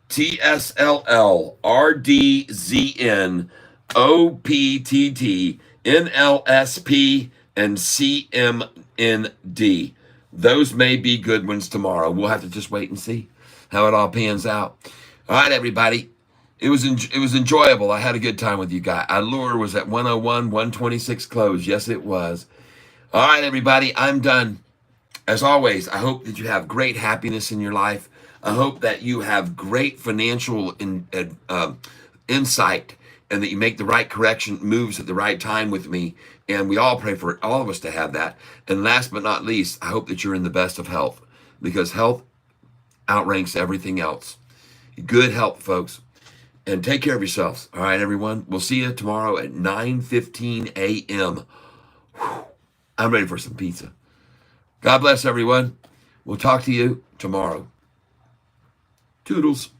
TSLL, RDZN, OPTT, NLSP, and CMND. Those may be good ones tomorrow. We'll have to just wait and see how it all pans out. All right, everybody. It was enjoyable. I had a good time with you guys. Allure was at 101, 126 close. Yes, it was. All right, everybody. I'm done. As always, I hope that you have great happiness in your life. I hope that you have great financial insight and that you make the right correction moves at the right time with me. And we all pray for all of us to have that. And last but not least, I hope that you're in the best of health, because health outranks everything else. Good health, folks. And take care of yourselves. All right, everyone. We'll see you tomorrow at 9:15 a.m. I'm ready for some pizza. God bless everyone. We'll talk to you tomorrow. Toodles.